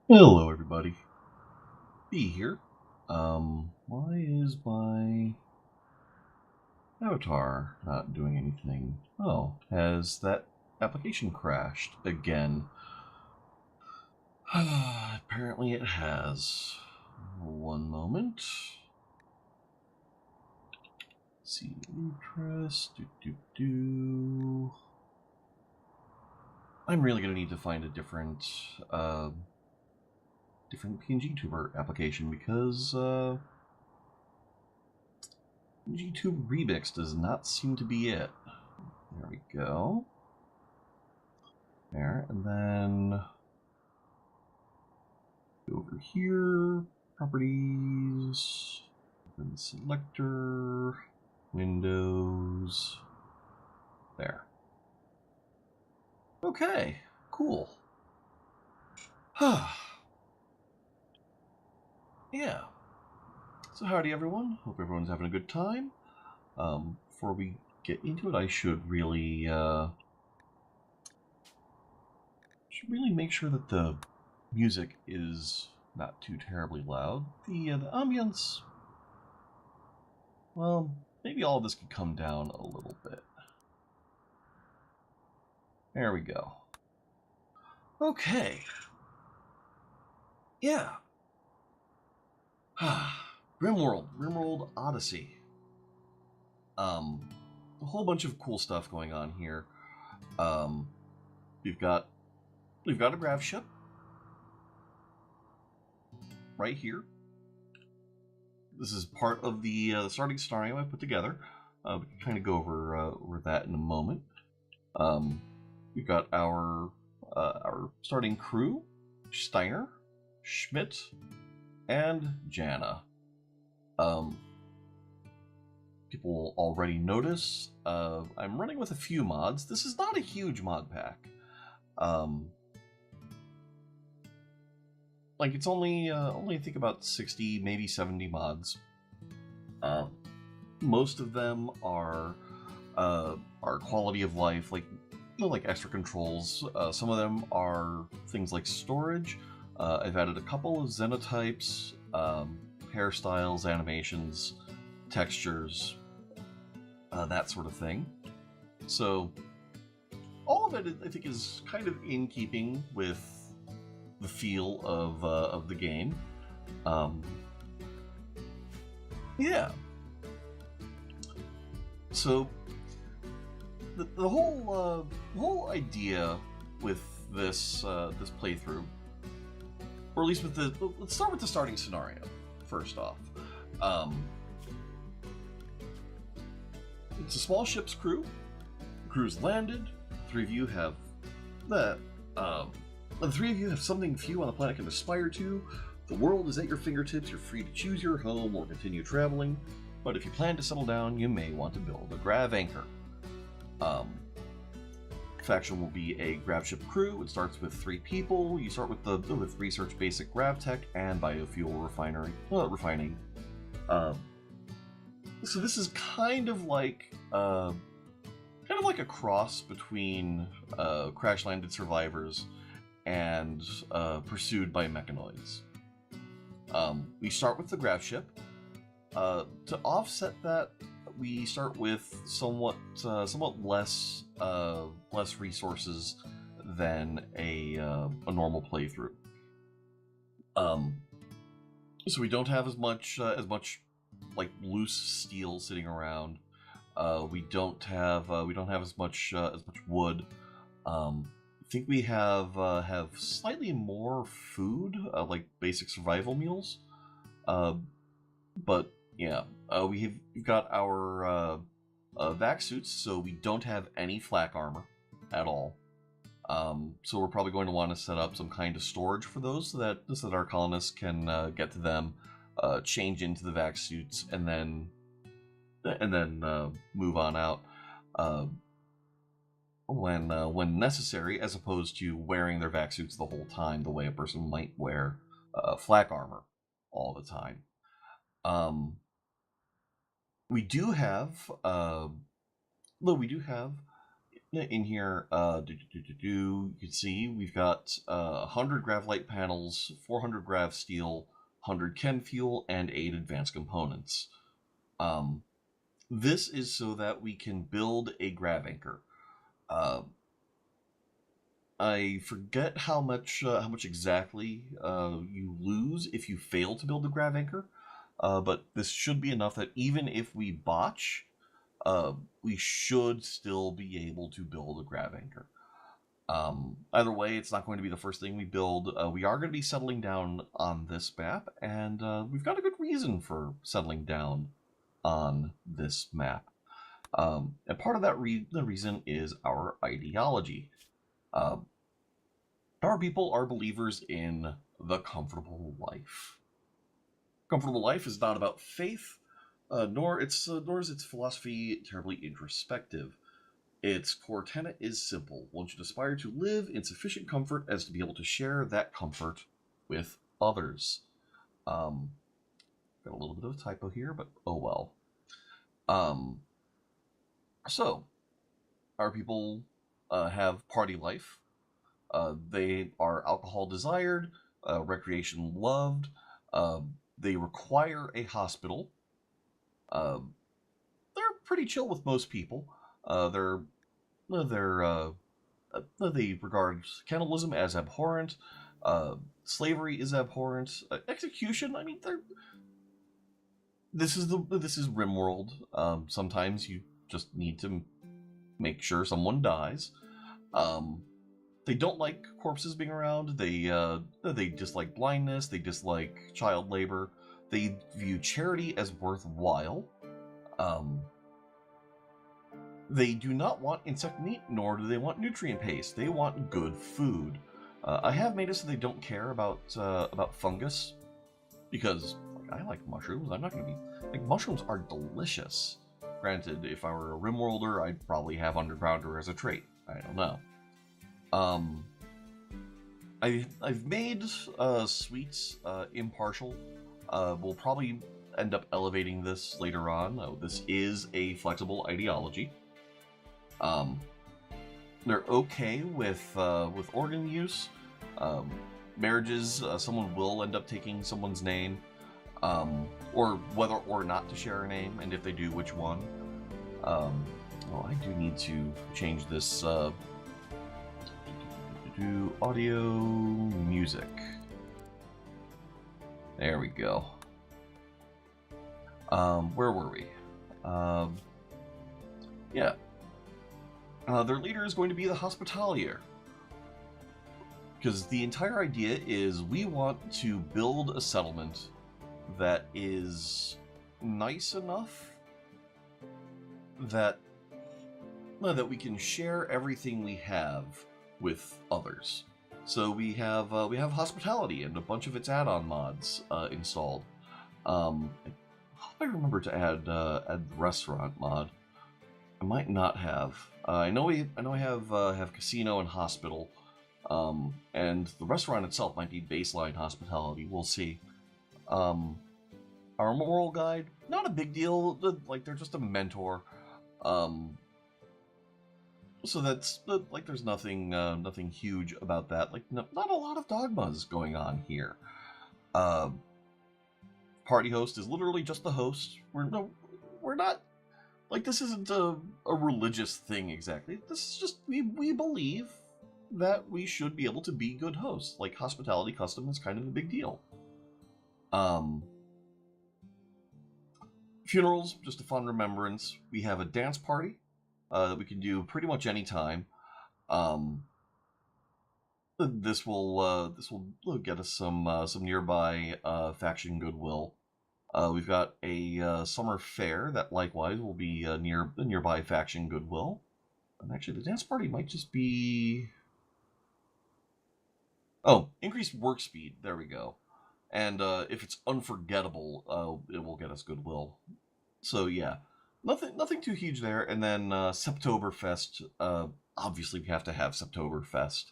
Hello, everybody. B here. Why is my avatar not doing anything? Oh, has that application crashed again? Apparently it has. One moment. Let's see, interest. I'm really gonna need to find a different PNG tuber application because PNG Remix does not seem to be it. There we go. There, and then over here, properties, then selector, Windows. There. Okay, cool. Yeah. So howdy everyone. Hope everyone's having a good time. Before we get into it, I should really make sure that the music is not too terribly loud. The ambience, well, maybe all of this could come down a little bit. There we go. Okay. Yeah. Rimworld Odyssey. A whole bunch of cool stuff going on here. We've got a grav ship right here. This is part of the starting scenario I put together. We can kind of go over that in a moment. We've got our starting crew: Steiner, Schmidt, and Jana. People will already notice I'm running with a few mods. This is not a huge mod pack. Like it's only I think about 60, maybe 70 mods. Most of them are quality of life, like extra controls. Some of them are things like storage. I've added a couple of xenotypes, hairstyles, animations, textures, that sort of thing. So all of it, I think, is kind of in keeping with the feel of the game. Yeah. So the whole idea with this playthrough, or at least with let's start with the starting scenario first off. It's a small ship's crew. The crew's landed. The three of you have something few on the planet can aspire to. The world is at your fingertips. You're free to choose your home or continue traveling. But if you plan to settle down, you may want to build a grav anchor. Faction will be a grav ship crew. It starts with 3 people. You start with research, basic grav tech, and biofuel refining. So this is kind of like a cross between crash landed survivors and pursued by mechanoids. We start with the grav ship. To offset that, we start with somewhat less resources than a normal playthrough. So we don't have as much like loose steel sitting around. We don't have as much wood. I think we have slightly more food, like basic survival meals. But yeah, we've got our vac suits, so we don't have any flak armor at all. So we're probably going to want to set up some kind of storage for those, so that our colonists can get to them, change into the vac suits, and then move on out when necessary, as opposed to wearing their vac suits the whole time, the way a person might wear flak armor all the time. We do have in here, you can see we've got 100 grav light panels, 400 grav steel, 100 chem fuel, and 8 advanced components. This is so that we can build a grav anchor. I forget how much exactly you lose if you fail to build the grav anchor, but this should be enough that even if we botch, we should still be able to build a grav anchor. Either way, it's not going to be the first thing we build. We are going to be settling down on this map, and we've got a good reason for settling down on this map. And part of that the reason is our ideology. Our people are believers in the comfortable life. Comfortable life is not about faith, nor is its philosophy terribly introspective. Its core tenet is simple: one should aspire to live in sufficient comfort as to be able to share that comfort with others. Got a little bit of a typo here, but oh well. So, our people have party life. They are alcohol desired, recreation loved. They require a hospital. They're pretty chill with most people. They regard cannibalism as abhorrent. Slavery is abhorrent. Execution, I mean, this is Rimworld. Sometimes you just need to make sure someone dies. They don't like corpses being around. They dislike blindness. They dislike child labor. They view charity as worthwhile. They do not want insect meat, nor do they want nutrient paste. They want good food. I have made it so they don't care about fungus, because I like mushrooms. I'm not going to be like, mushrooms are delicious. Granted, if I were a Rimworlder, I'd probably have Undergrounder as a trait. I don't know. I've made sweets impartial. We'll probably end up elevating this later on. This is a flexible ideology. They're okay with organ use. Marriages, someone will end up taking someone's name, or whether or not to share a name, and if they do, which one. Well, I do need to change this. Do audio music. There we go. Where were we? Yeah. Their leader is going to be the Hospitalier. Because the entire idea is we want to build a settlement that is nice enough that we can share everything we have with others. So we have hospitality and a bunch of its add-on mods installed. I remember to add the restaurant mod. I might not have. I know I have casino and hospital, and the restaurant itself might be baseline hospitality. We'll see. Our moral guide, not a big deal. Like, they're just a mentor. So that's like, there's nothing huge about that. Like, not a lot of dogmas going on here. Party host is literally just the host. We're not, like, this isn't a religious thing exactly. This is just, we believe that we should be able to be good hosts. Like, hospitality custom is kind of a big deal. Funerals, just a fun remembrance. We have a dance party that we can do pretty much any time. This will get us some nearby faction goodwill. We've got a summer fair that likewise will be near the nearby faction goodwill. And actually, the dance party might just be... Oh, increased work speed. There we go. And if it's unforgettable, it will get us goodwill. So yeah, nothing too huge there. And then Septoberfest. Obviously, we have to have Septoberfest.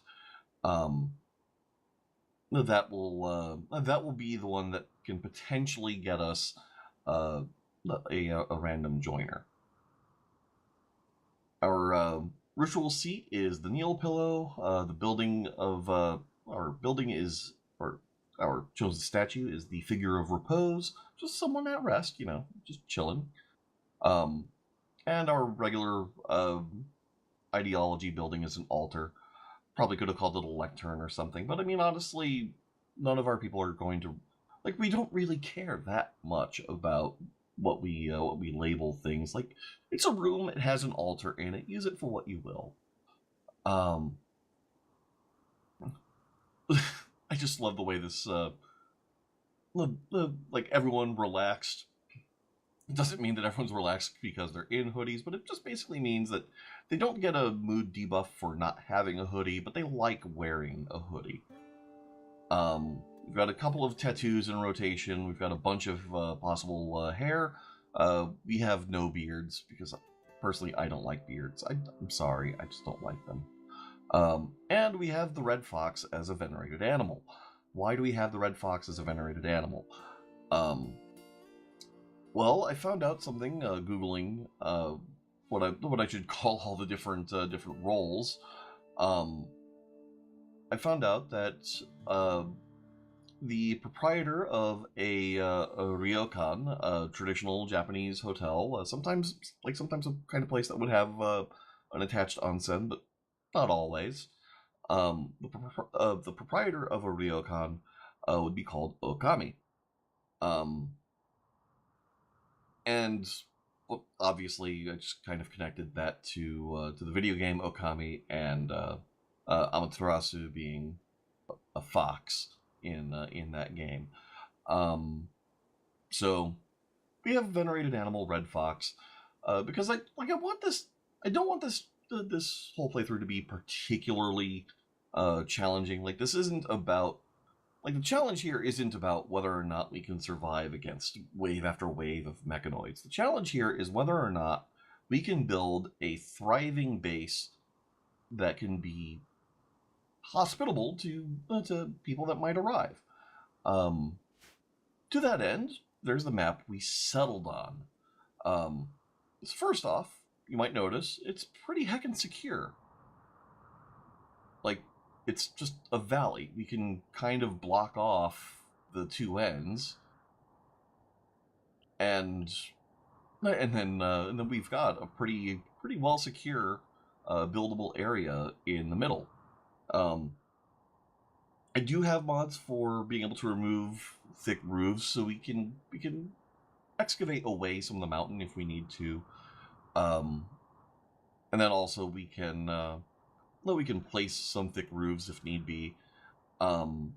That will be the one that can potentially get us a random joiner. Our Ritual seat is the kneel pillow. The building of our building is, or our chosen statue is the figure of repose, just someone at rest, just chilling. Um, and our regular ideology building is an altar. Probably could have called it a lectern or something, but I mean, honestly, none of our people are going to, like, we don't really care that much about what we label things. Like, it's a room, it has an altar in it, use it for what you will. Um, I just love the way this, like, everyone relaxed. It doesn't mean that everyone's relaxed because they're in hoodies, but it just basically means that they don't get a mood debuff for not having a hoodie, but they like wearing a hoodie. We've got a couple of tattoos in rotation. We've got a bunch of possible hair. We have no beards because personally I don't like beards. I'm sorry, I just don't like them. And we have the red fox as a venerated animal. Why do we have the red fox as a venerated animal? Well, I found out something googling what I should call all the different roles. I found out that the proprietor of a ryokan, a traditional Japanese hotel, sometimes a kind of place that would have an attached onsen, but not always. The proprietor of a ryokan would be called Okami. And well, obviously, I just kind of connected that to the video game Okami and Amaterasu being a fox in that game. So we have a venerated animal, red fox, because I want this. I don't want this whole playthrough to be particularly challenging. Like, this isn't about, like, the challenge here isn't about whether or not we can survive against wave after wave of mechanoids. The challenge here is whether or not we can build a thriving base that can be hospitable to people that might arrive. To that end, there's the map we settled on. First off, you might notice it's pretty heckin' secure. Like, it's just a valley. We can kind of block off the two ends, and then we've got a pretty well secure buildable area in the middle. I do have mods for being able to remove thick roofs, so we can excavate away some of the mountain if we need to, and then also we can place some thick roofs if need be. But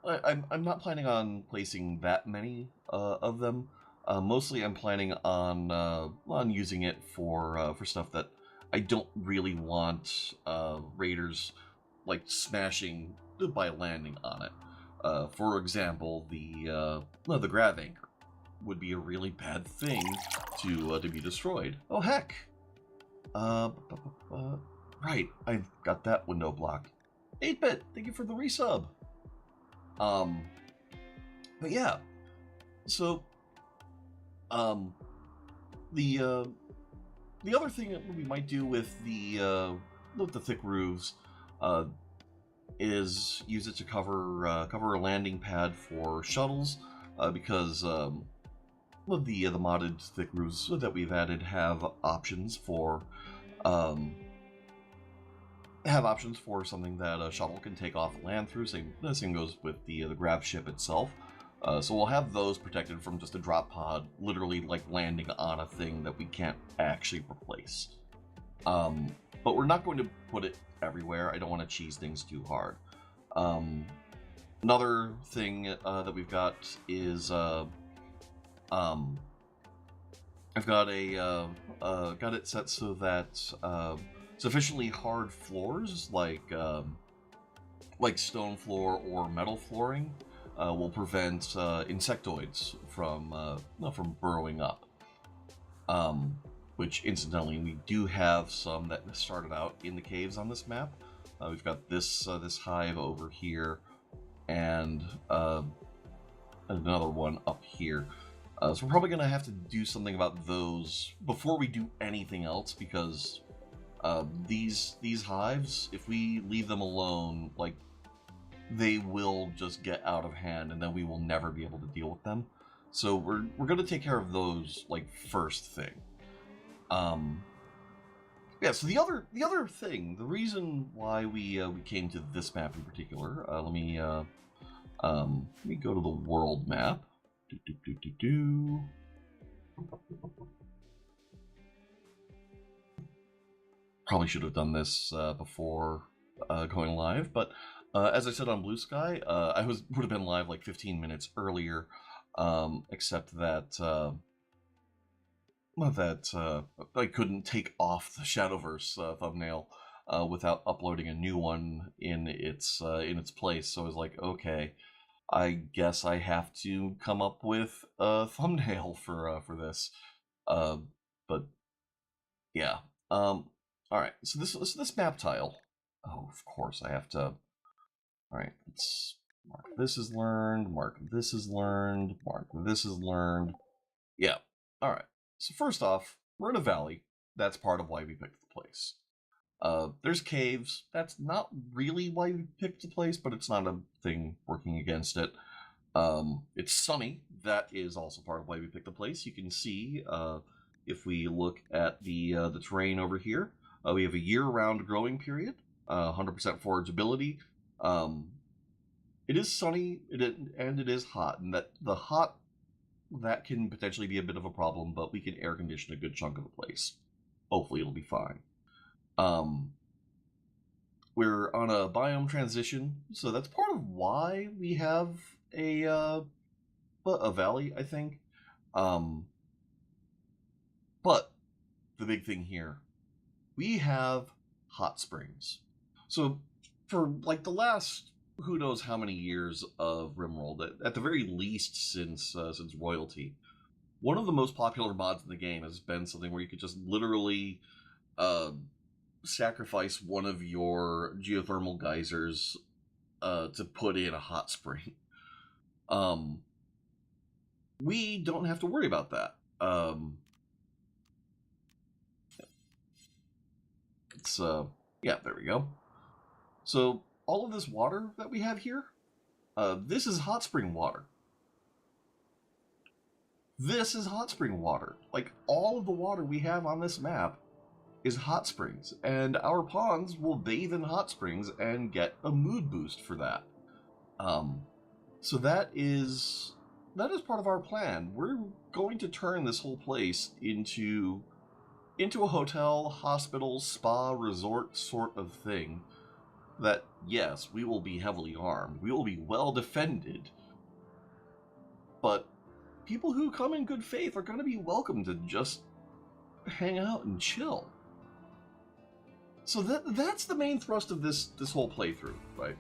I'm not planning on placing that many of them. Mostly, I'm planning on using it for stuff that I don't really want raiders like smashing by landing on it. For example, the grav anchor would be a really bad thing to be destroyed. Oh heck! Right, I've got that window blocked. 8-bit, thank you for the resub. But yeah, so the other thing that we might do with the thick roofs is use it to cover a landing pad for shuttles, because the modded thick roofs that we've added have options for something that a shuttle can take off and land through. The same goes with the grav ship itself. So we'll have those protected from just a drop pod, literally like landing on a thing that we can't actually replace. But we're not going to put it everywhere. I don't want to cheese things too hard. Another thing that we've got is I've got it set so that sufficiently hard floors like stone floor or metal flooring will prevent insectoids from burrowing up. Which, incidentally, we do have some that started out in the caves on this map. We've got this hive over here, and another one up here. So we're probably going to have to do something about those before we do anything else, because these hives, if we leave them alone, like, they will just get out of hand, and then we will never be able to deal with them. So we're going to take care of those, like, first thing. Yeah. So the other thing, the reason why we came to this map in particular, let me go to the world map. Probably should have done this before going live, but as I said on Blue Sky, I would have been live like 15 minutes earlier, except that I couldn't take off the Shadowverse thumbnail without uploading a new one in its place. So I was like, okay, I guess I have to come up with a thumbnail for this. But yeah. All right. So this map tile. Oh, of course I have to. All right. Let's mark this is learned. Mark this is learned. Mark this is learned. Yeah. All right. So first off, we're in a valley. That's part of why we picked the place. There's caves. That's not really why we picked the place, but it's not a thing working against it. It's sunny. That is also part of why we picked the place. You can see, if we look at the terrain over here, we have a year-round growing period, 100% forageability. It is sunny, and it is hot, and that can potentially be a bit of a problem, but we can air condition a good chunk of the place. Hopefully it'll be fine. We're on a biome transition, so that's part of why we have a valley, I think. But the big thing here, we have hot springs. So for like the last who knows how many years of Rimworld, at the very least since Royalty, one of the most popular mods in the game has been something where you could just literally sacrifice one of your geothermal geysers to put in a hot spring. We don't have to worry about that. Yeah, there we go. So all of this water that we have here, this is hot spring water. This is hot spring water. Like, all of the water we have on this map is hot springs, and our pawns will bathe in hot springs and get a mood boost for that. So that is part of our plan. We're going to turn this whole place into a hotel, hospital, spa, resort sort of thing. That, yes, we will be heavily armed, we will be well defended, but people who come in good faith are going to be welcome to just hang out and chill. So that's the main thrust of this whole playthrough, right?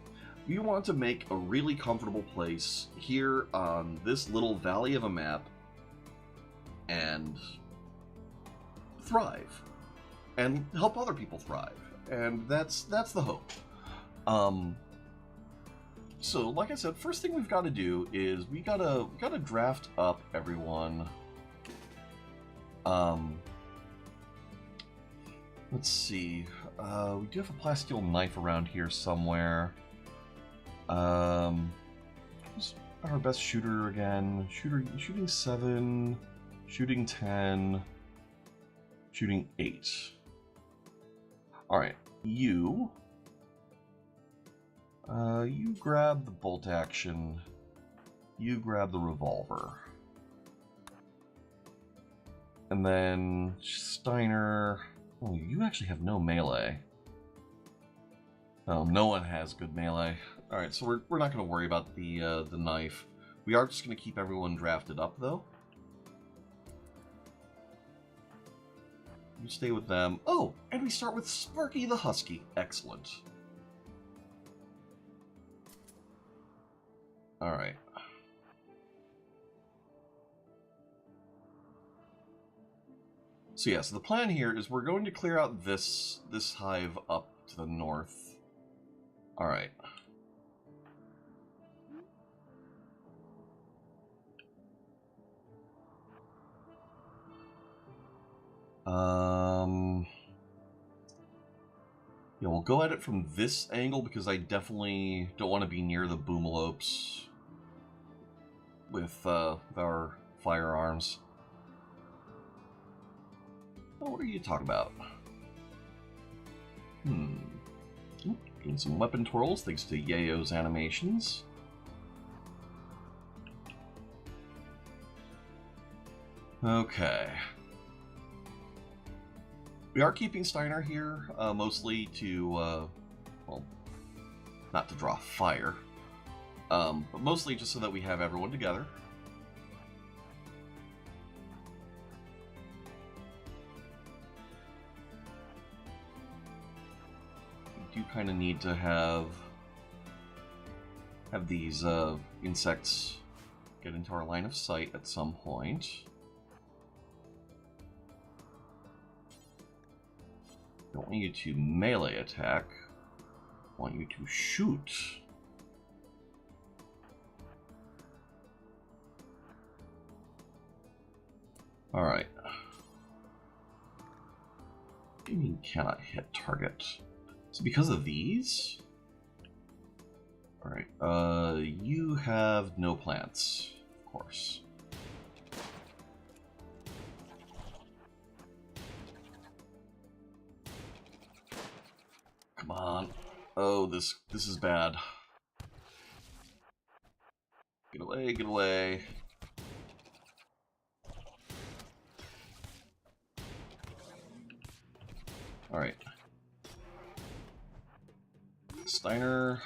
We want to make a really comfortable place here on this little valley of a map and thrive and help other people thrive, and that's the hope. So like I said, first thing we've got to do is we gotta draft up everyone. Let's see. We do have a plasteel knife around here somewhere. Who's our best shooter again? Shooting 7, shooting 10, shooting 8. Alright, you grab the bolt action, you grab the revolver. And then Steiner, oh, you actually have no melee. Oh, no one has good melee. Alright, so we're not going to worry about the knife. We are just going to keep everyone drafted up, though. You stay with them. Oh, and we start with Sparky the Husky. Excellent. Alright. So yeah, so the plan here is we're going to clear out this hive up to the north. Alright. Yeah, we'll go at it from this angle because I definitely don't want to be near the boomalopes with our firearms. Oh, what are you talking about? Getting some weapon twirls thanks to Yayo's animations. Okay. We are keeping Steiner here, mostly to, well, not to draw fire, but mostly just so that we have everyone together. We do kind of need to have these insects get into our line of sight at some point. I don't want you to melee attack. I want you to shoot. Alright. What do you mean cannot hit target? Is it because of these? Alright, you have no plants, of course. Come on. Oh, this is bad. Get away, get away. Alright. Steiner,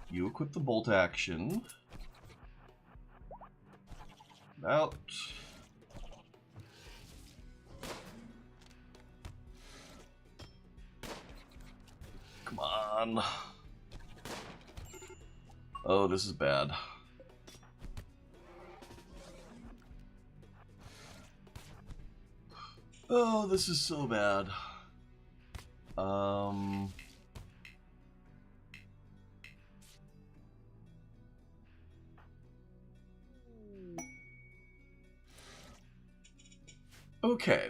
you equip the bolt action. Out. Come on. Oh, this is bad. Oh, this is so bad. Okay.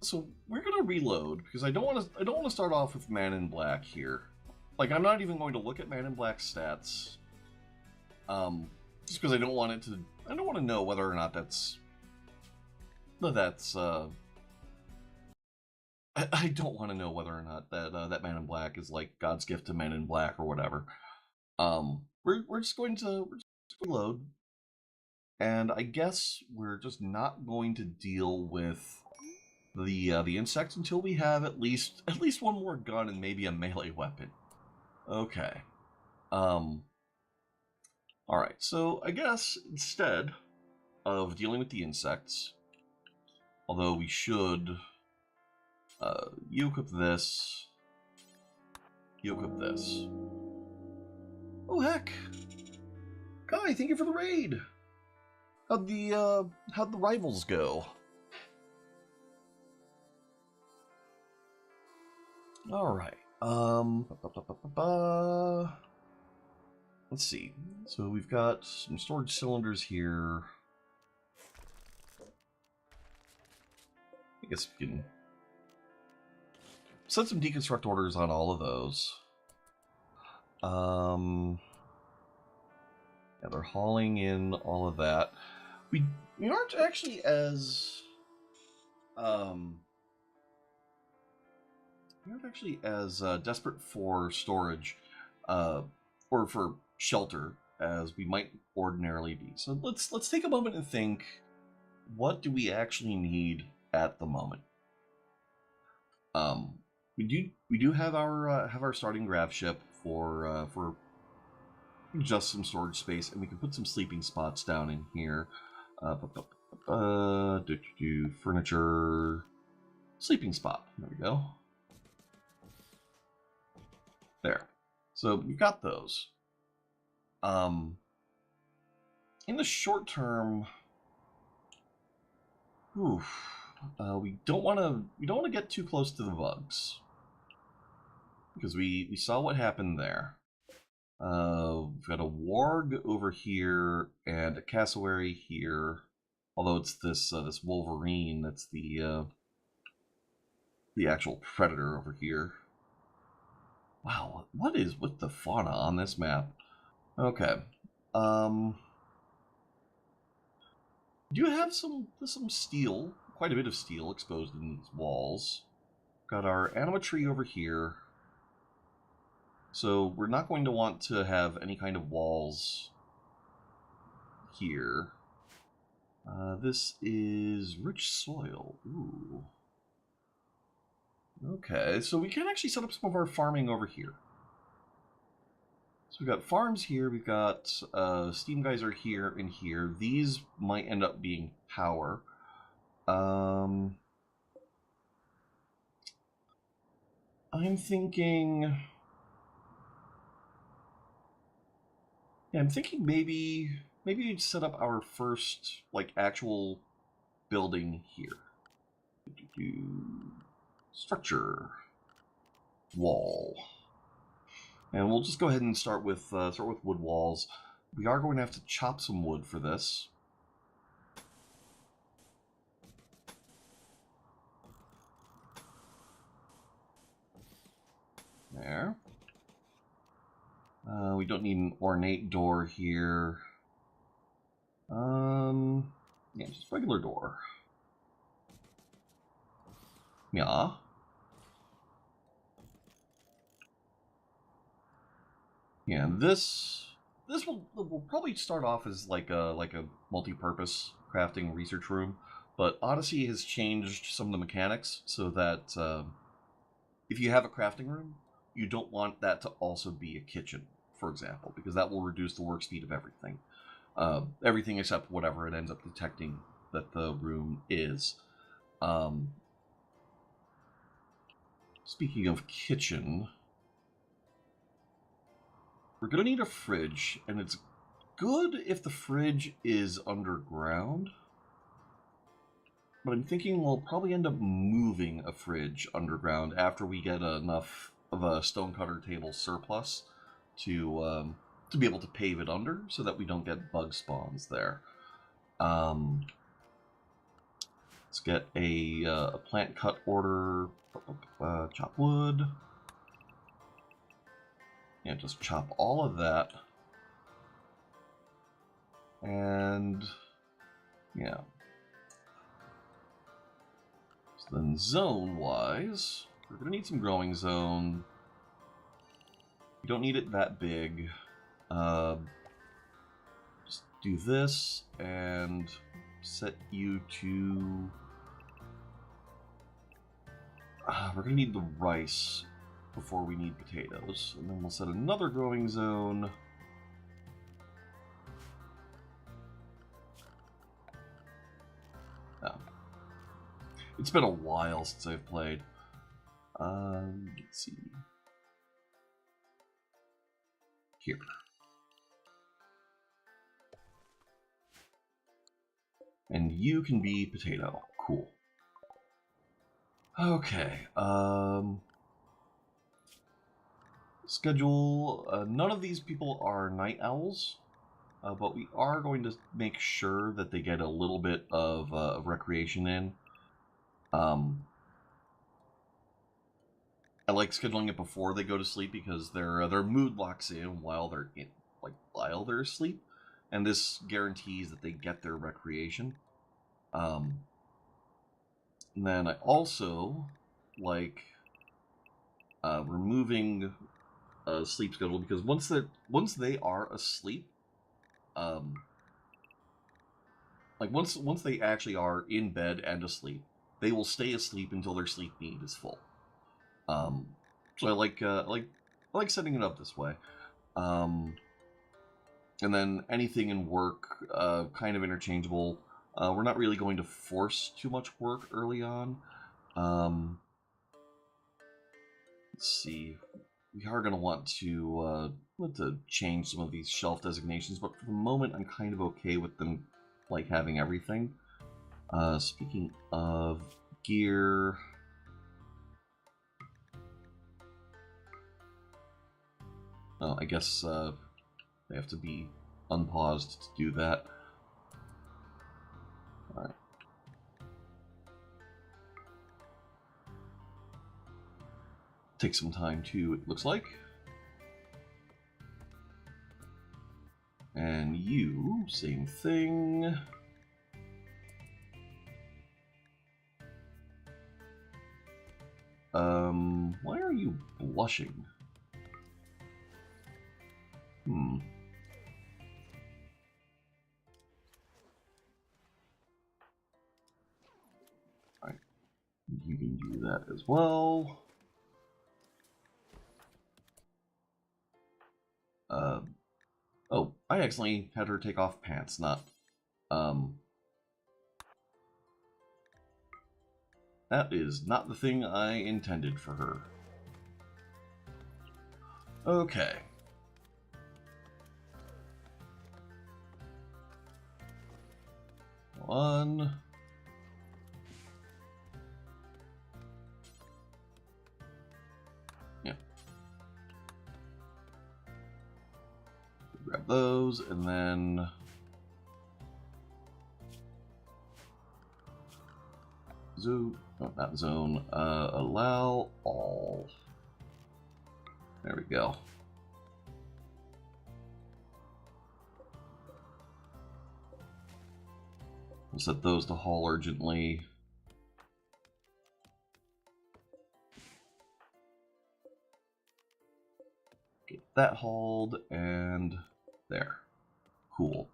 So we're gonna reload because I don't want to start off with Man in Black here. Like, I'm not even going to look at Man in Black's stats. Just because I don't want to know whether or not that's I don't want to know whether or not that Man in Black is like God's gift to Men in Black or whatever. We're just going to reload, and I guess we're just not going to deal with the insects until we have at least one more gun and maybe a melee weapon. Okay. All right. So I guess instead of dealing with the insects, although we should. You equip this. You equip this. Oh heck! Kai, thank you for the raid. How'd the rivals go? All right. Let's see. So we've got some storage cylinders here. I guess we can set some deconstruct orders on all of those. Yeah, they're hauling in all of that. We aren't actually as desperate for storage or for shelter as we might ordinarily be. So let's take a moment and think, what do we actually need at the moment? We do have our starting grav ship for just some storage space, and we can put some sleeping spots down in here. Furniture, sleeping spot. There we go. There. So we've got those. In the short term, we don't want to get too close to the bugs because we saw what happened there. We've got a warg over here and a cassowary here. Although it's this Wolverine that's the actual predator over here. Wow, what is with the fauna on this map? Okay. Do have some steel, quite a bit of steel exposed in these walls. Got our anima tree over here. So we're not going to want to have any kind of walls here. This is rich soil. Ooh. Okay, so we can actually set up some of our farming over here. So we've got farms here, we've got steam geyser here and here. These might end up being power. I'm thinking... Yeah, I'm thinking maybe we'd set up our first, like, actual building here. Structure. Wall. And we'll just go ahead and start with wood walls. We are going to have to chop some wood for this. There. We don't need an ornate door here. Yeah, just regular door. Yeah. Yeah, this will probably start off as like a multi-purpose crafting research room, but Odyssey has changed some of the mechanics so that if you have a crafting room, you don't want that to also be a kitchen, for example, because that will reduce the work speed of everything. Everything except whatever it ends up detecting that the room is. Speaking of kitchen, we're going to need a fridge, and it's good if the fridge is underground. But I'm thinking we'll probably end up moving a fridge underground after we get enough of a stonecutter table surplus to be able to pave it under so that we don't get bug spawns there. Let's get a plant cut order, chop wood. Yeah, just chop all of that. And yeah. So then zone-wise, we're going to need some growing zone. You don't need it that big. Just do this and set you to... we're going to need the rice before we need potatoes. And then we'll set another growing zone. Oh. It's been a while since I've played. Let's see. Here. And you can be potato. Cool. Okay. Schedule. None of these people are night owls, but we are going to make sure that they get a little bit of recreation in. I like scheduling it before they go to sleep because their mood locks in while they're asleep, and this guarantees that they get their recreation. And then I also like removing sleep schedule because once they are asleep, once they actually are in bed and asleep, they will stay asleep until their sleep need is full. So I like setting it up this way. And then anything in work, kind of interchangeable. We're not really going to force too much work early on. Let's see. We are going to want to change some of these shelf designations, but for the moment, I'm kind of okay with them like having everything. Speaking of gear, oh, I guess they have to be unpaused to do that. Take some time too, it looks like. And you, same thing. Why are you blushing? Alright. You can do that as well. Oh, I accidentally had her take off pants, not, that is not the thing I intended for her. Okay. One. Yeah. Grab those, and then zone, no, not zone, allow all. There we go. We'll set those to haul urgently. Get that hauled, and there. Cool.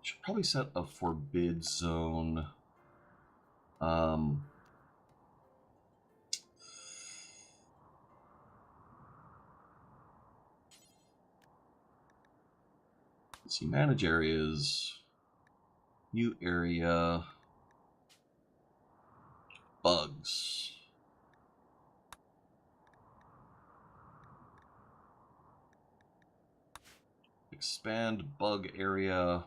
Should probably set a forbid zone. Let's see, manage areas. New area. Bugs. Expand bug area.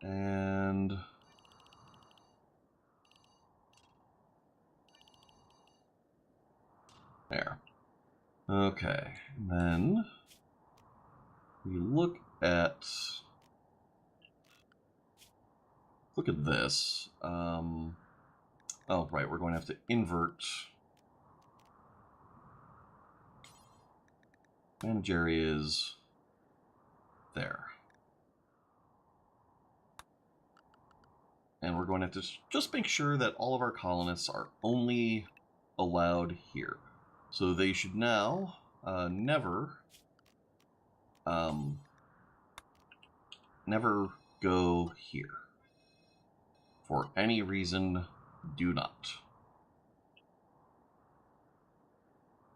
And there. Okay, and then we look at this. Oh, right, we're going to have to invert manage areas there. And we're going to have to just make sure that all of our colonists are only allowed here. So they should now never go here. For any reason, do not.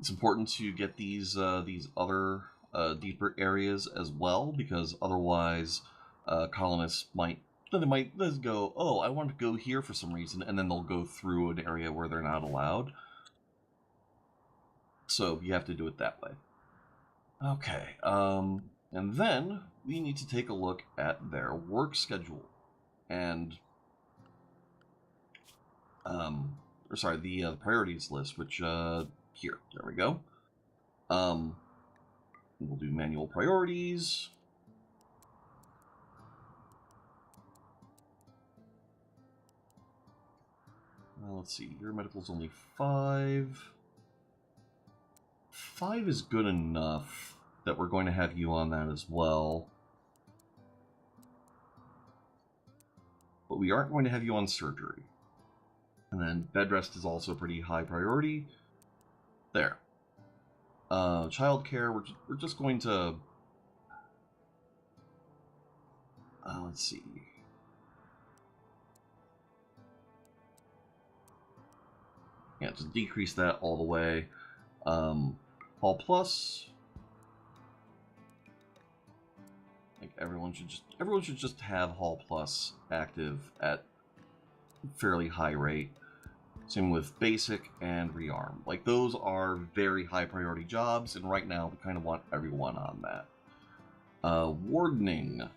It's important to get these other deeper areas as well, because otherwise colonists might just go, oh, I want to go here for some reason, and then they'll go through an area where they're not allowed. So you have to do it that way. Okay, and then we need to take a look at their work schedule. And or sorry, the priorities list, which here, there we go. We'll do manual priorities. Let's see, your medical's only 5. 5 is good enough that we're going to have you on that as well. But we aren't going to have you on surgery. And then bed rest is also pretty high priority. There. Childcare, we're just going to... let's see. Yeah, just decrease that all the way. Hall Plus. I think everyone should just have Hall Plus active at fairly high rate. Same with Basic and Rearm. Like, those are very high priority jobs, and right now we kind of want everyone on that. Wardening.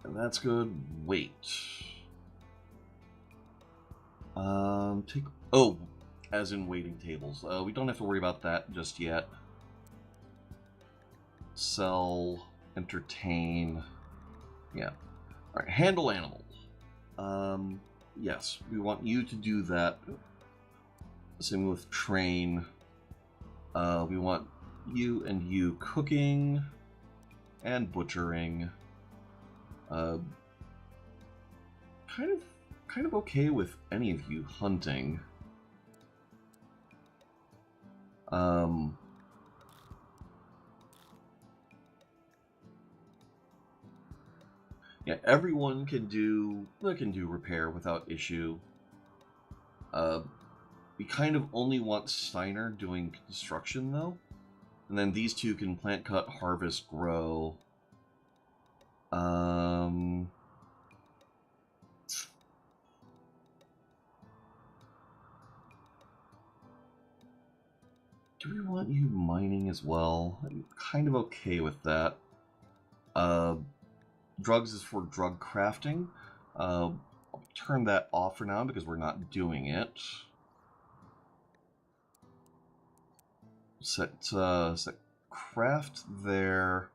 That's good. Wait. As in waiting tables. We don't have to worry about that just yet. Sell entertain. Yeah. All right, handle animals. Yes, we want you to do that. Same with train. We want you cooking and butchering. Kind of okay with any of you hunting. Yeah, everyone can do repair without issue. We kind of only want Steiner doing construction though, and then these two can plant, cut, harvest, grow. Do we want you mining as well? I'm kind of okay with that. Drugs is for drug crafting. I'll turn that off for now because we're not doing it. Set craft there.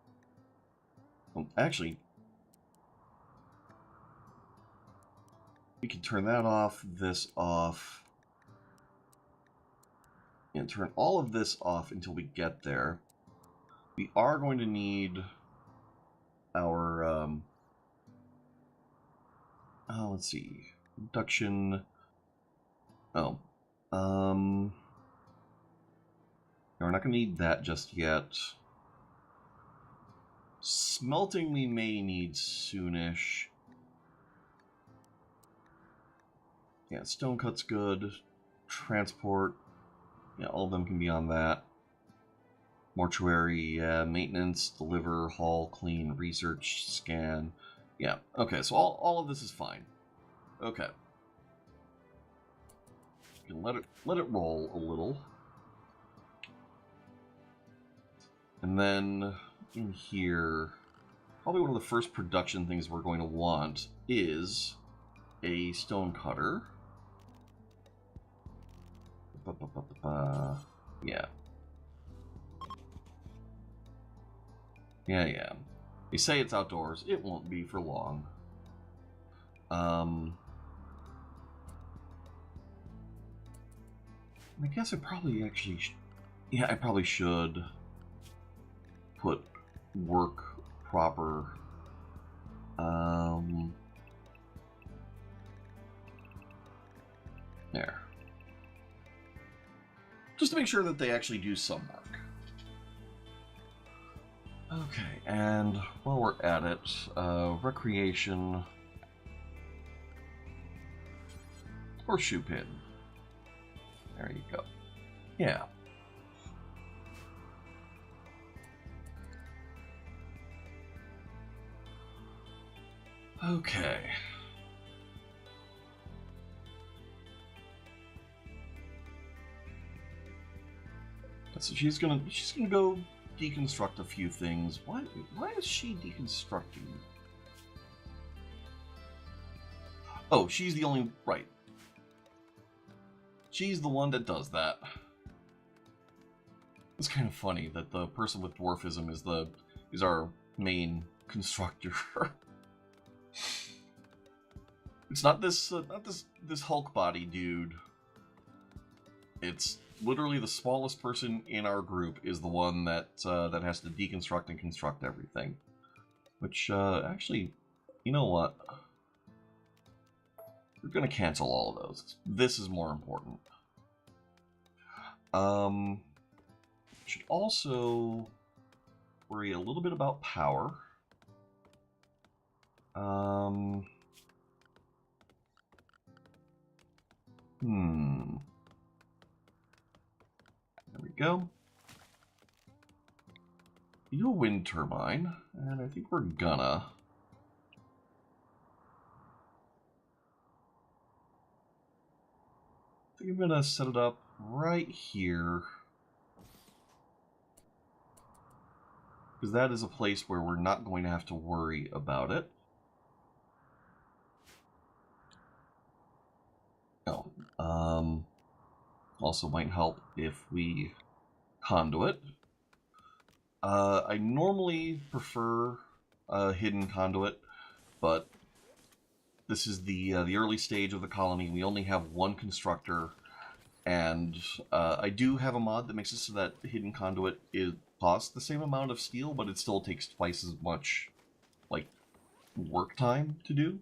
Actually, we can turn that off, this off, and turn all of this off until we get there. We are going to need our, let's see, reduction, no, we're not going to need that just yet. Smelting we may need soonish. Yeah, stone cut's good. Transport, yeah, all of them can be on that. Mortuary, maintenance, deliver, haul, clean, research, scan. Yeah, okay, so all of this is fine. Okay. You can let it roll a little. And then in here, probably one of the first production things we're going to want is a stone cutter. Yeah. Yeah. You say it's outdoors, it won't be for long. I guess I probably actually... Yeah, I probably should put work proper. There. Just to make sure that they actually do some work. Okay, and while we're at it, recreation, horseshoe pin. There you go. Yeah. Okay. So she's gonna go deconstruct a few things. Why is she deconstructing? Oh, she's the only right. She's the one that does that. It's kind of funny that the person with dwarfism is our main constructor. It's not this Hulk body dude. It's literally the smallest person in our group is the one that has to deconstruct and construct everything. Which actually, you know what? We're gonna cancel all of those. This is more important. Should also worry a little bit about power. There we go. You do a wind turbine, and I think we're gonna. I think I'm gonna set it up right here. Because that is a place where we're not going to have to worry about it. Oh, also might help if we conduit. I normally prefer a hidden conduit, but this is the early stage of the colony. We only have one constructor, and I do have a mod that makes it so that hidden conduit costs the same amount of steel, but it still takes twice as much, like, work time to do.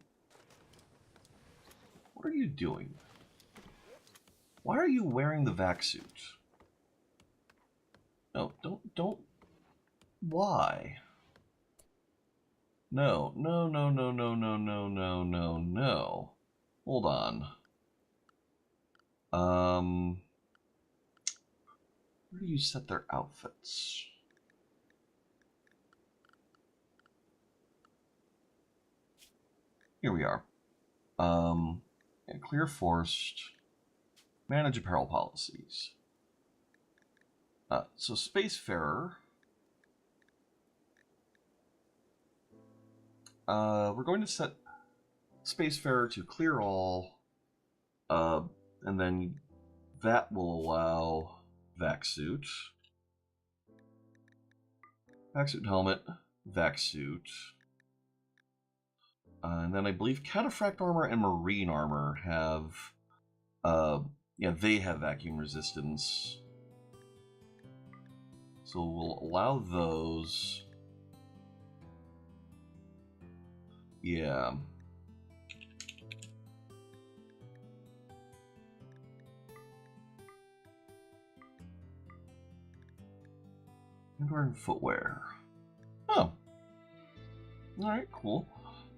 What are you doing? Why are you wearing the vac suit? No, don't. Why? No, no, no, no, no, no, no, no, no, no. Hold on. Where do you set their outfits? Here we are. Clear forced. Manage apparel policies. So Spacefarer. We're going to set Spacefarer to clear all, and then that will allow vac-suit, helmet, vac-suit, and then I believe cataphract armor and marine armor have, they have vacuum resistance, so we'll allow those. Yeah. And wearing footwear. Oh. Alright, cool.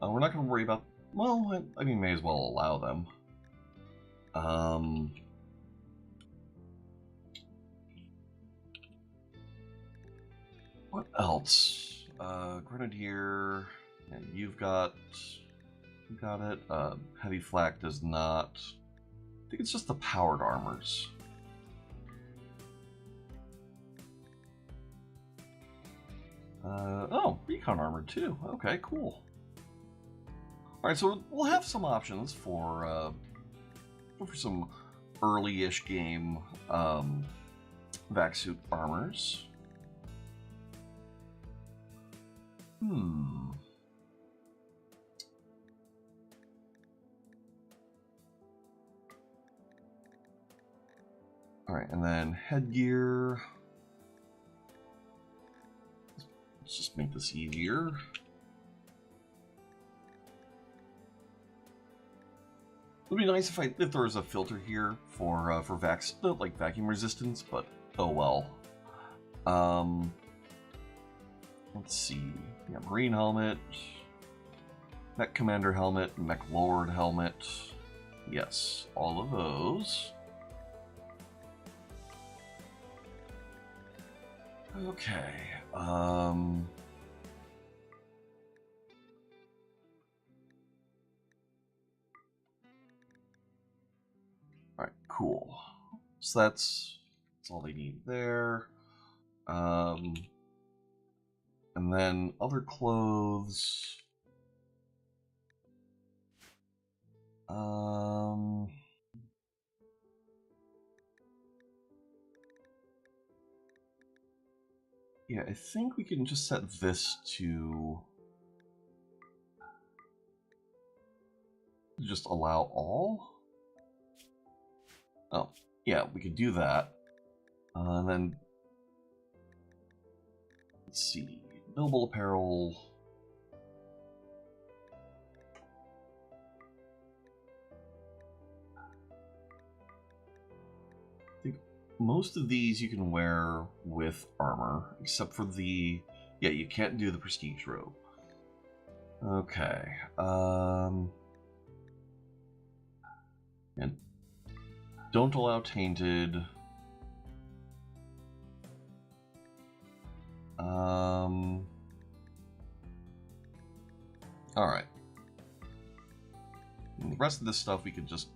We're not going to worry about... Well, I mean, may as well allow them. What else? Grenadier... Yeah, you've got it. Heavy flak does not. I think it's just the powered armors. Oh, recon armor too. Okay, cool. All right, so we'll have some options for some early-ish game vac-suit armors. Alright, and then headgear. Let's just make this easier. It would be nice if there was a filter here for vacuum resistance, but oh well. Let's see. Yeah, marine helmet, mech commander helmet, mech lord helmet. Yes, all of those. Okay. Alright, cool. So that's all they need there. And then other clothes. Yeah, I think we can just set this to just allow all. Oh, yeah, we could do that. And then, let's see, billable apparel. I think most of these you can wear with armor, except for the, yeah, you can't do the prestige robe. Okay, and don't allow tainted. Alright. The rest of this stuff we can just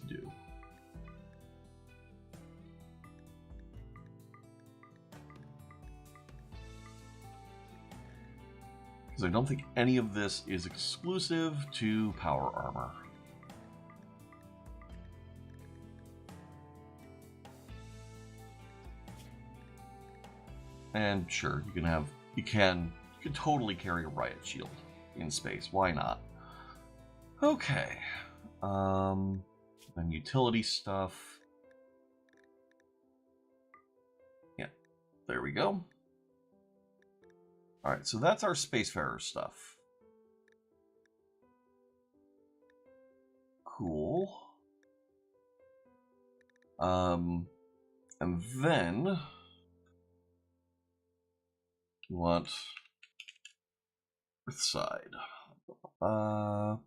do. Because I don't think any of this is exclusive to power armor. And sure, you can totally carry a riot shield in space. Why not? Okay. Then utility stuff. Yeah, there we go. All right, so that's our spacefarer stuff. Cool. And then we want Earthside. Well,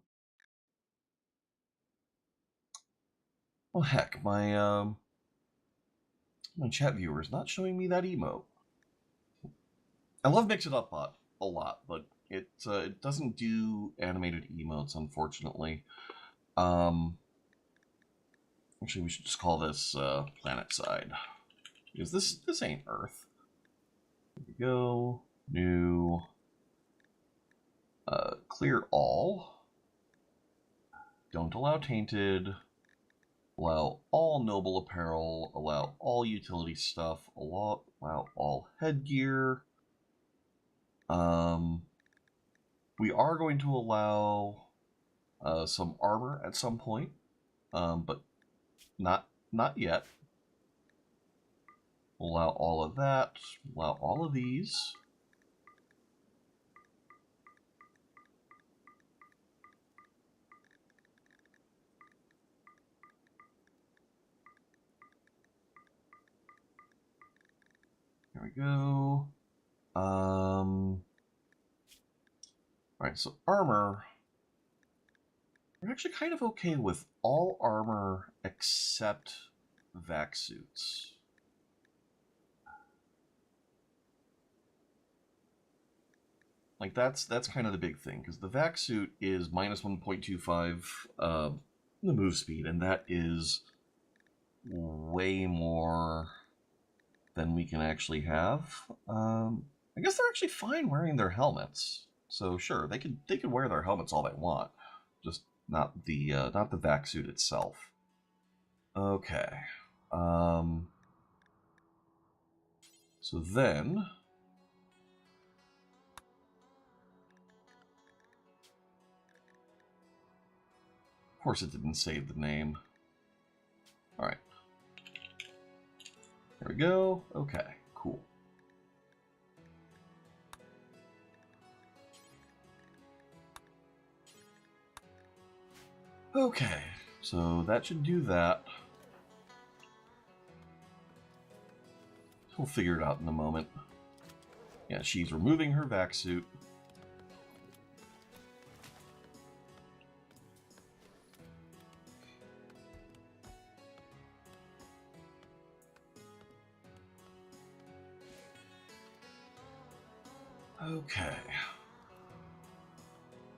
heck, my chat viewer is not showing me that emote. I love Mix It Up Bot a lot, but it doesn't do animated emotes, unfortunately. Actually, we should just call this Planet Side, because this ain't Earth. Here we go. New. Clear all. Don't allow tainted. Allow all noble apparel. Allow all utility stuff. Allow all headgear. We are going to allow some armor at some point, but not yet. We'll allow all of that. Allow all of these. There we go. Alright, so armor. We're actually kind of okay with all armor except vac suits. Like that's kind of the big thing, because the vac suit is minus 1.25 the move speed, and that is way more than we can actually have. I guess they're actually fine wearing their helmets. So sure, they could wear their helmets all they want, just not the vac suit itself. Okay. So then, of course, it didn't save the name. All right. There we go. Okay. Cool. Okay, so that should do that. We'll figure it out in a moment. Yeah, she's removing her vac suit. Okay.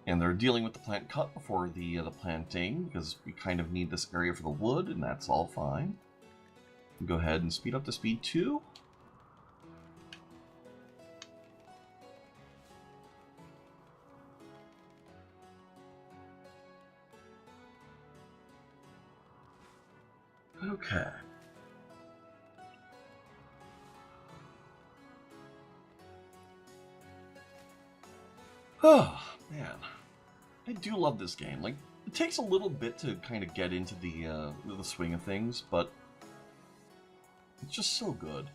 And they're dealing with the plant cut before the planting, because we kind of need this area for the wood, and that's all fine. Go ahead and speed up to speed 2. Okay. Oh, man. I do love this game. Like, it takes a little bit to kind of get into the swing of things, but it's just so good.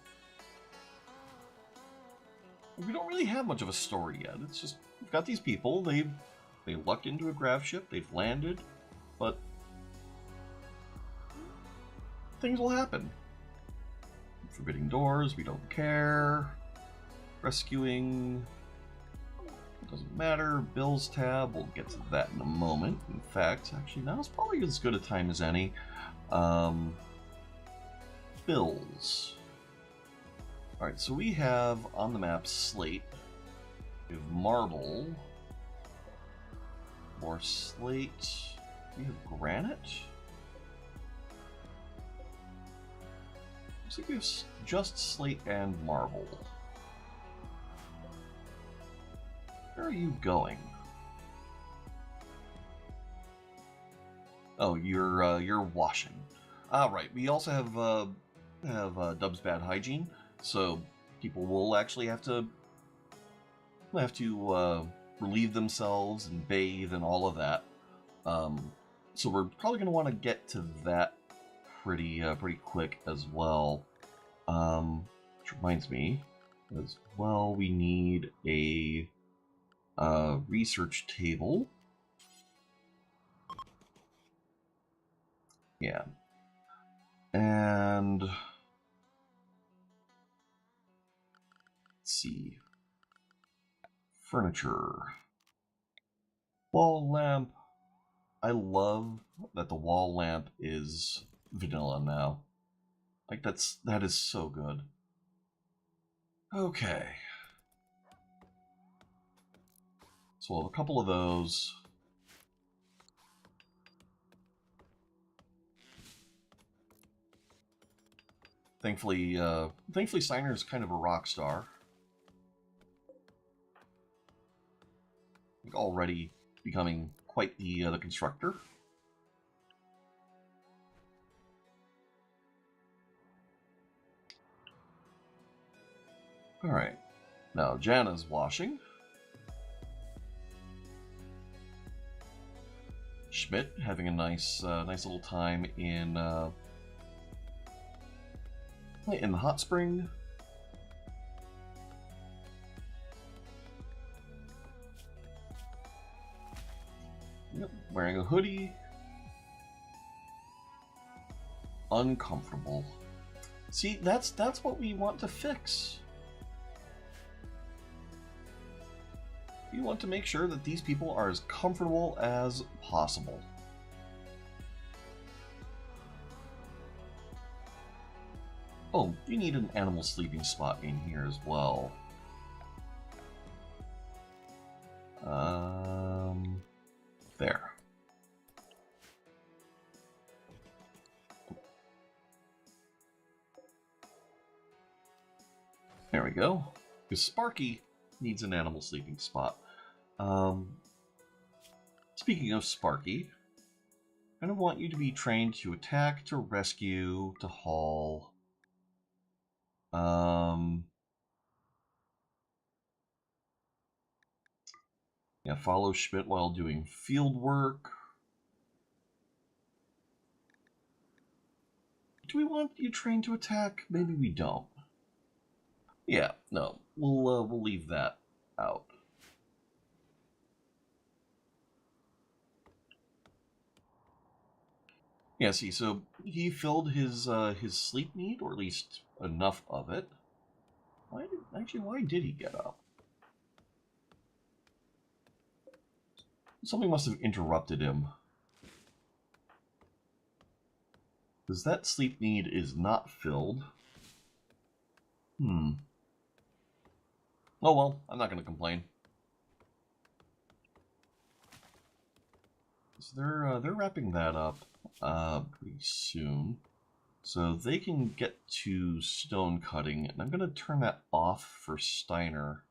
We don't really have much of a story yet. It's just, we've got these people, they lucked into a grav ship, they've landed, but things will happen. Forbidding doors, we don't care. Rescuing, doesn't matter. Bills tab, we'll get to that in a moment. In fact, actually, now's probably as good a time as any. Bills. Alright, so we have on the map slate. We have marble. More slate. We have granite. Looks like we have just slate and marble. Where are you going? Oh, you're washing. Ah, right. We also have Dub's bad hygiene, so people will actually have to relieve themselves and bathe and all of that. So we're probably going to want to get to that pretty quick as well. Which reminds me, as well, we need a research table. Yeah. And let's see. Furniture. Wall lamp. I love that the wall lamp is vanilla now. Like that is so good. Okay. So we'll have a couple of those. Thankfully Steiner is kind of a rock star. Like already becoming quite the constructor. All right, now Jana's washing. Schmidt having a nice little time in the hot spring. Yep, wearing a hoodie. Uncomfortable. See, that's what we want to fix. You want to make sure that these people are as comfortable as possible. Oh, you need an animal sleeping spot in here as well. There. There we go. Because Sparky needs an animal sleeping spot. Speaking of Sparky, I kind of want you to be trained to attack, to rescue, to haul. Yeah, follow Schmidt while doing field work. Do we want you trained to attack? Maybe we don't. Yeah, no, we'll leave that out. Yeah, see, so he filled his sleep need, or at least enough of it. Why did he get up? Something must have interrupted him. Because that sleep need is not filled. Oh well, I'm not going to complain. So they're wrapping that up pretty soon. So they can get to stone cutting, and I'm going to turn that off for Steiner.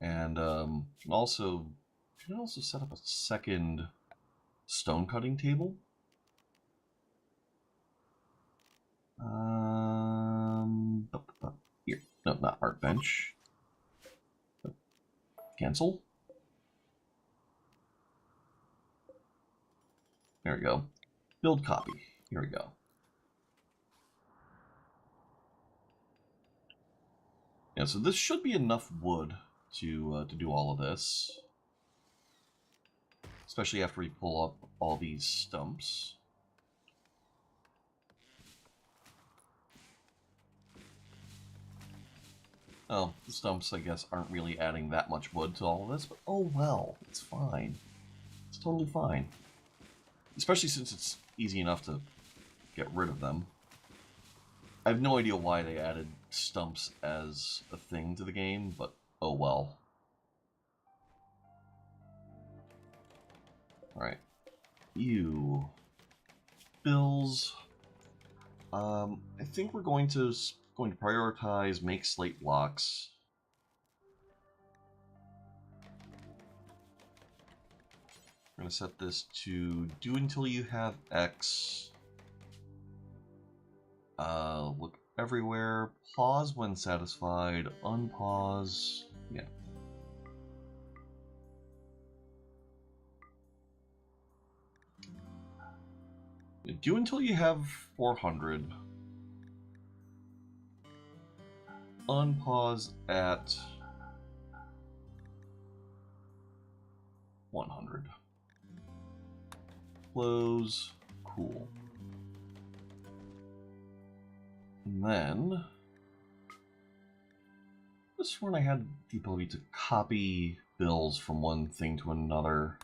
And can also set up a second stone cutting table. Here, no, not art bench. Cancel. There we go. Build copy. Here we go. Yeah, so this should be enough wood to do all of this, especially after we pull up all these stumps. Oh, the stumps, I guess, aren't really adding that much wood to all of this, but oh well, it's fine. It's totally fine. Especially since it's easy enough to get rid of them. I have no idea why they added stumps as a thing to the game, but oh well. Alright. You. Bills. I think we're going to prioritize make slate blocks. We're going to set this to do until you have X. Look everywhere. Pause when satisfied. Unpause. Yeah. Do until you have 400. Unpause at 100. Close. Cool. And then this one I had the ability to copy bills from one thing to another.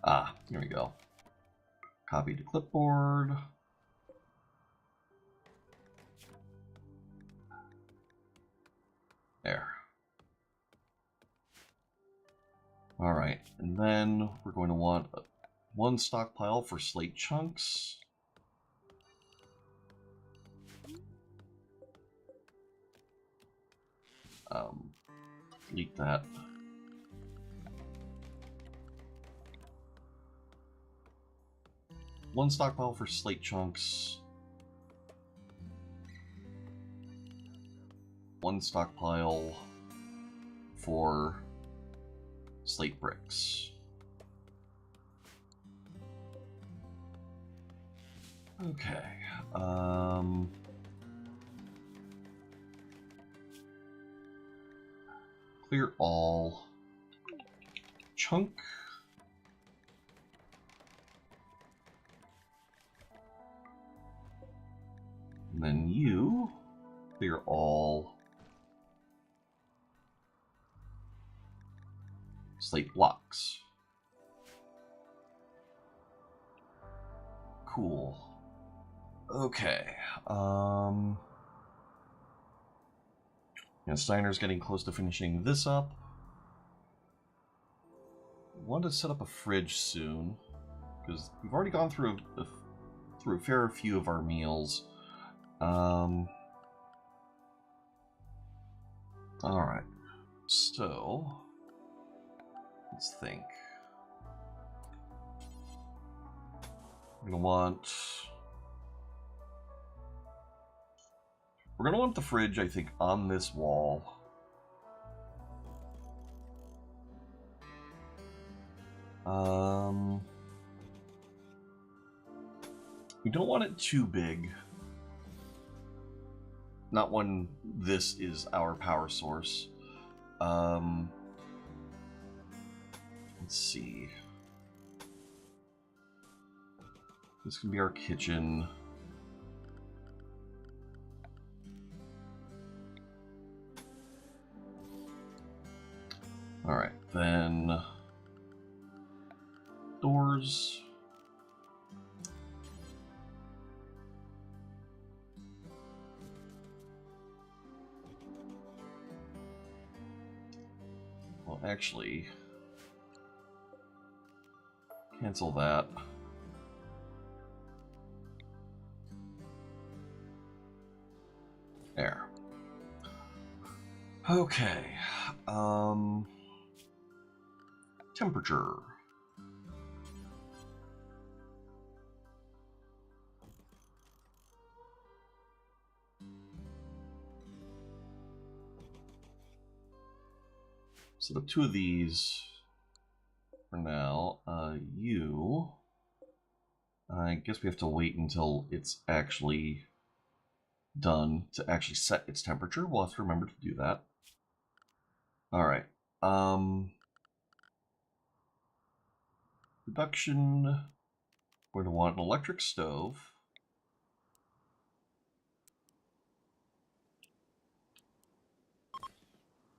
Ah, here we go. Copy to clipboard. There. Alright, and then we're going to want one stockpile for slate chunks. Delete that. One stockpile for slate chunks. One stockpile for slate bricks. Okay. Clear all. Chunk. And then you clear all slate blocks. Cool. Okay. Yeah, Steiner's getting close to finishing this up. I want to set up a fridge soon, because we've already gone through a fair few of our meals. Alright. So, let's think. We're gonna want the fridge, I think, on this wall. We don't want it too big. Not when this is our power source. Let's see. This can be our kitchen. Alright, then doors. Well, actually, cancel that. There. Okay. Temperature. So the two of these for now. I guess we have to wait until it's actually done to actually set its temperature. We'll have to remember to do that. Alright. Production. We're going to want an electric stove.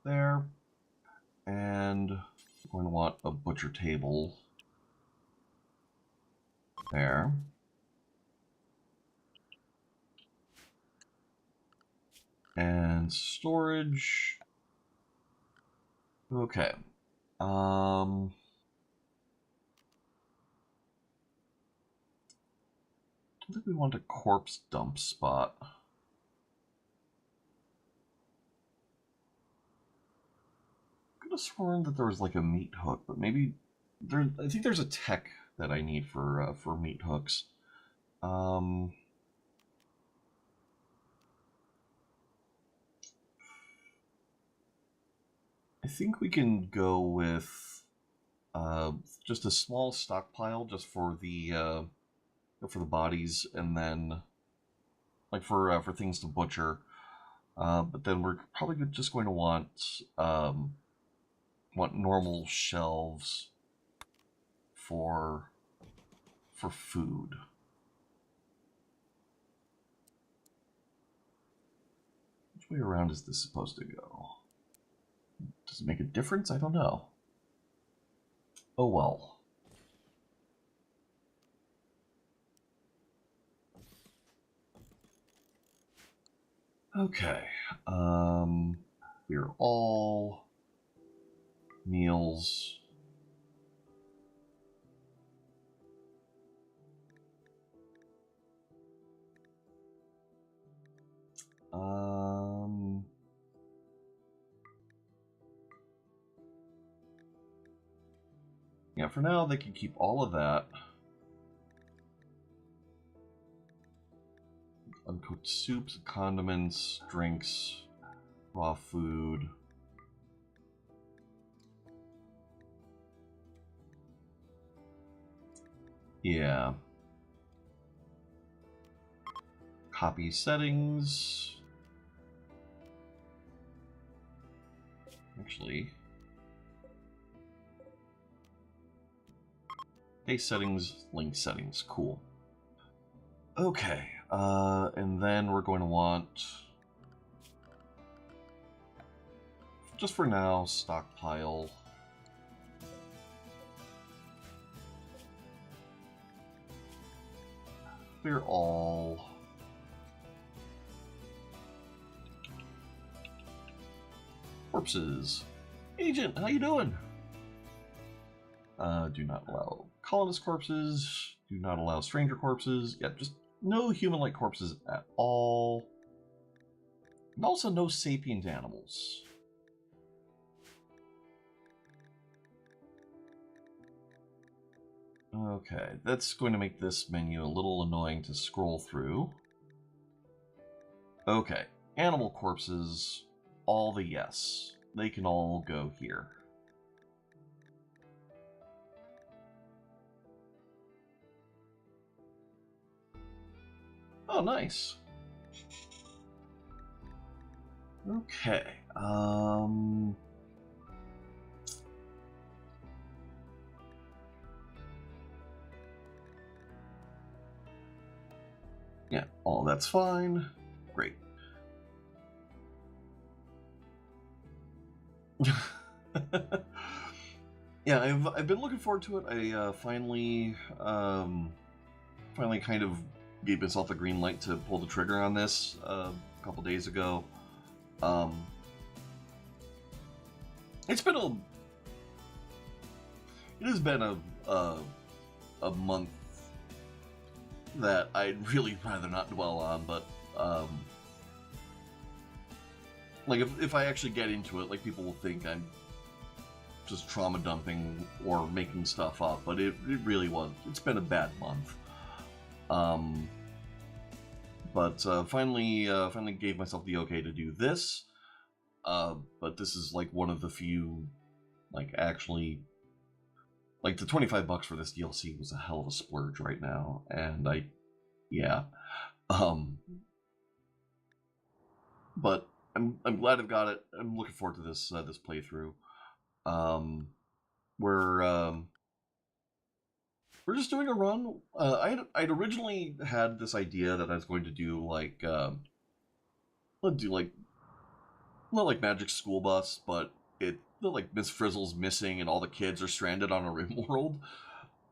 There. And we're going to want a butcher table. There. And storage. Okay. I think we want a corpse dump spot. Could have sworn that there was like a meat hook, but maybe I think there's a tech that I need for meat hooks. Um, I think we can go with just a small stockpile just for the bodies, and then like for things to butcher. But then we're probably just going to want normal shelves for food. Which way around is this supposed to go? Does it make a difference? I don't know. Oh well. Okay. We're all meals. Yeah, for now they can keep all of that. Uncooked soups, condiments, drinks, raw food. Yeah. Copy settings. Actually. Base settings, link settings. Cool. Okay. And then we're going to want, just for now, stockpile. We're all corpses. Agent, how you doing? Do not allow colonist corpses. Do not allow stranger corpses. Yeah, just no human-like corpses at all. And also no sapient animals. Okay, that's going to make this menu a little annoying to scroll through. Okay, animal corpses, all the yes. They can all go here. Oh, nice. Okay, yeah, all that's fine. Great. Yeah, I've been looking forward to it. I finally kind of gave myself the green light to pull the trigger on this a couple days ago. It has been a month that I'd really rather not dwell on, but like if I actually get into it, like people will think I'm just trauma dumping or making stuff up, but it really was. It's been a bad month. But finally gave myself the okay to do this. But this is like one of the few, like actually, like the $25 for this DLC was a hell of a splurge right now, and yeah. But I'm glad I've got it. I'm looking forward to this this playthrough. We're just doing a run. I'd originally had this idea that I was going to do like not like Magic School Bus, but like Miss Frizzle's missing and all the kids are stranded on a Rimworld.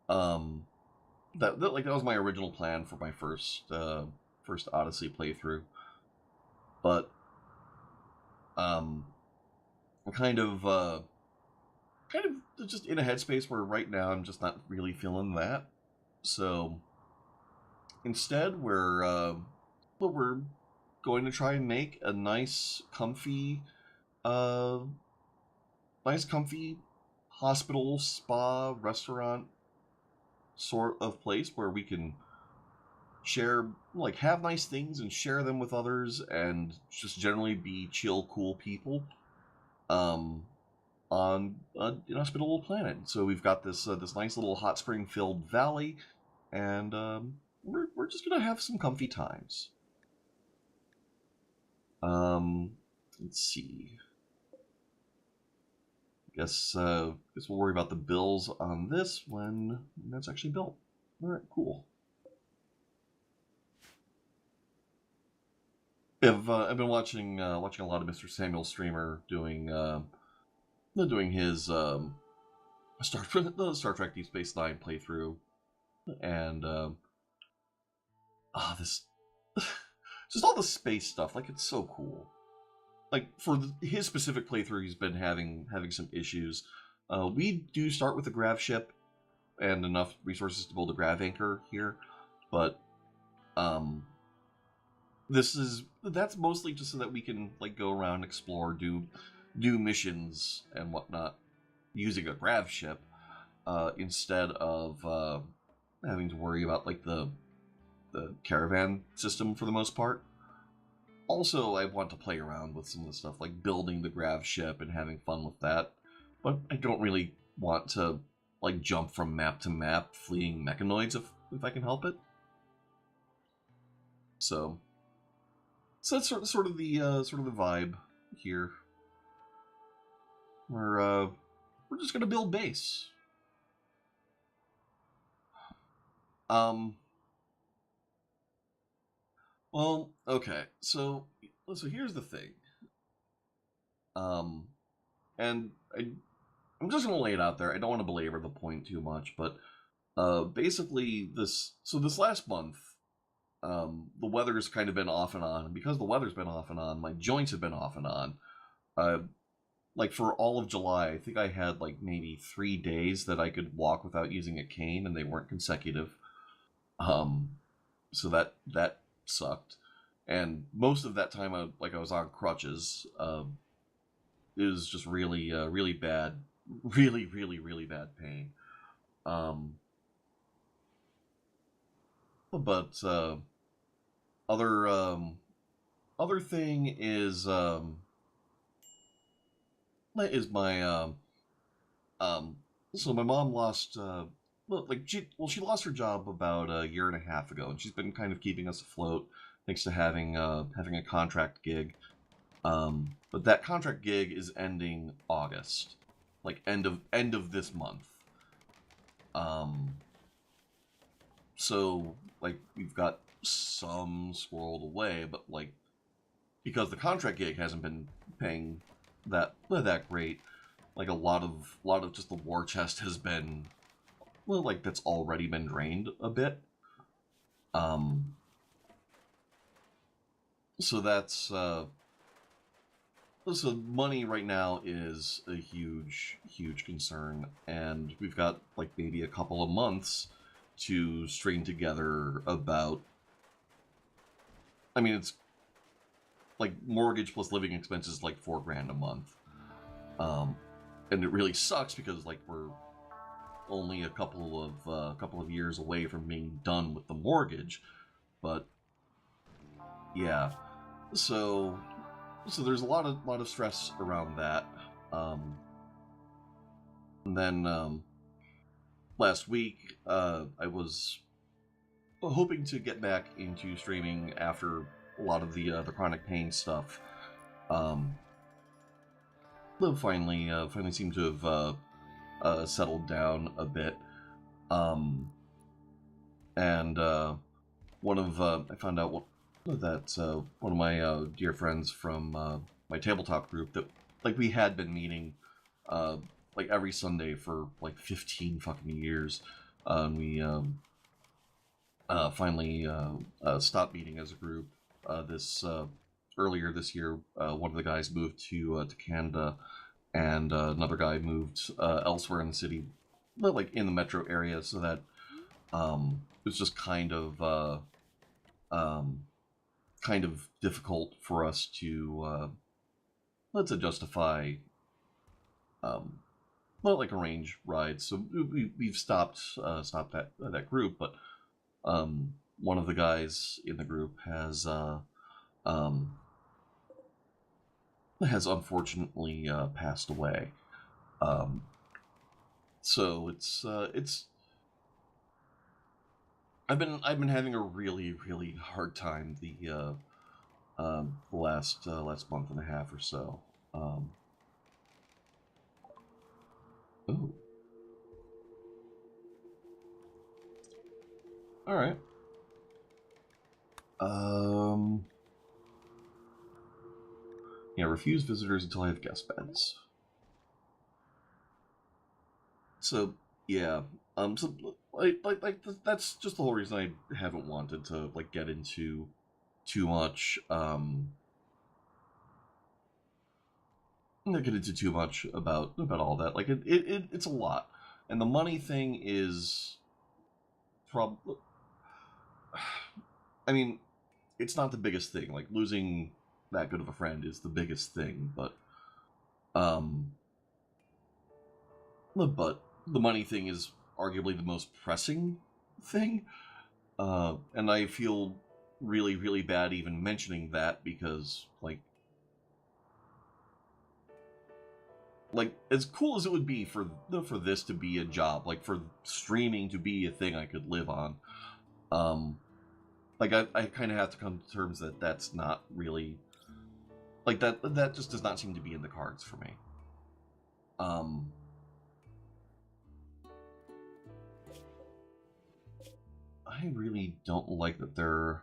That was my original plan for my first Odyssey playthrough, but I'm kind of just in a headspace where right now I'm just not really feeling that. So instead, we're going to try and make a nice, comfy hospital, spa, restaurant sort of place where we can share, like, have nice things and share them with others, and just generally be chill, cool people. Um, on an inhospitable planet. So we've got this nice little hot spring filled valley, and we're just gonna have some comfy times. Let's see. Guess we'll worry about the bills on this when that's actually built. All right, cool. I've been watching a lot of Mr. Samuel Streamer doing his Star Trek Deep Space Nine playthrough, and this just all the space stuff. Like, it's so cool. Like, for his specific playthrough, he's been having some issues. We do start with a grav ship and enough resources to build a grav anchor here, but that's mostly just so that we can, like, go around, explore, do missions and whatnot using a grav ship, instead of having to worry about, like, the caravan system for the most part. Also, I want to play around with some of the stuff, like building the grav ship and having fun with that, but I don't really want to, like, jump from map to map fleeing mechanoids if I can help it. So that's sort of the vibe here. We're just gonna build base. Well, okay. So here's the thing. And I'm just gonna lay it out there. I don't want to belabor the point too much, but basically this last month, the weather's kind of been off and on, and because the weather's been off and on, my joints have been off and on. Like, for all of July, I think I had, like, maybe 3 days that I could walk without using a cane, and they weren't consecutive. So that sucked, and most of that time I was on crutches. It was just really really bad, really bad pain. Um, but other other thing is my so my mom lost she lost her job about a year and a half ago, and she's been kind of keeping us afloat thanks to having a contract gig. But that contract gig is ending August, like end of this month. So, like, we've got some squirreled away, but, like, because the contract gig hasn't been paying that great, like, a lot of just the war chest has been, well, like, that's already been drained a bit. So that's so money right now is a huge concern, and we've got, like, maybe a couple of months to string together about. I mean, it's like mortgage plus living expenses, like $4,000 a month, and it really sucks because, like, we're only a couple of years away from being done with the mortgage, but yeah, so there's a lot of stress around that. And then last week, I was hoping to get back into streaming after a lot of the chronic pain stuff. Finally seemed to have settled down a bit. And I found out that one of my dear friends from my tabletop group, that, like, we had been meeting like every Sunday for like 15 fucking years. And we finally stopped meeting as a group. This Earlier this year, one of the guys moved to Canada, and another guy moved elsewhere in the city, like in the metro area, so that it was just kind of difficult for us to justify like arrange rides. So we've stopped that group, but one of the guys in the group um, has unfortunately passed away. Um, so it's I've been having a really hard time the last month and a half or so. Oh, all right. Yeah, refuse visitors until I have guest beds. So yeah, so that's just the whole reason I haven't wanted to like get into too much not get into too much about all that. Like it's a lot, and the money thing is probably. I mean, it's not the biggest thing. Like losing that good of a friend is the biggest thing, um, but the money thing is arguably the most pressing thing. And I feel really bad even mentioning that because like as cool as it would be for this to be a job, like for streaming to be a thing I could live on, um, like I kind of have to come to terms that that's not really like that just does not seem to be in the cards for me. Um, I really don't like that they're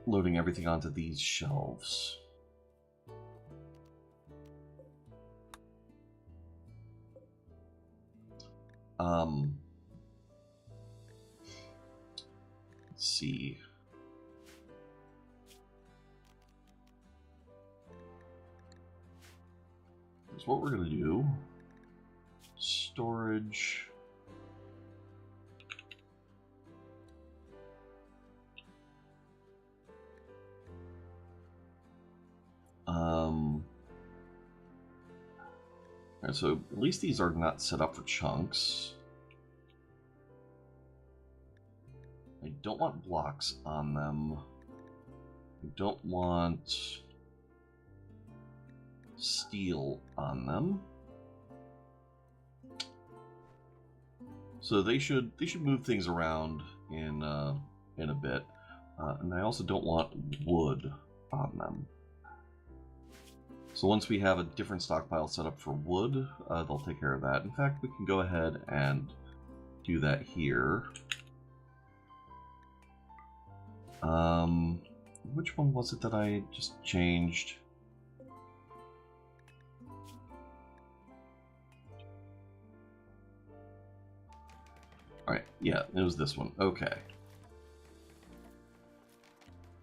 loading everything onto these shelves. Um, let's see. Here's what we're gonna do. Storage. Alright, so at least these are not set up for chunks. I don't want blocks on them. I don't want steel on them. So they should move things around in a bit. And I also don't want wood on them. So once we have a different stockpile set up for wood, they'll take care of that. In fact, we can go ahead and do that here. Which one was it that I just changed? Alright, yeah, it was this one. Okay.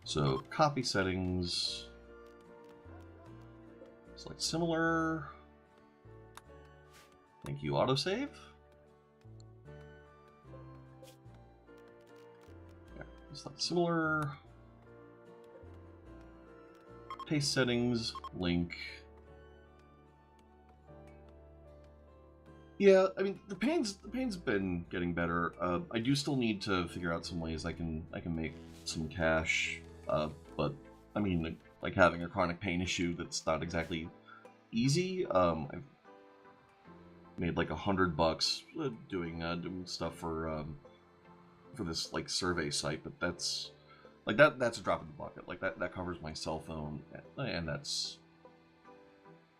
So, copy settings. Select similar. Thank you, autosave. Yeah, select similar. Paste settings, link. Yeah, I mean the pain's been getting better. I do still need to figure out some ways I can make some cash. But I mean, like having a chronic pain issue that's not exactly easy. I've made like $100 doing stuff for this like survey site, but that's like that's a drop in the bucket. Like that covers my cell phone, and that's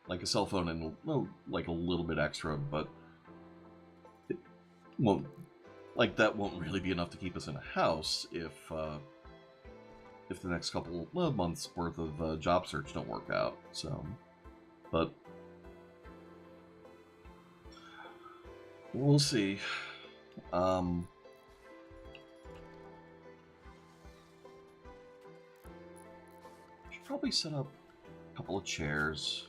like a cell phone and well, like a little bit extra, but it won't like that won't really be enough to keep us in a house if the next couple months worth of job search don't work out. So, but we'll see. Should probably set up a couple of chairs.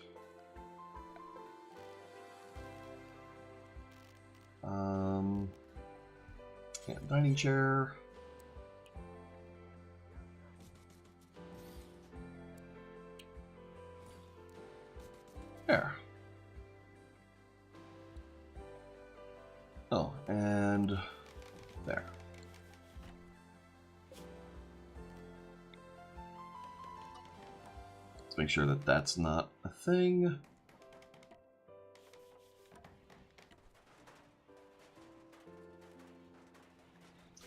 Yeah, dining chair. There. Oh, and there. make sure that that's not a thing.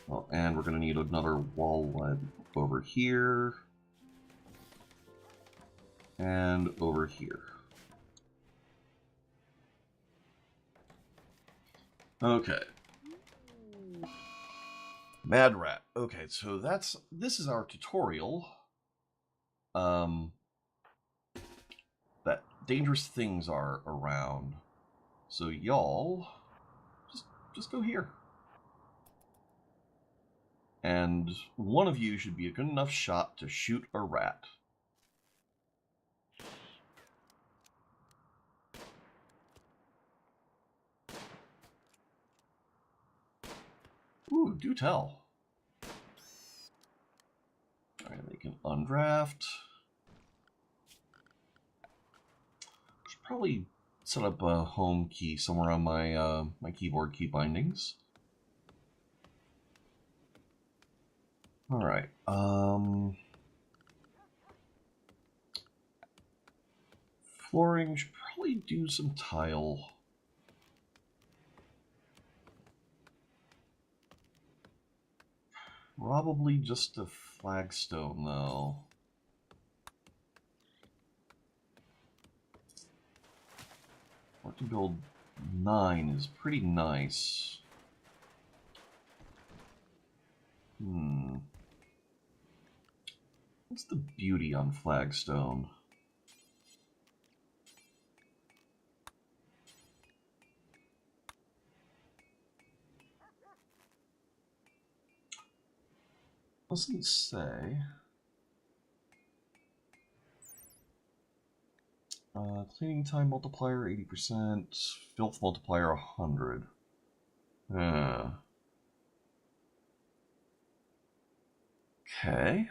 Well, and we're going to need another wall lead over here. And over here. Okay. Mad Rat. Okay, so this is our tutorial. That dangerous things are around. So y'all just go here. And one of you should be a good enough shot to shoot a rat. Ooh, do tell. Alright, they can undraft. Should probably set up a home key somewhere on my my keyboard key bindings. Alright, flooring, should probably do some tile. Probably just a flagstone, though. Or to build 9 is pretty nice. What's the beauty on flagstone? Doesn't say. Cleaning time multiplier 80%, filth multiplier 100. Okay.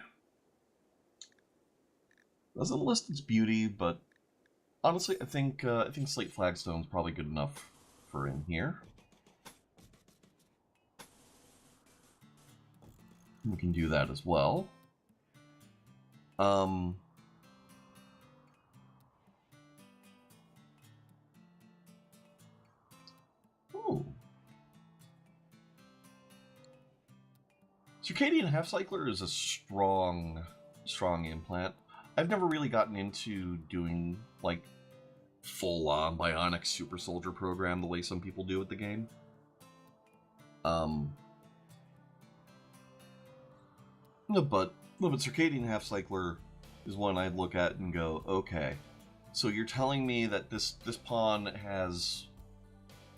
Doesn't list its beauty, but honestly, I think slate flagstone's probably good enough for in here. We can do that as well. Ooh. Circadian Half-Cycler is a strong implant. I've never really gotten into doing, like, full-on bionic super soldier program the way some people do with the game. But Circadian Half-Cycler is one I'd look at and go, okay, so you're telling me that this pawn has,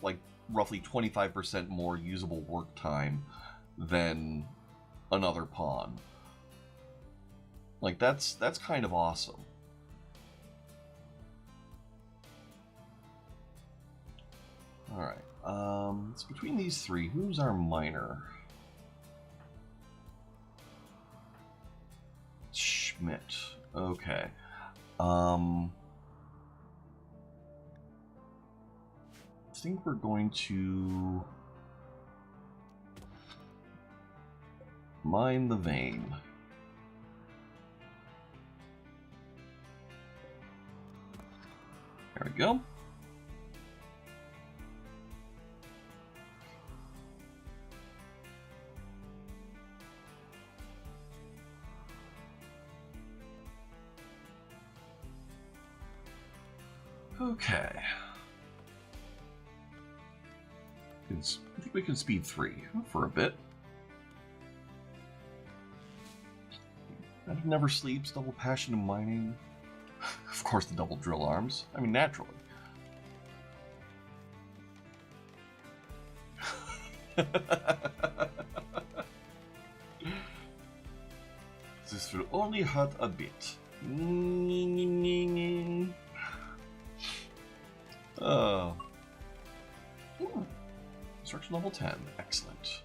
like, roughly 25% more usable work time than another pawn. Like, that's kind of awesome. Alright, it's between these three. Who's our miner? Schmidt. Okay. I think we're going to mine the vein. There we go. Okay. I think we can speed 3 for a bit. That never sleeps, double passion in mining. Of course, the double drill arms. I mean, naturally. This will only hurt a bit. Oh. Ooh. Construction level 10. Excellent.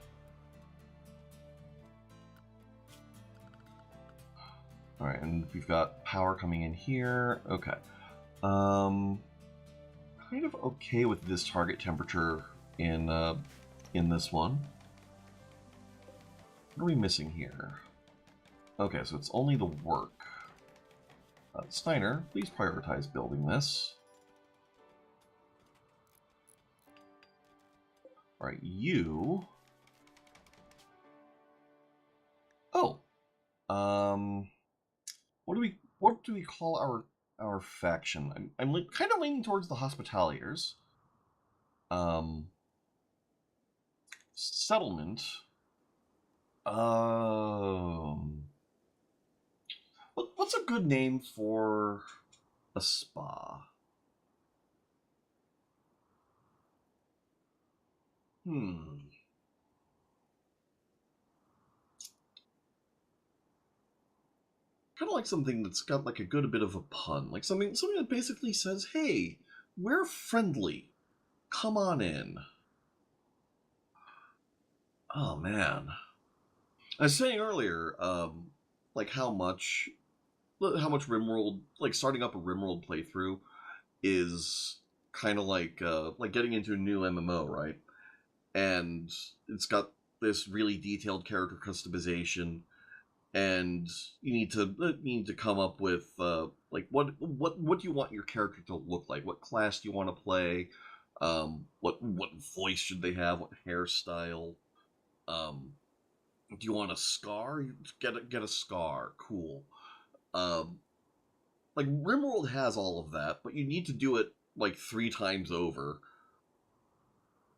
Alright, and we've got power coming in here. Okay. Kind of okay with this target temperature in this one. What are we missing here? Okay, so it's only the work. Steiner, please prioritize building this. All right, you. Oh, what do we call our faction? I'm kind of leaning towards the Hospitaliers. Settlement. What's a good name for a spa? Kind of like something that's got like a good bit of a pun, like something that basically says, "Hey, we're friendly. Come on in." Oh man, I was saying earlier, like how much Rimworld, like starting up a Rimworld playthrough, is kind of like getting into a new MMO, right? And it's got this really detailed character customization, and you need to come up with like what do you want your character to look like? What class do you want to play? What voice should they have? What hairstyle? Do you want a scar? Get a scar. Cool. Um, like Rimworld has all of that, but you need to do it like 3 times over.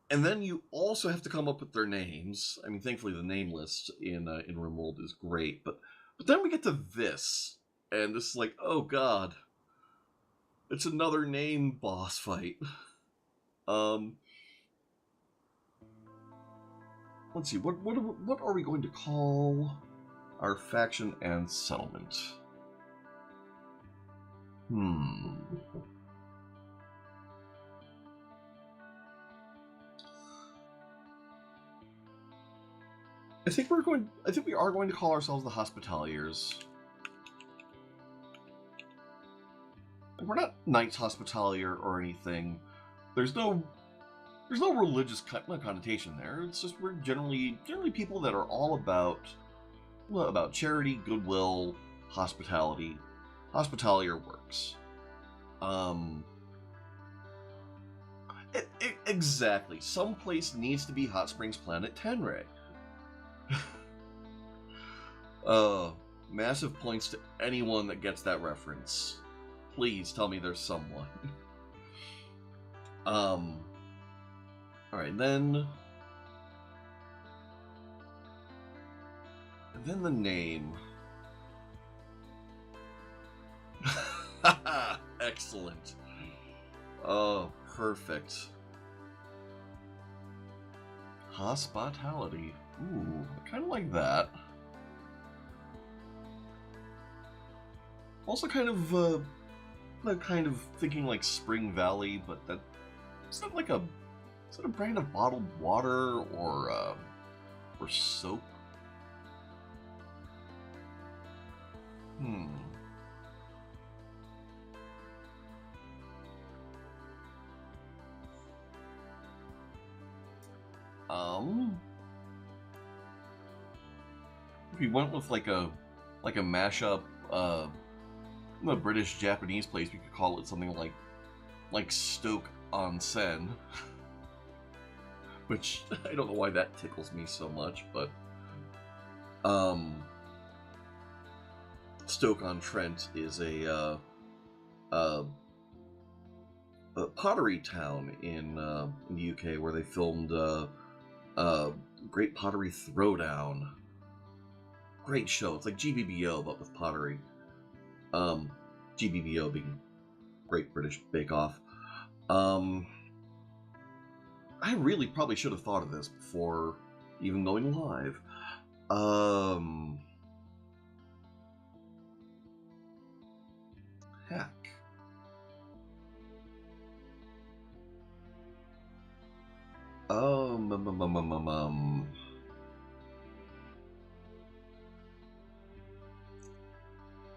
And then you also have to come up with their names. I mean, thankfully the name list in Rimworld is great, but then we get to this, and this is like, oh god, it's another name boss fight. Um, let's see, what are we going to call our faction and settlement? I think we are going to call ourselves the Hospitaliers. We're not Knights Hospitalier or anything. There's no religious connotation there. It's just we're generally people that are all about charity, goodwill, hospitality. Hospitalier works. Exactly. Some place needs to be Hot Springs Planet Tenrei. Massive points to anyone that gets that reference. Please tell me there's someone. Alright, then the name. Excellent. Oh, perfect. Hospitality. Ooh, I kind of like that. Also kind of thinking like Spring Valley, but that is that like a brand of bottled water or soap? If we went with like a mashup, a British Japanese place, we could call it something like Stoke on Seine, which I don't know why that tickles me so much, but Stoke on Trent is a pottery town in the UK where they filmed Great Pottery Throwdown. Great show. It's like GBBO but with pottery. GBBO being Great British Bake Off. I really probably should have thought of this before even going live. Heck.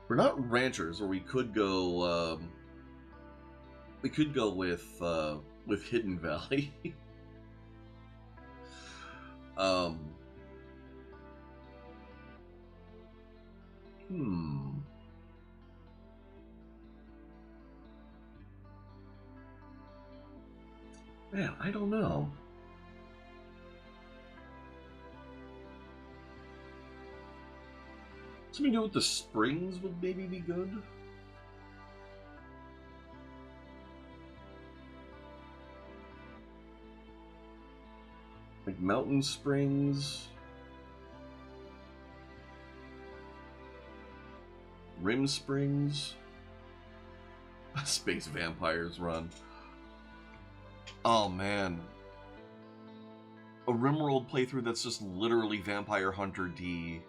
We're not ranchers, or we could go. We could go with Hidden Valley. Man, I don't know. Something to do with the springs would maybe be good. Like mountain springs. Rim springs. Space vampires run. Oh man. A Rimworld playthrough that's just literally Vampire Hunter D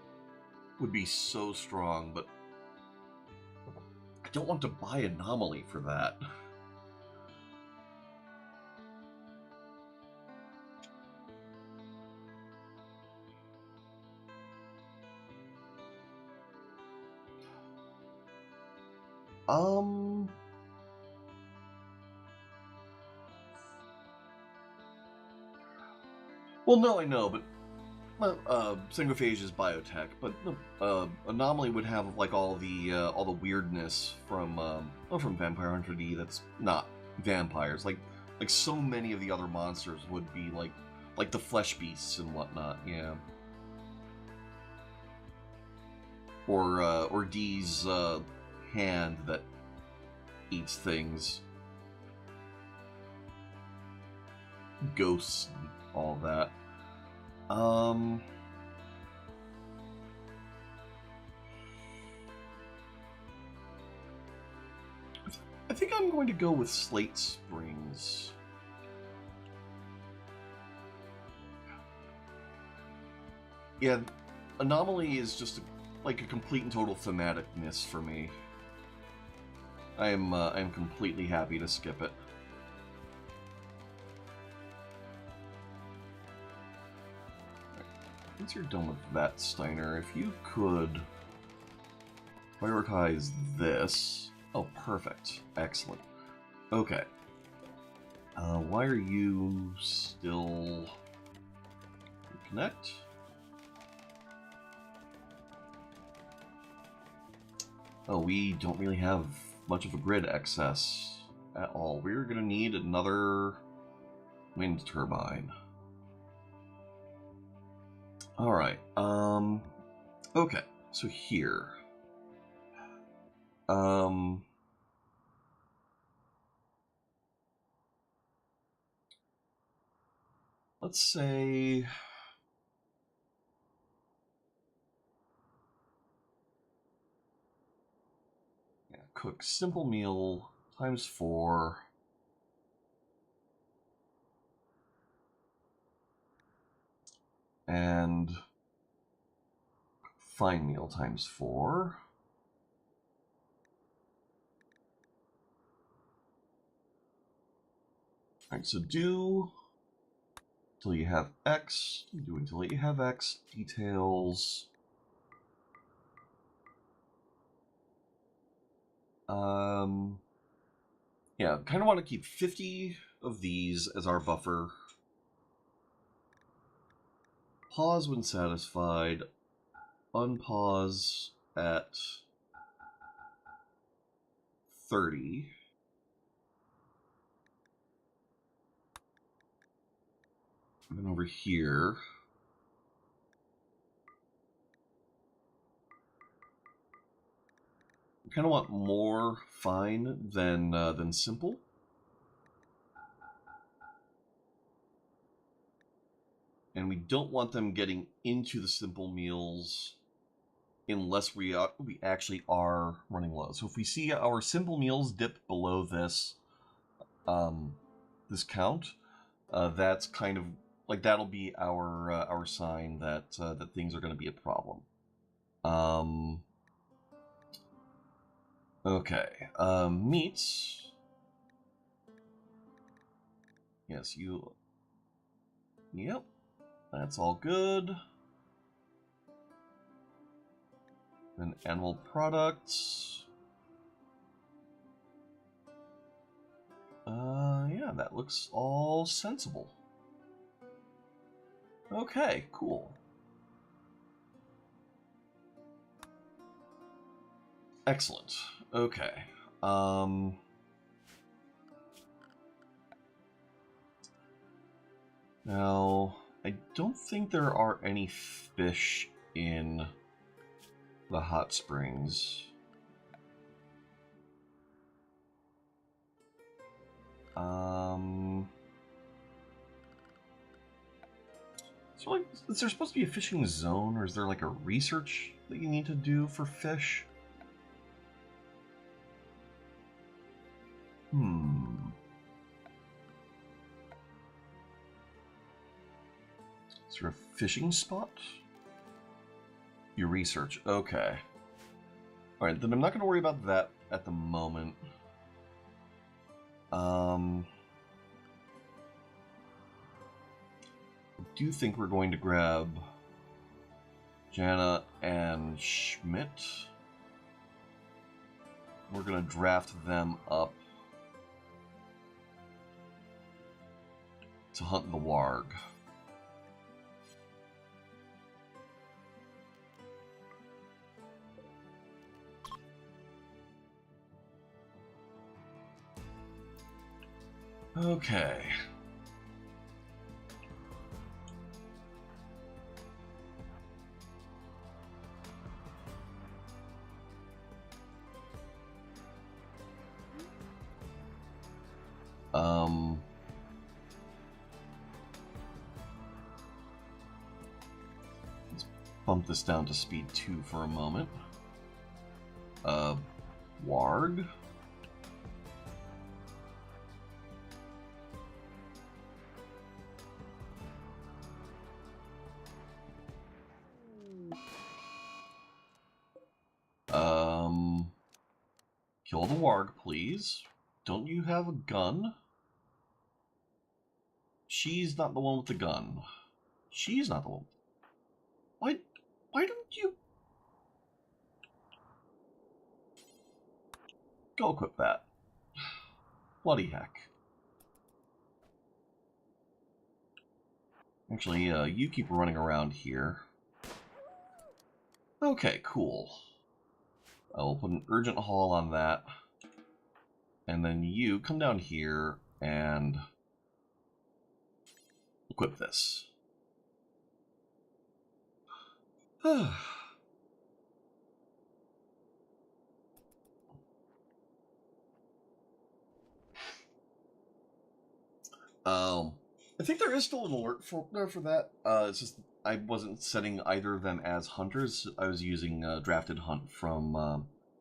would be so strong, but I don't want to buy Anomaly for that. Well, no, I know, but Syngophagia is biotech, but Anomaly would have like all the weirdness from Vampire Hunter D that's not vampires. Like so many of the other monsters would be like the flesh beasts and whatnot. Yeah. Or D's hand that eats things, ghosts, and all that. I think I'm going to go with Slate Springs. Yeah, Anomaly is just like a complete and total thematic miss for me. I am completely happy to skip it. Once you're done with that, Steiner, if you could prioritize this. Oh, perfect. Excellent. Okay. Why are you still... Connect? Oh, we don't really have much of a grid excess at all. We're going to need another wind turbine. Alright, okay, so here. Let's say... Yeah, cook simple meal times 4. And fine meal times 4. Alright, so do until you have X, do until you have X, details. Yeah, kind of want to keep 50 of these as our buffer. Pause when satisfied. Unpause at 30. And then over here, we kind of want more fine than simple. And we don't want them getting into the simple meals unless we actually are running low. So if we see our simple meals dip below this this count, that's kind of like that'll be our sign that that things are going to be a problem. Okay, meats. Yes, you. Yep, that's all good. Then animal products. Yeah, that looks all sensible. Okay, cool. Excellent. Okay. Now, I don't think there are any fish in the hot springs. So, like, is there supposed to be a fishing zone, or is there like a research that you need to do for fish? Is there a fishing spot? You research. Okay. Alright, then I'm not going to worry about that at the moment. I do think we're going to grab Jana and Schmidt. We're going to draft them up to hunt the warg. Okay. Let's bump this down to speed 2 for a moment. Warg. Kill the warg, please. Don't you have a gun? She's not the one with the gun. She's not the one. Why don't you go equip that? Bloody heck. Actually, you keep running around here. Okay, cool. I will put an urgent haul on that. And then you come down here and equip this. I think there is still an alert for that. It's just I wasn't setting either of them as hunters. I was using drafted hunt from. I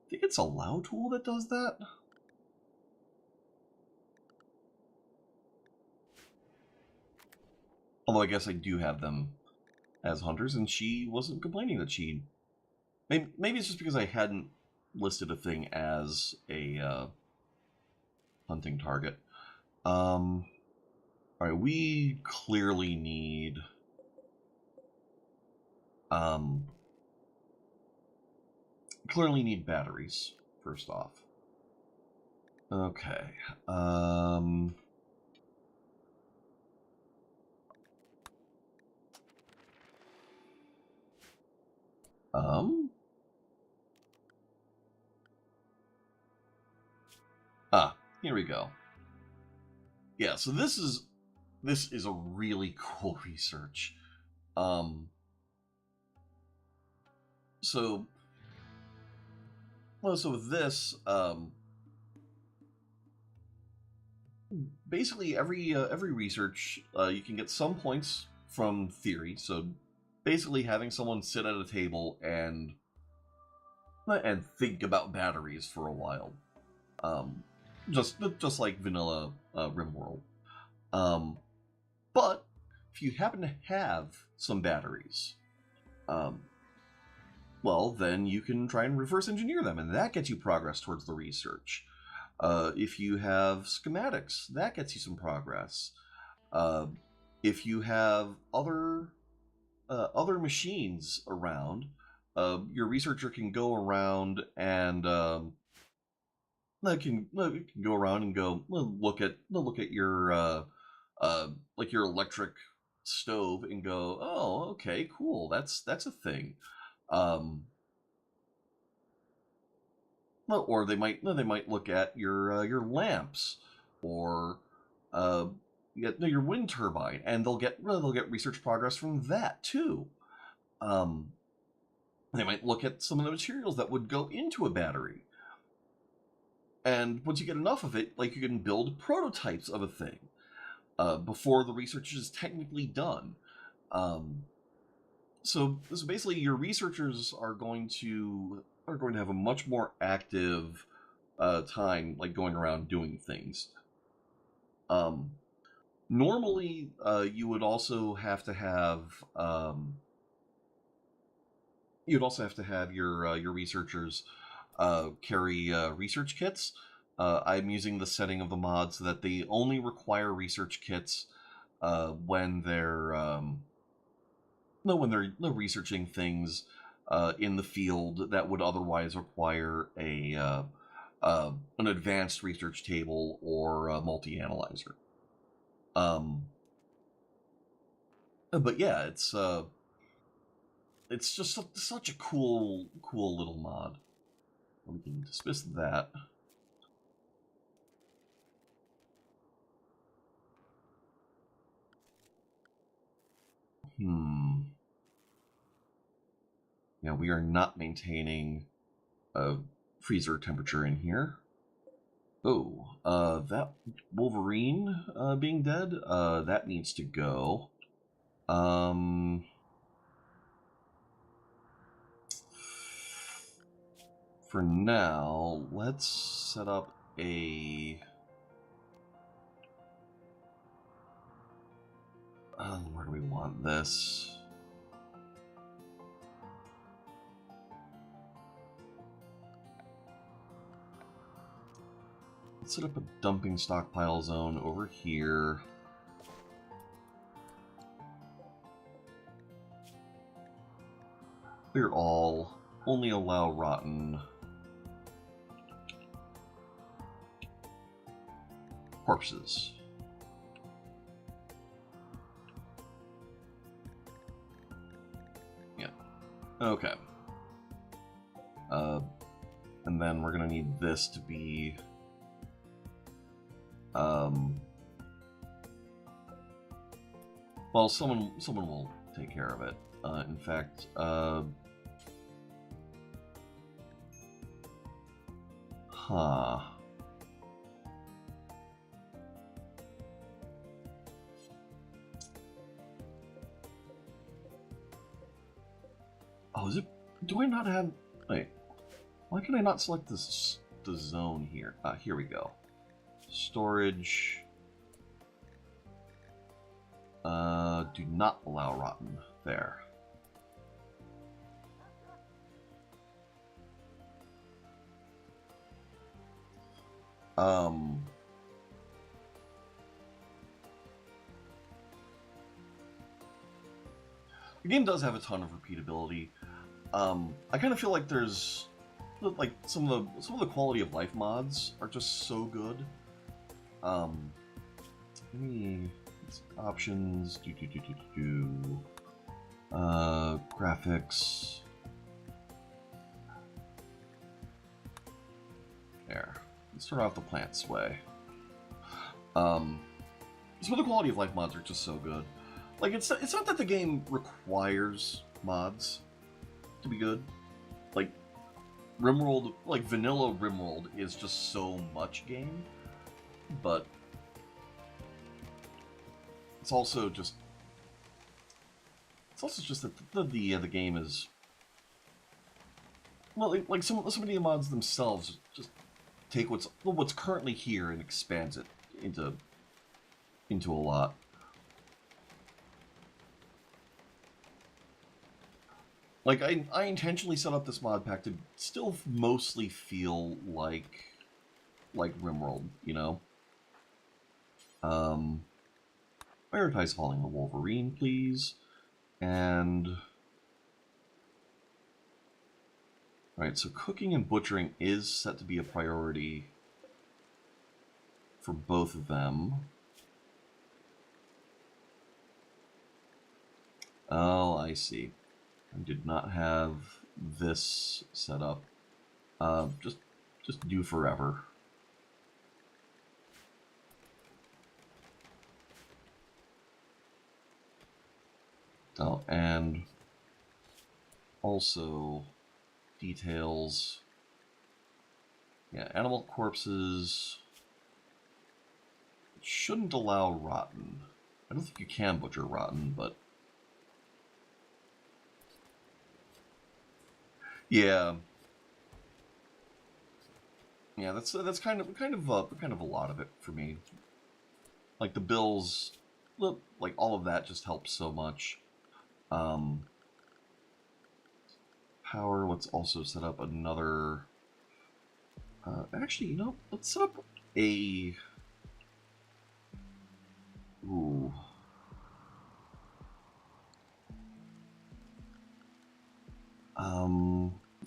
think it's Allow tool that does that. Although I guess I do have them as hunters, and she wasn't complaining that she. Maybe it's just because I hadn't listed a thing as a hunting target. Alright, we clearly need batteries, first off. Okay. Here we go. Yeah, so this is a really cool research. So with this, basically every research, you can get some points from theory. So basically having someone sit at a table and think about batteries for a while. Just like vanilla Rimworld. But if you happen to have some batteries, well, then you can try and reverse engineer them, and that gets you progress towards the research. If you have schematics, that gets you some progress. If you have other machines around, your researcher can go around and can go around and go look at your like your electric stove and go, oh, okay, cool, that's a thing. Or they might look at your lamps, or your wind turbine, and they'll get research progress from that too. They might look at some of the materials that would go into a battery. And once you get enough of it, like, you can build prototypes of a thing before the research is technically done. So basically, your researchers are going to have a much more active time, like, going around doing things. Normally, you would also have to have your researchers carry research kits. I'm using the setting of the mod so that they only require research kits when they're researching things in the field that would otherwise require an advanced research table or a multi-analyzer. But yeah, it's just such a cool little mod. We can dismiss that. Yeah, we are not maintaining a freezer temperature in here. Oh, that Wolverine being dead, that needs to go. For now, let's set up a... where do we want this? Let's set up a dumping stockpile zone over here. Clear all. Only allow rotten corpses. Yeah. Okay. And then we're gonna need this to be well, someone will take care of it. In fact, Oh, is it? Do I not have? Wait, why can I not select the zone here? Here we go. Storage. Do not allow rotten there. The game does have a ton of repeatability. I kind of feel like there's like some of the quality of life mods are just so good. Options, graphics. There. Let's start off the plant's way. Some of the quality of life mods are just so good. Like, it's not that the game requires mods to be good. Like, Rimworld, like vanilla Rimworld is just so much game, but it's also just that the game is, well, like some of the mods themselves just take what's currently here and expands it into a lot. Like, I intentionally set up this mod pack to still mostly feel like Rimworld, you know? Prioritize hauling the Wolverine, please. And... Alright, so cooking and butchering is set to be a priority for both of them. Oh, I see. I did not have this set up. Just do forever. Oh, and also details. Yeah, animal corpses shouldn't allow rotten. I don't think you can butcher rotten, but yeah, yeah. That's kind of a lot of it for me. Like the bills, like all of that just helps so much. Um, Power. Let's also set up another. Actually, let's set up a. Ooh.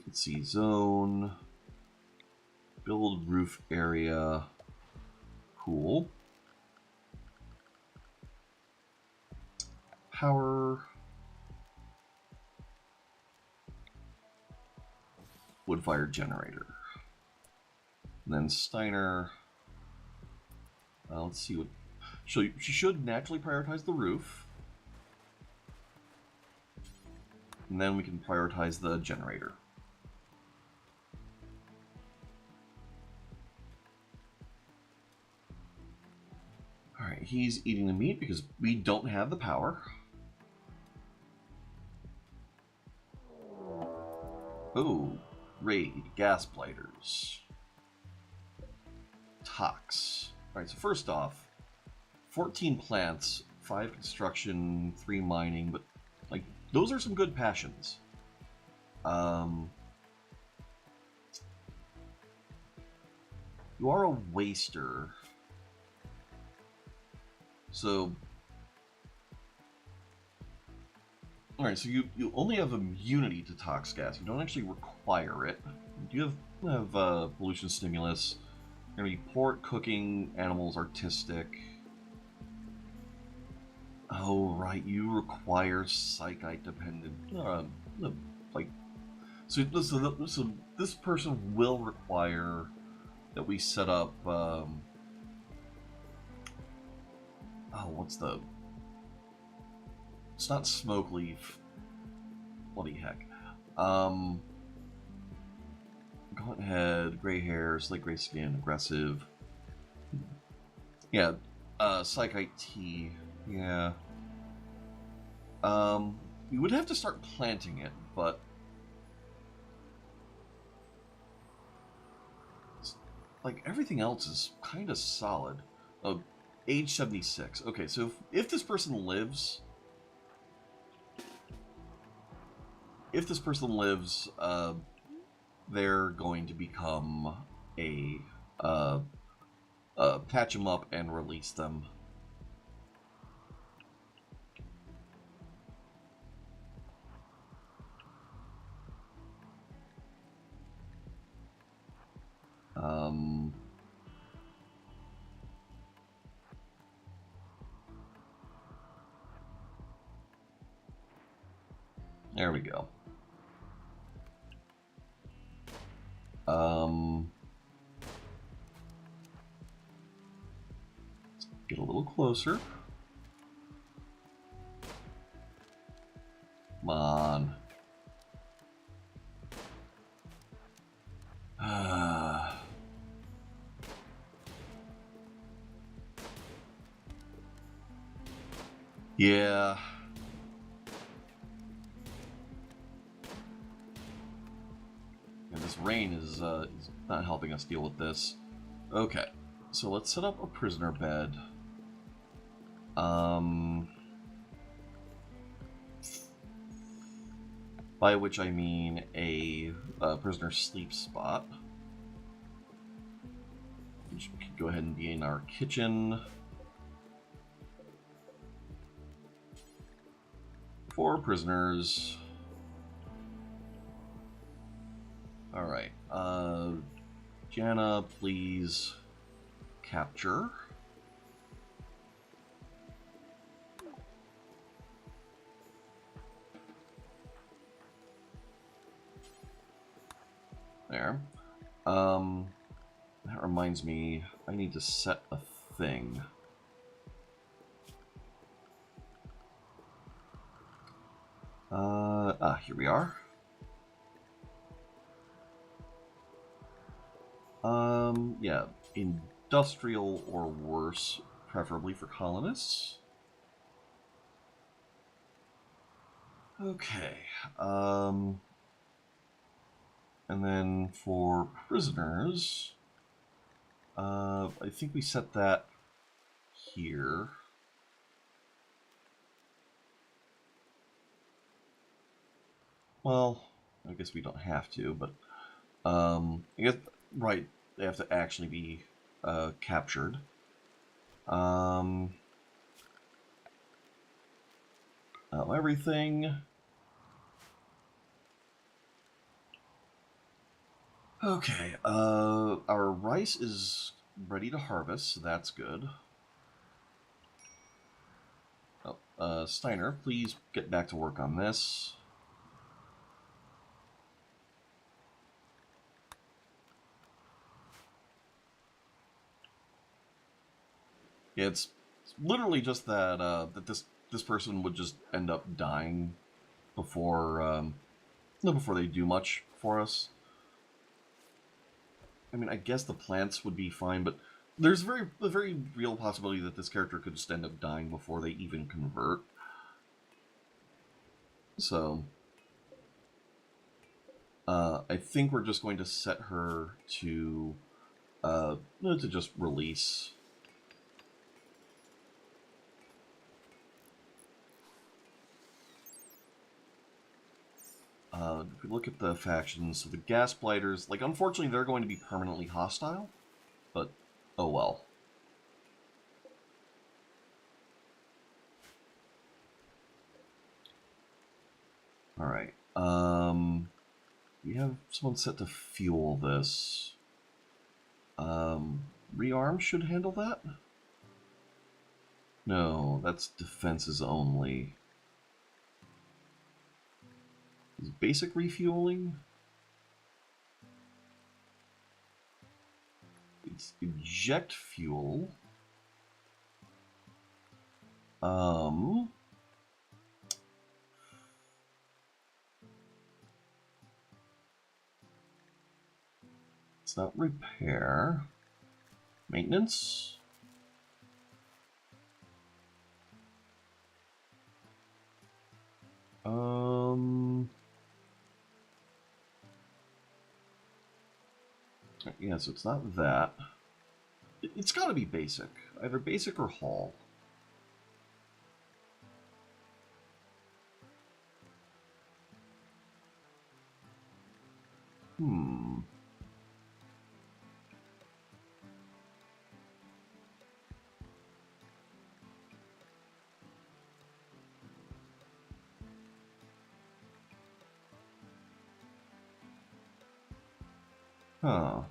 Let's see. Zone. Build roof area. Cool. Power. Wood-fired generator. And then Steiner. Let's see what. She should naturally prioritize the roof. And then we can prioritize the generator. Alright, he's eating the meat because we don't have the power. Oh, raid, gas blighters. Tox. Alright, so first off, 14 plants, 5 construction, 3 mining, but like those are some good passions. You are a waster. So alright, so you only have immunity to tox gas. You don't actually require it. You have pollution stimulus. You're gonna be port, cooking, animals, artistic. Oh right, you require psychite dependent. Like so this person will require that we set up. Oh, what's the? It's not smoke leaf. Bloody heck. Go ahead. Gray hair, slate gray skin, aggressive. Yeah. Psychite tea. Yeah. You would have to start planting it, but like everything else is kind of solid. Oh, age 76. Okay, so if this person lives, they're going to become a patch them up and release them. There we go. Get a little closer. Come on. Yeah. And this rain is not helping us deal with this. Okay, so let's set up a prisoner bed. By which I mean a prisoner sleep spot. Which could go ahead and be in our kitchen. 4 prisoners. Alright, Jana, please capture. There. That reminds me, I need to set a thing. Here we are. Yeah, industrial or worse, preferably for colonists. Okay, and then for prisoners, I think we set that here. Well, I guess we don't have to, but I guess right, they have to actually be captured. Everything. Okay, our rice is ready to harvest, so that's good. Oh, Steiner, please get back to work on this. It's literally just that that this person would just end up dying before before they do much for us. I mean, I guess the plants would be fine, but there's a very real possibility that this character could just end up dying before they even convert. So, I think we're just going to set her to just release. If we look at the factions, so the gas blighters, like, unfortunately, they're going to be permanently hostile, but oh well. All right. We have someone set to fuel this. Rearm should handle that? No, that's defenses only. Is basic refueling? It's eject fuel. It's not repair. Maintenance? Yeah, so it's not that. It's got to be basic. Either basic or haul. Hmm. Huh.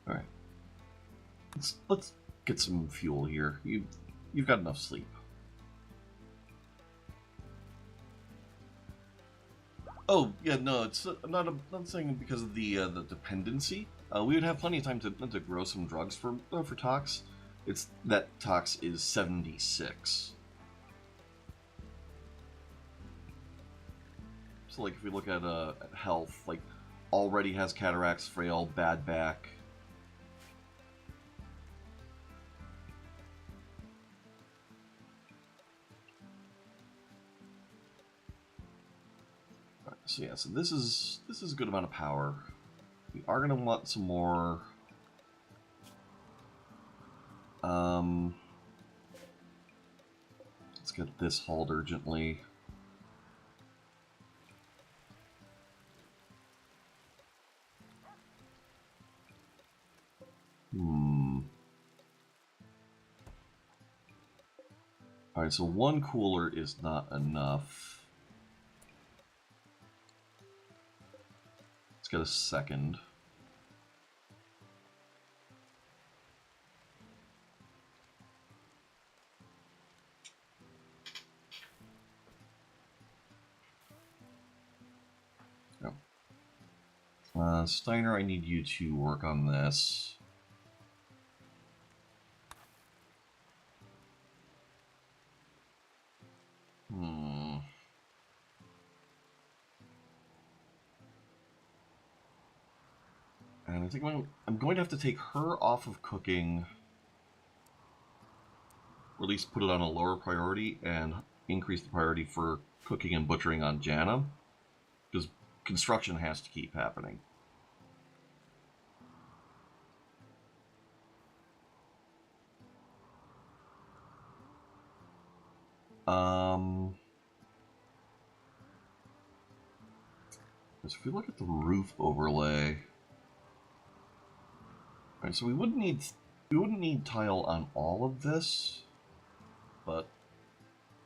All right. Let's get some fuel here. You've got enough sleep. Oh yeah, no, it's not saying because of the dependency. We would have plenty of time to grow some drugs for tox. It's that tox is 76. So like if we look at health, like already has cataracts, frail, bad back. Right, so yeah, so this is a good amount of power. We are gonna want some more. Let's get this hauled urgently. Alright, so one cooler is not enough. Let's get a second. Steiner, I need you to work on this. Hmm. And I think I'm going to have to take her off of cooking, or at least put it on a lower priority, and increase the priority for cooking and butchering on Jana, because construction has to keep happening. Um, so if we look at the roof overlay, right, so we wouldn't need tile on all of this, but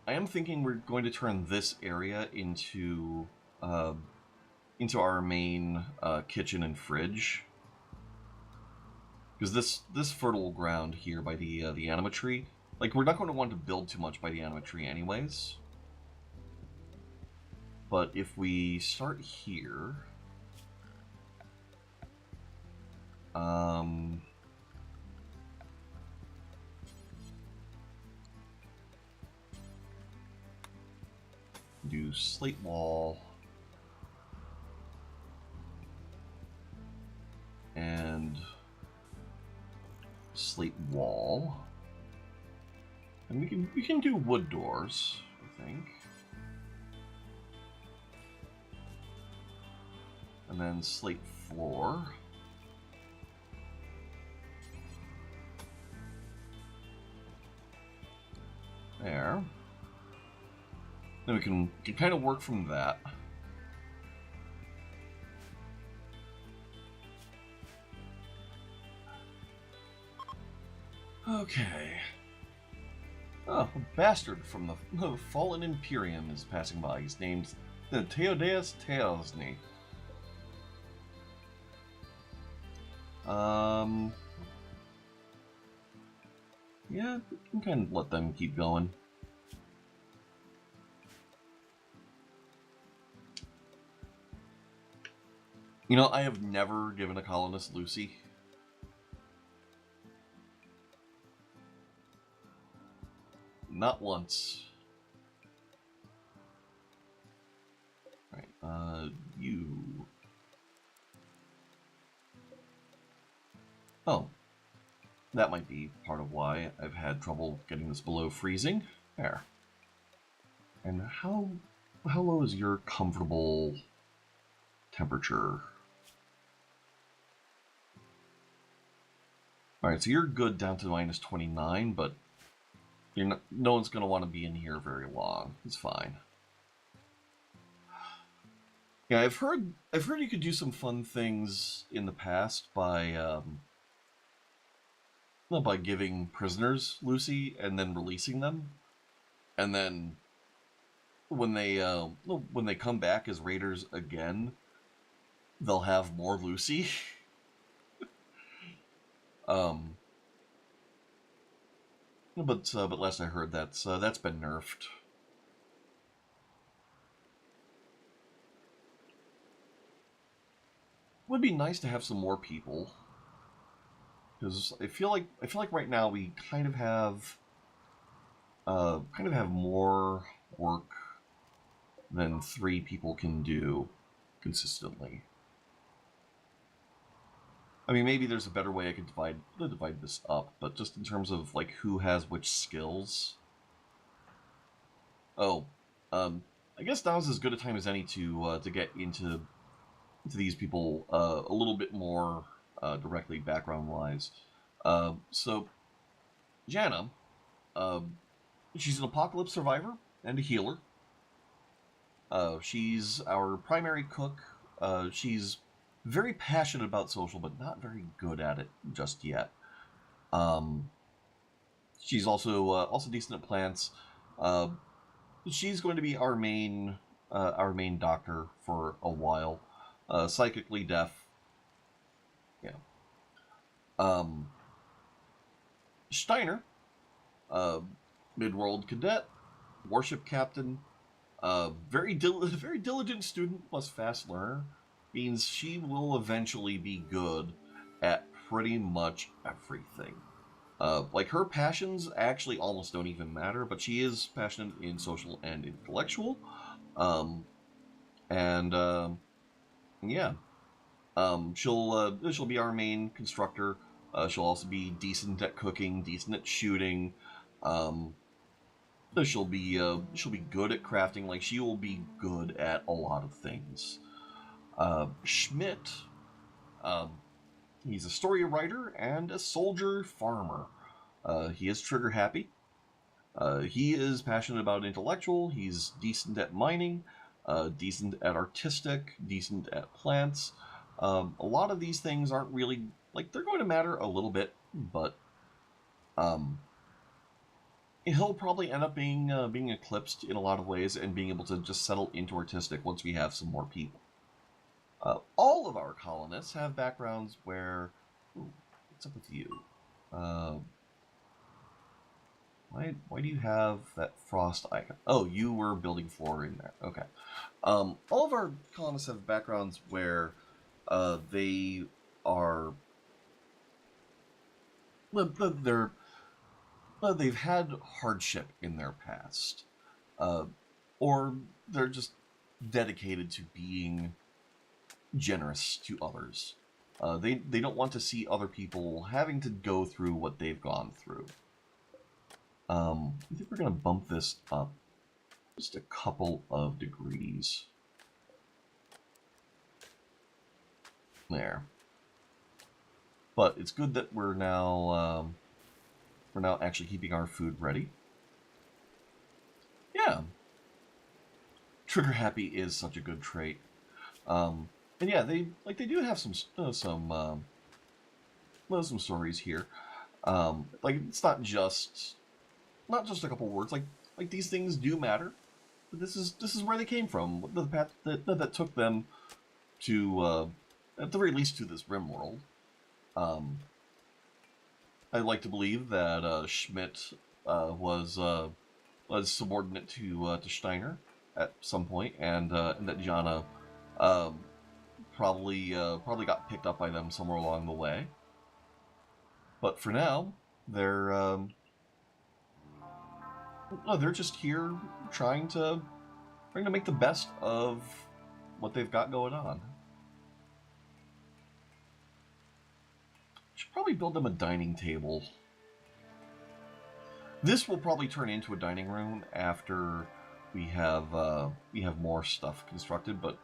I am thinking we're going to turn this area uh, into our main kitchen and fridge, because this fertile ground here by the anima tree, like we're not going to want to build too much by the anima tree anyways. But if we start here, do slate wall and slate wall, and we can do wood doors, I think, and then slate floor. There. Then we can kind of work from that. Okay. Oh, a bastard from the fallen Imperium is passing by. He's named Theodeus Teosny. Yeah, we can kind of let them keep going. You know, I have never given a colonist Lucy. Not once. Right, you... Oh. That might be part of why I've had trouble getting this below freezing. There. And how low is your comfortable temperature? Alright, so you're good down to minus 29, but no one's going to want to be in here very long. It's fine. Yeah, I've heard you could do some fun things in the past by giving prisoners Lucy and then releasing them, and then when they come back as raiders again, they'll have more Lucy. But last I heard, that's been nerfed. Would be nice to have some more people, because I feel like right now we kind of have more work than 3 people can do consistently. I mean, maybe there's a better way I could divide this up, but just in terms of like who has which skills. Oh, I guess now's as good a time as any to get into these people a little bit more directly background-wise. So, Jana, she's an apocalypse survivor and a healer. She's our primary cook. She's very passionate about social, but not very good at it just yet. She's also decent at plants. She's going to be our main doctor for a while. Psychically deaf. Yeah. Steiner, mid-world cadet, warship captain, very diligent student plus fast learner, means she will eventually be good at pretty much everything. Like her passions actually almost don't even matter, but she is passionate in social and intellectual. Um, and yeah, she'll be our main constructor. She'll also be decent at cooking, decent at shooting. Um, she'll be good at crafting. Like she will be good at a lot of things. Schmidt, um, he's a story writer and a soldier farmer. He is trigger happy. He is passionate about intellectual. He's decent at mining, decent at artistic, decent at plants. A lot of these things aren't really like they're going to matter a little bit, but um, he'll probably end up being eclipsed in a lot of ways and being able to just settle into artistic once we have some more people. All of our colonists have backgrounds where. Ooh, what's up with you? Uh, why do you have that frost icon? Oh, you were building floor in there. Okay. All of our colonists have backgrounds where they are well, they've had hardship in their past, uh, or they're just dedicated to being generous to others. They don't want to see other people having to go through what they've gone through. I think we're going to bump this up just a couple of degrees. There. But it's good that we're now actually keeping our food ready. Yeah. Trigger happy is such a good trait. And yeah, they do have some stories here. Like it's not just a couple words. Like these things do matter. But this is where they came from. The path that took them to at the very least to this Rimworld. I'd like to believe that Schmidt was subordinate to Steiner at some point, and that Jana um, probably got picked up by them somewhere along the way. But for now, they're just here trying to make the best of what they've got going on. Should probably build them a dining table. This will probably turn into a dining room after we have more stuff constructed, but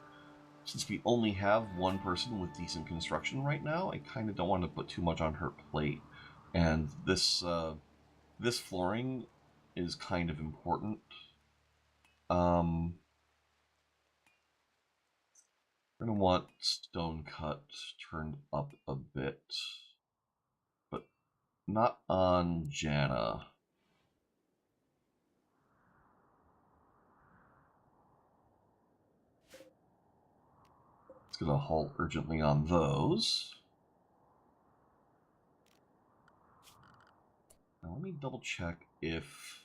since we only have one person with decent construction right now, I kind of don't want to put too much on her plate. And this flooring is kind of important. We're going to want stone cut turned up a bit, but not on Jana. It's going to halt urgently on those. Now let me double check if...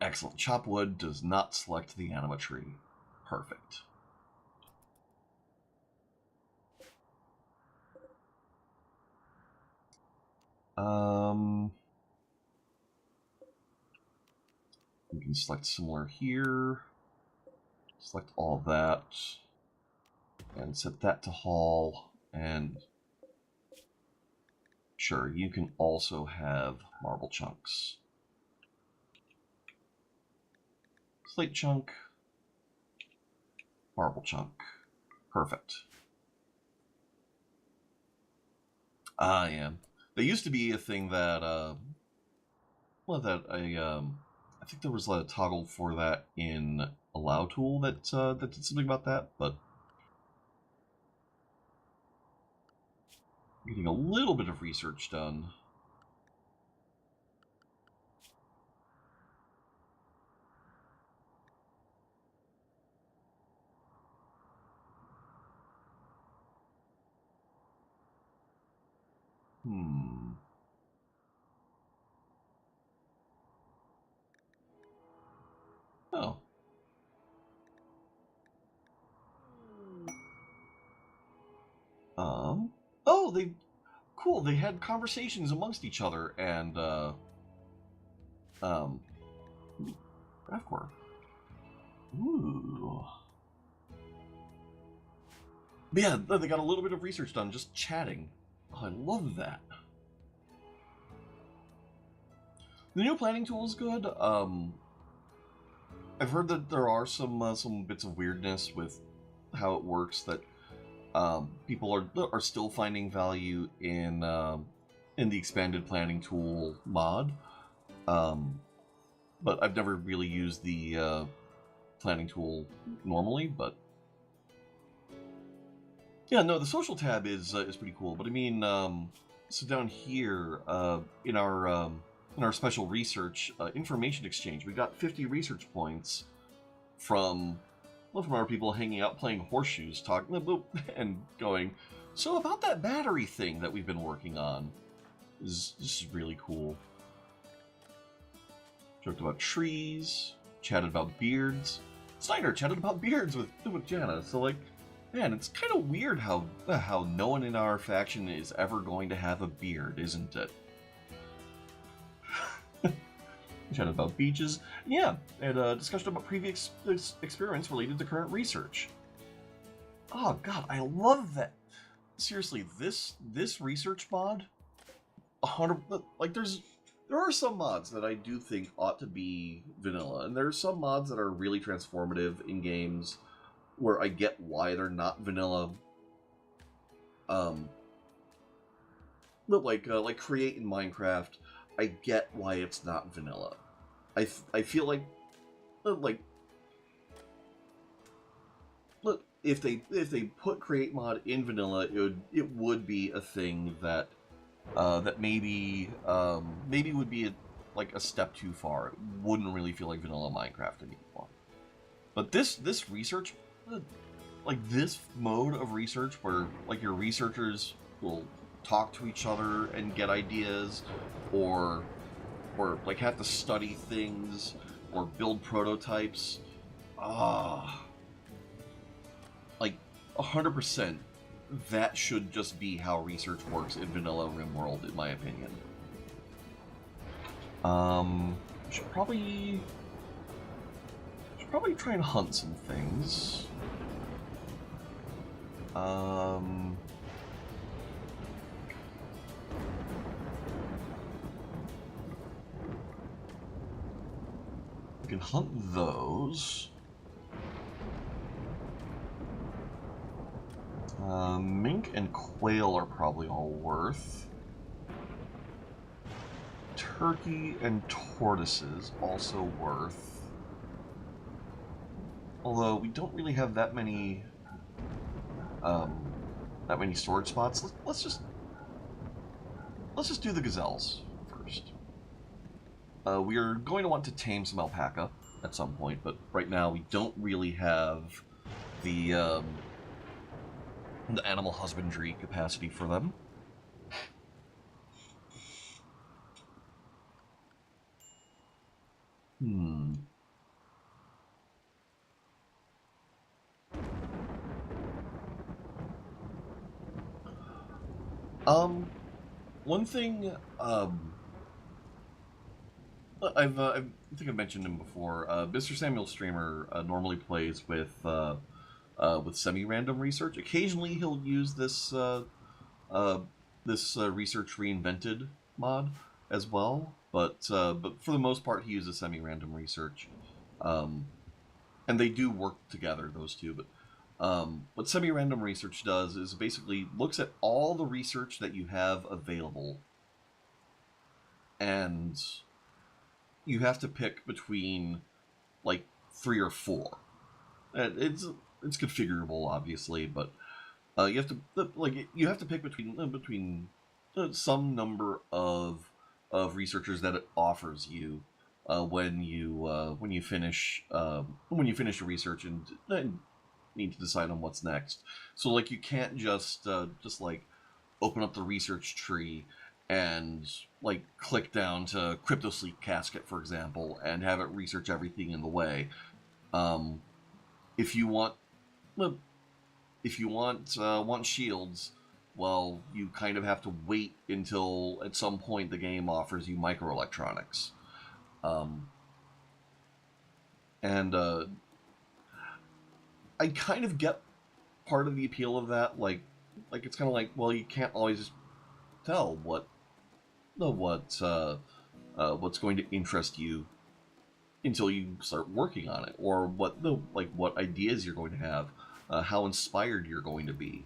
excellent. Chop wood does not select the anima tree. Perfect. We can select similar here. Select all that. And set that to haul. And sure, you can also have marble chunks. Slate chunk. Marble chunk. Perfect. Yeah. There used to be a thing that, I think there was a toggle for that in Allow tool that did something about that, but getting a little bit of research done. Oh. Oh, cool. They had conversations amongst each other, and Grafcore. Ooh. But yeah, they got a little bit of research done just chatting. Oh, I love that. The new planning tool is good. I've heard that there are some bits of weirdness with how it works that people are still finding value in the expanded planning tool mod. But I've never really used the planning tool normally. But yeah, no, the social tab is pretty cool. But I mean, so down here in our special research information exchange, we got 50 research points from our people hanging out playing horseshoes, talking and going. So about that battery thing that we've been working on, this is really cool. Joked about trees, chatted about beards. Snyder chatted about beards with Jana. So like, man, it's kind of weird how no one in our faction is ever going to have a beard, isn't it? Chatted about beaches. Yeah, and discussion about previous experiments related to current research. Oh god, I love that. Seriously, this research mod, 100. Like, there are some mods that I do think ought to be vanilla, and there are some mods that are really transformative in games where I get why they're not vanilla. But like Create in Minecraft, I get why it's not vanilla. I feel like look, if they put Create mod in vanilla, it would be a thing that that maybe would be like a step too far. It wouldn't really feel like vanilla Minecraft anymore. But this research, like this mode of research where like your researchers will talk to each other and get ideas, or like have to study things or build prototypes. Like 100%, that should just be how research works in vanilla Rimworld, in my opinion. Should probably try and hunt some things. We can hunt those. Mink and quail are probably all worth. Turkey and tortoises also worth. Although we don't really have that many storage spots. Let's just do the gazelles first. We are going to want to tame some alpaca at some point, but right now we don't really have the animal husbandry capacity for them. One thing, I think I've mentioned him before. Mr. Samuel Streamer normally plays with semi-random research. Occasionally, he'll use this research reinvented mod as well, but for the most part, he uses semi-random research, and they do work together, those two. But what semi-random research does is basically looks at all the research that you have available, and you have to pick between like 3 or 4. It's configurable, obviously, but you have to pick between some number of researchers that it offers you when you finish your research and need to decide on what's next. So like you can't just like open up the research tree and like click down to Crypto Sleep Casket, for example, and have it research everything in the way. If you want shields, well, you kind of have to wait until at some point the game offers you microelectronics. Um, and I kind of get part of the appeal of that. Like it's kind of like, well, you can't always tell what's going to interest you until you start working on it, or what ideas you're going to have, how inspired you're going to be.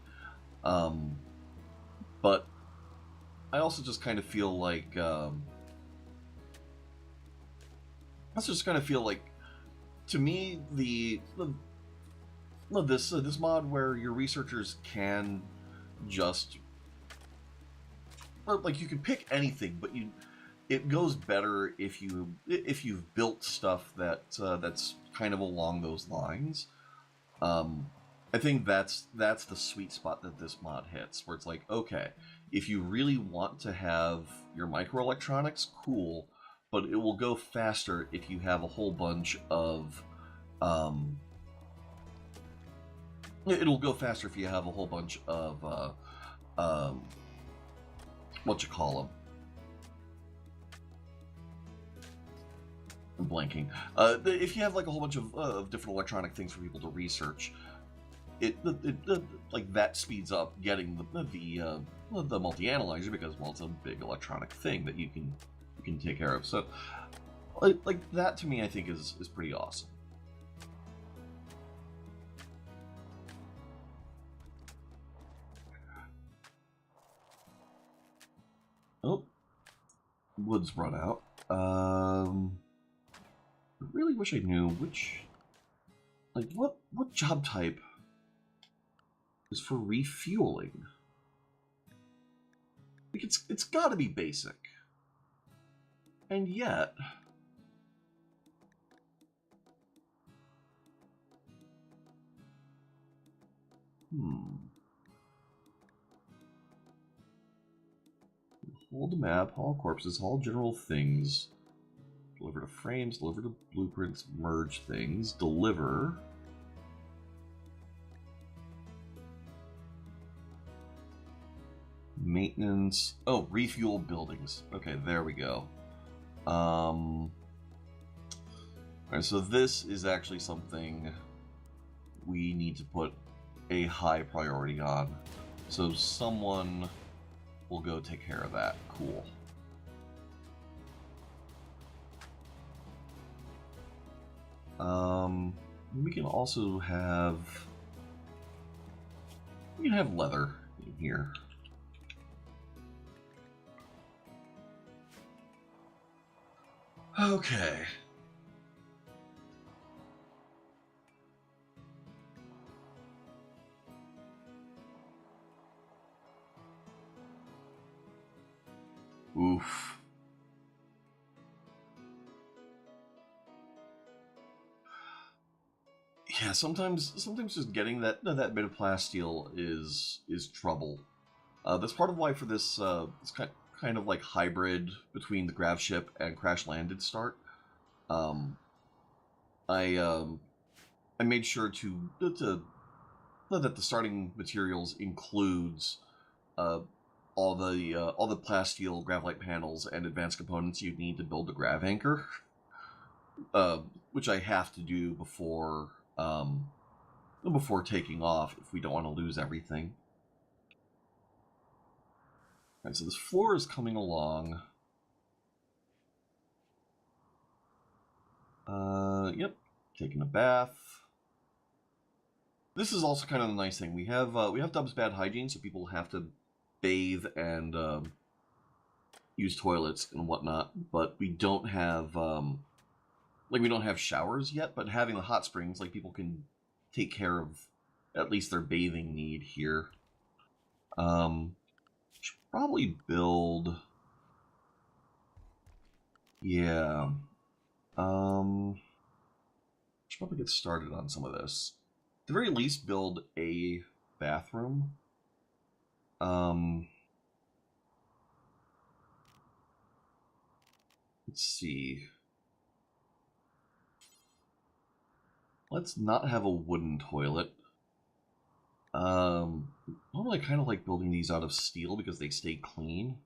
Um, but I also just kind of feel like to me this mod where your researchers can just like you can pick anything, but it goes better if you've built stuff that's kind of along those lines. Um, I think that's the sweet spot that this mod hits, where it's like, okay, if you really want to have your microelectronics, cool, but it will go faster if you have a whole bunch of it'll go faster if you have a whole bunch of um, what you call them. I'm blanking. If you have like a whole bunch of different electronic things for people to research, it like that speeds up getting the multi-analyzer, because, well, it's a big electronic thing that you can take care of. So like that to me, I think is pretty awesome. Oh, wood's run out. I really wish I knew what job type is for refueling. Like it's got to be basic, and yet hold the map, haul corpses, haul general things, deliver to frames, deliver to blueprints, merge things, deliver. Maintenance. Oh, refuel buildings. Okay, there we go. Alright, so this is actually something we need to put a high priority on. So someone will go take care of that. Cool. We can also have leather in here. Okay. Oof. Yeah, sometimes just getting that bit of plasteel is trouble. That's part of why for this it's kind of like hybrid between the grav ship and crash landed start. Um, I made sure that the starting materials includes all the plasteel gravlite panels and advanced components you need to build the grav anchor, which I have to do before taking off if we don't want to lose everything. Alright, so this floor is coming along. Yep, taking a bath. This is also kind of a nice thing. We have Dub's bad hygiene, so people have to bathe and use toilets and whatnot. But we don't have we don't have showers yet. But having the hot springs, like, people can take care of at least their bathing need here. Should probably build. Yeah. Should probably get started on some of this. At the very least, build a bathroom. Let's see. Let's not have a wooden toilet. Oh Normally I kind of like building these out of steel because they stay clean.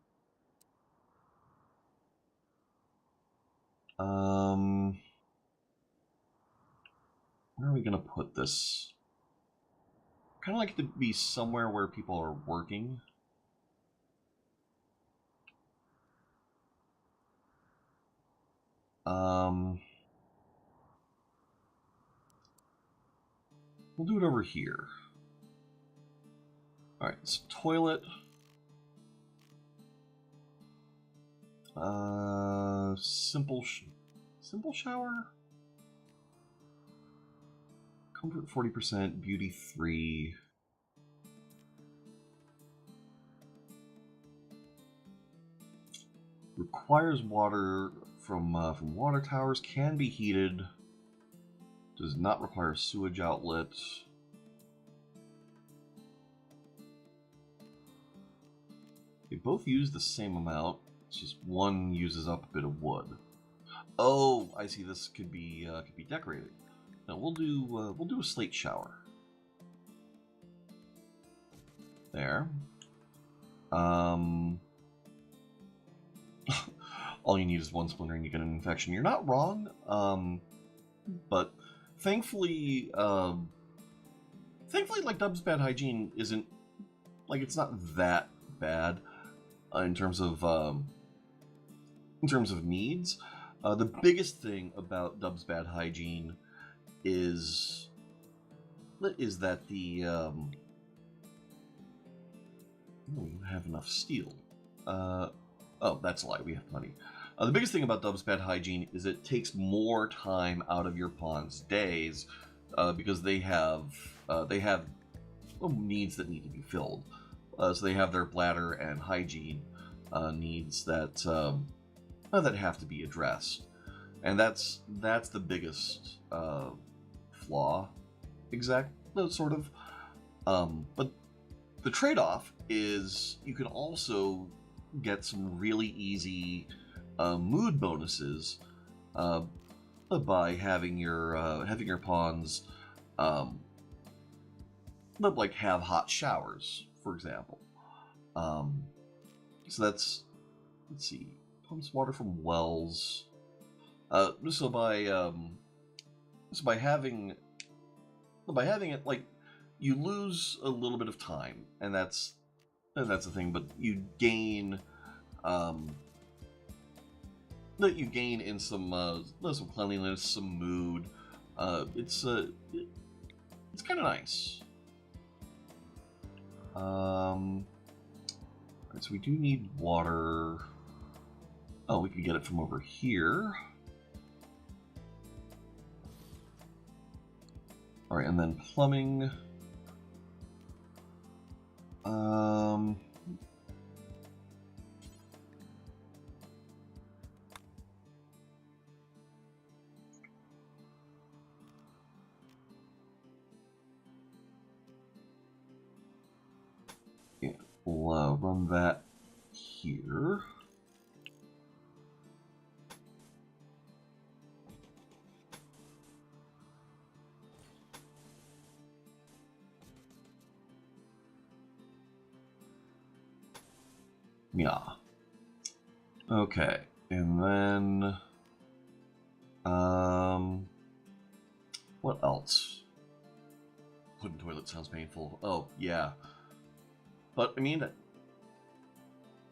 Where are we going to put this? Kind of like it to be somewhere where people are working. We'll do it over here. Alright, so toilet. Simple shower? Comfort 40%, beauty 3. Requires water from water towers, can be heated. Does not require sewage outlet. They both use the same amount. It's just one uses up a bit of wood. Oh, I see. This could be decorated. No, we'll do a slate shower. There. All you need is one splinter and you get an infection. You're not wrong. But thankfully, like Dub's bad hygiene isn't like it's not that bad in terms of needs. The biggest thing about Dub's bad hygiene is that the we don't have enough steel. Oh, that's a lie. We have plenty. The biggest thing about Dub's bad hygiene is it takes more time out of your pawn's days because they have needs that need to be filled. So they have their bladder and hygiene needs that have to be addressed, and that's the biggest flaw. Sort of. But the trade-off is you can also get some really easy mood bonuses by having your pawns like have hot showers, for example. So let's see, pumps water from wells. So by having it, like, you lose a little bit of time, and that's the thing. But you gain in some cleanliness, some mood. It's kind of nice. Alright, so we do need water. Oh, we could get it from over here. Alright, and then plumbing. Yeah, we'll run that here. Yeah. Okay, and then what else? Wooden toilet sounds painful. Oh, yeah. But I mean,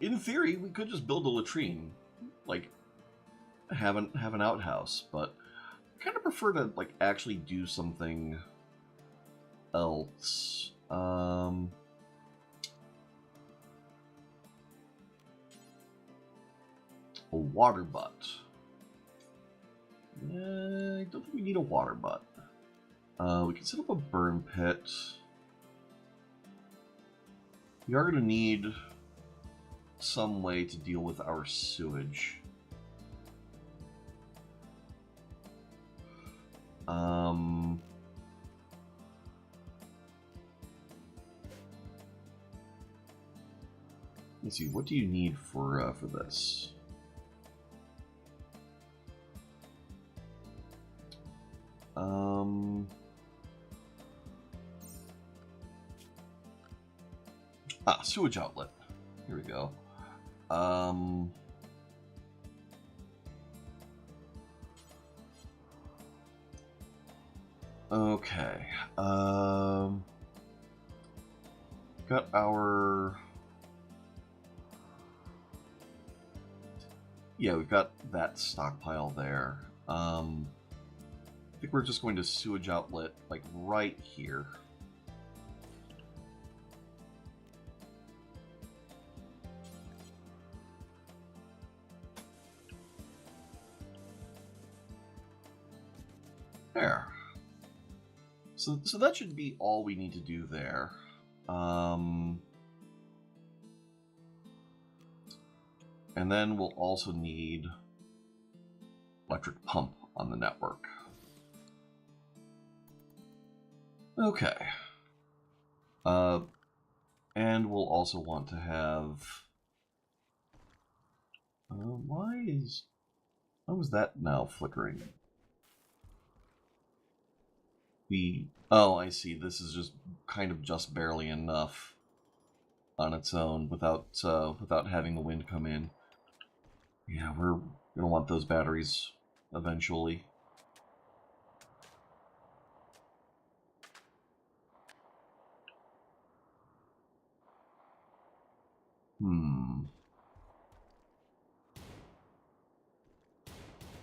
in theory, we could just build a latrine, like have an outhouse. But I kind of prefer to like actually do something else. A water butt. I don't think we need a water butt. We can set up a burn pit. We are going to need some way to deal with our sewage. Let's see. What do you need for this? Ah, sewage outlet. Here we go. Okay. Got our... Yeah, we've got that stockpile there. I think we're just going to sewage outlet, like, right here. There. So that should be all we need to do there. And then we'll also need electric pump on the network. Okay. And we'll also want to have... why is that now flickering? Oh, I see. This is just kind of just barely enough on its own without having the wind come in. Yeah, we're gonna want those batteries eventually.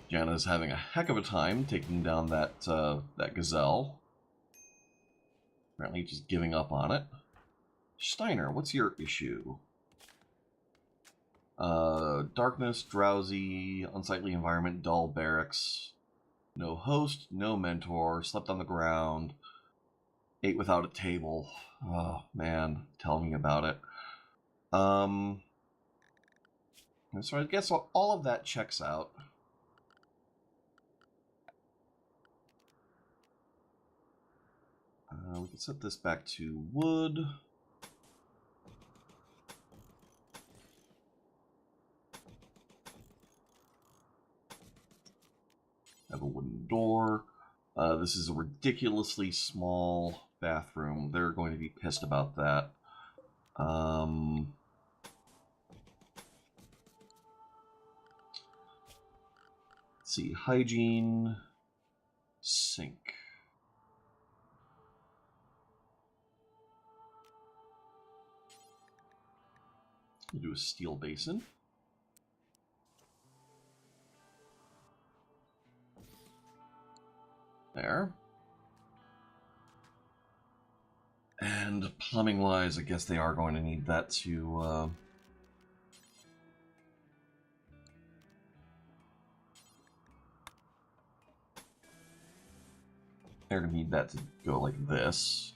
Jana's having a heck of a time taking down that gazelle. Apparently just giving up on it. Steiner, what's your issue? Darkness, drowsy, unsightly environment, dull barracks. No host, no mentor, slept on the ground, ate without a table. Oh, man, tell me about it. So I guess all of that checks out. We can set this back to wood. Have a wooden door. This is a ridiculously small bathroom. They're going to be pissed about that. Let's see, hygiene, sink. We'll do a steel basin. There. And plumbing-wise, I guess they are going to need that to... They're going to need that to go like this.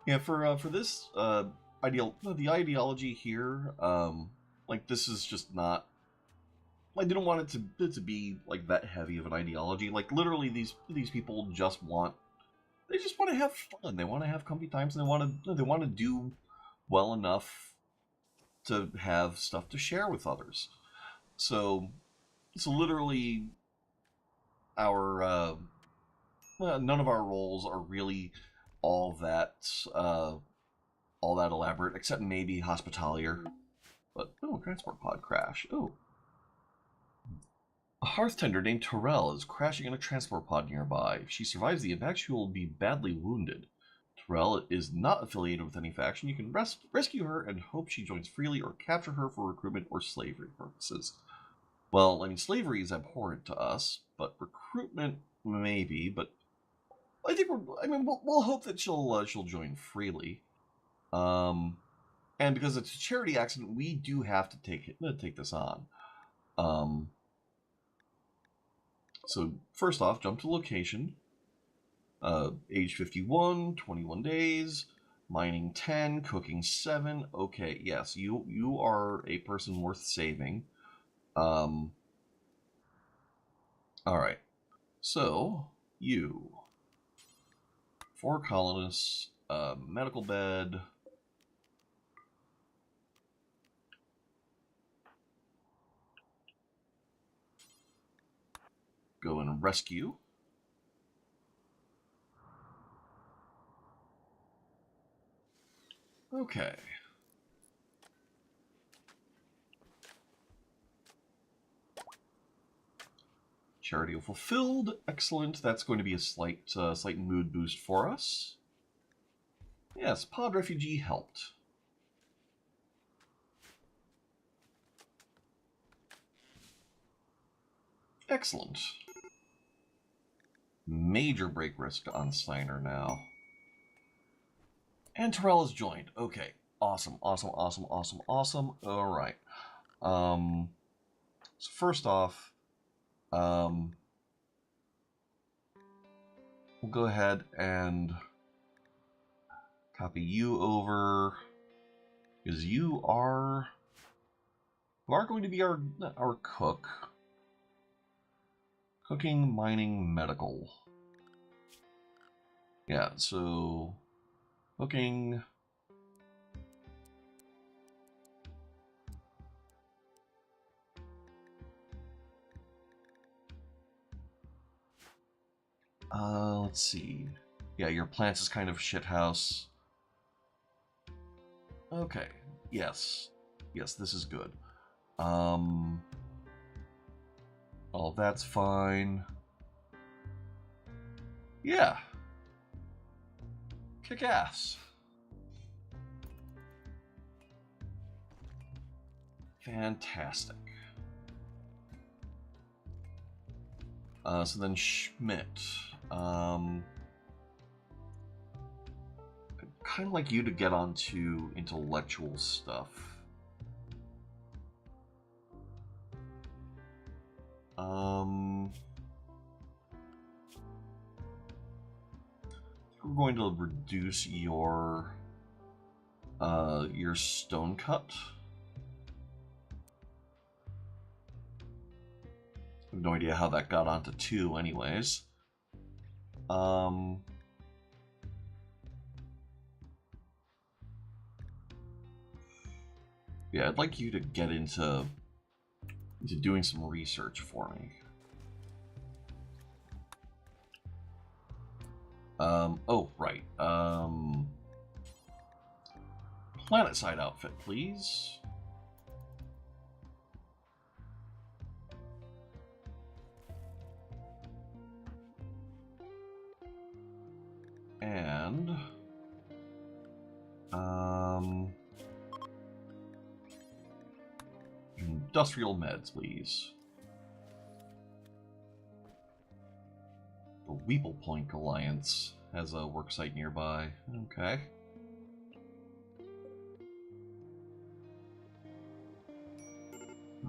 Yeah, for this the ideology here, like this is just not. I didn't want it to be like that heavy of an ideology. Like literally, these people just want to have fun. They want to have comfy times, and they want to do well enough to have stuff to share with others. So literally, our none of our roles are really all that elaborate, except maybe Hospitalier. But transport pod crash. Oh, a hearth tender named Terrell is crashing in a transport pod nearby. If she survives the impact, she will be badly wounded. Terrell is not affiliated with any faction. You can rescue her and hope she joins freely, or capture her for recruitment or slavery purposes. Well, I mean, slavery is abhorrent to us, but recruitment maybe. But I think we'll hope that she'll join freely. And because it's a charity accident, we do have to take this on. So first off, jump to location. Age 51, 21 days, mining 10, cooking 7. Okay, yes, you are a person worth saving. All right. So you 4 colonists, medical bed. rescue. Okay. Charity fulfilled. Excellent. That's going to be a slight mood boost for us. Yes, pod refugee helped. Excellent. Major break risk on Steiner now. And Terrell is joined. Okay. Awesome, awesome, awesome, awesome, awesome. Alright. So first off, we'll go ahead and copy you over, because you are going to be our cook. Cooking, mining, medical. Yeah, so cooking. Let's see. Yeah, your plants is kind of shithouse. Okay. Yes. Yes, this is good. Oh, that's fine. Yeah. Kick ass. Fantastic. So then Schmidt. I'd kind of like you to get onto intellectual stuff. We're going to reduce your stone cut. I have no idea how that got onto 2 anyways. Yeah, I'd like you to get into doing some research for me. Oh, right. Planet side outfit, please. And industrial meds, please. The Weeple Point Alliance has a worksite nearby. Okay.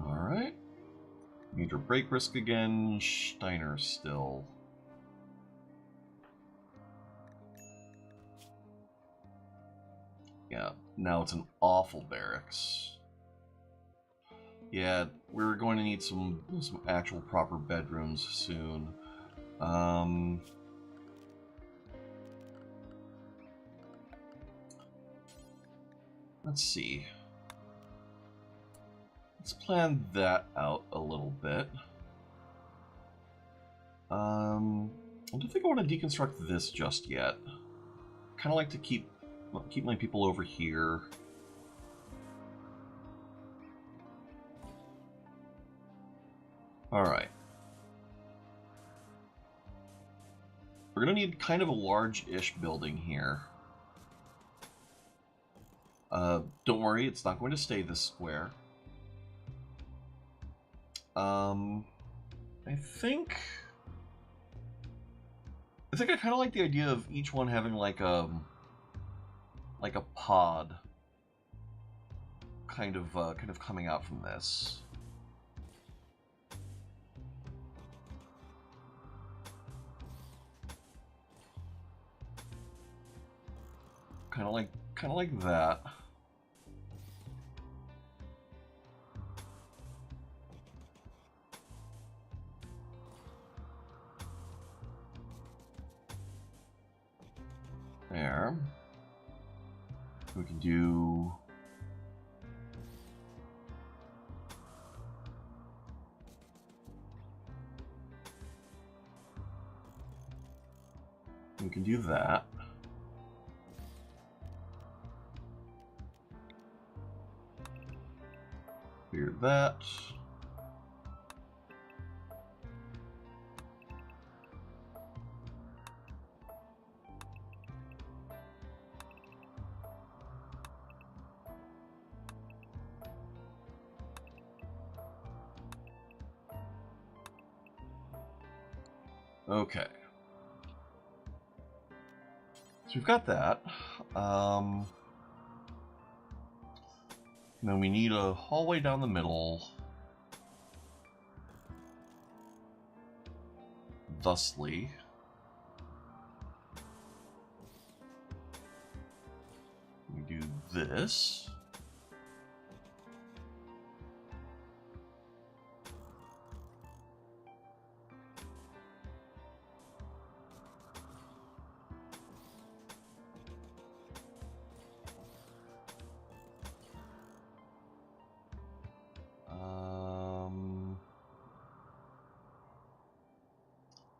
Alright. Major break risk again. Steiner still. Yeah, now it's an awful barracks. Yeah, we're going to need some actual proper bedrooms soon. Let's see. Let's plan that out a little bit. I don't think I want to deconstruct this just yet. Kind of like to keep my people over here. Alright. We're going to need kind of a large-ish building here. Don't worry, it's not going to stay this square. I think I kind of like the idea of each one having like a pod kind of coming out from this. Kind of like that. There. We can do We can do that. Clear that. Okay. So we've got that. Then we need a hallway down the middle. Thusly. We do this.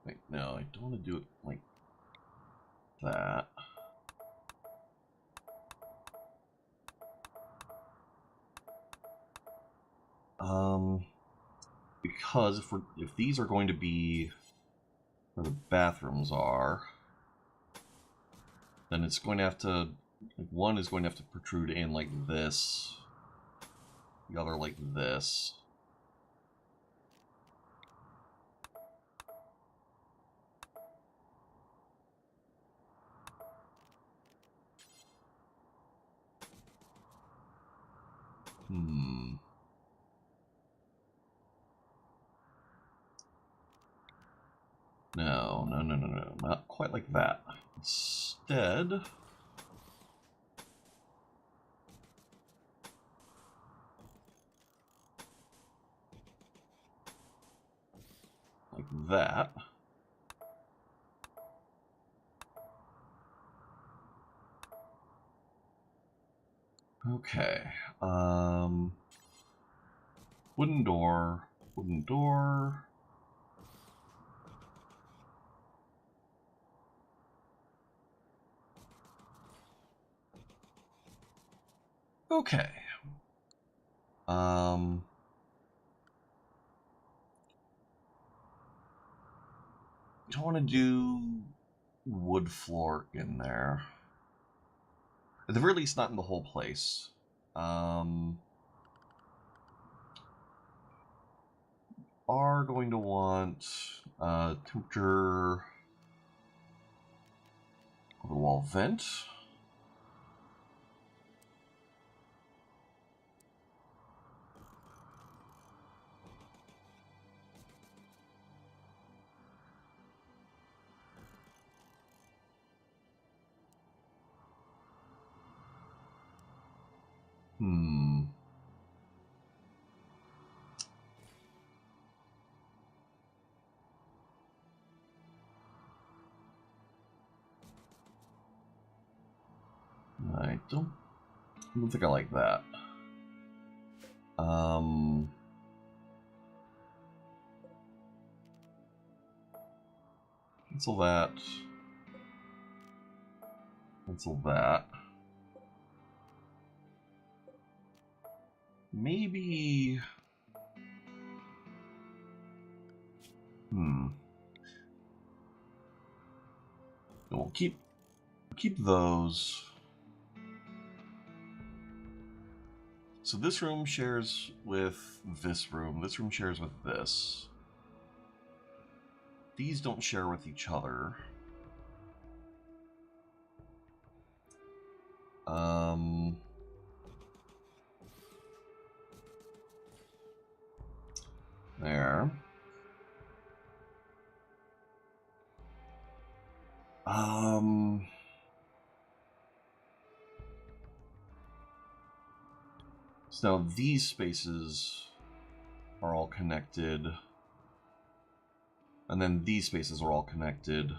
Wait, no, I don't want to do it like that. Because if these are going to be where the bathrooms are, then it's going to have to, like, one is going to have to protrude in like this, the other like this. No, not quite like that. Instead, like that. Okay. Wooden door, wooden door. Okay. Don't want to do wood floor in there. At the very least, not in the whole place. Are going to want temperature of the wall vent. I don't think I like that. Cancel that. Cancel that. Maybe... We'll keep those. So this room shares with this room. This room shares with this. These don't share with each other. There. So now these spaces are all connected. And then these spaces are all connected.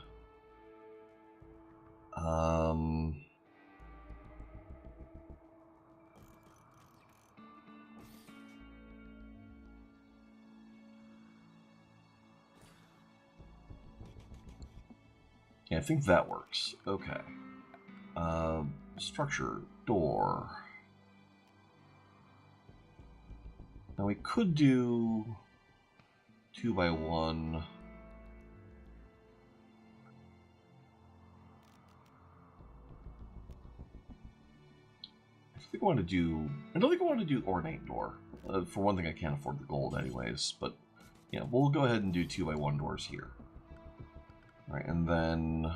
Yeah, think that works. Okay. Structure, door. Now we could do 2x1. I don't think I want to do ornate door. For one thing, I can't afford the gold anyways, but yeah, we'll go ahead and do 2x1 doors here. All right, and then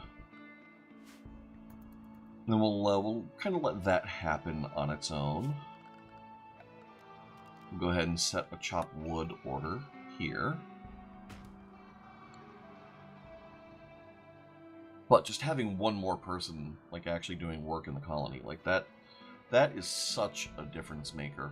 we'll kind of let that happen on its own. We'll go ahead and set a chop wood order here. But just having one more person, like, actually doing work in the colony, like, that is such a difference maker.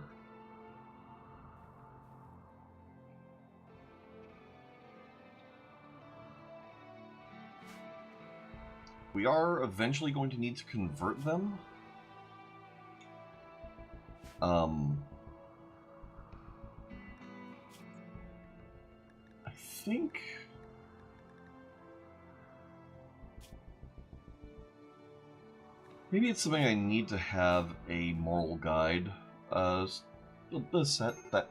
We are eventually going to need to convert them. I think... maybe it's something I need to have a moral guide set that,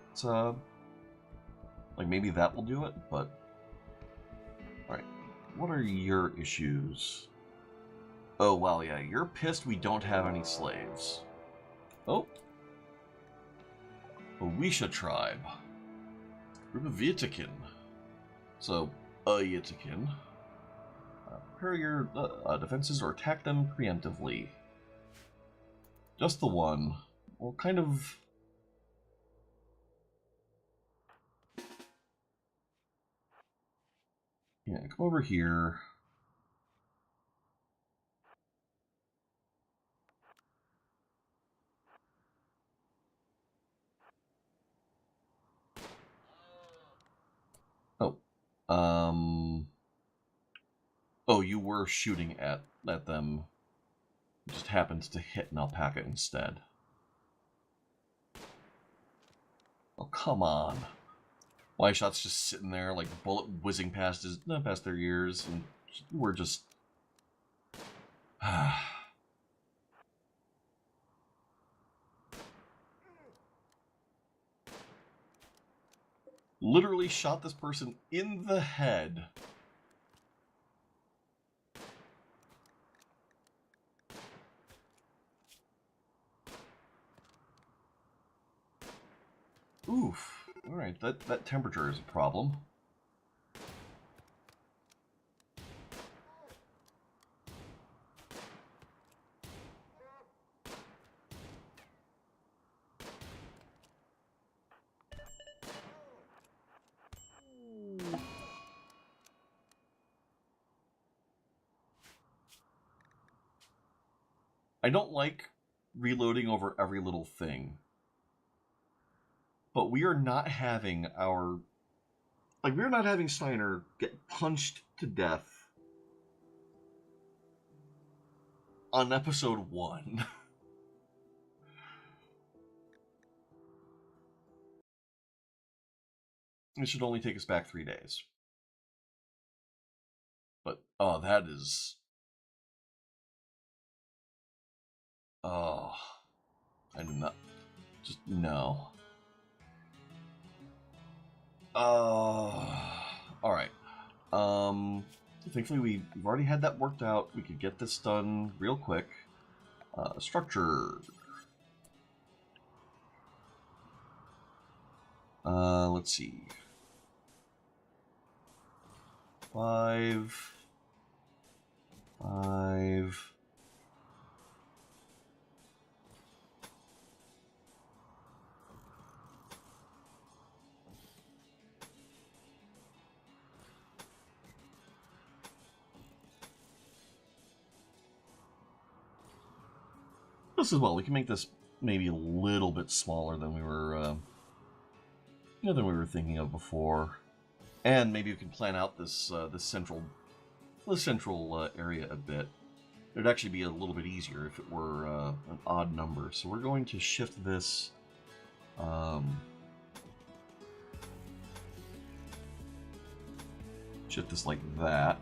like, maybe that will do it, but... Alright, what are your issues? Oh, wow, yeah, you're pissed we don't have any slaves. Oh. Owisha tribe. Group of Yitikin. So, Yitikin. Prepare your defenses or attack them preemptively. Just the one. Well, kind of... yeah, come over here. Oh. Oh, you were shooting at them. It just happens to hit an alpaca instead. Oh, come on. Shot's just sitting there, like a bullet whizzing past their ears, and we're just... literally shot this person in the head. Oof. Alright, that temperature is a problem. I don't like reloading over every little thing. But we are not having our... like, we're not having Steiner get punched to death on episode 1. It should only take us back 3 days. But, oh, that is... oh... I do not... just, no. Alright. Thankfully we've already had that worked out. We could get this done real quick. Structure. Let's see. 5... 5... this as well. We can make this maybe a little bit smaller than we were, thinking of before, and maybe we can plan out this central area a bit. It'd actually be a little bit easier if it were an odd number. So we're going to shift this. Shift this like that.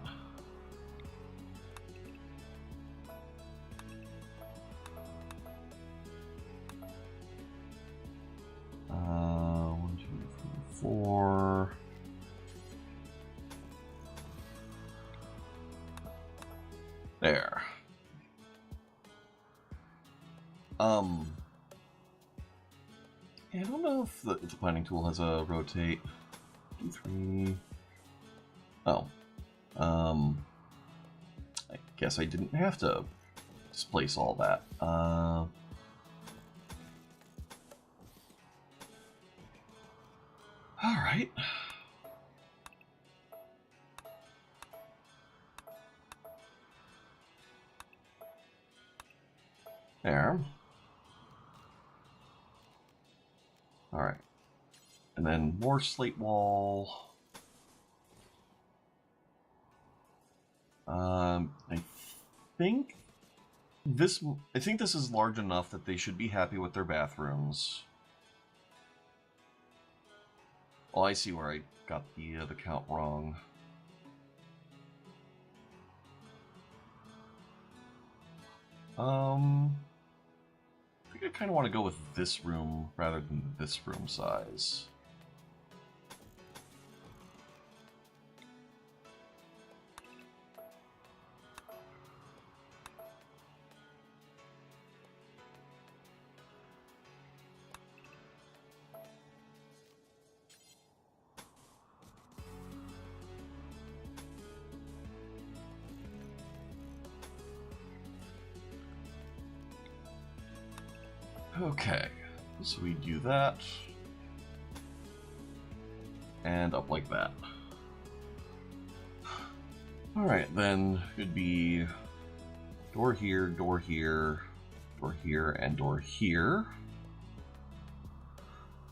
There. Yeah, I don't know if the planning tool has a rotate. 2, 3. Oh. I guess I didn't have to displace all that. Alright. There. Alright. And then more slate wall. I think this is large enough that they should be happy with their bathrooms. Oh, I see where I got the count wrong. I think I kind of want to go with this room rather than this room size. Okay, so we do that, and up like that. Alright, then it'd be door here, door here, door here, and door here.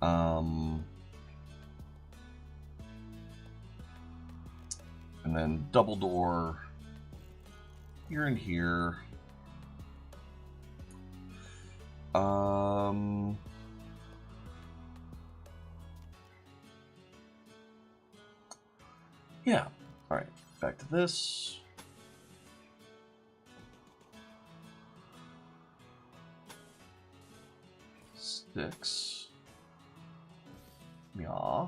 And then double door here and here. Yeah. All right. Back to this. Six. Yeah.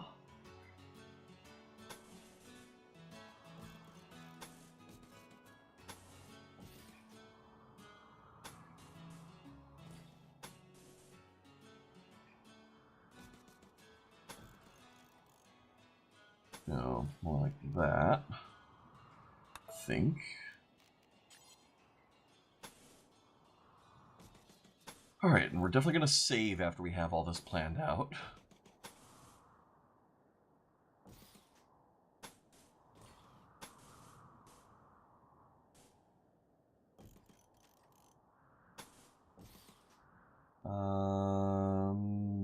No, more like that. I think. Alright, and we're definitely going to save after we have all this planned out.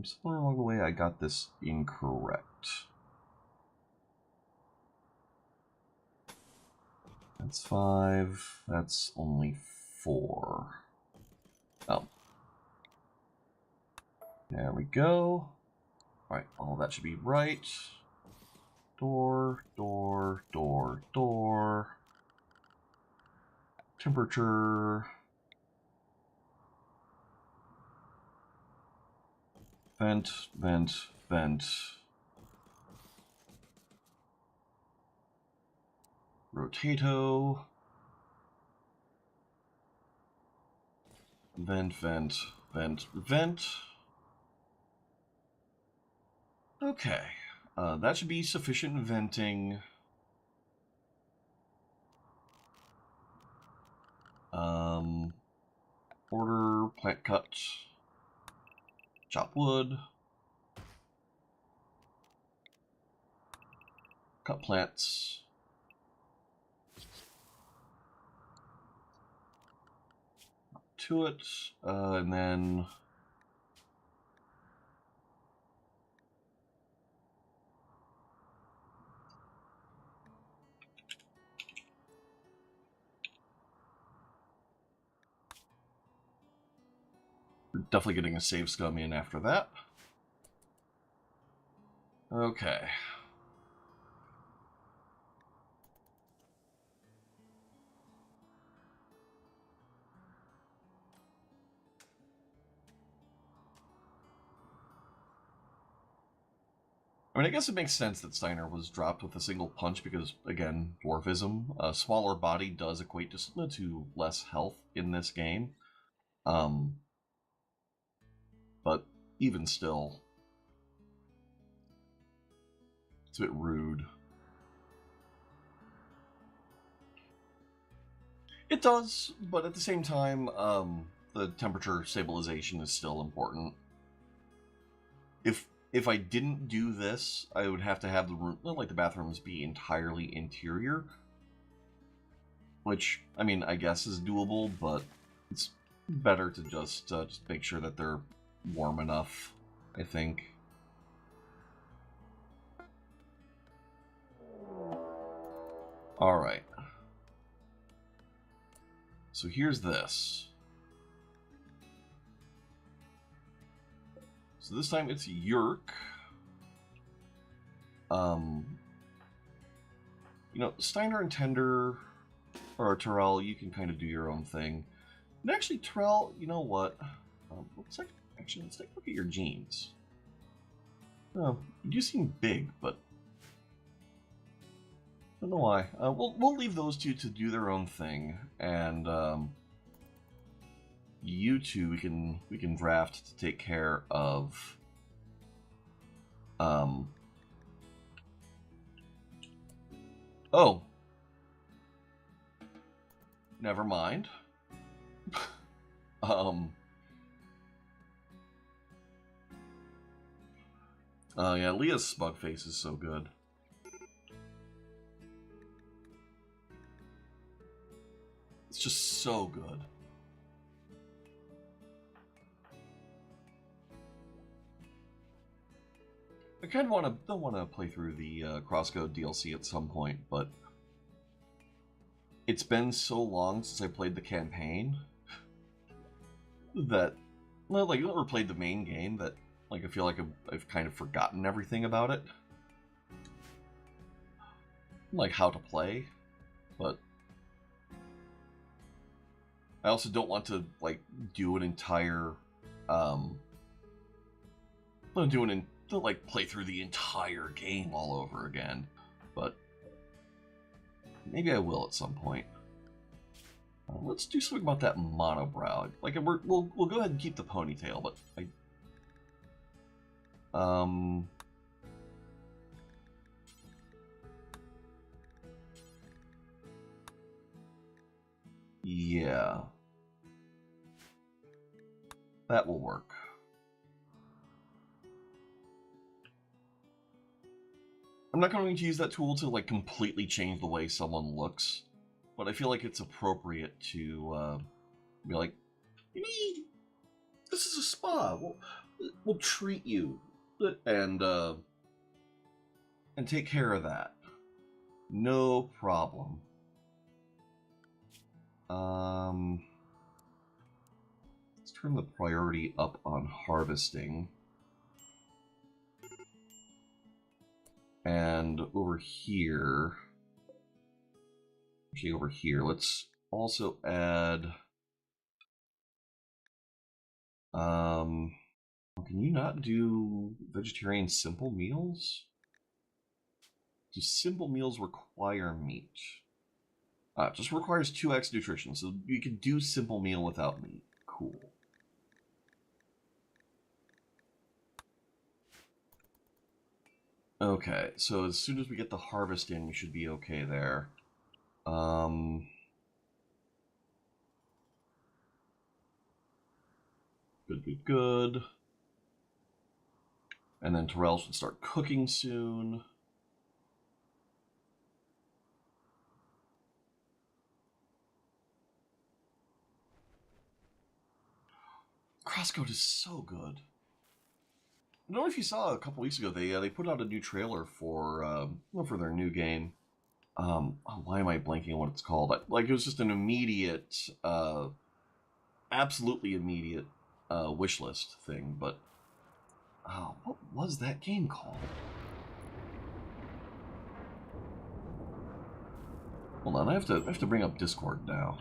Somewhere along the way I got this incorrect. That's 5. That's only 4. Oh. There we go. Alright, all that should be right. Door, door, door, door. Temperature. Vent, vent, vent. Rotato. Vent, vent, vent, vent. Okay. That should be sufficient venting. Order, plant cut, chop wood, cut plants. To it, and then we're definitely getting a save scum in after that. Okay. I mean, I guess it makes sense that Steiner was dropped with a single punch because, again, dwarfism. A smaller body does equate to less health in this game. But even still, it's a bit rude. It does, but at the same time, the temperature stabilization is still important. If I didn't do this, I would have to have the room, like the bathrooms, be entirely interior, which I mean, I guess is doable, but it's better to just make sure that they're warm enough, I think. All right. So here's this. So this time it's Yerk. You know, Steiner and Tender, or Terrell, you can kind of do your own thing. And actually, Terrell, you know what? Let's take a look at your genes. You do seem big, but I don't know why. We'll leave those two to do their own thing, and you two we can draft to take care of. Oh, never mind. Yeah, Leah's smug face is so good. It's just so good. I kind of want to play through the Crosscode DLC at some point, but it's been so long since I played the campaign that, well, like, I never played the main game, that like I feel like I've kind of forgotten everything about it, like how to play, but I also don't want to like do an entire like play through the entire game all over again, but maybe I will at some point. Let's do something about that monobrow. Like, we'll go ahead and keep the ponytail, but yeah, that will work. I'm not going to use that tool to like completely change the way someone looks, but I feel like it's appropriate to be like, this is a spa. We'll treat you and take care of that. No problem. Let's turn the priority up on harvesting. And over here, actually over here, let's also add, can you not do vegetarian simple meals? Do simple meals require meat? It just requires 2x nutrition, so you can do simple meal without meat. Cool. Okay, so as soon as we get the harvest in, we should be okay there. Good. And then Terrell should start cooking soon. Crosscode is so good. I don't know if you saw a couple weeks ago, they put out a new trailer for their new game. Why am I blanking on what it's called? Like, it was just an immediate, absolutely immediate wish list thing. But what was that game called? Hold on, I have to bring up Discord now.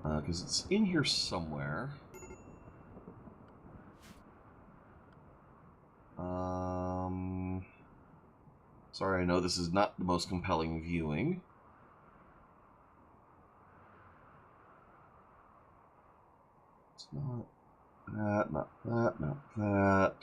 Because it's in here somewhere. Sorry, I know this is not the most compelling viewing. It's not that, not that, not that.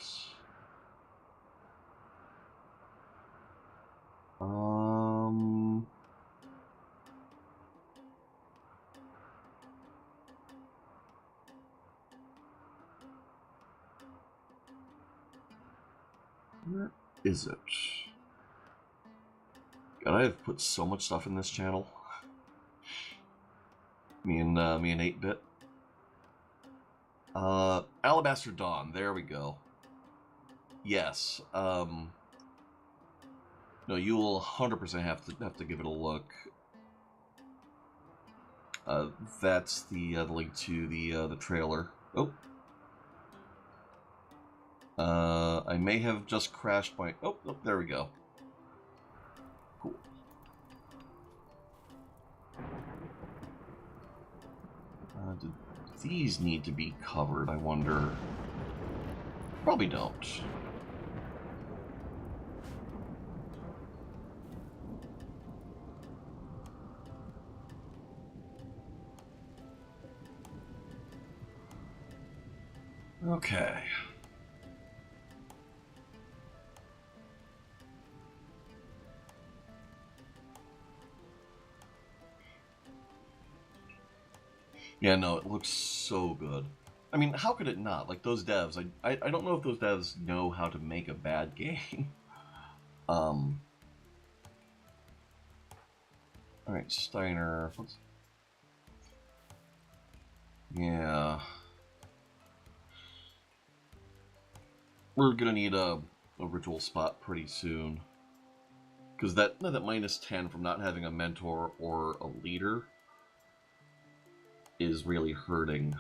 Where is it? God, I have put so much stuff in this channel. Me and 8-bit. Alabaster Dawn. There we go. Yes. No, you will 100% have to give it a look. That's the link to the trailer. Oh. I may have just crashed my... Oh, there we go. Cool. Did these need to be covered, I wonder? Probably don't. Okay. Yeah, no, it looks so good. I mean, how could it not? Like, those devs, I don't know if those devs know how to make a bad game. Alright, Steiner. Yeah. We're gonna need a ritual spot pretty soon. Because that minus 10 from not having a mentor or a leader is really hurting.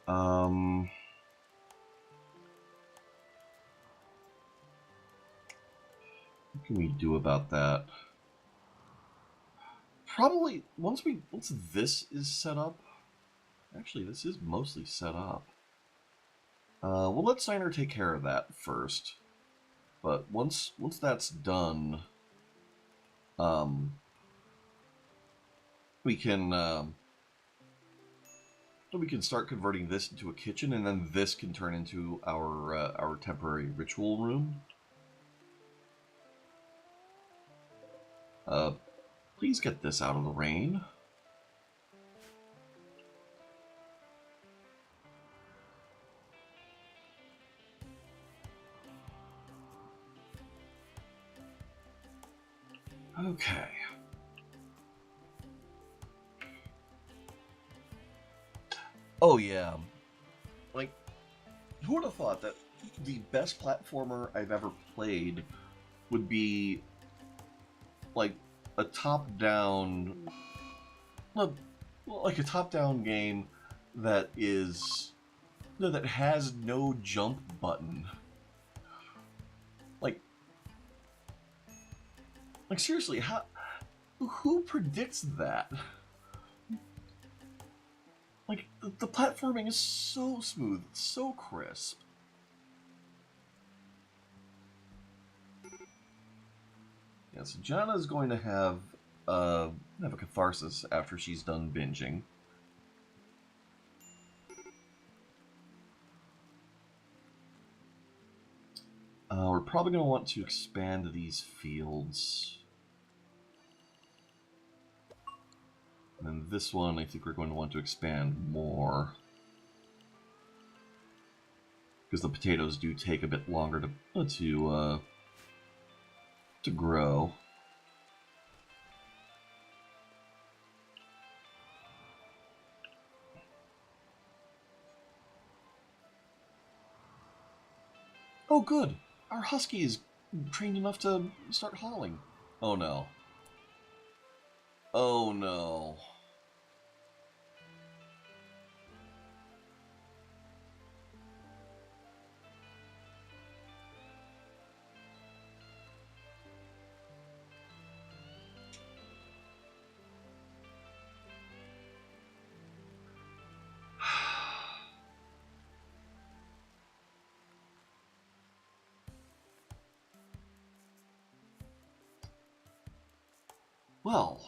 What can we do about that? Probably once this is set up. Actually, this is mostly set up. We'll let Steiner take care of that first. But once that's done, we can start converting this into a kitchen, and then this can turn into our temporary ritual room. Please get this out of the rain. Okay. Oh yeah. Like, who would have thought that the best platformer I've ever played would be like a top-down, like a top-down game that has no jump button. Like seriously, who predicts that? Like, the platforming is so smooth, so crisp. Yeah, so Jana's going to have a catharsis after she's done binging. We're probably going to want to expand these fields. And then this one, I think we're going to want to expand more. Because the potatoes do take a bit longer to grow. Oh, good! Our husky is trained enough to start hauling. Oh no. Oh no. Well,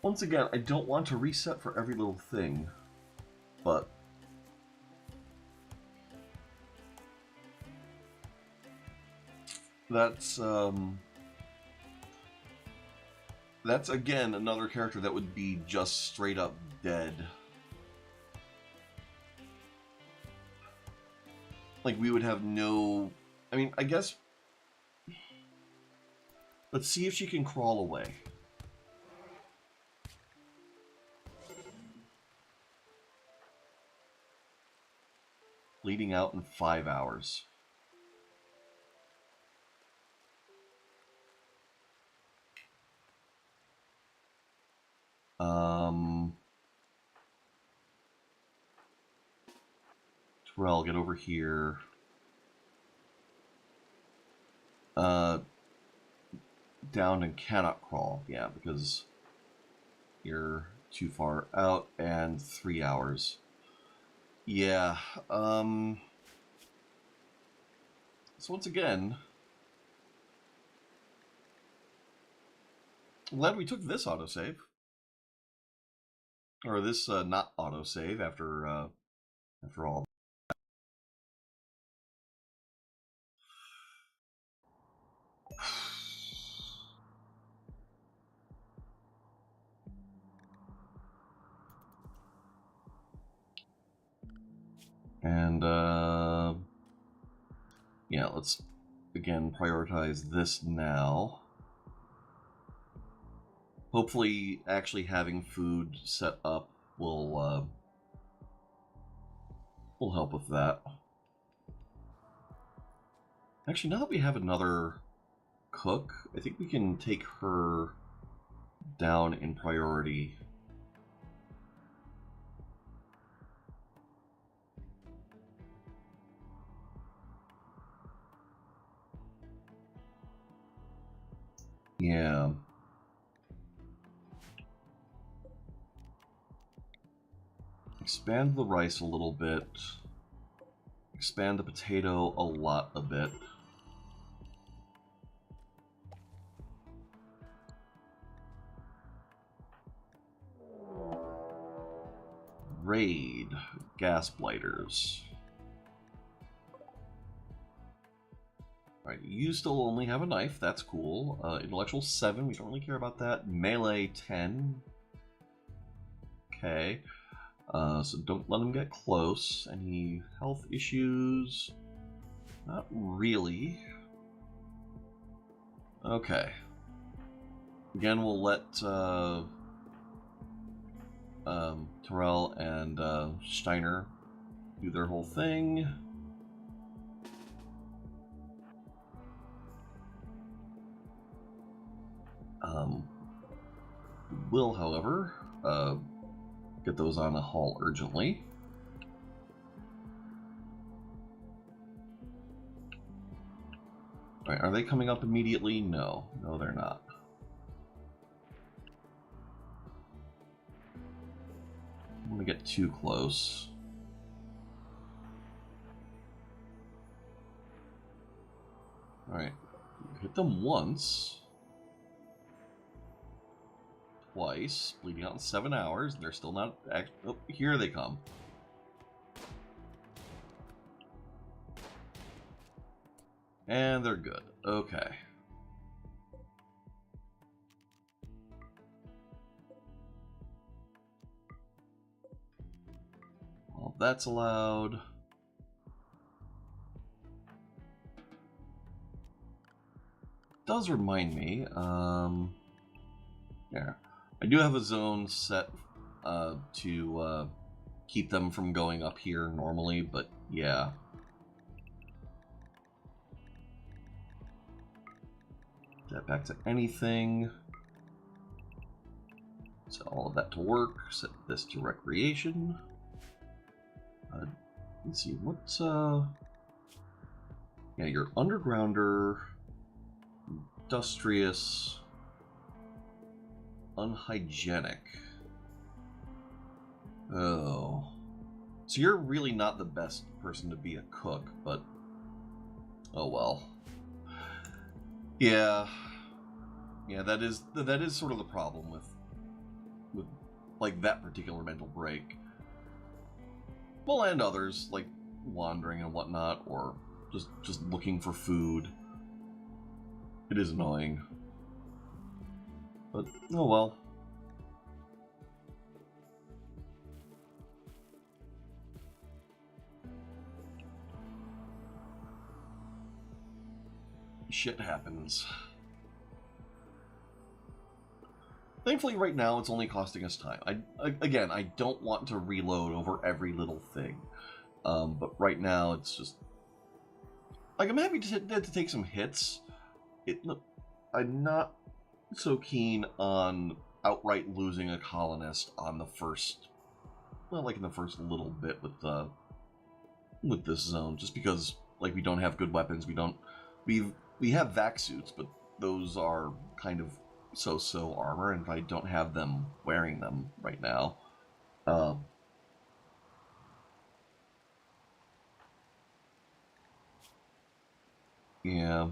once again, I don't want to reset for every little thing, but that's again another character that would be just straight up dead. Like, we would have no... I mean, I guess... Let's see if she can crawl away. Bleeding out in 5 hours. Terrell, get over here. Down and cannot crawl. Yeah, because you're too far out, and 3 hours. Yeah, so once again, I'm glad we took this autosave. Or this not autosave after all. And yeah, let's again prioritize this now. Hopefully actually having food set up will help with that. Actually, now that we have another cook, I think we can take her down in priority. Yeah. Expand the rice a little bit. Expand the potato a bit. Raid gas blighters. Alright, you still only have a knife, that's cool. Intellectual 7, we don't really care about that. Melee 10. Okay. So don't let him get close. Any health issues? Not really. Okay. Again, we'll let Terrell and Steiner do their whole thing. Will, however, get those on a haul urgently. All right, are they coming up immediately? No, they're not. I don't want to get too close. All right, hit them once. Twice, bleeding out in 7 hours, and they're still not... Oh, here they come. And they're good. Okay. Well, that's allowed. Does remind me, yeah. I do have a zone set to keep them from going up here normally, but yeah. Set back to anything. Set all of that to work. Set this to recreation. Let's see, what's yeah, your undergrounder, industrious, unhygienic. Oh. So you're really not the best person to be a cook, but... Oh well. Yeah. Yeah, that is sort of the problem with like that particular mental break. Well, and others, like wandering and whatnot, or just looking for food. It is annoying. But, oh well. Shit happens. Thankfully, right now, it's only costing us time. Again, I don't want to reload over every little thing. But right now, it's just... Like, I'm happy to take some hits. I'm not so keen on outright losing a colonist on the first... Well, like in the first little bit with this zone, just because, like, we don't have good weapons. We have vac suits, but those are kind of so-so armor, and I don't have them wearing them right now. Yeah.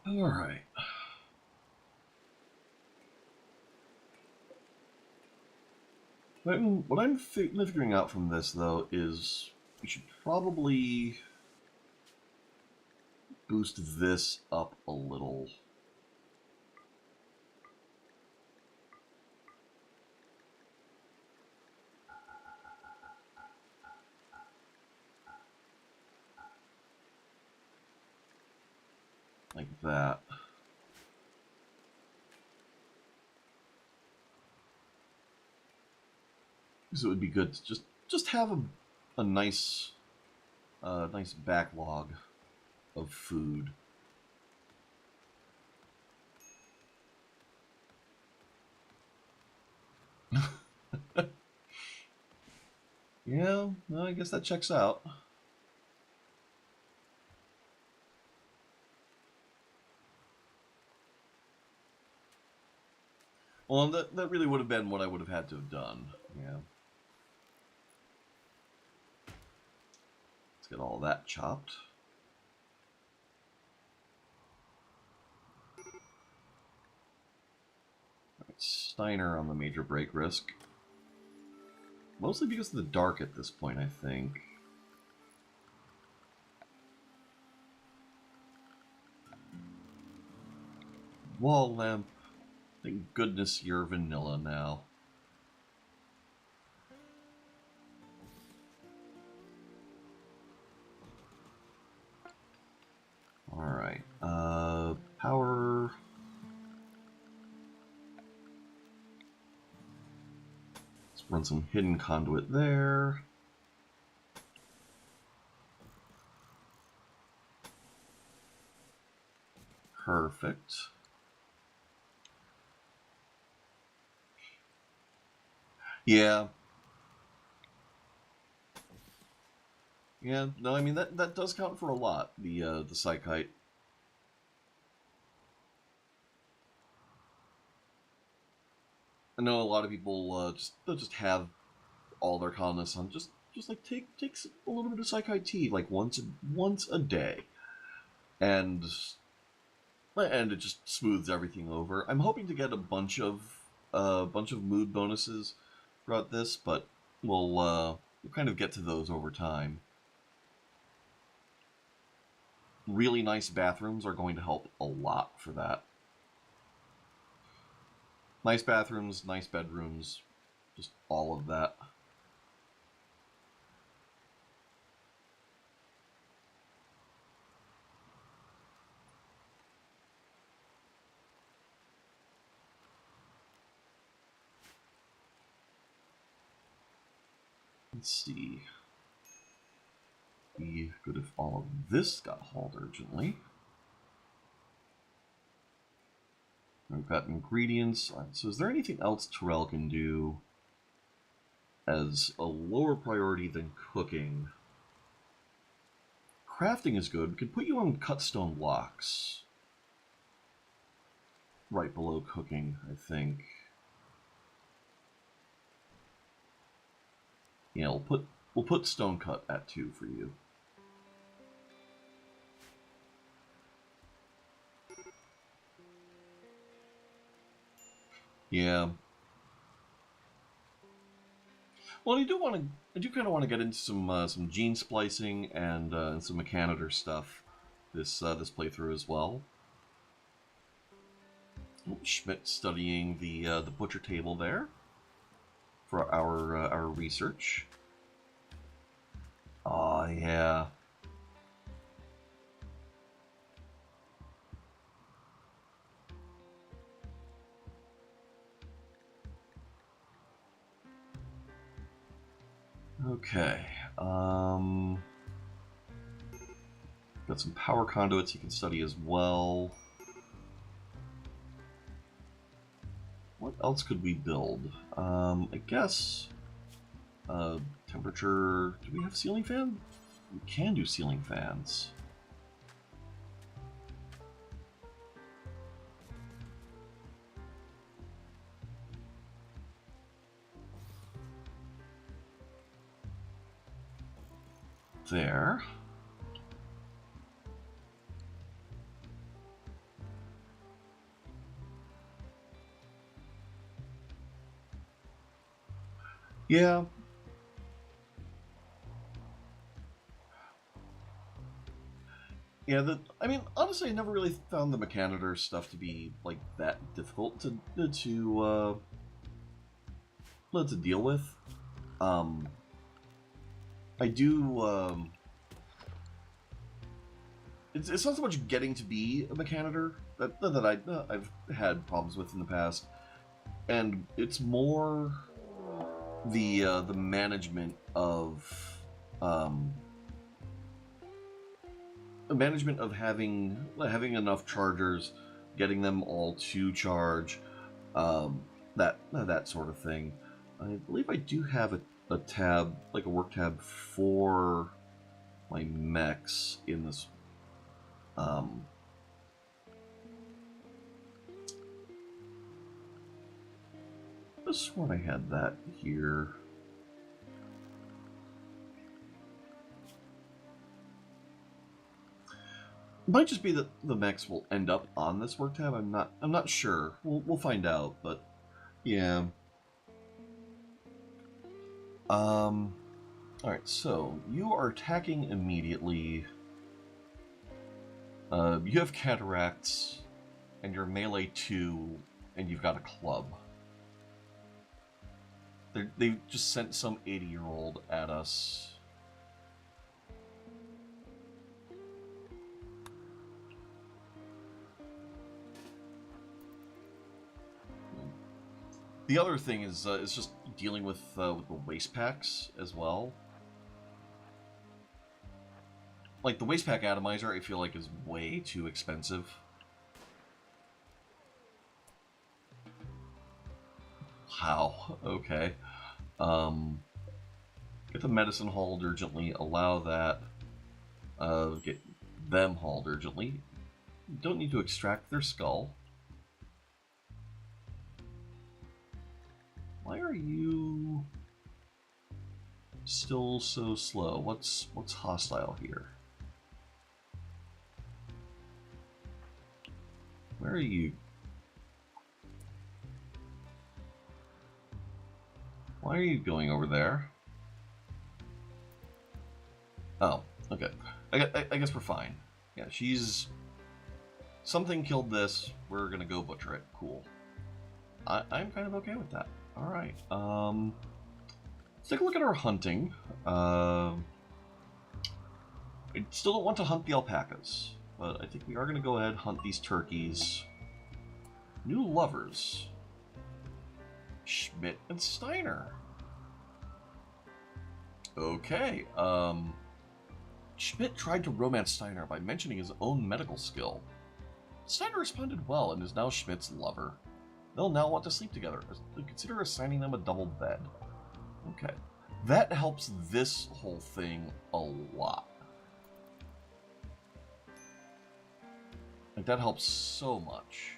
All right. What I'm figuring out from this, though, is we should probably boost this up a little. Like that. Because it would be good to just have a nice nice backlog of food. Yeah, well, I guess that checks out. Well, that really would have been what I would have had to have done. Yeah. Let's get all that chopped. Right, Steiner on the major break risk. Mostly because of the dark at this point, I think. Wall lamp. Thank goodness you're vanilla now. Alright. Power. Let's run some hidden conduit there. Perfect. Yeah. Yeah, no, I mean that does count for a lot, the psychite. I know a lot of people they'll just have all their colonists on just like take a little bit of psychite tea like once a day, and it just smooths everything over. I'm hoping to get a bunch of mood bonuses throughout this, but we'll kind of get to those over time. Really nice bathrooms are going to help a lot for that. Nice bathrooms, nice bedrooms, just all of that. Let's see. Be good if all of this got hauled urgently. We've got ingredients. So is there anything else Terrell can do? as a lower priority than cooking. Crafting is good. We could put you on cut stone blocks. Right below cooking, I think. Yeah, we'll put stone cut at 2 for you. Yeah. Well, I do kind of want to get into some gene splicing and some Mechanitor stuff this playthrough as well. Schmidt studying the butcher table there for our research. Oh yeah. Okay. Got some power conduits you can study as well. What else could we build? I guess temperature. Do we have ceiling fan? We can do ceiling fans. There. Yeah. Yeah, I mean, honestly, I never really found the Mechanitor stuff to be like that difficult to deal with. I do. It's not so much getting to be a Mechanitor that I've had problems with in the past, and it's more the management of having enough chargers, getting them all to charge, that sort of thing. I believe I do have a tab, like a work tab for my mechs in this. This one I had that here. It might just be that the mechs will end up on this work tab. I'm not sure. We'll find out, but yeah. Alright, so you are attacking immediately. You have cataracts, and you're melee 2, and you've got a club. They just sent some 80-year-old at us. The other thing is just dealing with the waste packs as well. Like, the waste pack atomizer, I feel like, is way too expensive. Wow, okay. Get the medicine hauled urgently, allow that. Get them hauled urgently. Don't need to extract their skull. Why are you still so slow? What's hostile here? Where are you? Why are you going over there? Oh, okay. I guess we're fine. Yeah, she's... Something killed this. We're gonna go butcher it. Cool. I'm kind of okay with that. Alright. Let's take a look at our hunting. I still don't want to hunt the alpacas, but I think we are going to go ahead and hunt these turkeys. New lovers. Schmidt and Steiner. Okay. Schmidt tried to romance Steiner by mentioning his own medical skill. Steiner responded well and is now Schmidt's lover. They'll now want to sleep together. Consider assigning them a double bed. Okay. That helps this whole thing a lot. Like, that helps so much.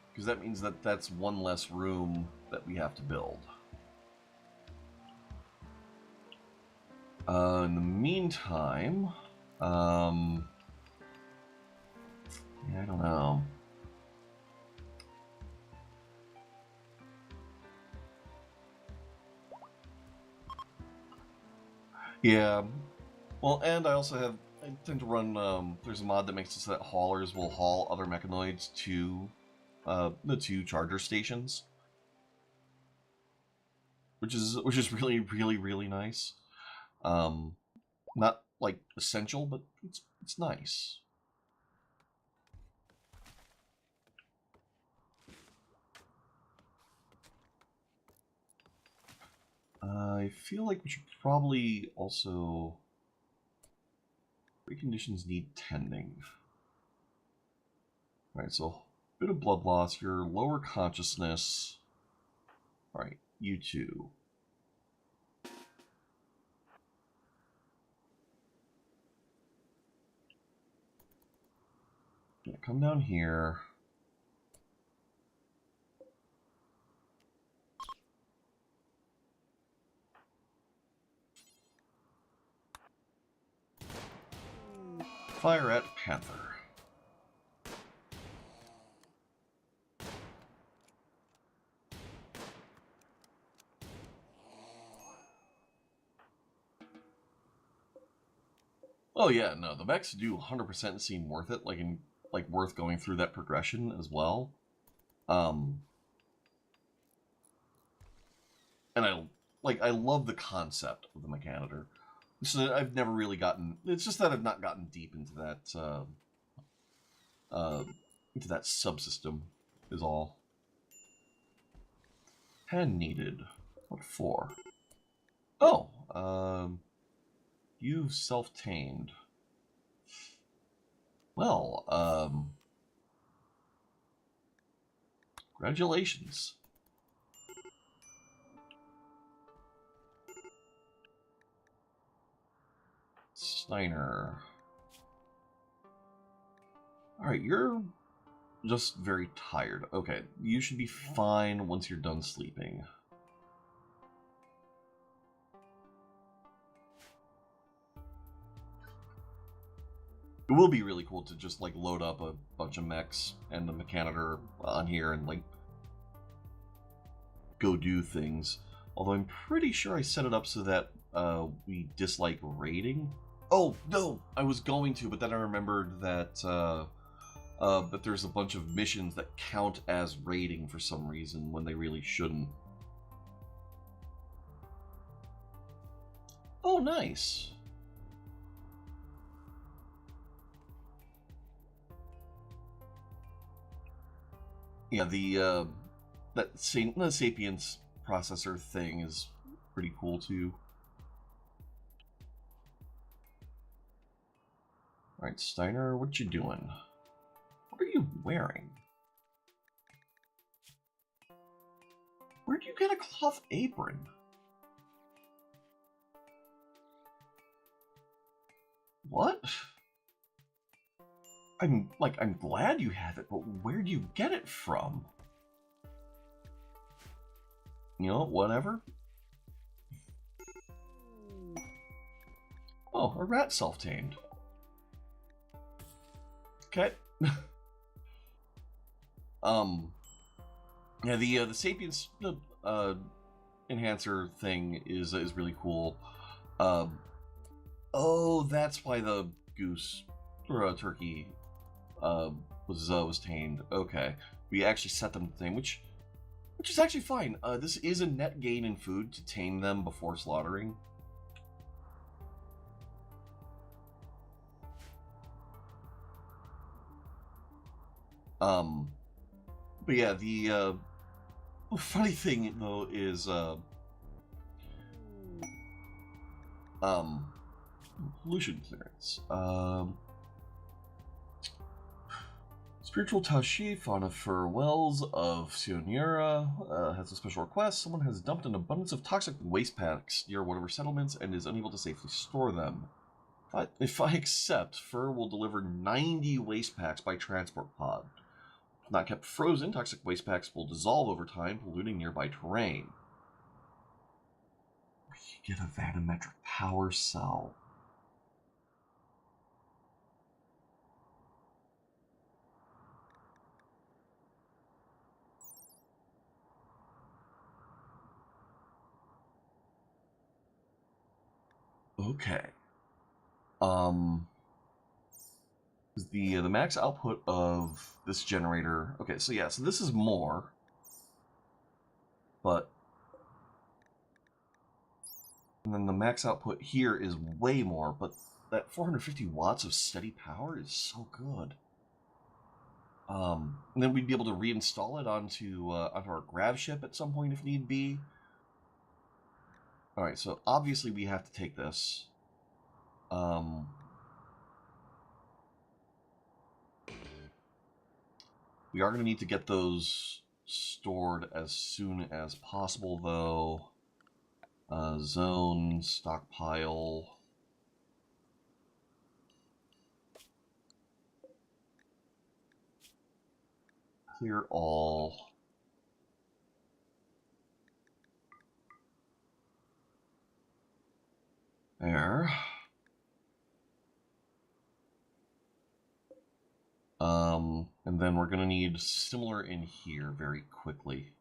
Because that means that that's one less room that we have to build. In the meantime, yeah, I don't know. Yeah, well, and I tend to run, there's a mod that makes it so that haulers will haul other mechanoids to the two charger stations, which is really, really, really nice. Not like essential, but it's nice. I feel like we should probably also... Preconditions need tending. Alright, so a bit of blood loss, your lower consciousness. Alright, you two. Yeah, come down here. Fire at Panther. Oh yeah, no, the mechs do 100% seem worth it, like worth going through that progression as well. And I love the concept of the Mechanitor. So I've never really gotten. It's just that I've not gotten deep into that subsystem. Is all. Pen needed. What for? Oh, you've self-tamed. Well, congratulations. Steiner. Alright, you're just very tired. Okay, you should be fine once you're done sleeping. It will be really cool to just, like, load up a bunch of mechs and the Mechanitor on here and, like, go do things. Although I'm pretty sure I set it up so that we dislike raiding. Oh, no! I was going to, but then I remembered that there's a bunch of missions that count as raiding for some reason when they really shouldn't. Oh, nice! Yeah, the Sapiens processor thing is pretty cool too. Alright, Steiner, what you doing? What are you wearing? Where'd you get a cloth apron? What? I'm glad you have it, but where'd you get it from? You know, whatever. Oh, a rat self-tamed. Okay. Yeah, the Sapiens enhancer thing is really cool. Oh, that's why the goose or turkey was tamed. Okay, we actually set them to tame, which is actually fine. This is a net gain in food to tame them before slaughtering. But yeah, the funny thing though is pollution clearance. Spiritual Tashif on a for wells of Sionura has a special request. Someone has dumped an abundance of toxic waste packs near one of her settlements and is unable to safely store them. If I accept, Fur will deliver 90 waste packs by transport pod. If not kept frozen, toxic waste packs will dissolve over time, polluting nearby terrain. We get a vanometric power cell. Okay. The max output of this generator. Okay, so yeah, so this is more, but and then the max output here is way more, but that 450 watts of steady power is so good. And then we'd be able to reinstall it onto our grav ship at some point if need be. All right, so obviously we have to take this. We are going to need to get those stored as soon as possible, though. Zone, stockpile. Clear all. There. And then we're going to need similar in here very quickly.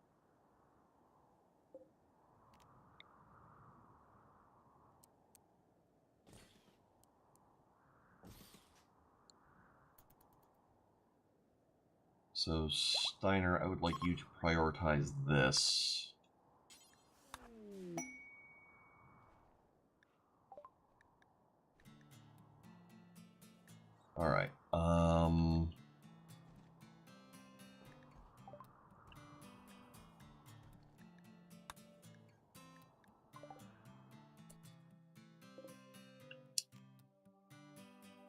So, Steiner, I would like you to prioritize this. All right.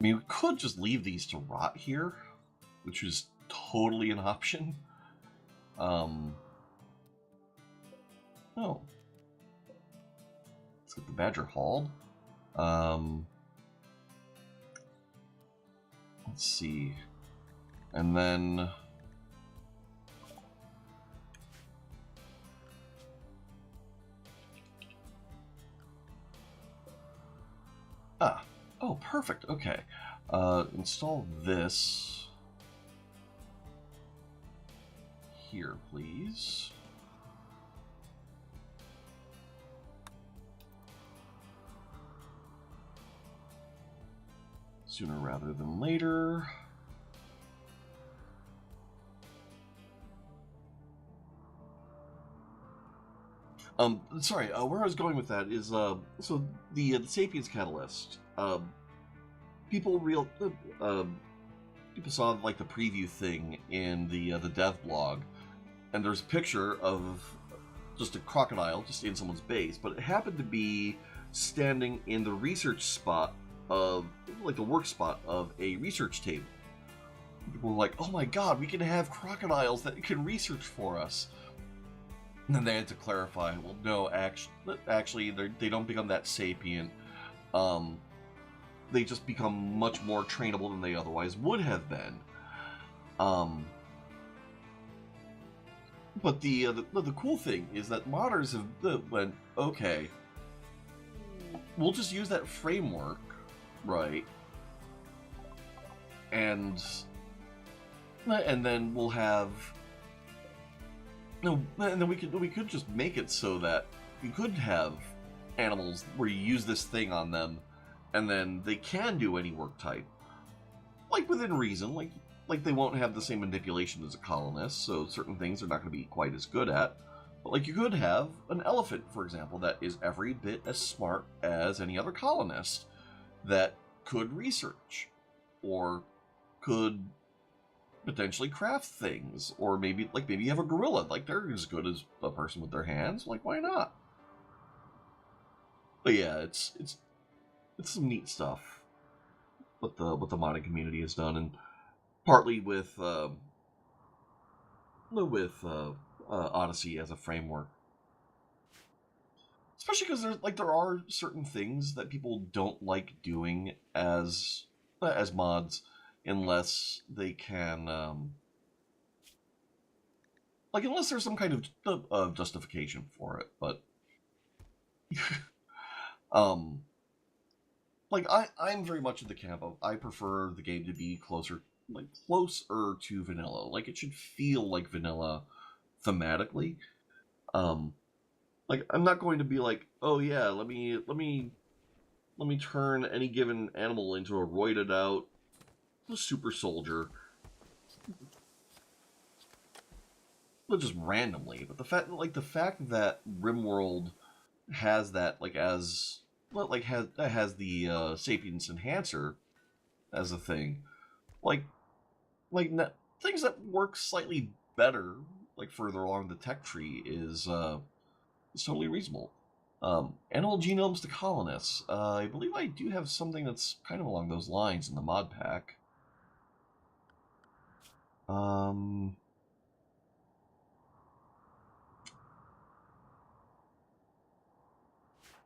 I mean, we could just leave these to rot here, which is totally an option. Oh. Let's get the Badger hauled. Let's see. And then... Oh, perfect. Okay. Install this here, please. Sooner rather than later. Sorry, where I was going with that is, so the Sapiens Catalyst, people saw, like, the preview thing in the dev blog, and there's a picture of just a crocodile just in someone's base, but it happened to be standing in the research spot of, like, the work spot of a research table. People were like, oh my god, we can have crocodiles that can research for us. And then they had to clarify, well, no, actually they don't become that sapient. They just become much more trainable than they otherwise would have been. But the cool thing is that modders have went, okay, we'll just use that framework, right? And then we'll have... No, and then we could just make it so that you could have animals where you use this thing on them, and then they can do any work type, like within reason. Like they won't have the same manipulation as a colonist, so certain things they're not going to be quite as good at. But like you could have an elephant, for example, that is every bit as smart as any other colonist that could research or could potentially craft things, or maybe you have a gorilla, like they're as good as a person with their hands, like why not? But yeah, it's some neat stuff what the modding community has done, and partly with Odyssey as a framework. Especially because there are certain things that people don't like doing as mods, unless they can unless there's some kind of justification for it. But um, I'm very much in the camp of I prefer the game to be closer to vanilla. Like it should feel like vanilla thematically. Um, I'm not going to be like, oh yeah, let me turn any given animal into a roided out super soldier, but just randomly. But the fact that Rimworld has that has the sapience enhancer as a thing, like like things that work slightly better further along the tech tree is totally reasonable. Animal genomes to colonists. I believe I do have something that's kind of along those lines in the mod pack.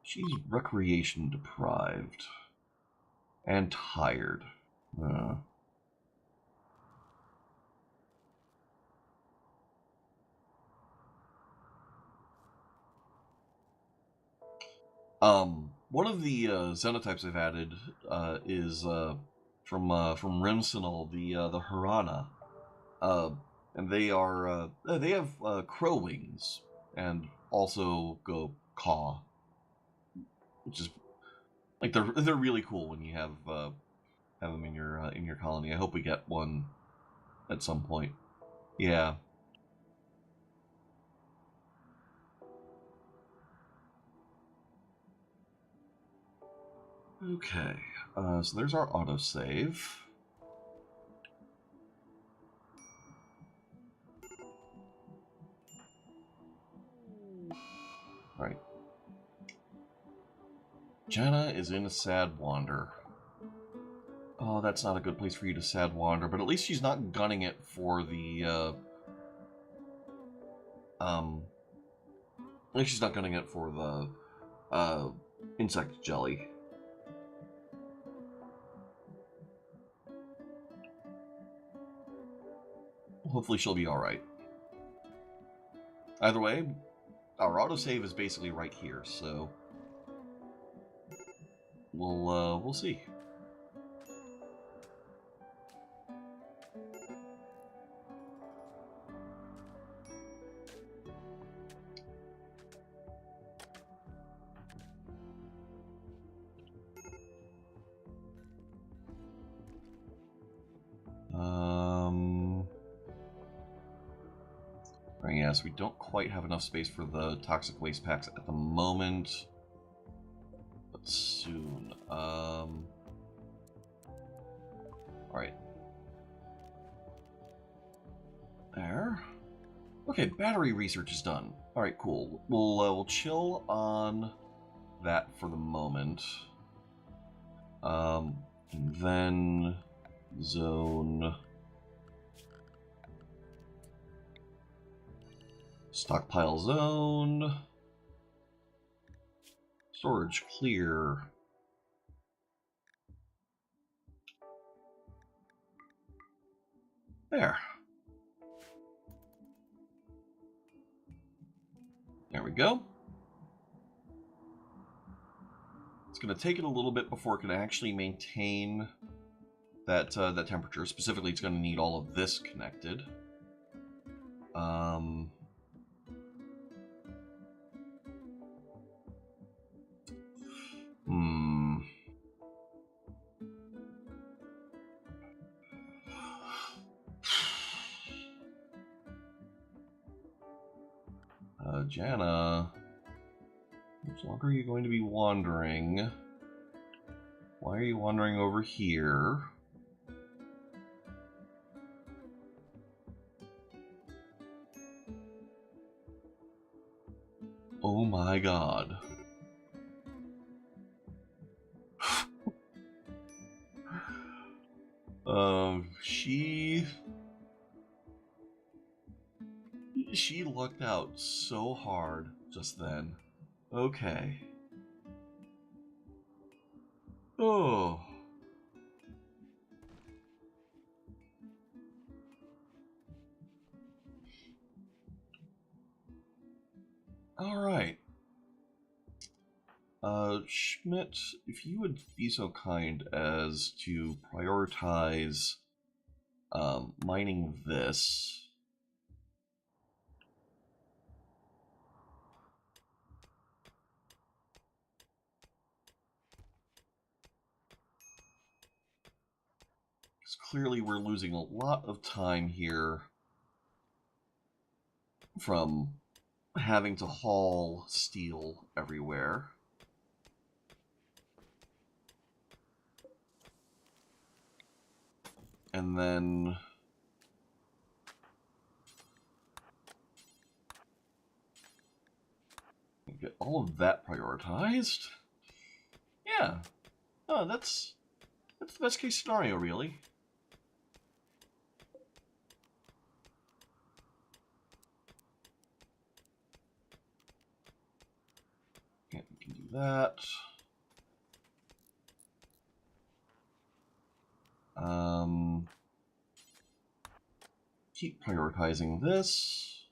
She's recreation deprived and tired. One of the xenotypes I've added is from Rimsenal, the Harana, and they have crow wings and also go caw, which is they're really cool when you have them in your colony. I hope we get one at some point. Yeah. Okay. So there's our autosave. Right. Jenna is in a sad wander. Oh, that's not a good place for you to sad wander, but at least she's not gunning it for the, at least she's not gunning it for the, insect jelly. Hopefully she'll be alright. Either way, our autosave is basically right here, so we'll see. Yes, we don't quite have enough space for the toxic waste packs at the moment, but soon. Alright. There. Okay, battery research is done. Alright, cool. We'll chill on that for the moment. And then zone stockpile zone, storage clear. There we go. It's going to take it a little bit before it can actually maintain that temperature. Specifically, it's going to need all of this connected. Jana, how much longer are you going to be wandering? Why are you wandering over here? Oh my god. She lucked out so hard just then. Okay. Oh. All right. Schmidt, if you would be so kind as to prioritize mining this. Because clearly we're losing a lot of time here from having to haul steel everywhere. And then get all of that prioritized. Yeah. Oh, that's the best case scenario, really. Yeah, we can do that. Keep prioritizing this.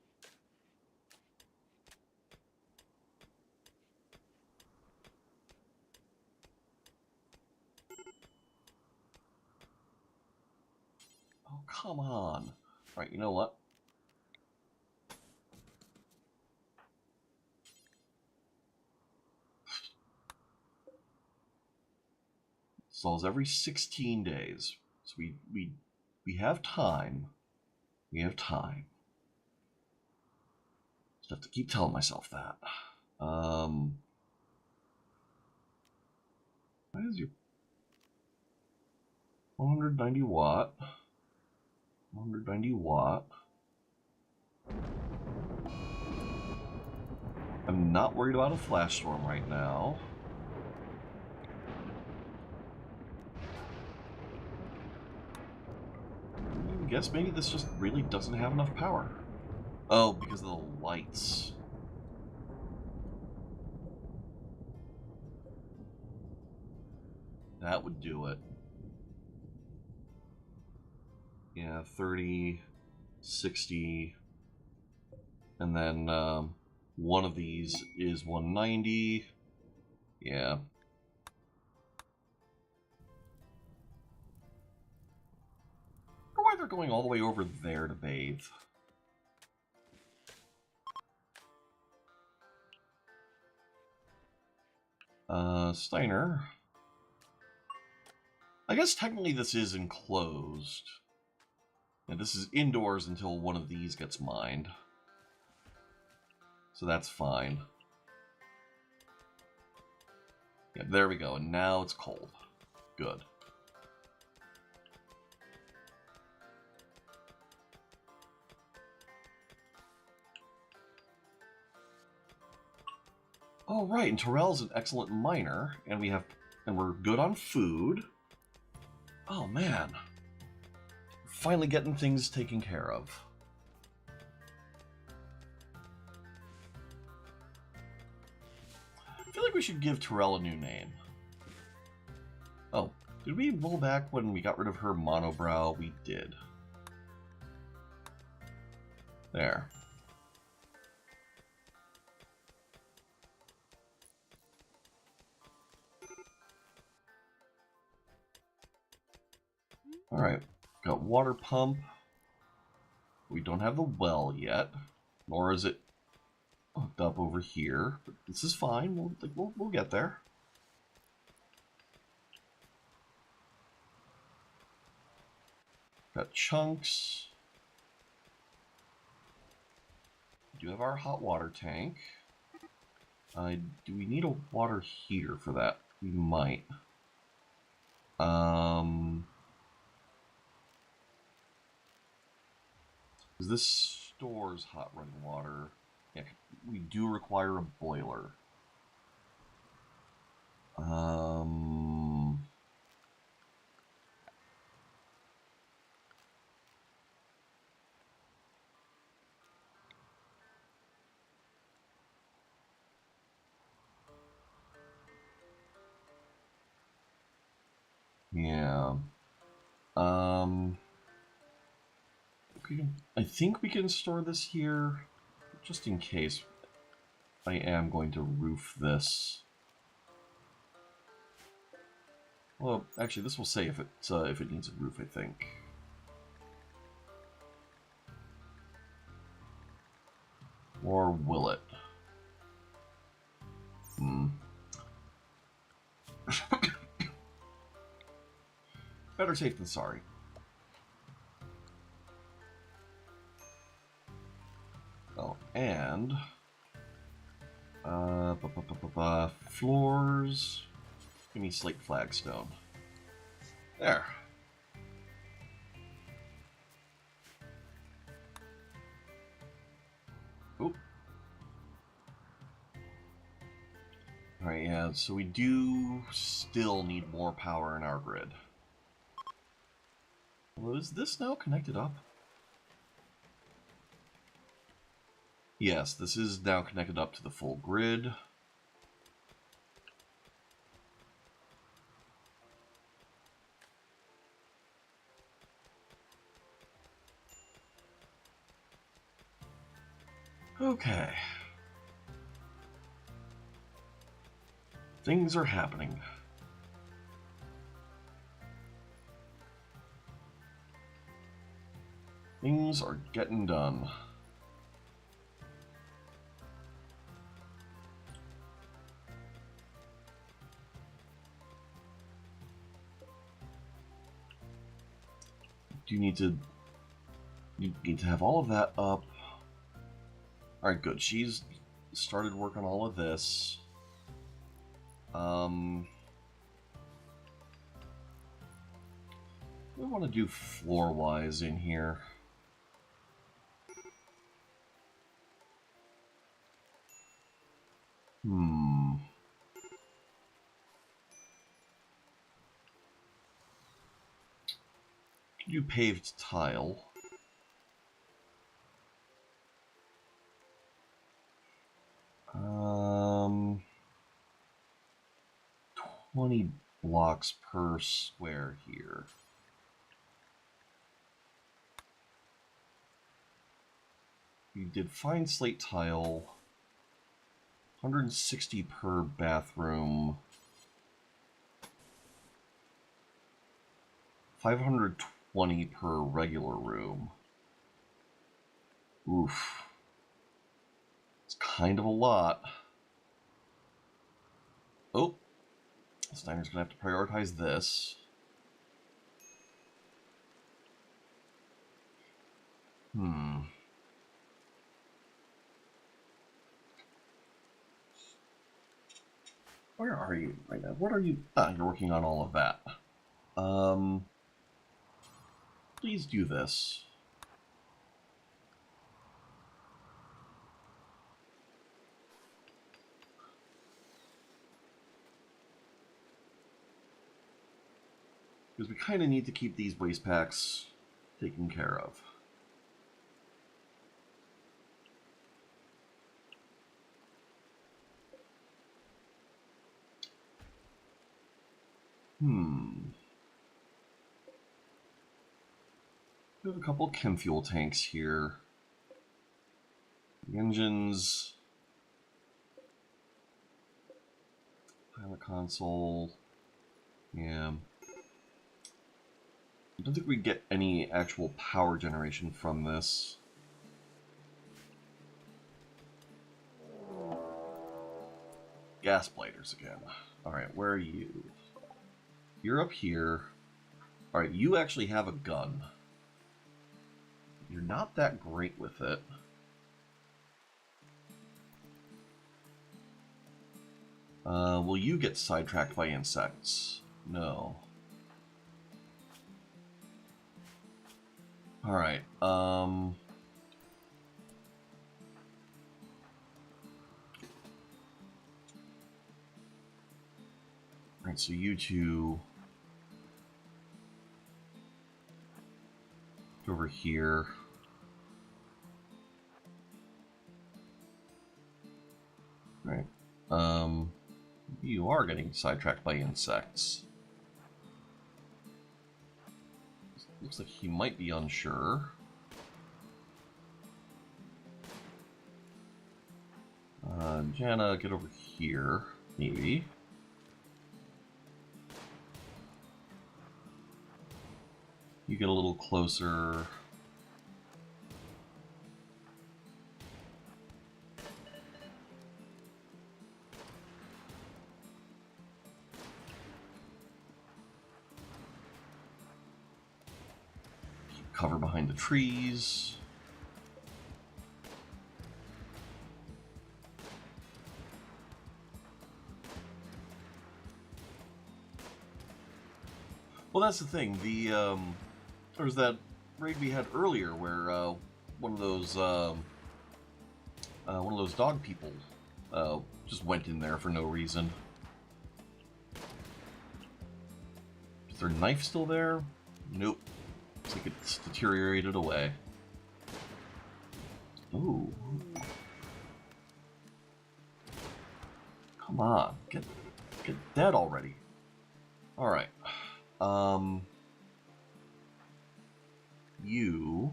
Oh, come on. All right, you know what? Solves every 16 days. So we have time. We have time. Just have to keep telling myself that. Why is your 190 watt? 190 watt. I'm not worried about a flash storm right now. I guess maybe this just really doesn't have enough power. Oh, because of the lights. That would do it. Yeah, 30, 60, and then one of these is 190. Yeah. I wonder why they're going all the way over there to bathe. Steiner. I guess technically this is enclosed. And this is indoors until one of these gets mined. So that's fine. Yeah, there we go. And now it's cold. Good. Oh, right. And Terrell's an excellent miner. And we're good on food. Oh, man. Finally getting things taken care of. I feel like we should give Terrell a new name. Oh, did we roll back when we got rid of her monobrow? We did. There. Alright, got water pump. We don't have the well yet, nor is it hooked up over here. But this is fine. We'll get there. Got chunks. We do have our hot water tank. Do we need a water heater for that? We might. This stores hot running water. Yeah, we do require a boiler. Yeah. Um, I think we can store this here, just in case I am going to roof this. Well, actually, this will say if it needs a roof, I think. Or will it? Better safe than sorry. Oh, and floors. Give me slate flagstone. There. Oop. Alright, yeah, so we do still need more power in our grid. Well, is this now connected up? Yes, this is now connected up to the full grid. Okay. Things are happening. Things are getting done. You need to have all of that up. Alright, good. She's started work on all of this. We want to do floor-wise in here. Do paved tile. 20 blocks per square here. You did fine slate tile. 160 per bathroom. 520 per regular room. Oof. It's kind of a lot. Oh. Steiner's going to have to prioritize this. Where are you right now? What are you? Ah, you're working on all of that. Please do this. Because we kind of need to keep these waste packs taken care of. We have a couple chem fuel tanks here. The engines. Pilot console. Yeah. I don't think we get any actual power generation from this. Gas bladers again. Alright, where are you? You're up here. Alright, you actually have a gun. You're not that great with it. Will you get sidetracked by insects? No. Alright, Alright, so you two over here. Right. You are getting sidetracked by insects. Looks like he might be unsure. Jana, get over here, maybe. You get a little closer. Keep cover behind the trees. Well, that's the thing. There was that raid we had earlier where one of those dog people just went in there for no reason. Is their knife still there? Nope. Looks like it's deteriorated away. Ooh. Come on, get dead already. All right. You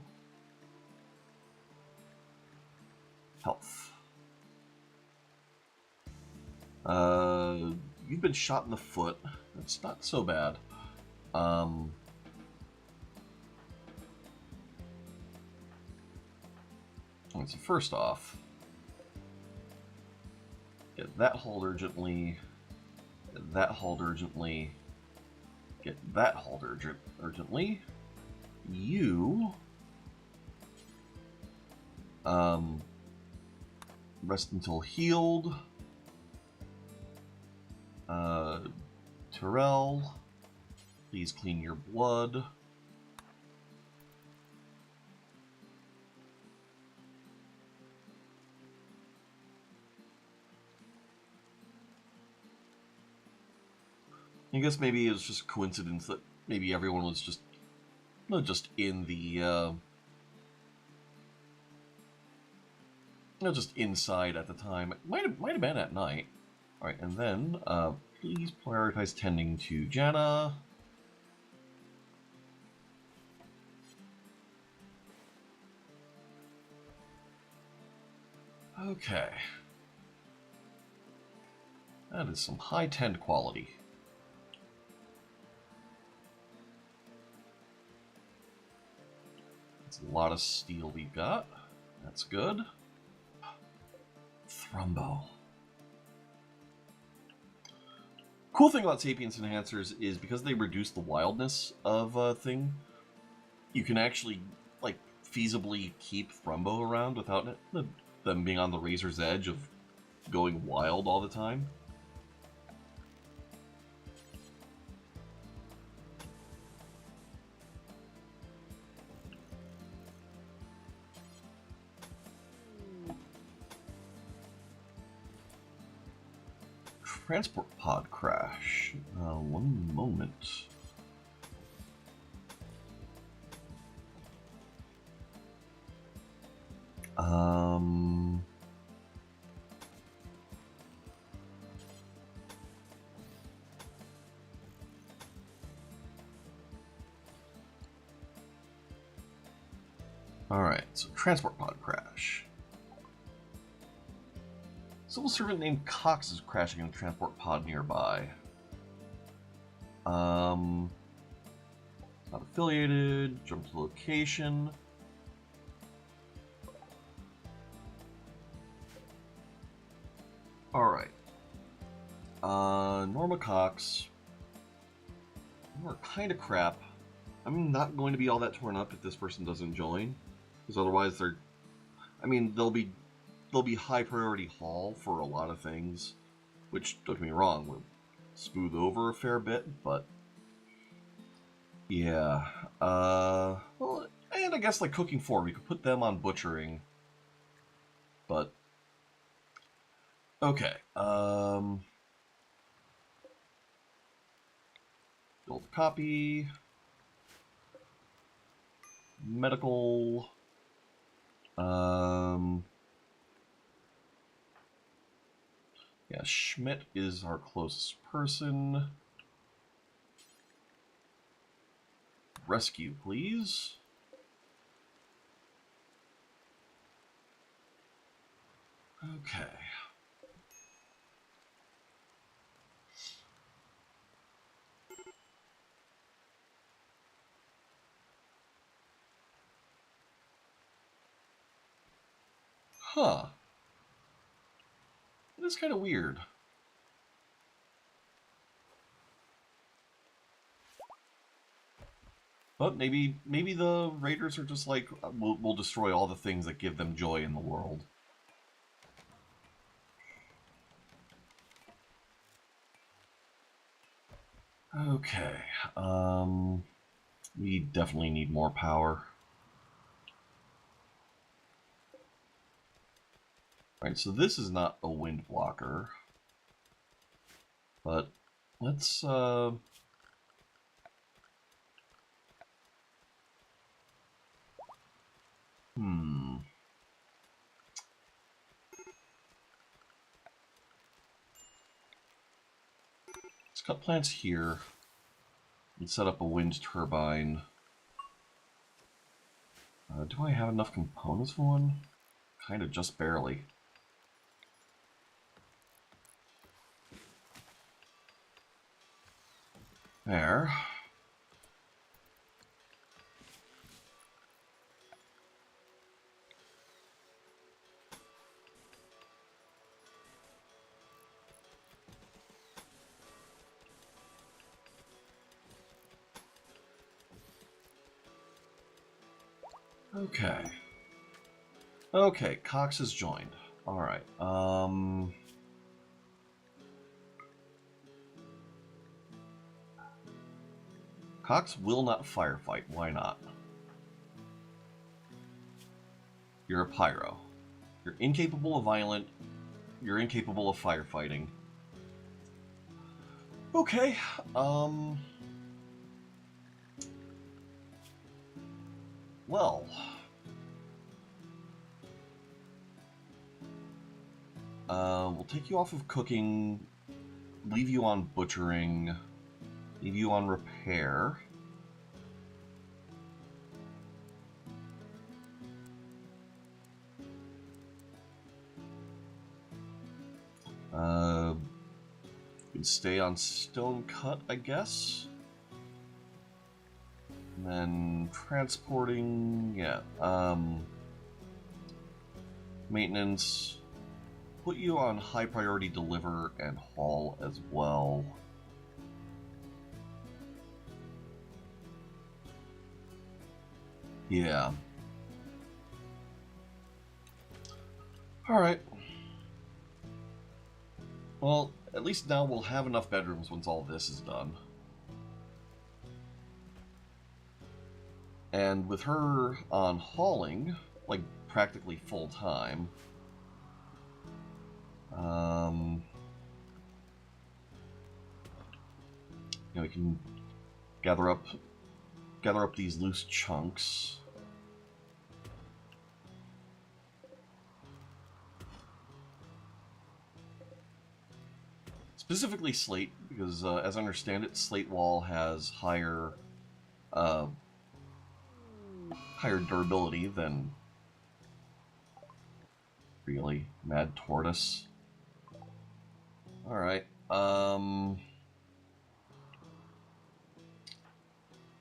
health. You've been shot in the foot. That's not so bad. So first off, get that hauled urgently. Get that hauled urgently. Get that hauled urgently. You rest until healed. Terrell, please clean your blood. I guess maybe it was just a coincidence that maybe everyone was just not just in the just inside at the time. It might have been at night. All right, and then please prioritize tending to Jana. Okay, that is some high tend quality. That's a lot of steel we've got. That's good. Thrumbo. Cool thing about Sapience Enhancers is because they reduce the wildness of a thing, you can actually, like, feasibly keep Thrumbo around without them being on the razor's edge of going wild all the time. Transport pod crash. One moment. All right, so transport pod crash. Civil servant named Cox is crashing in a transport pod nearby. Not affiliated. Jump to location. All right. Norma Cox. We're kind of crap. I'm not going to be all that torn up if this person doesn't join, because otherwise they're. I mean, they'll be high priority haul for a lot of things, which, don't get me wrong, will smooth over a fair bit, but yeah. Well, and I guess like cooking 4, we could put them on butchering, but okay. Build copy. Medical. Yeah, Schmidt is our closest person. rescue, please. Okay. Huh. That's kind of weird. But maybe the raiders are just like, we'll destroy all the things that give them joy in the world. Okay. We definitely need more power. Right, so this is not a wind blocker. But let's let's cut plants here and set up a wind turbine. Do I have enough components for one? Kind of just barely. There. Okay. Okay, Cox has joined. Alright, Cox will not firefight. Why not? You're a pyro. You're incapable of violent. You're incapable of firefighting. Okay, well, we'll take you off of cooking, leave you on butchering, leave you on repair. You can stay on stone cut, I guess. And then transporting, yeah, maintenance. Put you on high priority deliver and haul as well. Yeah. Alright. Well, at least now we'll have enough bedrooms once all this is done. And with her on hauling, like practically full time, you know, we can gather up these loose chunks. Specifically slate, because as I understand it, slate wall has higher durability than really mad tortoise. All right.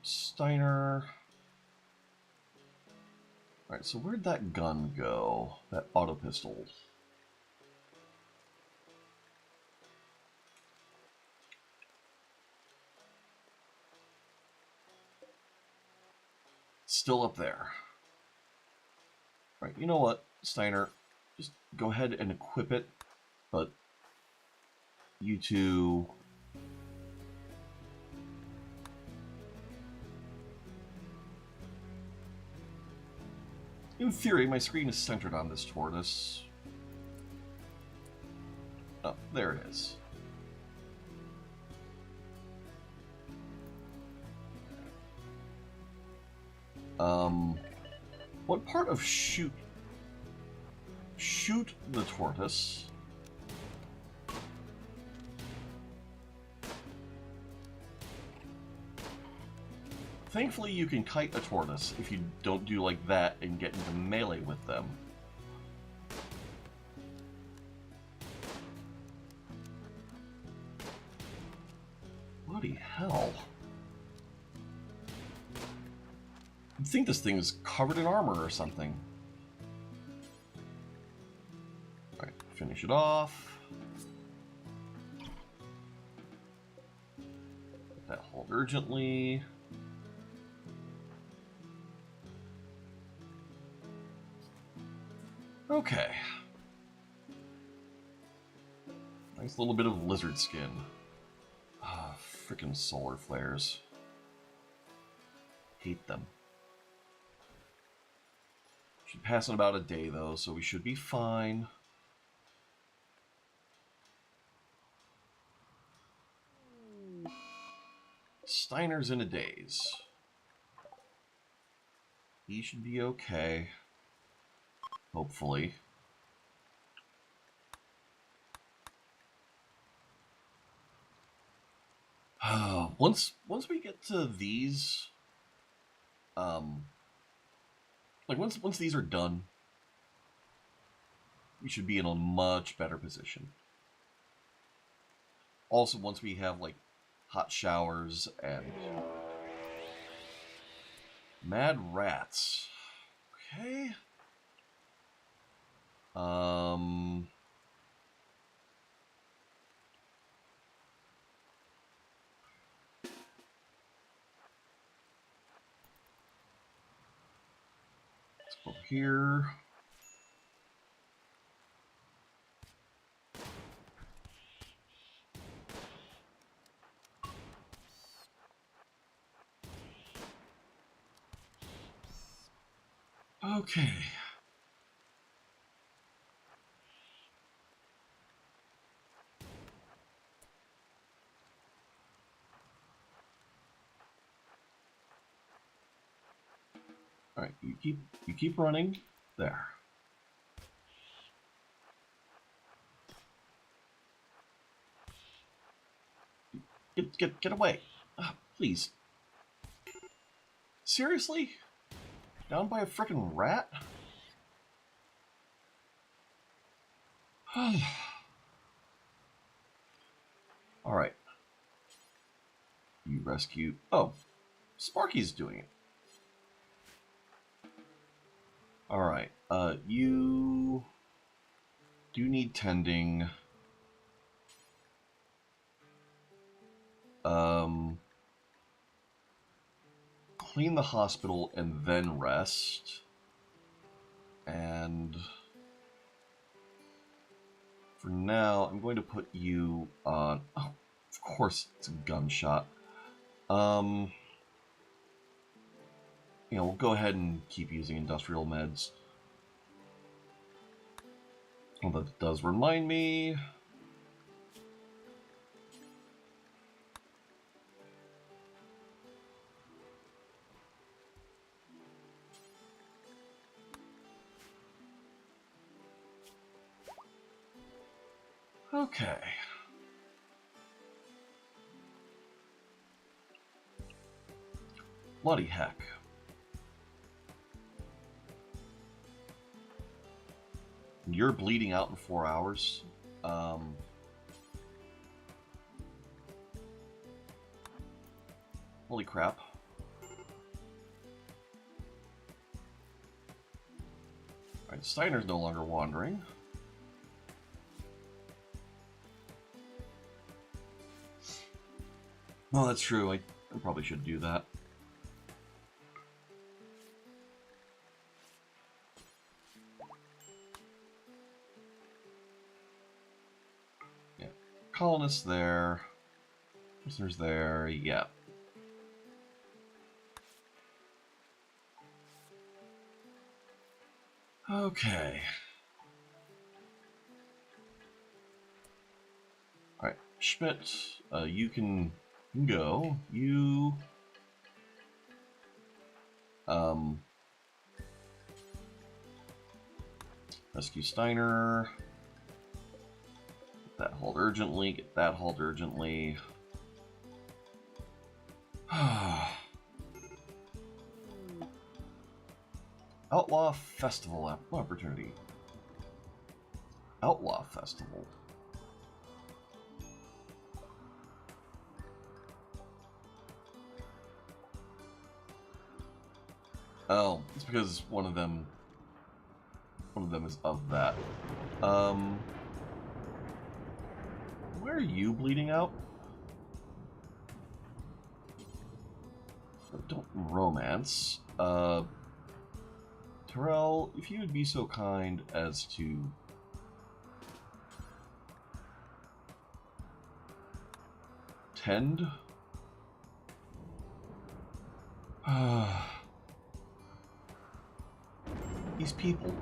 Steiner. All right. So where'd that gun go? That auto pistol. Still up there. Right, you know what, Steiner? Just go ahead and equip it, but you two... In theory, my screen is centered on this tortoise. Oh, there it is. What part of shoot the tortoise Thankfully, you can kite a tortoise if you don't do like that and get into melee with them. Bloody hell. I think this thing is covered in armor or something. Alright, finish it off. Get that hold urgently. Okay. Nice little bit of lizard skin. Ah, frickin' solar flares. Hate them. Should pass in about a day though, so we should be fine. Steiner's in a daze. He should be okay. Hopefully. Once we get to these, like once these are done, we should be in a much better position. Also, once we have like hot showers and mad rats. Okay. Let's go over here. Okay. All right, you keep running there. Get away. Please. Seriously? Down by a frickin' rat? Alright. You rescue... Oh. Sparky's doing it. Alright. You... do need tending. Clean the hospital and then rest. And for now, I'm going to put you on... Oh, of course, it's a gunshot. You know, we'll go ahead and keep using industrial meds. Although that does remind me... Okay. Bloody heck. You're bleeding out in 4 hours. Holy crap. Alright, Steiner's no longer wandering. Well, that's true. I probably should do that. Yeah. Colonists there. Prisoners there. Yeah. Okay. Alright. Schmidt, you can... go. You rescue Steiner. Get that hold urgently. Get that hold urgently. Outlaw Festival opportunity. Outlaw Festival. Oh, it's because one of them is of that. Where are you bleeding out? Don't romance. Terrell, if you would be so kind as to tend. These people.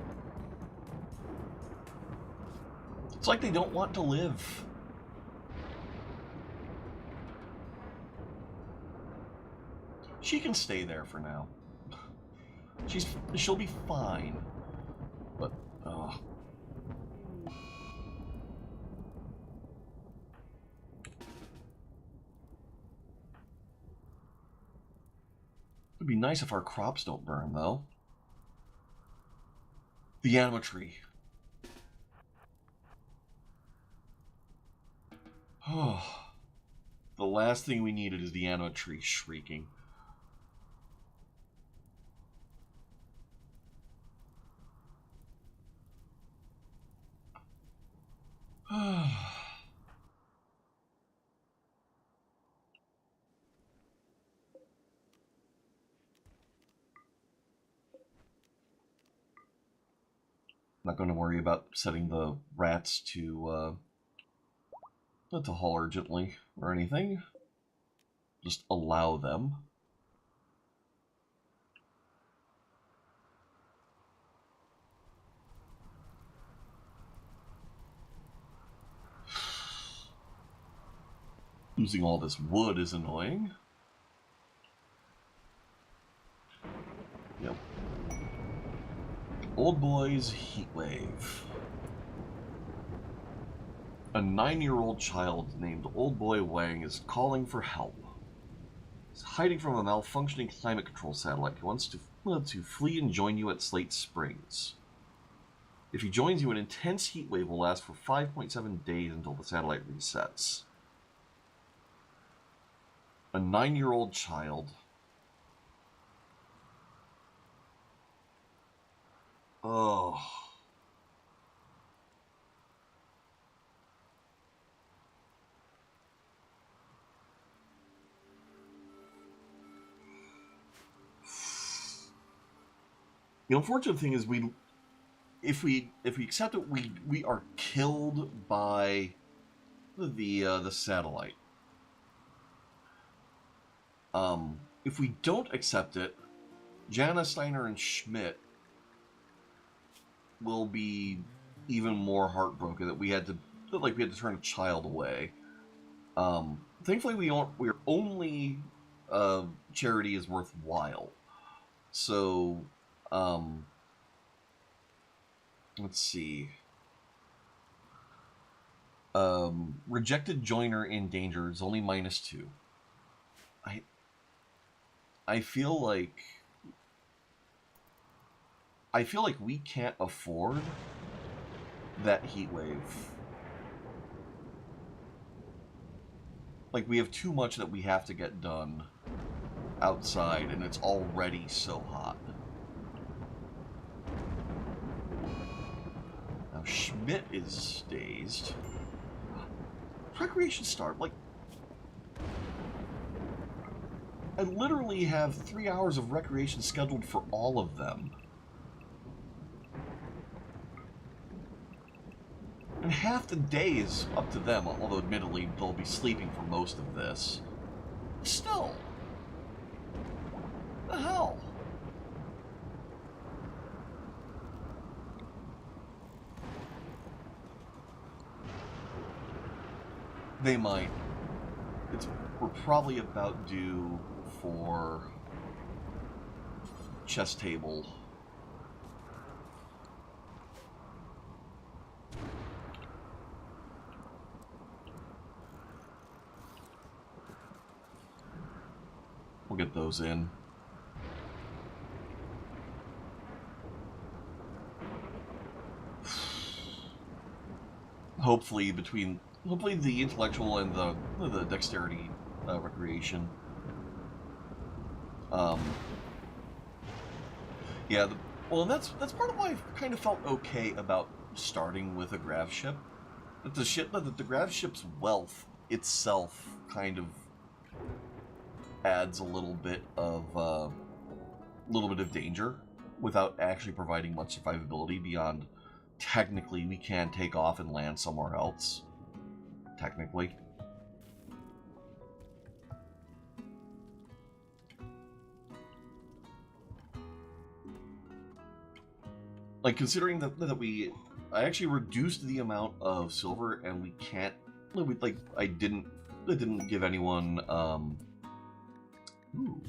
It's like they don't want to live. She can stay there for now. She'll be fine. But, it'd be nice if our crops don't burn, though. The anima tree. Oh. The last thing we needed is the anima tree shrieking. Not going to worry about setting the rats to haul urgently or anything. Just allow them. Losing all this wood is annoying. Yep. Old boy's heat wave. A 9-year-old child named Old Boy Wang is calling for help. He's hiding from a malfunctioning climate control satellite. He wants to flee and join you at Slate Springs. If he joins you, an intense heat wave will last for 5.7 days until the satellite resets. A 9-year-old child. Oh. The unfortunate thing is if we accept it, we are killed by the satellite. If we don't accept it, Jana, Steiner, and Schmidt will be even more heartbroken that we had to turn a child away. Thankfully, we're only charity is worthwhile. So, let's see. Rejected joiner in danger is only -2. I feel like we can't afford that heat wave. Like, we have too much that we have to get done outside, and it's already so hot. Now, Schmidt is dazed. Recreation start, like... I literally have 3 hours of recreation scheduled for all of them. And half the day is up to them, although admittedly they'll be sleeping for most of this. Still. What the hell? They might. We're probably about due for chess table. We'll get those in. hopefully the intellectual and the dexterity recreation. Yeah, well, that's part of why I kind of felt okay about starting with a grav ship. That the grav ship's wealth itself kind of adds a little bit of danger without actually providing much survivability beyond. Technically, we can take off and land somewhere else. Technically. Like, considering that I actually reduced the amount of silver, and we can't, like, I didn't give anyone, ooh.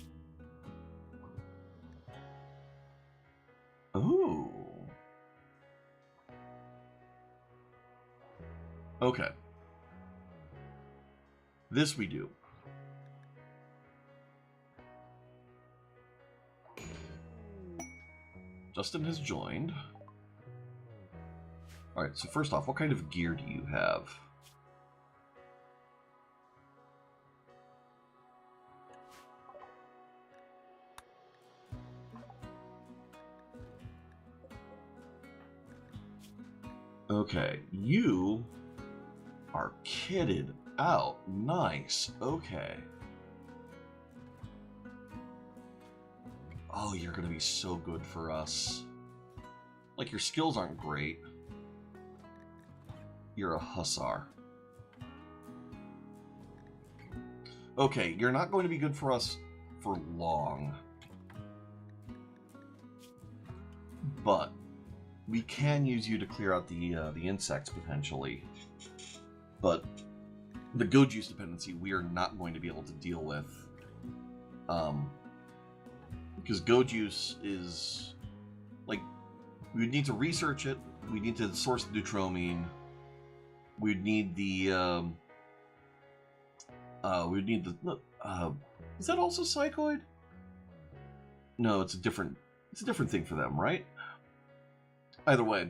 Ooh. Okay. This we do. Justin has joined. Alright, so first off, what kind of gear do you have? Okay, you are kitted out. Nice. Okay. Oh, you're gonna be so good for us. Like, your skills aren't great. You're a hussar. Okay, you're not going to be good for us for long. But we can use you to clear out the insects, potentially. But the go juice dependency we are not going to be able to deal with. Because go juice is, like, we'd need to research it, we'd need to source the neutropamine, we'd need the, is that also psychoid? No, it's a different thing for them, right? Either way,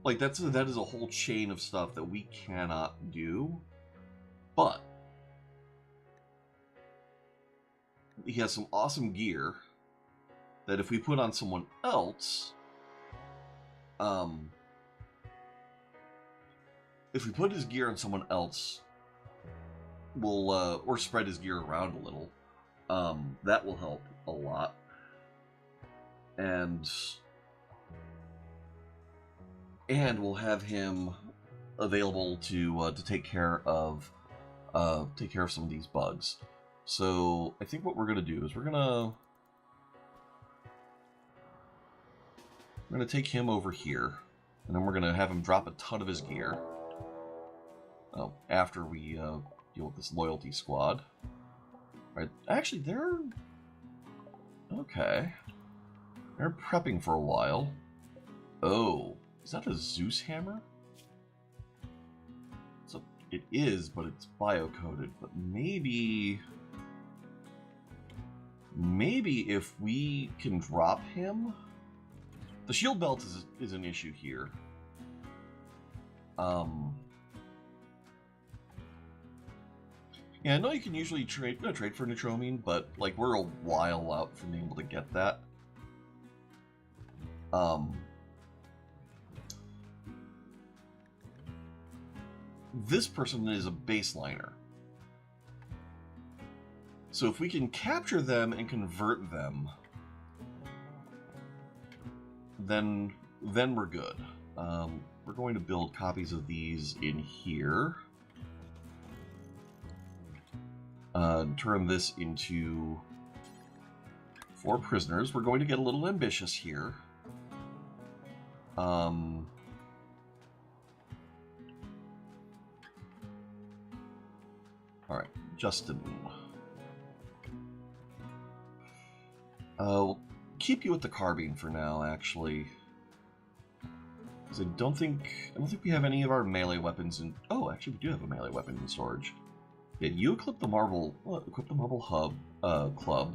like, that is a whole chain of stuff that we cannot do, but he has some awesome gear that if we put on someone else, if we put his gear on someone else, we'll, or spread his gear around a little, that will help a lot. And we'll have him available to take care of some of these bugs. So I think what we're gonna do is we're gonna take him over here, and then we're gonna have him drop a ton of his gear. Oh, after we deal with this loyalty squad. Right? Actually, they're okay. They're prepping for a while. Oh, is that a Zeus hammer? So it is, but it's bio-coded. But maybe if we can drop him, the shield belt is an issue here. Yeah, I know you can usually trade for neutropamine, but like we're a while out from being able to get that. This person is a baseliner. So if we can capture them and convert them, then we're good. We're going to build copies of these in here. Turn this into 4 prisoners. We're going to get a little ambitious here. Alright, Justin. We'll keep you with the carbine for now, actually. Because I don't think we have any of our melee weapons in... Oh, actually we do have a melee weapon in storage. Yeah, you equip the marble hub club.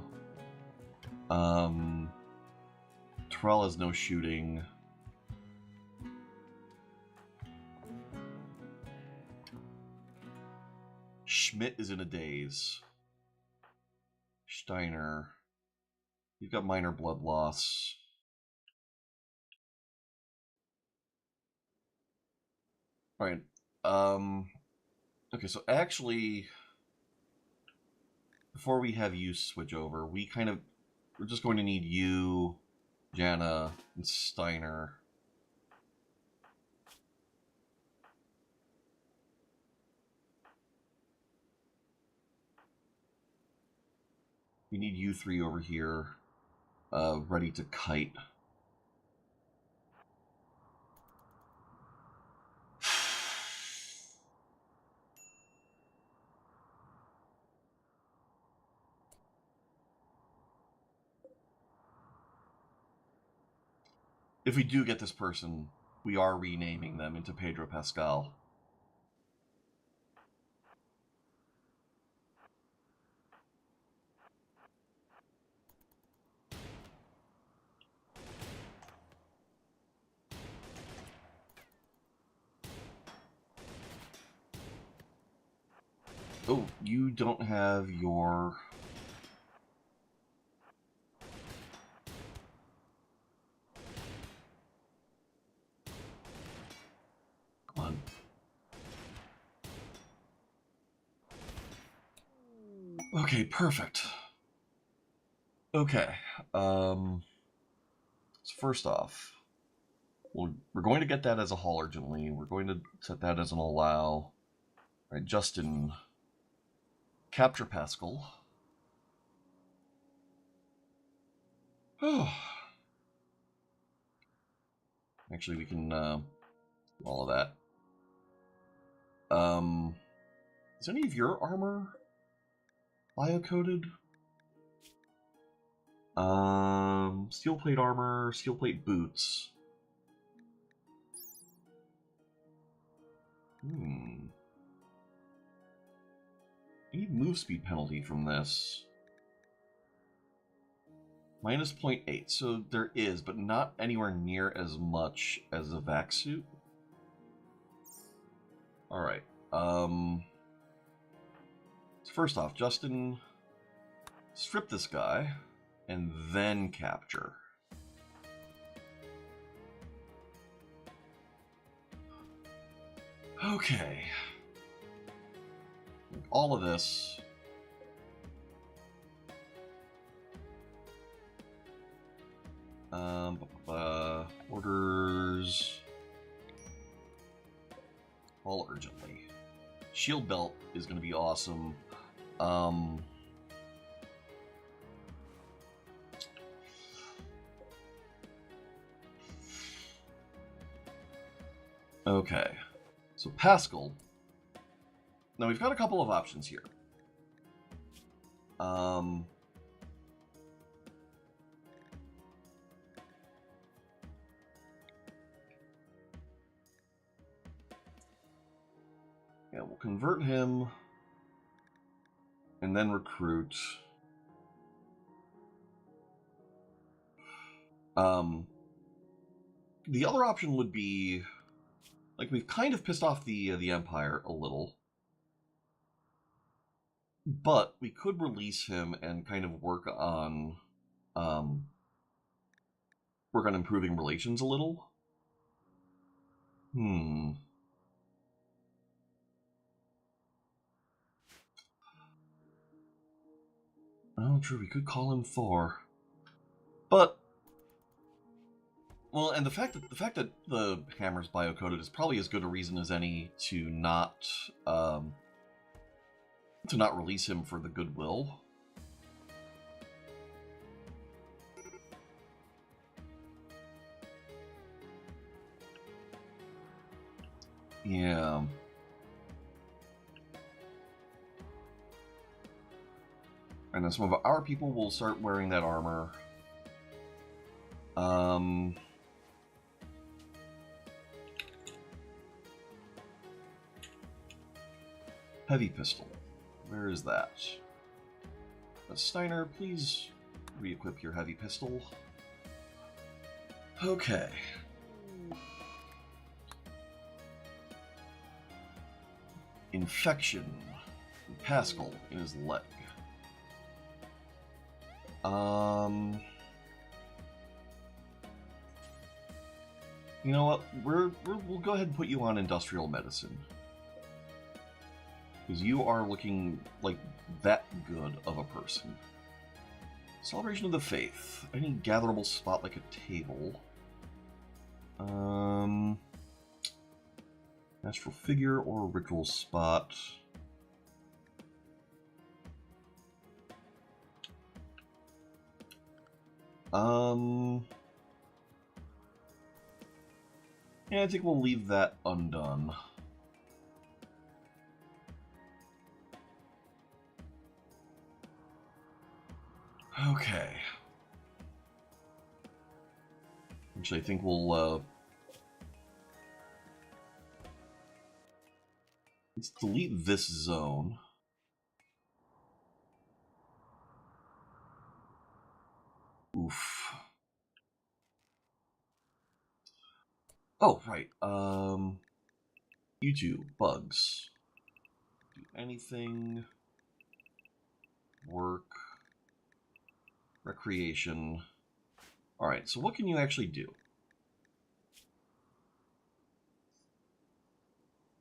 Terrell has no shooting. Schmidt is in a daze. Steiner. You've got minor blood loss. Alright. Okay, so actually, before we have you switch over, we're just going to need you, Jana, and Steiner. We need you three over here, ready to kite. If we do get this person, we are renaming them into Pedro Pascal. Oh, you don't have your... Come on. Okay, perfect. Okay, so first off, we're going to get that as a haul urgently. We're going to set that as an allow. All right, Justin, capture Pascal. Actually, we can do all of that. Is any of your armor bio-coated? Steel plate armor, steel plate boots. I need move speed penalty from this. Minus 0.8, so there is, but not anywhere near as much as a vac suit. Alright, so first off, Justin, strip this guy, and then capture. Okay. All of this. Orders. All urgently. Shield belt is going to be awesome. Okay. So Pascal. Now we've got a couple of options here. Yeah, we'll convert him and then recruit. The other option would be, like, we've kind of pissed off the Empire a little, but we could release him and kind of work on improving relations a little. Oh, true. We could call him Thor, but well, and the fact that the hammer's bio-coded is probably as good a reason as any to not release him for the goodwill. Yeah. And then some of our people will start wearing that armor. Heavy pistol. Where is that? Steiner, please re-equip your heavy pistol. Okay. Infection. Pascal in his leg. You know what? We'll go ahead and put you on industrial medicine. Because you are looking like that good of a person. Celebration of the Faith. Any gatherable spot like a table. Astral figure or ritual spot. Yeah, I think we'll leave that undone. Okay. Actually, I think we'll, let's delete this zone. Oof. Oh, right. You two, bugs. Do anything. Work. Recreation. Alright, so what can you actually do?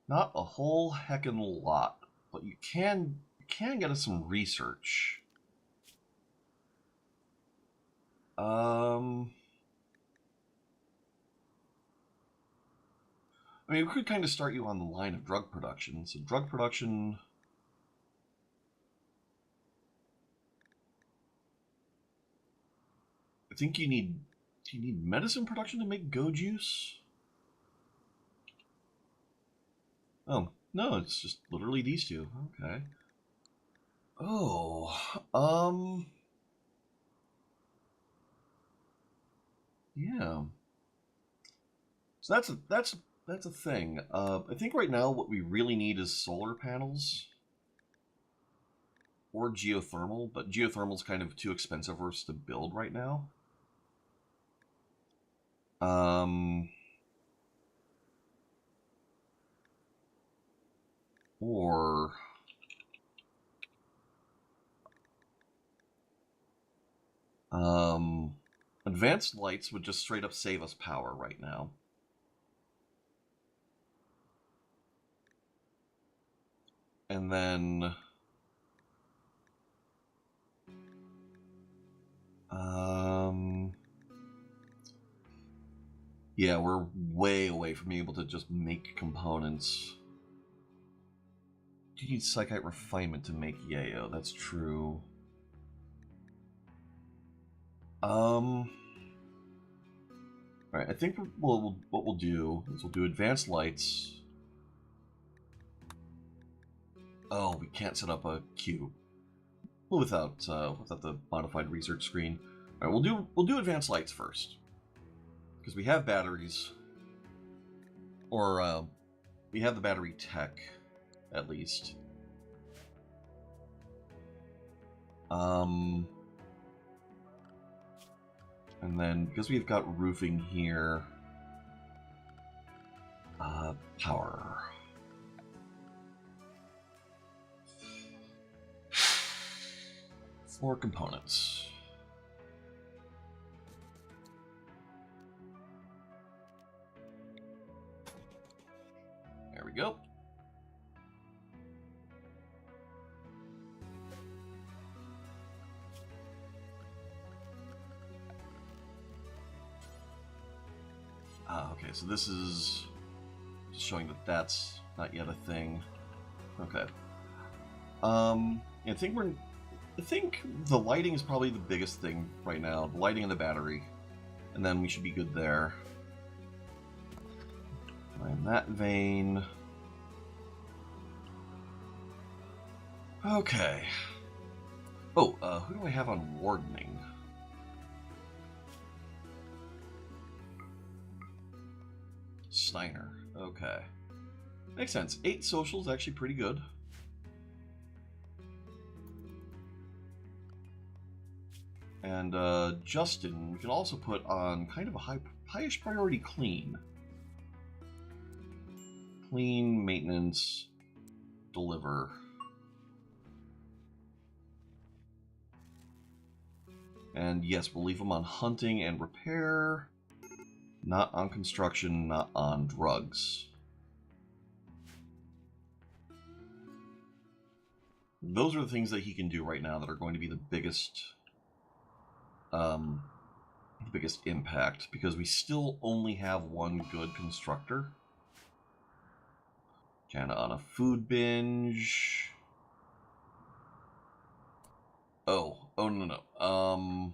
Not a whole heckin' lot, but you can get us some research. I mean, we could kind of start you on the line of drug production. So drug production... I think you need... Do you need medicine production to make go juice? Oh, no, it's just literally these two. Okay. Oh, yeah. So that's a thing. I think right now what we really need is solar panels or geothermal, but geothermal's kind of too expensive for us to build right now. Or advanced lights would just straight up save us power right now. And then yeah, we're way away from being able to just make components. You need psychite refinement to make yayo, that's true. Alright, I think what we'll do is we'll do advanced lights. Oh, we can't set up a cube. Well, without the modified research screen. Alright, we'll do advanced lights first. Because we have batteries. Or we have the battery tech, at least. And then, because we've got roofing here, power. Four components. There we go. Okay, so this is just showing that that's not yet a thing. Okay. I think the lighting is probably the biggest thing right now. The lighting and the battery. And then we should be good there. In that vein. Okay. Oh, who do I have on wardening? Steiner. Okay. Makes sense. 8 social is actually pretty good. And Justin, we can also put on kind of a highish priority clean. Clean, maintenance, deliver. And yes, we'll leave him on hunting and repair. Not on construction, not on drugs. Those are the things that he can do right now that are going to be the biggest impact, because we still only have one good constructor. Jana on a food binge. Oh no.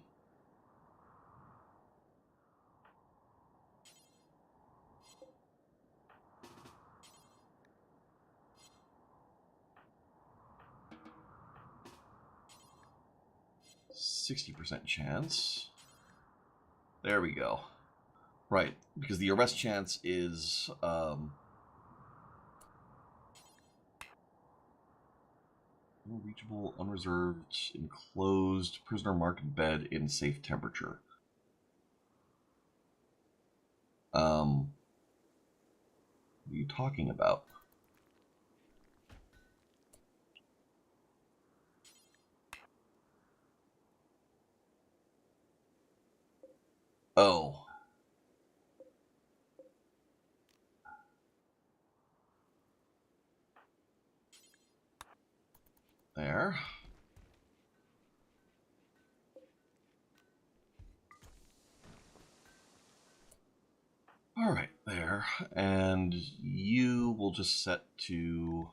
60% chance. There we go. Right, because the arrest chance is unreachable, unreserved, enclosed, prisoner marked bed in safe temperature. What are you talking about? Oh. There. All right, there. And you will just set to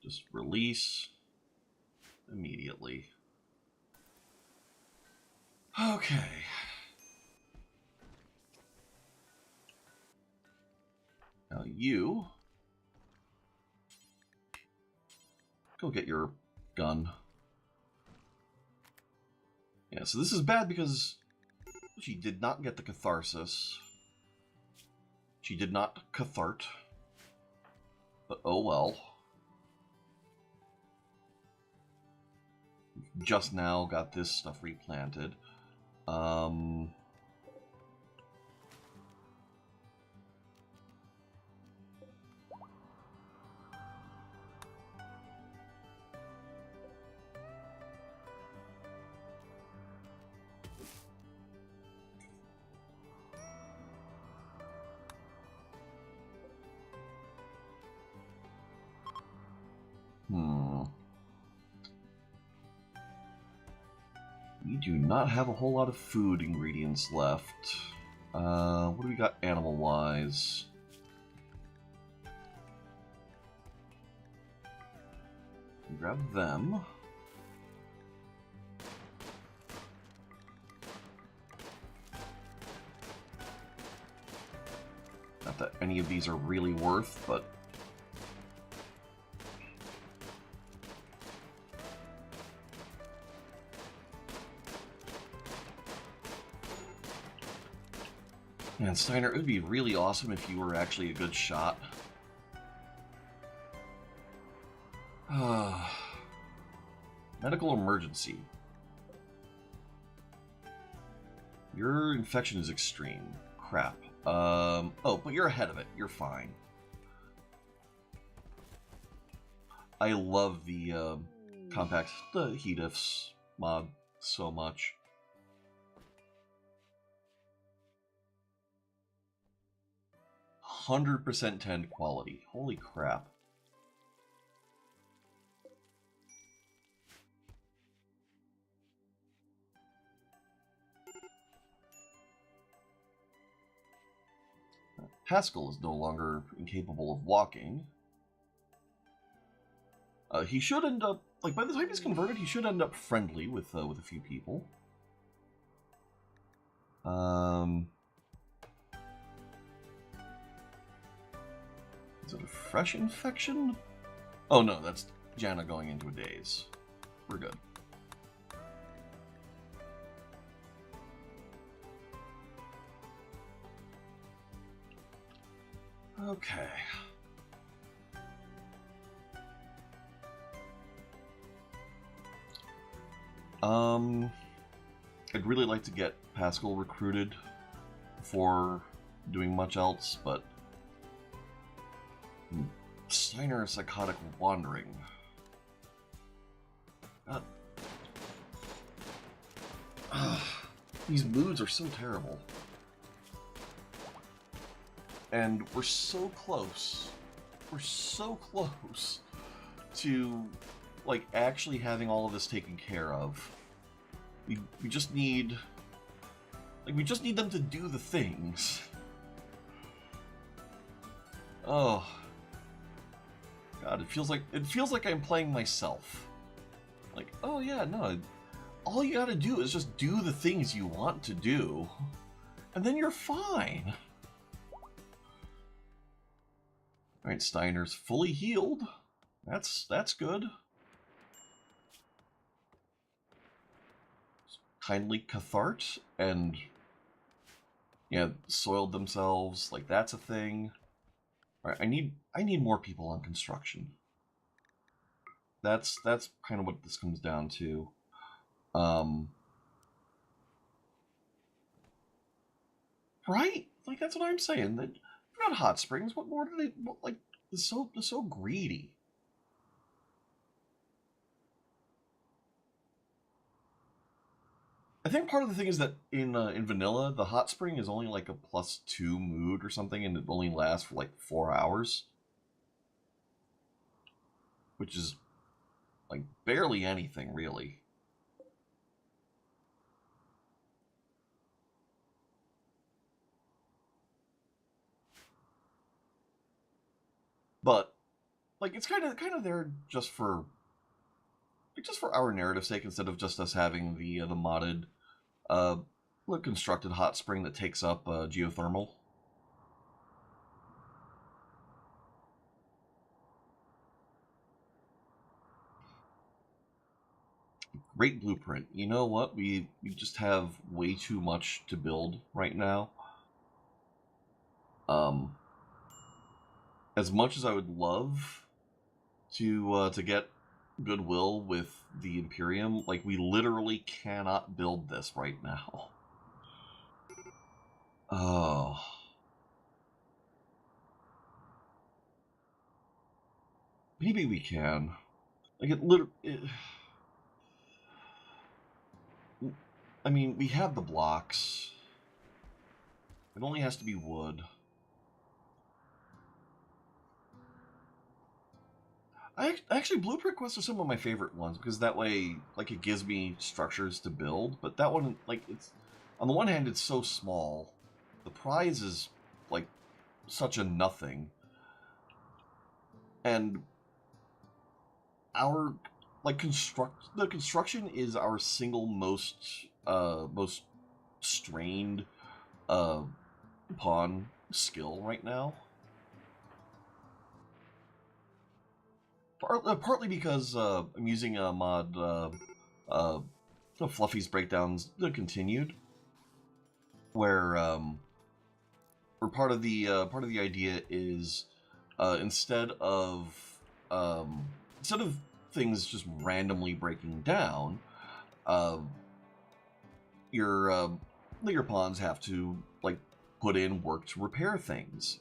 just release immediately. Okay. Now you go get your gun. Yeah, so this is bad because she did not get the catharsis. She did not cathart. But oh well. Just now got this stuff replanted. We do not have a whole lot of food ingredients left. What do we got animal-wise? Grab them. Not that any of these are really worth, but... Man, Steiner, it would be really awesome if you were actually a good shot. Medical emergency. Your infection is extreme. Crap. Oh, but you're ahead of it. You're fine. I love the heat ifs mod so much. 100% tend quality. Holy crap. Haskell is no longer incapable of walking. He should end up, like, by the time he's converted, he should end up friendly with a few people. Is it a fresh infection? Oh no, that's Jana going into a daze. We're good. Okay. I'd really like to get Pascal recruited before doing much else, but Steiner psychotic wandering. These moods are so terrible. And we're so close. We're so close to, like, actually having all of this taken care of. We just need... Like, we just need them to do the things. Oh. God, it feels like I'm playing myself. Like, oh yeah, no. All you gotta do is just do the things you want to do. And then you're fine. Alright, Steiner's fully healed. That's good. Kindly cathart and yeah, soiled themselves. Like that's a thing. All right, I need more people on construction. That's kind of what this comes down to. Right? Like that's what I'm saying. They've got hot springs. What more do they like? They're so greedy. I think part of the thing is that in vanilla, the hot spring is only like a +2 mood or something, and it only lasts for like 4 hours, which is like barely anything really. But like it's kind of there just for our narrative sake instead of just us having the modded constructed hot spring that takes up geothermal. Great blueprint. You know what? We just have way too much to build right now. As much as I would love to get goodwill with the Imperium, like we literally cannot build this right now. Oh. Maybe we can. Like it literally. I mean, we have the blocks. It only has to be wood. Actually, blueprint quests are some of my favorite ones because that way, like, it gives me structures to build. But that one, like, it's on the one hand, it's so small. The prize is like such a nothing, and our the construction is our single most strained pawn skill right now. Partly because I'm using a mod, Fluffy's breakdowns continued, where part of the idea is instead of things just randomly breaking down, your pawns have to like put in work to repair things.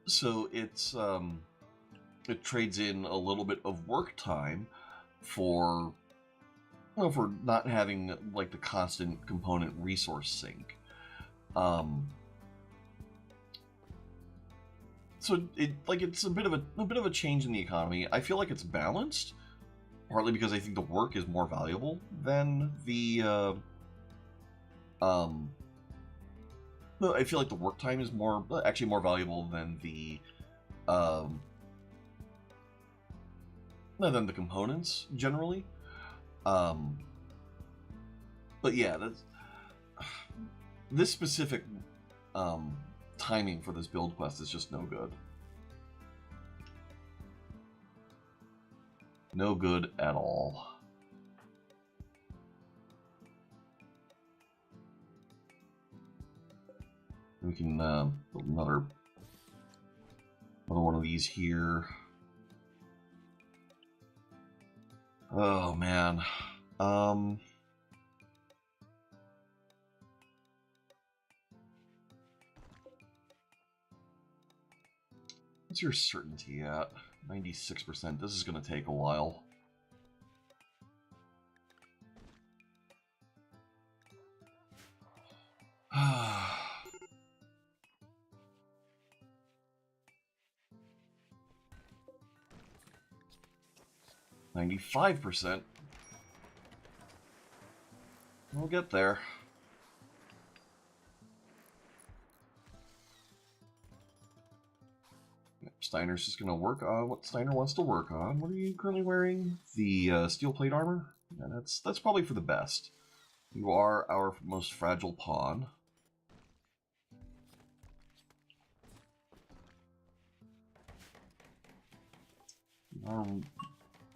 So it's it trades in a little bit of work time for not having like the constant component resource sink. So it's a bit of a change in the economy. I feel like it's balanced, partly because I think the work is more valuable than the I feel like the work time is actually more valuable than the components generally. But yeah, this specific timing for this build quest is just no good. No good at all. We can build another one of these here. Oh man. What's your certainty at? 96%. This is going to take a while. 95%. We'll get there. Steiner's just going to work on what Steiner wants to work on. What are you currently wearing? The steel plate armor? Yeah, that's probably for the best. You are our most fragile pawn. We are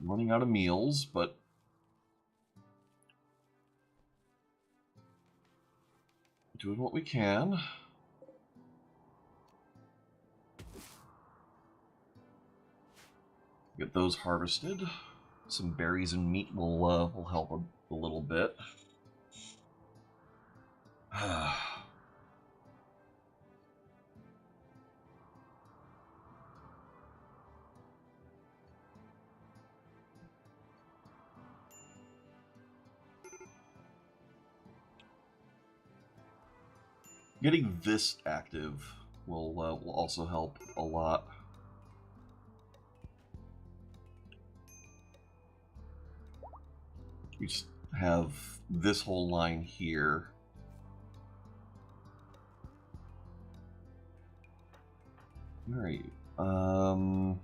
running out of meals, but doing what we can. Get those harvested. Some berries and meat will help a little bit. Getting this active will also help a lot. We just have this whole line here. Alright. And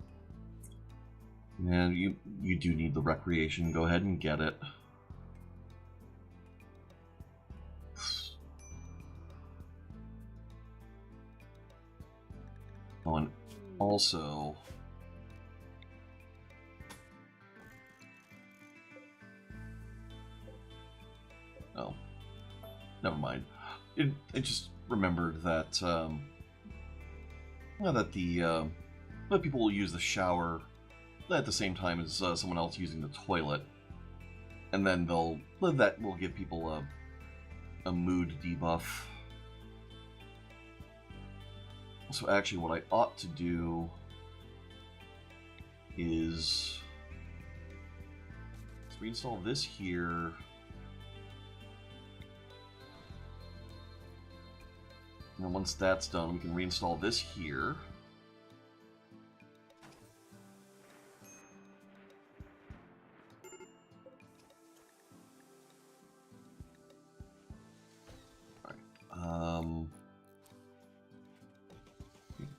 you do need the recreation. Go ahead and get it. Oh, and also oh, never mind. I just remembered that that that people will use the shower at the same time as someone else using the toilet, and then that will give people a mood debuff. So actually, what I ought to do is let's reinstall this here. And then once that's done, we can reinstall this here. Alright.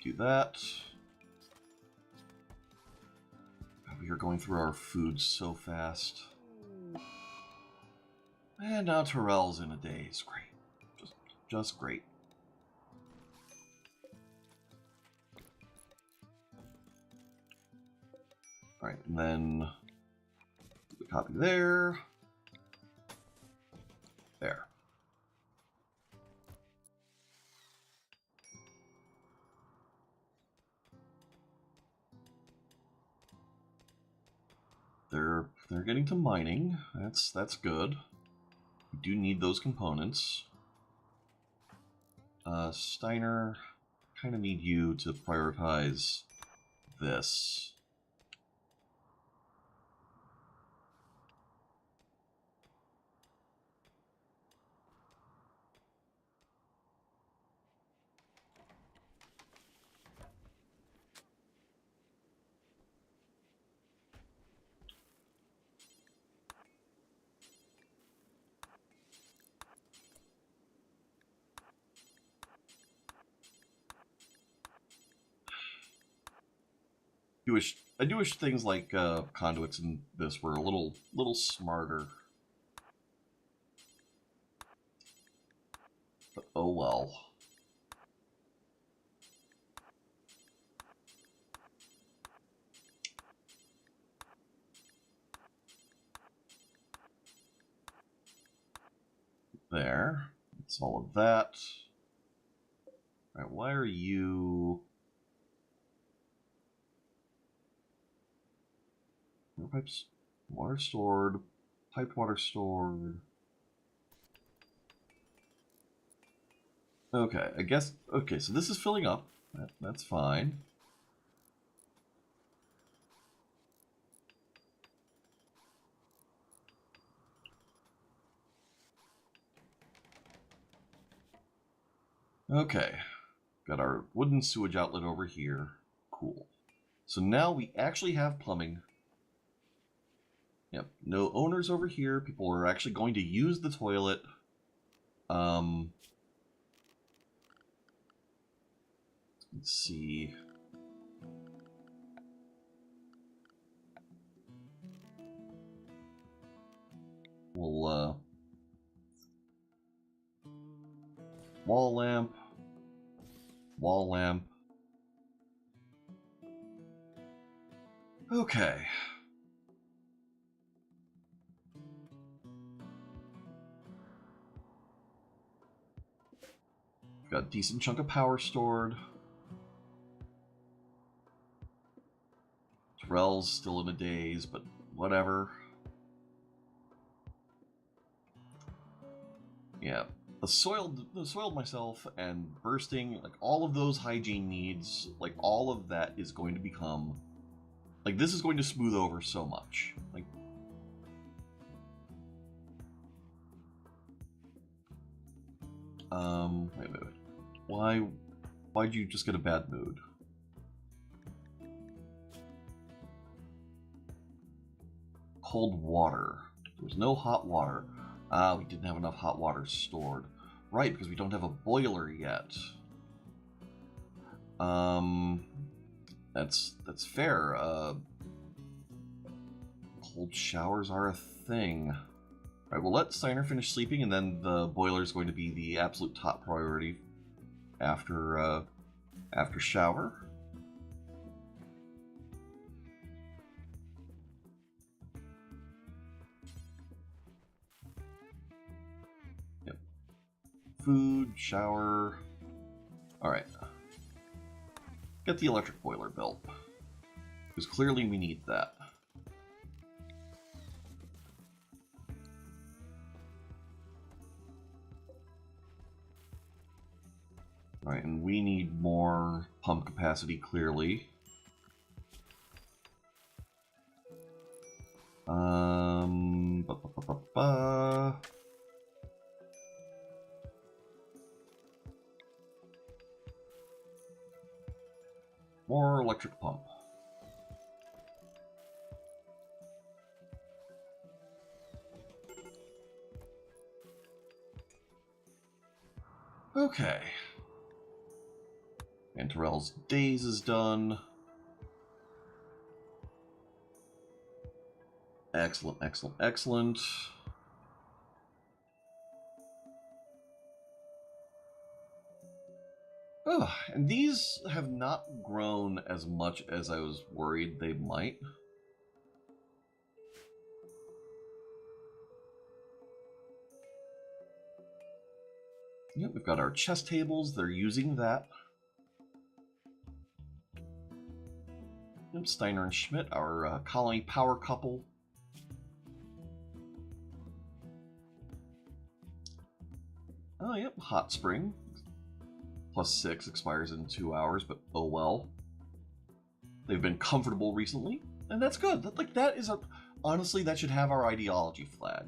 Do that. We are going through our food so fast. And now Terrell's in a daze. Great. Just great. Alright, and then the copy there. There. They're getting to mining. That's good. We do need those components. Steiner, kind of need you to prioritize this. I do wish things like conduits in this were a little smarter. But oh well. There. That's all of that. Alright, why are you... Pipes, water stored, piped water stored. Okay, I guess, okay, so this is filling up. That's fine. Okay, got our wooden sewage outlet over here. Cool. So now we actually have plumbing. Yep, no owners over here. People are actually going to use the toilet. Let's see. We'll, wall lamp. Wall lamp. Okay. Got a decent chunk of power stored. Terrell's still in a daze, but whatever. Yeah, the soiled myself and bursting, like all of those hygiene needs, like all of that is going to become, like this is going to smooth over so much. Like, wait. Why'd you just get a bad mood? Cold water. There was no hot water. Ah, we didn't have enough hot water stored. Right, because we don't have a boiler yet. That's fair. Cold showers are a thing. Alright, we'll let Steiner finish sleeping, and then the boiler is going to be the absolute top priority after shower. Yep. Food, shower. Alright. Get the electric boiler built. Because clearly we need that. Alright, and we need more pump capacity, clearly. More electric pump. Okay. And Terrell's days is done. Excellent, excellent, excellent. Oh, and these have not grown as much as I was worried they might. Yep, we've got our chess tables. They're using that. Yep, Steiner and Schmidt, our colony power couple. Oh, yep, hot spring. +6 expires in 2 hours, but oh well. They've been comfortable recently, and that's good. That is a... Honestly, that should have our ideology flag.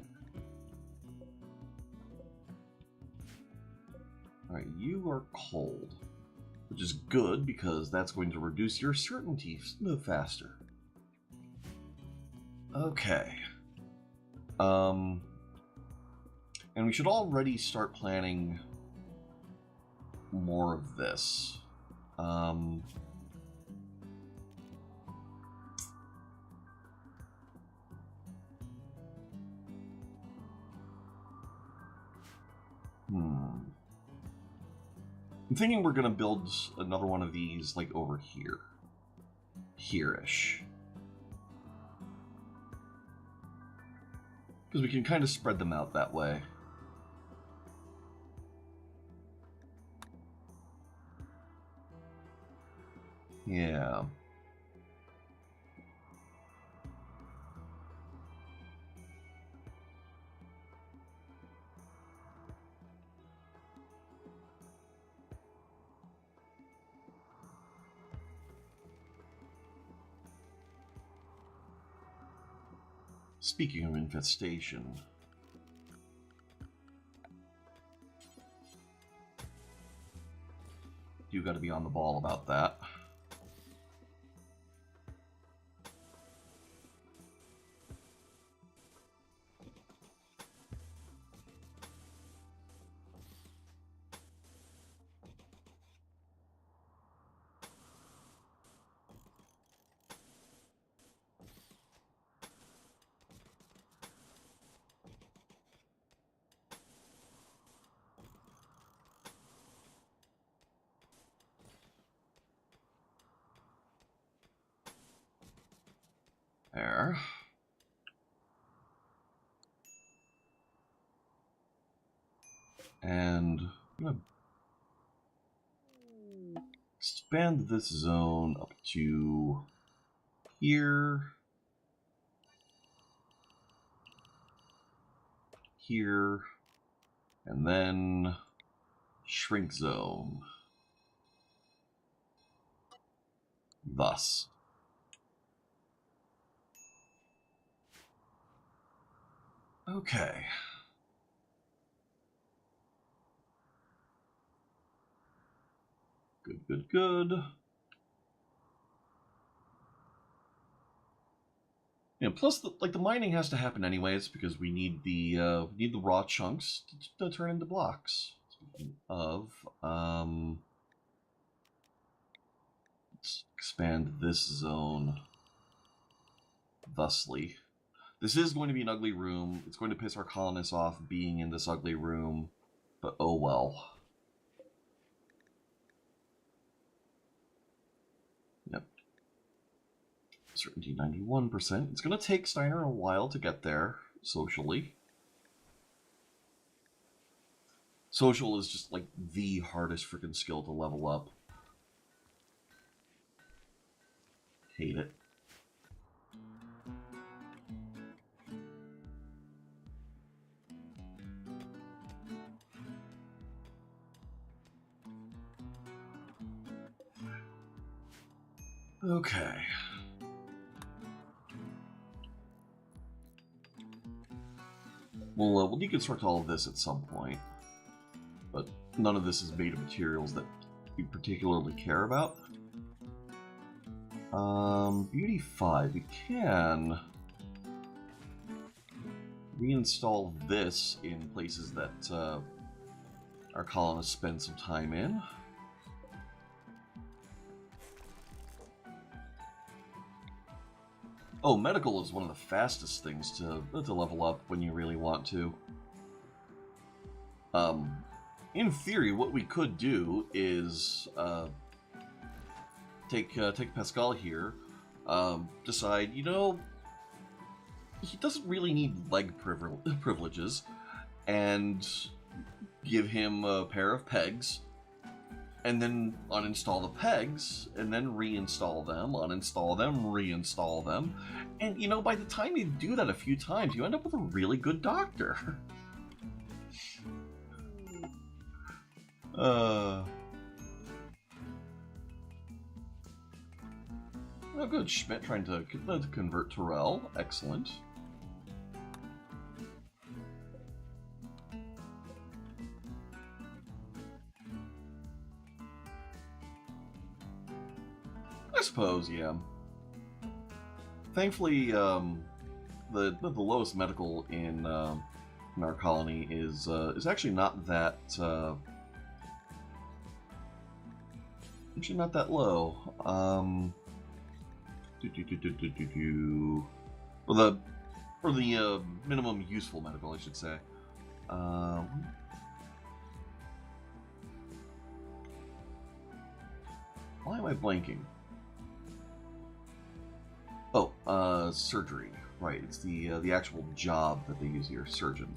Alright, you are cold. Which is good, because that's going to reduce your certainty faster. Okay. And we should already start planning more of this. I'm thinking we're going to build another one of these, like, over here. Here-ish. Because we can kind of spread them out that way. Yeah. Speaking of infestation, you got to be on the ball about that. there. And I'm going to expand this zone up to here, here, and then shrink zone. Thus. Okay. Good, good, good. Yeah, plus the mining has to happen anyways because we need the raw chunks to turn into blocks. Speaking of, let's expand this zone thusly. This is going to be an ugly room. It's going to piss our colonists off being in this ugly room, but oh well. Yep. Certainty 91%. It's going to take Steiner a while to get there, socially. Social is just like the hardest freaking skill to level up. Hate it. Okay. We'll deconstruct all of this at some point, but none of this is made of materials that we particularly care about. Beauty 5, we can reinstall this in places that our colonists spend some time in. Oh, medical is one of the fastest things to level up when you really want to. In theory, what we could do is take Pascal here, decide, you know, he doesn't really need leg privileges, and give him a pair of pegs, and then uninstall the pegs, and then reinstall them, uninstall them, reinstall them. And, you know, by the time you do that a few times, you end up with a really good doctor. Oh, good. Schmidt trying to convert Terrell. Excellent. I suppose, yeah. Thankfully, the lowest medical in our colony is actually not that low. For the minimum useful medical, I should say. Why am I blanking? Oh, surgery. Right, it's the actual job that they use here, surgeon.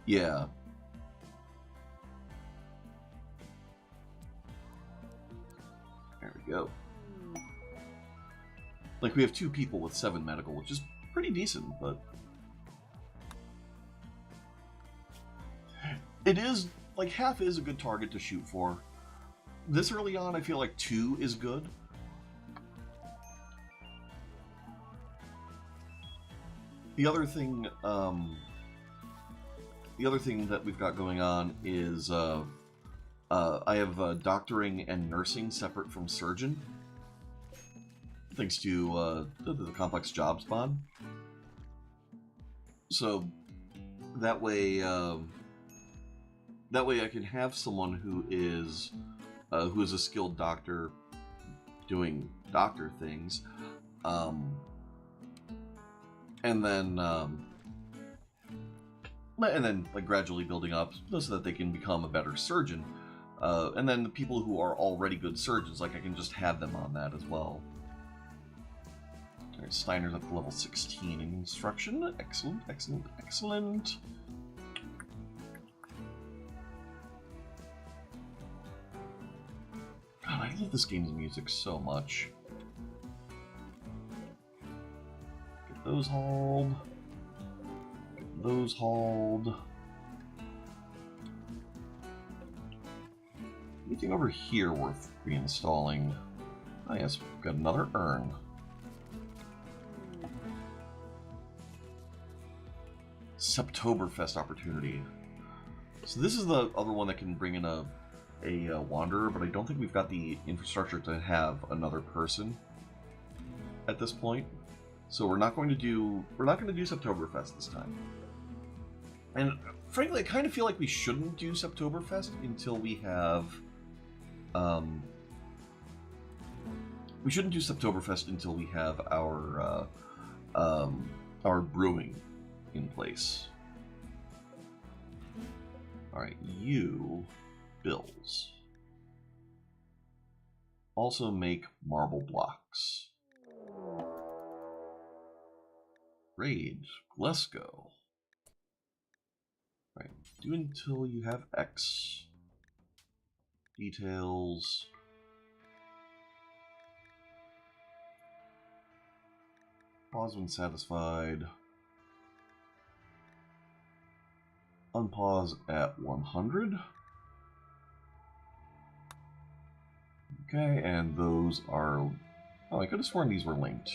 Yeah. There we go. Like, we have 2 people with 7 medical, which is pretty decent, but... It is, like, half is a good target to shoot for. This early on, I feel like 2 is good. The other thing that we've got going on is I have doctoring and nursing separate from surgeon, thanks to the complex jobs mod. So that way I can have someone who is a skilled doctor doing doctor things, and then like gradually building up so that they can become a better surgeon. And then the people who are already good surgeons, like I can just have them on that as well. Alright, Steiner's up to level 16 in construction. Excellent, excellent, excellent. God, I love this game's music so much. Get those hauled. Get those hauled. Anything over here worth reinstalling? Ah, yes, we've got another urn. Septoberfest opportunity. So this is the other one that can bring in a wanderer, but I don't think we've got the infrastructure to have another person at this point. So we're not going to do Septoberfest this time. And frankly, I kind of feel like we shouldn't do Septoberfest until we have we shouldn't do Septoberfest until we have our brewing in place. Alright, you bills. Also make marble blocks. Raid Glasgow. Right, do until you have X. Details. Pause when satisfied. Unpause at 100. Okay, and those are... Oh, I could have sworn these were linked.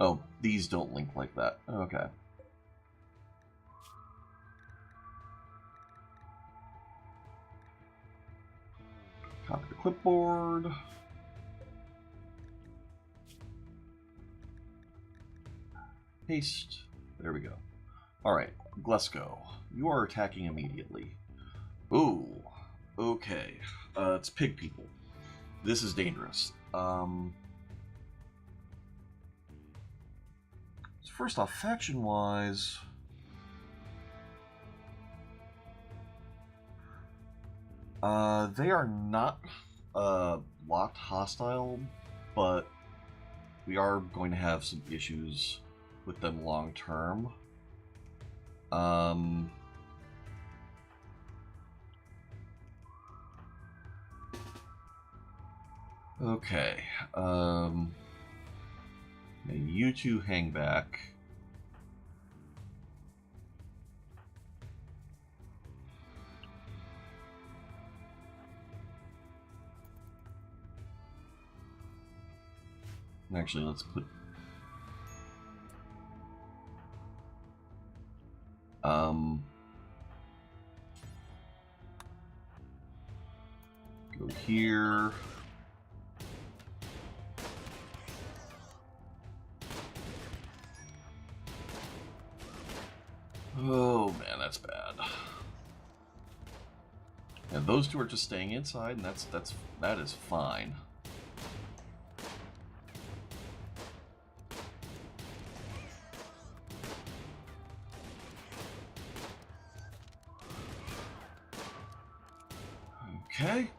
Oh, these don't link like that. Okay. Copy the clipboard. Paste. There we go. Alright, Glasgow. You are attacking immediately. Ooh. Okay. It's pig people. This is dangerous. First off, faction-wise... they are not locked hostile, but we are going to have some issues with them long term. Okay. You two hang back. Actually, let's put... Go here. Oh man, that's bad. And those two are just staying inside, and that is fine. Okay.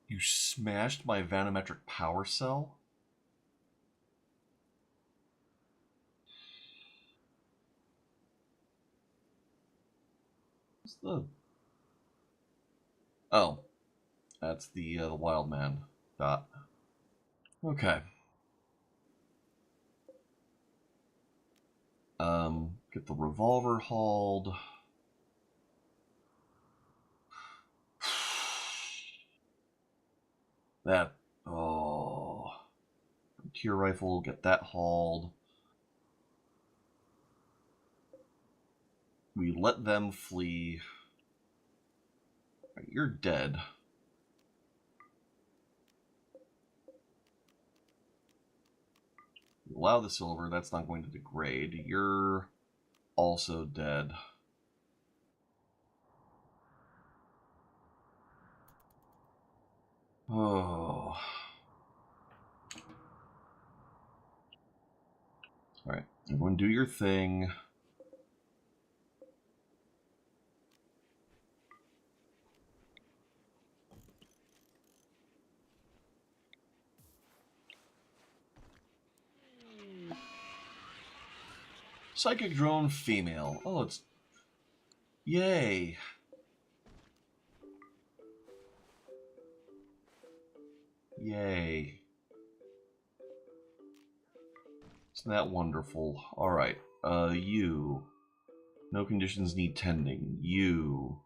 You smashed my vanometric power cell? What's the... Oh. That's the wild man dot. Okay. Get the revolver hauled. That... Oh... Frontier rifle, get that hauled. We let them flee. Right, you're dead. Allow the silver, that's not going to degrade. You're also dead. Oh. Alright, everyone do your thing. Psychic drone female. Oh, it's... Yay. Yay. Isn't that wonderful? Alright, you. No conditions need tending. You.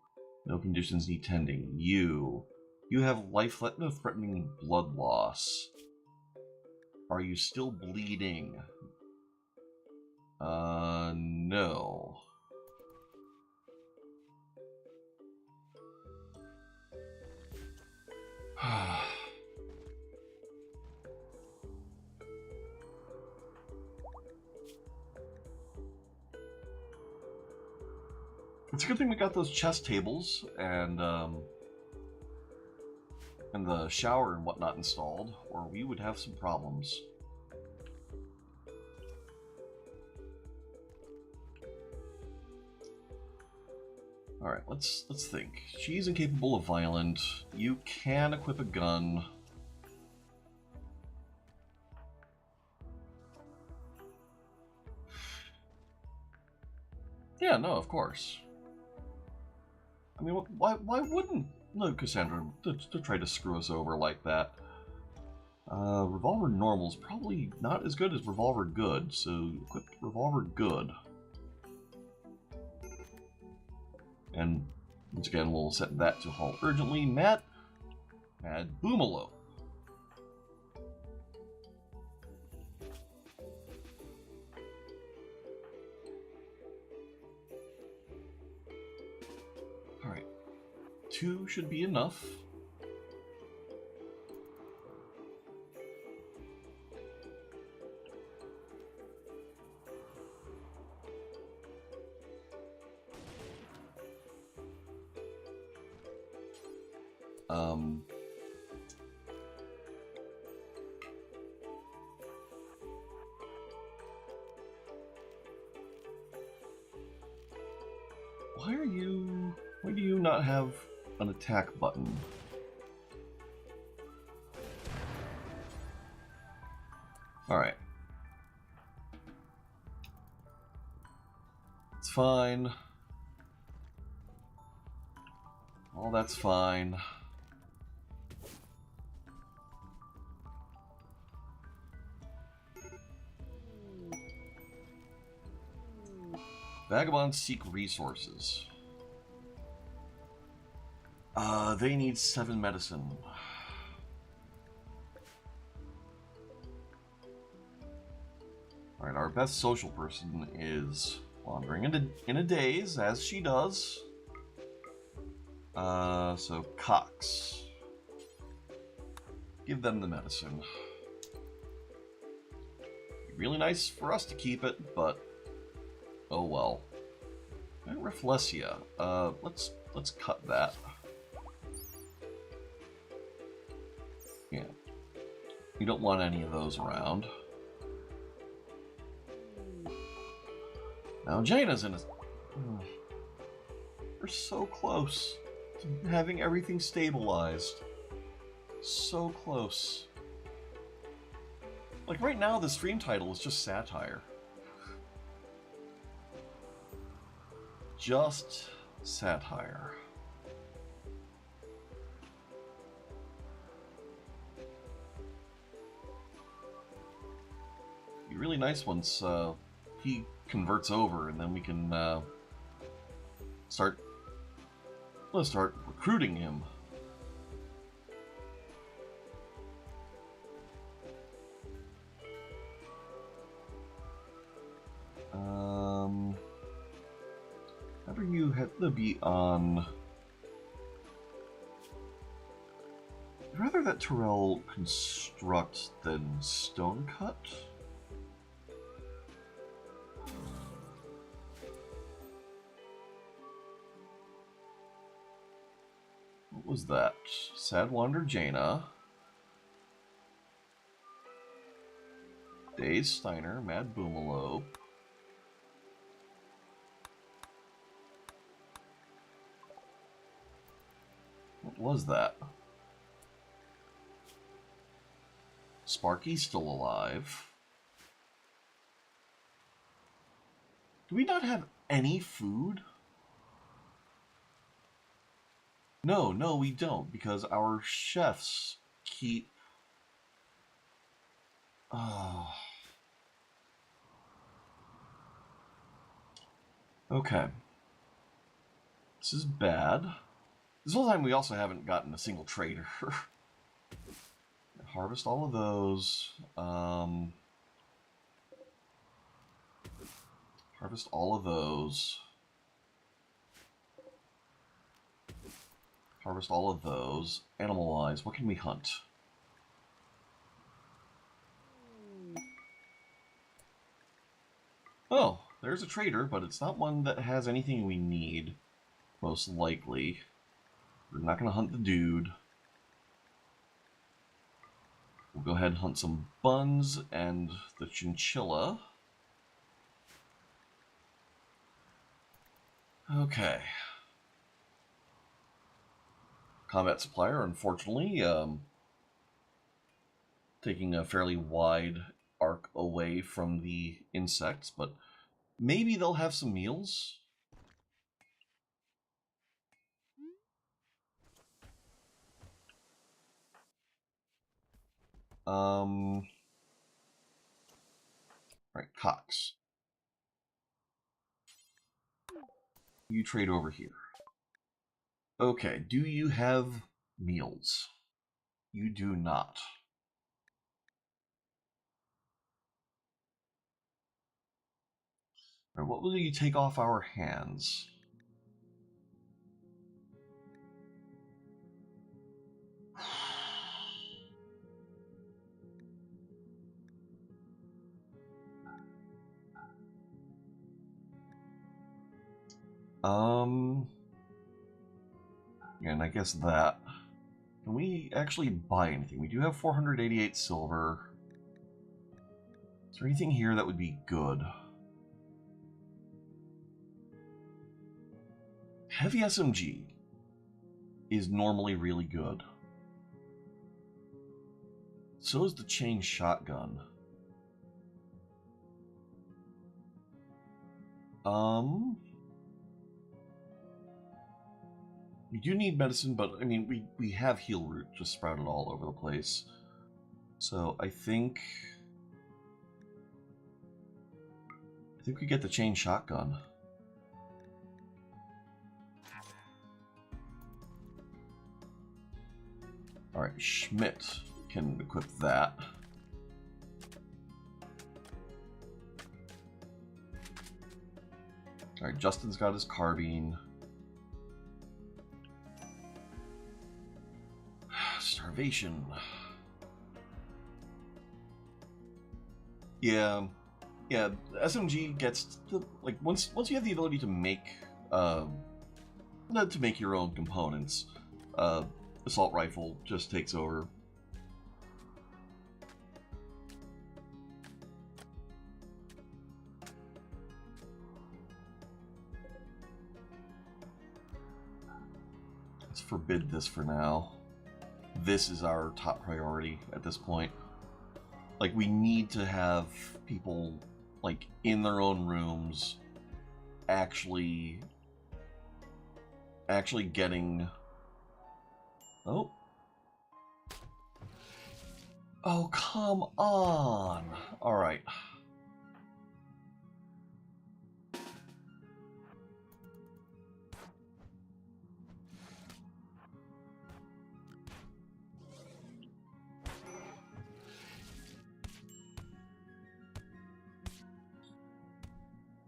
No conditions need tending. You. You have life-threatening blood loss. Are you still bleeding? No. It's a good thing we got those chest tables and the shower and whatnot installed, or we would have some problems. Alright, let's think. She's incapable of violent. You can equip a gun. Yeah, no, of course. I mean, why wouldn't Cassandra to try to screw us over like that? Revolver Normal's probably not as good as Revolver Good, so equip Revolver Good. And once again, we'll set that to halt urgently. Matt, add Boomalope. Alright. 2 should be enough. Why do you not have an attack button? Alright. It's fine. All that's fine. Vagabonds seek resources. They need 7 medicine. Alright, our best social person is wandering in a daze, as she does. So Cox. Give them the medicine. Really nice for us to keep it, but oh well. And Rafflesia. Let's cut that. Yeah. You don't want any of those around. Now Jaina's in a... We're so close to having everything stabilized. So close. Like right now the stream title is just satire. Just satire. Be really nice once he converts over, and then we can start recruiting him. How do you have to be on? I'd rather that Terrell construct than stone cut. was that? Sad Wander Jaina. Daze Steiner, Mad Boomalope. What was that? Sparky's still alive. Do we not have any food? No, we don't, because our chefs keep... Oh. Okay. This is bad. This whole time we also haven't gotten a single trader. Harvest all of those. Harvest all of those. Harvest all of those. Animal-wise, what can we hunt? Oh, there's a trader, but it's not one that has anything we need, most likely. We're not going to hunt the dude. We'll go ahead and hunt some buns and the chinchilla. Okay. Combat supplier, unfortunately, taking a fairly wide arc away from the insects, but maybe they'll have some meals. Right, Cox. You trade over here. Okay, do you have meals? You do not. Right, what will you take off our hands? And I guess that. Can we actually buy anything? We do have 488 silver. Is there anything here that would be good? Heavy SMG is normally really good. So is the chain shotgun. We do need medicine, but I mean, we have heal root just sprouted all over the place. So I think we get the chain shotgun. All right, Schmidt can equip that. All right, Justin's got his carbine. Starvation. Yeah, SMG gets to, like once you have the ability to make your own components, assault rifle just takes over. Let's forbid this for now. This is our top priority at this point. Like, we need to have people, like, in their own rooms actually getting... Oh. Oh, come on! Alright.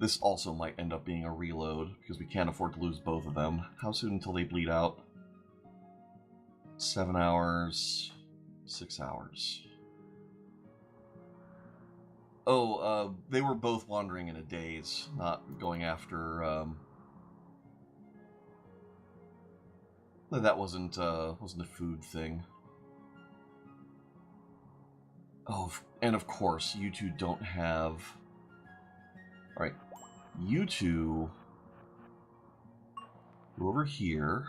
This also might end up being a reload, because we can't afford to lose both of them. How soon until they bleed out? 7 hours... 6 hours. Oh, they were both wandering in a daze, not going after, That wasn't a food thing. Oh, and of course, you two don't have... Alright, you two... Go over here.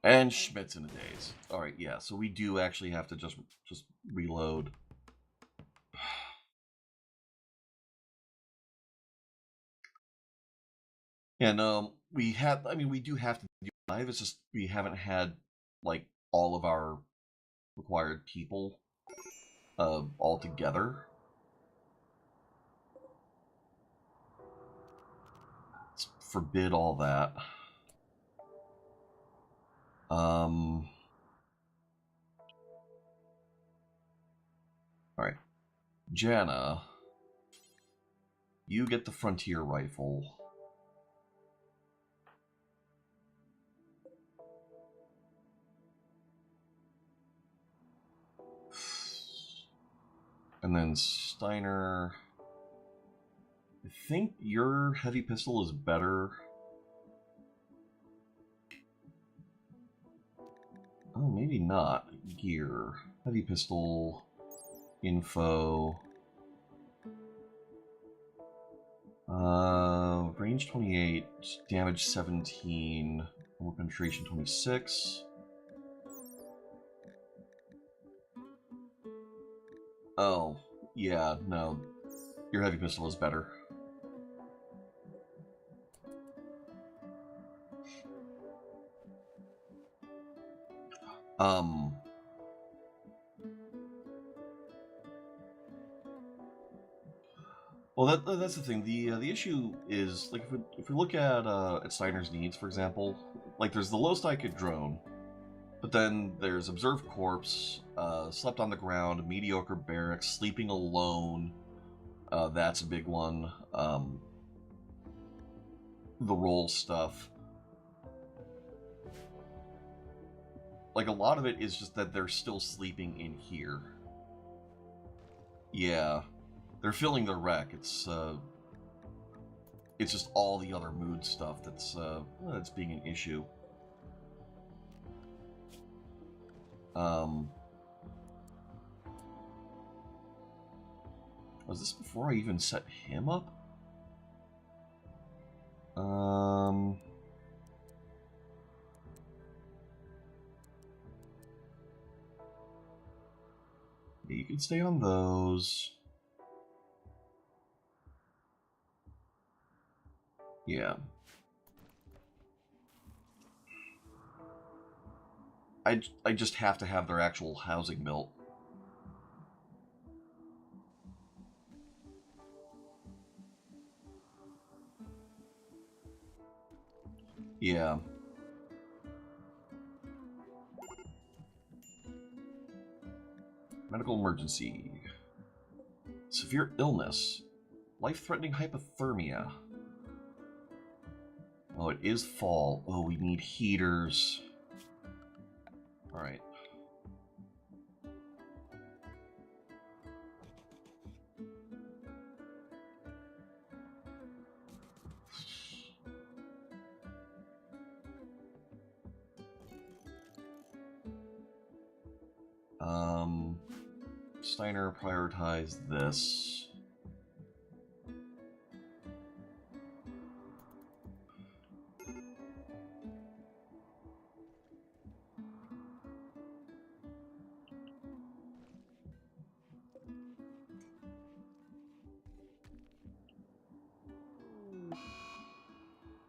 And Schmidt's in a daze. Alright, yeah, so we do actually have to just reload. And we have, I mean, we do have to do live. It's just we haven't had like all of our required people all together. Let's forbid all that. All right, Jana, you get the frontier rifle. And then Steiner, I think your heavy pistol is better. Oh, maybe not. Gear. Heavy pistol. Info. Range 28. Damage 17. More penetration 26. Oh, yeah, no. Your heavy pistol is better. Well, that's the thing. The issue is, like, if we look at Steiner's needs, for example, like, there's the lowest I could drone, but then there's observed corpse, slept on the ground, mediocre barracks, sleeping alone. That's a big one. The role stuff. Like, a lot of it is just that they're still sleeping in here. Yeah. They're filling their wreck. It's just all the other mood stuff that's being an issue. Was this before I even set him up? Yeah, you can stay on those. Yeah. I just have to have their actual housing built. Yeah. Medical emergency. Severe illness. Life-threatening hypothermia. Oh, it is fall. Oh, we need heaters. Alright. Steiner prioritized this.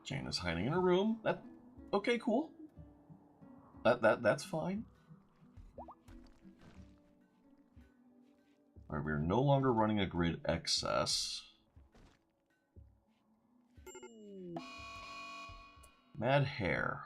Jane is hiding in a room. Okay, cool. That's fine. Alright, we're no longer running a grid excess. Mad hair.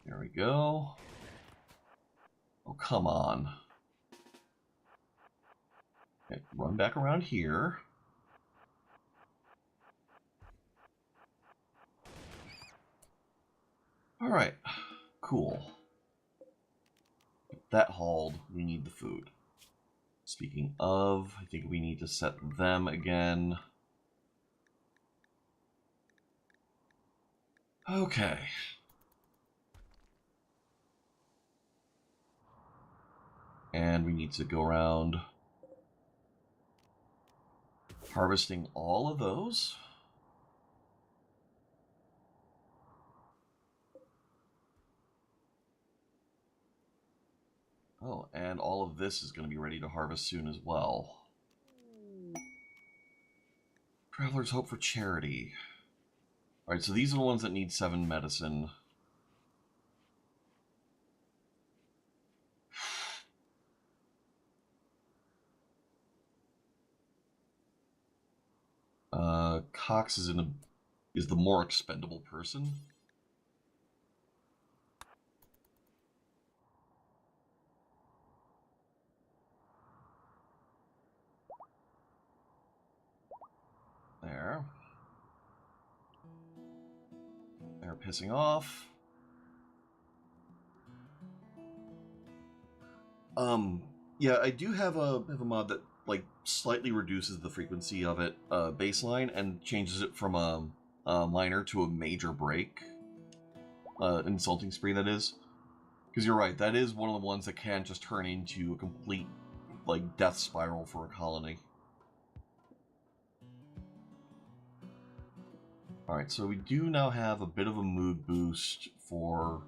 There we go. Oh, come on. Okay, run back around here. Alright, cool. That hauled, we need the food. Speaking of, I think we need to set them again. Okay. And we need to go around harvesting all of those. Oh, and all of this is going to be ready to harvest soon as well. Traveler's Hope for Charity. Alright, so these are the ones that need 7 medicine. Cox is the more expendable person. There. They're pissing off. Yeah, I do have a mod that like slightly reduces the frequency of it baseline and changes it from a minor to a major break. Insulting spree, that is. Because you're right, that is one of the ones that can just turn into a complete like death spiral for a colony. Alright, so we do now have a bit of a mood boost for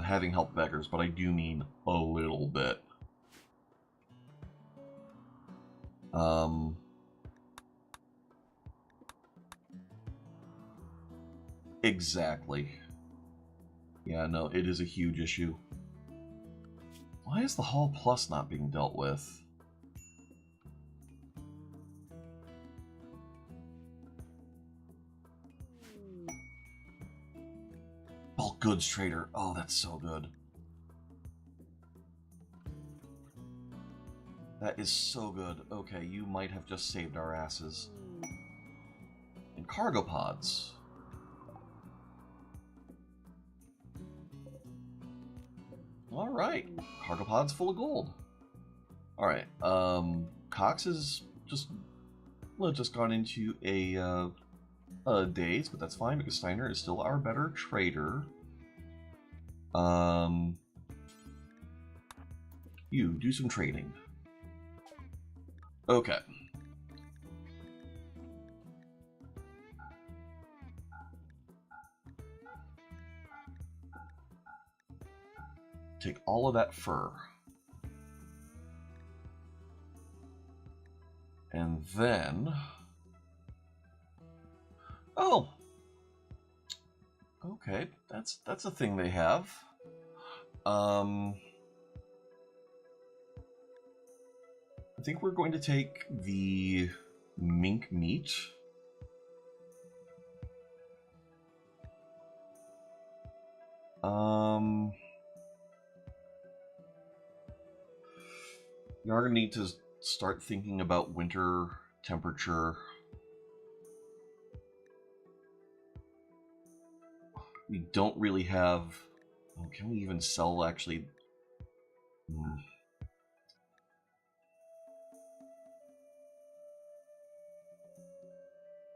having help beggars, but I do mean a little bit. Exactly. Yeah, no, it is a huge issue. Why is the Hall Plus not being dealt with? Bulk goods trader. Oh, that's so good. That is so good. Okay, you might have just saved our asses. And cargo pods. Alright. Cargo pods full of gold. Alright, Cox is just gone into a daze, but that's fine because Steiner is still our better trader. You do some trading. Okay. Take all of that fur. And then... Oh! Okay, that's a thing they have. I think we're going to take the mink meat. We are going to need to start thinking about winter temperature. We don't really have... Oh, can we even sell, actually?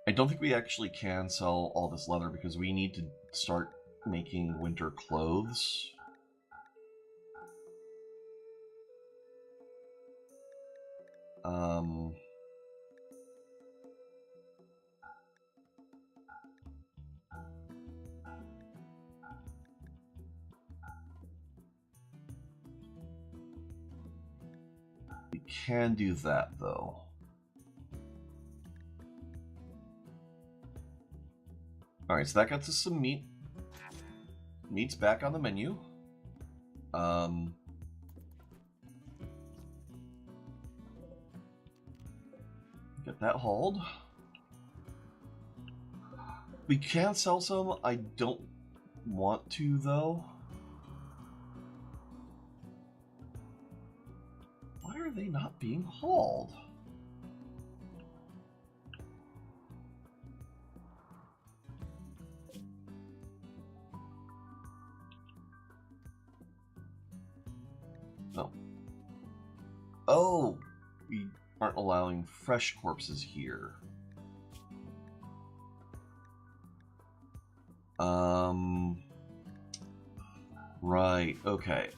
I don't think we actually can sell all this leather because we need to start making winter clothes. We can do that, though. Alright, so that gets us some meat. Meat's back on the menu. Get that hauled. We can sell some. I don't want to, though. Why are they not being hauled? No. Oh, we aren't allowing fresh corpses here. Right, okay.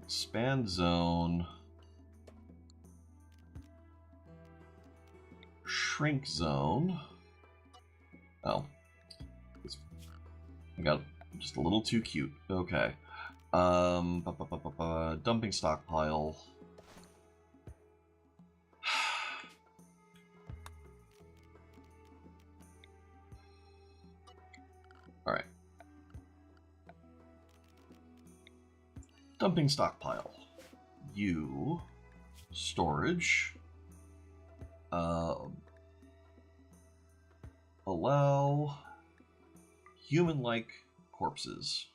Expand zone. Shrink zone. Oh. I got just a little too cute. Okay. Dumping stockpile. Alright. Dumping stockpile. You. Storage. Allow human-like corpses.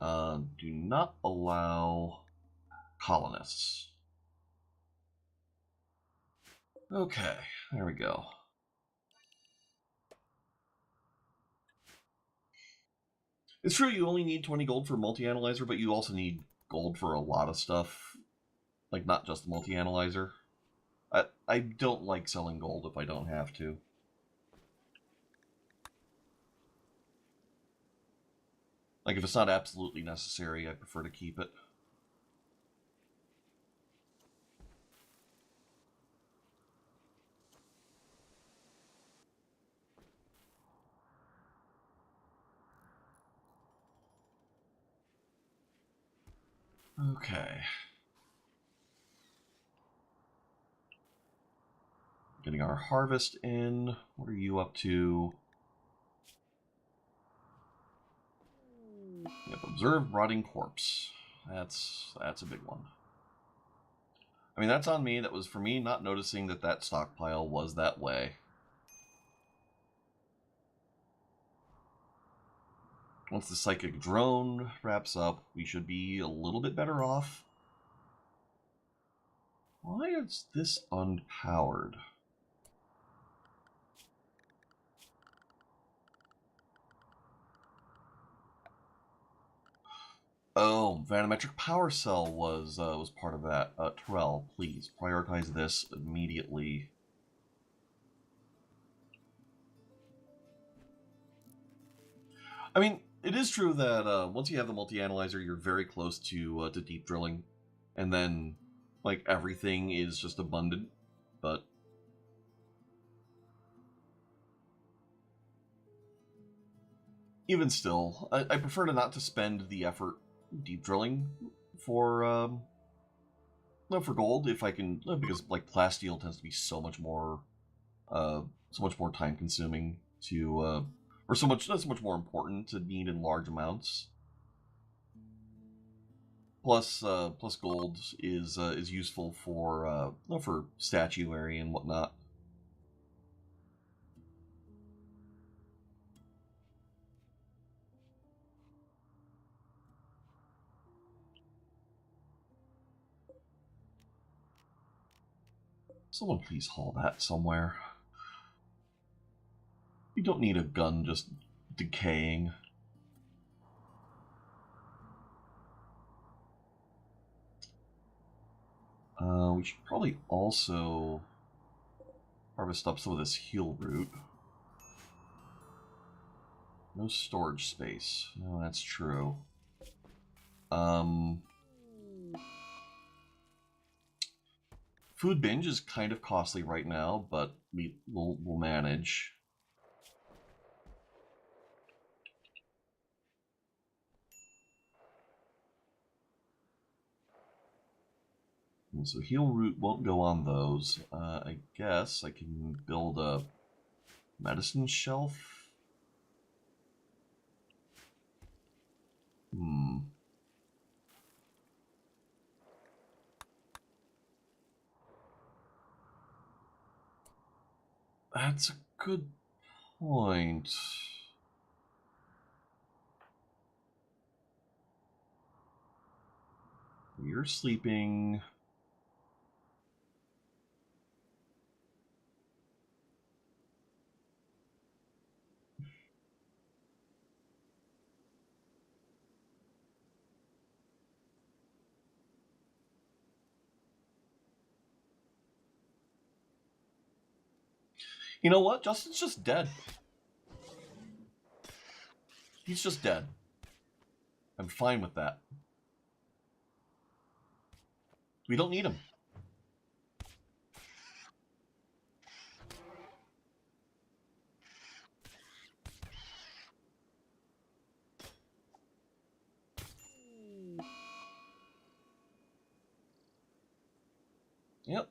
Do not allow colonists. Okay, there we go. It's true you only need 20 gold for multi-analyzer, but you also need gold for a lot of stuff. Like, not just the multi-analyzer. I don't like selling gold if I don't have to. Like, if it's not absolutely necessary, I prefer to keep it. Okay. Getting our harvest in. What are you up to? Yep, observe rotting corpse. That's a big one. I mean, that's on me. That was for me not noticing that that stockpile was that way. Once the psychic drone wraps up, we should be a little bit better off. Why is this unpowered? Oh, Vanometric Power Cell was part of that. Terrell, please prioritize this immediately. I mean, it is true that once you have the multi-analyzer, you're very close to deep drilling, and then like everything is just abundant. But even still, I prefer to not to spend the effort deep drilling for gold if I can, because like plasteel tends to be so much more time consuming to or so much more important to need in large amounts. Plus gold is useful for statuary and whatnot. Someone please haul that somewhere. You don't need a gun just decaying. We should probably also harvest up some of this heal root. No storage space. No, that's true. Food binge is kind of costly right now, but we'll manage. And so heal root won't go on those. I guess I can build a medicine shelf. That's a good point. You're sleeping. You know what? Justin's just dead. He's just dead. I'm fine with that. We don't need him. Yep.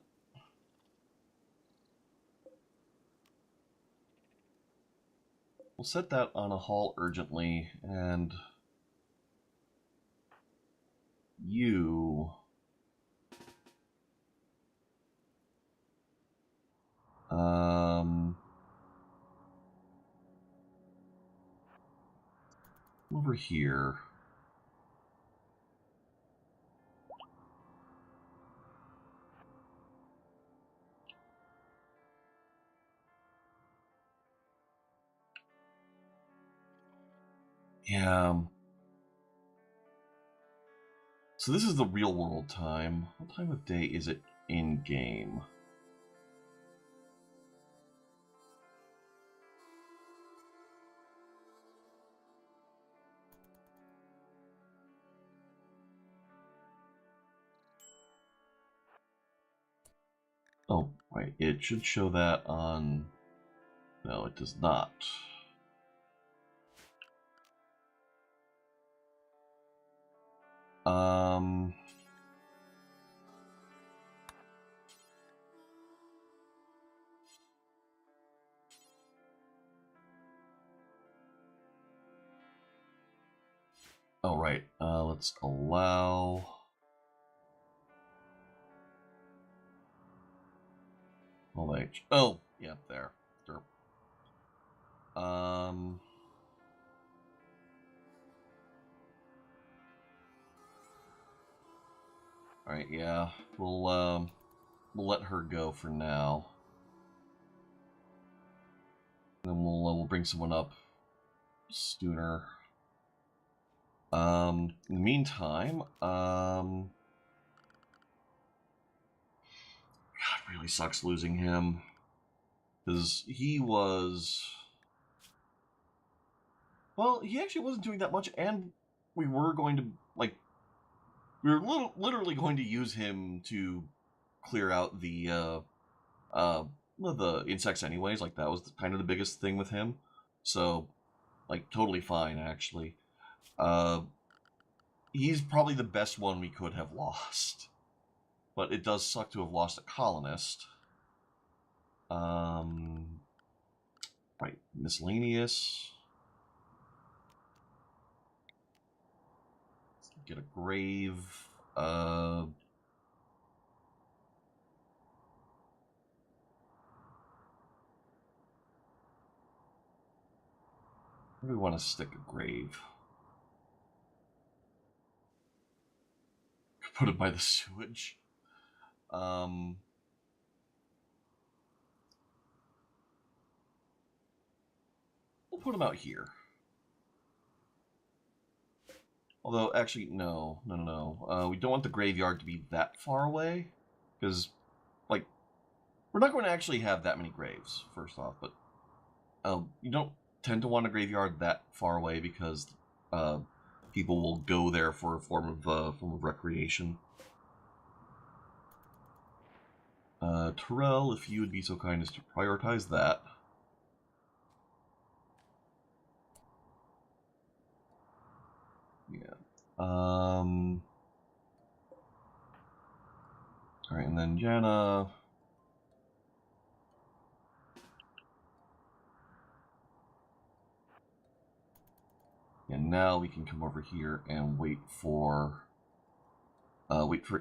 We'll set that on a haul urgently, and you... over here. Yeah. So this is the real world time. What time of day is it in game? Oh, right. It should show that on... No, it does not. Oh, right. Let's allow... Oh, yeah, there. Derp. Alright, yeah. We'll let her go for now. Then we'll bring someone up sooner. In the meantime, God, it really sucks losing him. Because he was... Well, he actually wasn't doing that much, and we were going to, like... We were literally going to use him to clear out the insects anyways. Like, that was kind of the biggest thing with him. So, like, totally fine, actually. He's probably the best one we could have lost. But it does suck to have lost a colonist. Right, miscellaneous. Get a grave. Where do we want to stick a grave? Put it by the sewage. We'll put him out here. Although, actually, no. We don't want the graveyard to be that far away, because, like, we're not going to actually have that many graves, first off, but you don't tend to want a graveyard that far away because people will go there for a form of recreation. Terrell, if you would be so kind as to prioritize that. Yeah. Alright, and then Jana. And now we can come over here and wait for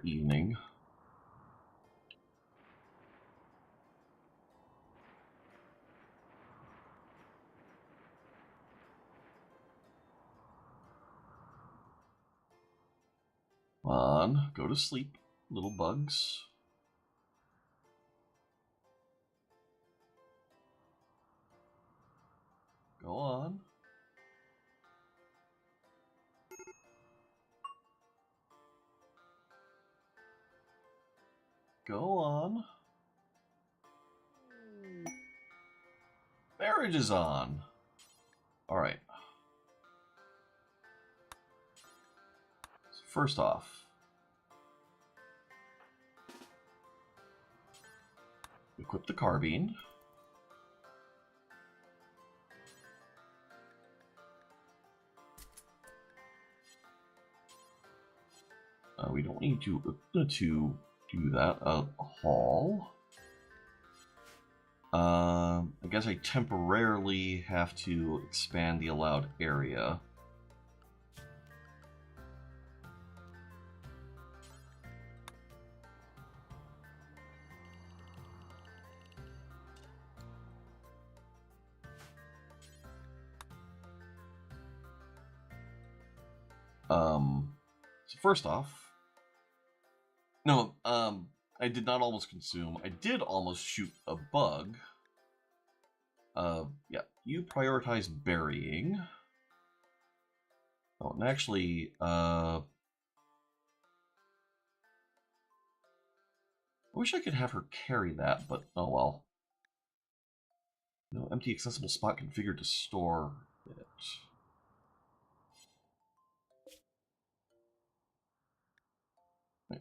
evening. Come on, go to sleep, little bugs. Go on. Go on. Marriage is on. Alright. So first off, equip the carbine. We don't need to do that. Haul. I guess I temporarily have to expand the allowed area. So first off, no, I did not almost consume. I did almost shoot a bug. Yeah, you prioritize burying. Oh, and actually, I wish I could have her carry that, but oh well. No empty accessible spot configured to store it. Right.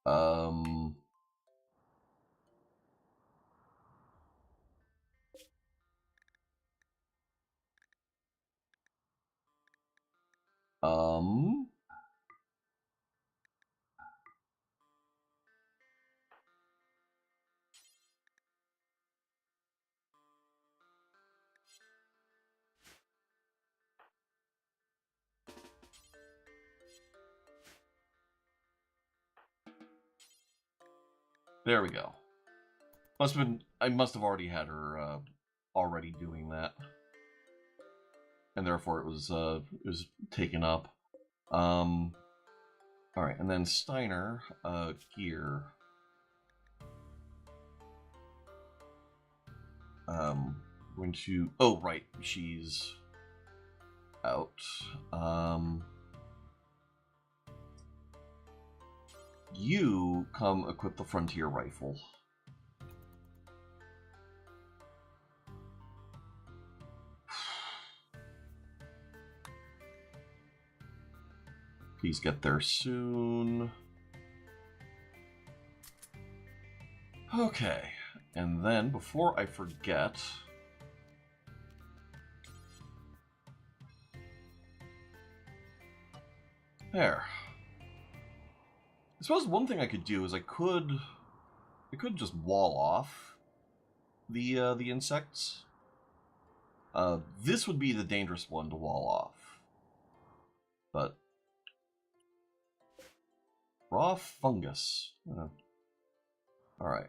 Um, there we go. I must have already had her already doing that, and therefore it was taken up. All right, and then Steiner gear. Going to oh right, she's out. You come equip the frontier rifle. Please get there soon. Okay, and then before I forget, there. I suppose one thing I could do is I could just wall off the insects. This would be the dangerous one to wall off, but raw fungus. All right.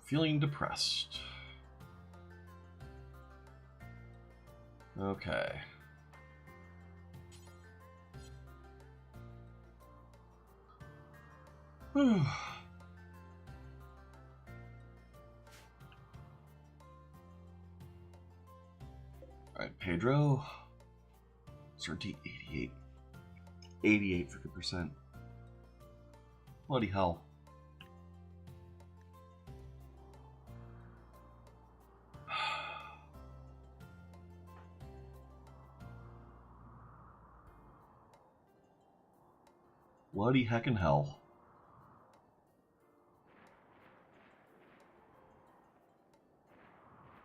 Feeling depressed. Okay. Alright, Pedro. Certainty 88. 88 50%. Bloody hell. Bloody heckin' hell.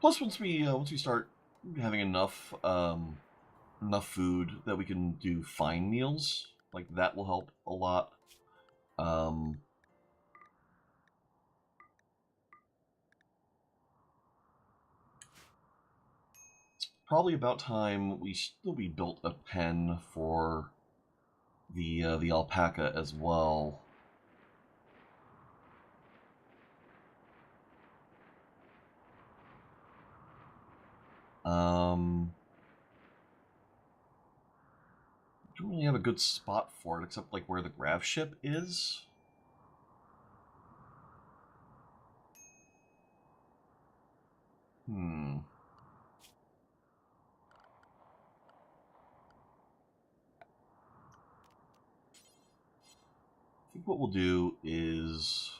Plus, once we start having enough food that we can do fine meals, like that will help a lot. It's probably about time we built a pen for the alpaca as well. Don't really have a good spot for it, except like where the grav ship is. I think what we'll do is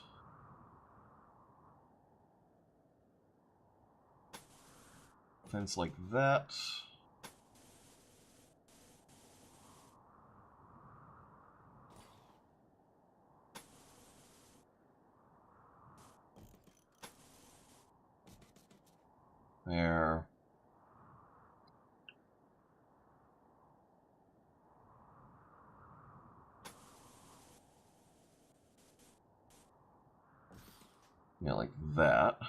fence like that. There. Yeah, like that.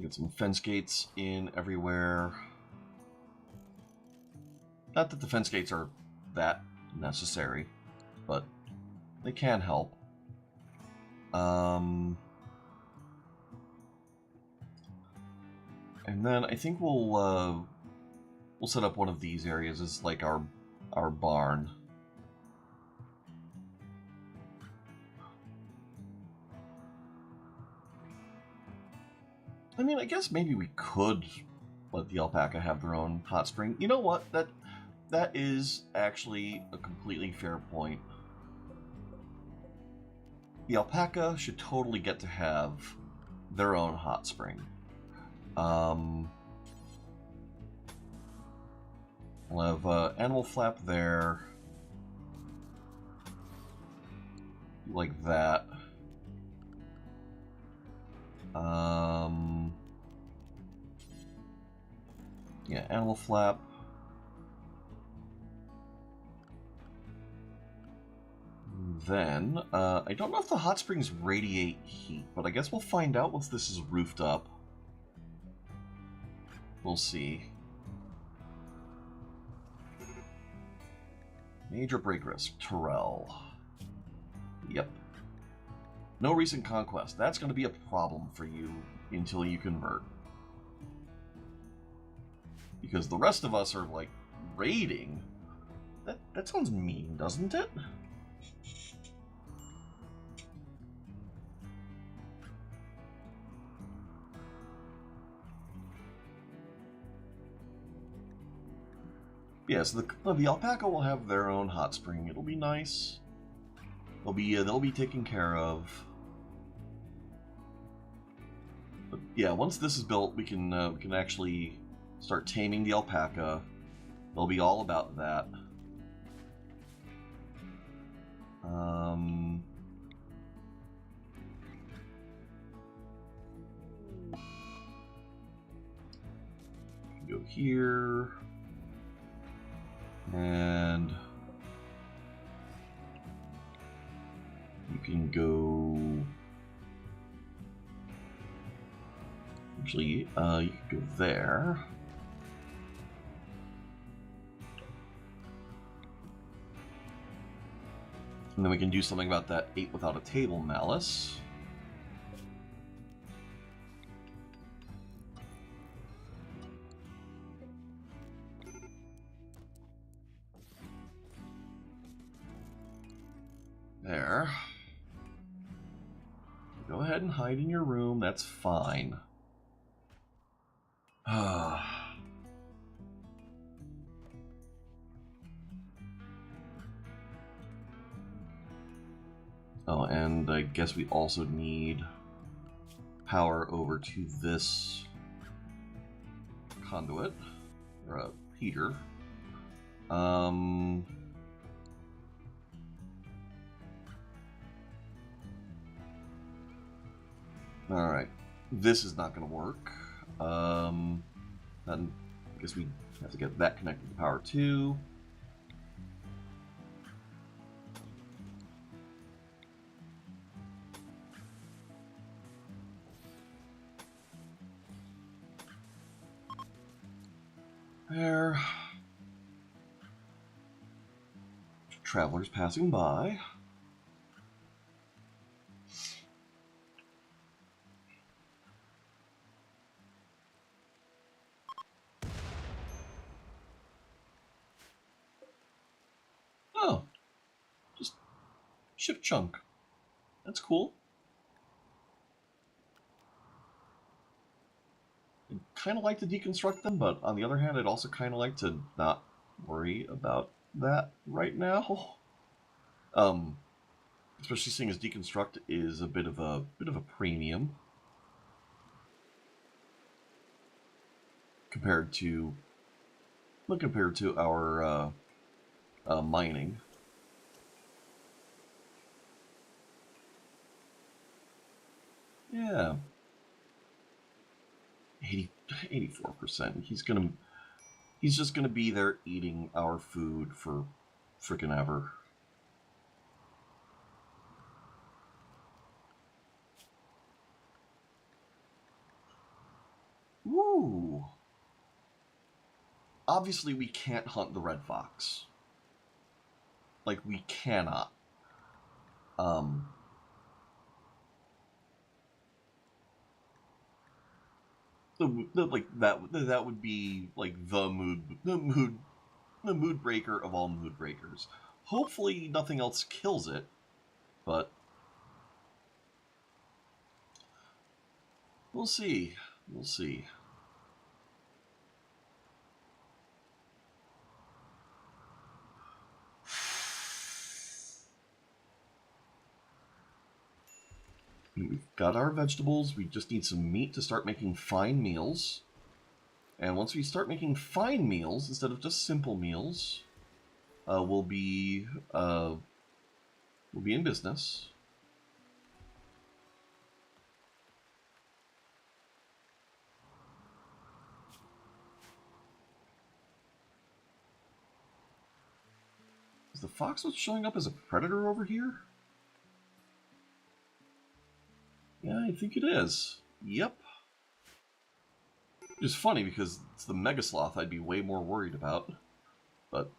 Get some fence gates in everywhere. Not that the fence gates are that necessary, but they can help. And then I think we'll set up one of these areas as like our barn. I mean, I guess maybe we could let the alpaca have their own hot spring. You know what? That is actually a completely fair point. The alpaca should totally get to have their own hot spring. We'll have animal flap there, like that. Yeah, animal flap. Then, I don't know if the hot springs radiate heat, but I guess we'll find out once this is roofed up. We'll see. Major break risk, Terrell. Yep. No recent conquest. That's going to be a problem for you until you convert. Because the rest of us are, like, raiding. That sounds mean, doesn't it? Yeah, so the alpaca will have their own hot spring. It'll be nice. They'll be taken care of. But yeah, once this is built, we can actually start taming the alpaca. They'll be all about that. Go here. And you can go. Actually, you can go there. And then we can do something about that 8 without a table malice. There. Go ahead and hide in your room, that's fine. Oh, and I guess we also need power over to this conduit, or a heater. Alright, this is not going to work. Then I guess we have to get that connected to power too. There. Travelers passing by. Oh, just ship chunk. That's cool. I'd kind of like to deconstruct them, but on the other hand, I'd also kind of like to not worry about that right now. Especially seeing as deconstruct is a bit of a premium compared to our mining. Yeah, 84%. He's just gonna be there eating our food for frickin' ever. Woo! Obviously, we can't hunt the red fox. Like, we cannot. Like that would be like the mood breaker of all mood breakers. Hopefully, nothing else kills it, but we'll see. We'll see. We've got our vegetables. We just need some meat to start making fine meals. And once we start making fine meals instead of just simple meals, we'll be in business. Is the fox what's showing up as a predator over here? Yeah, I think it is. Yep. Which is funny because it's the mega sloth I'd be way more worried about. But,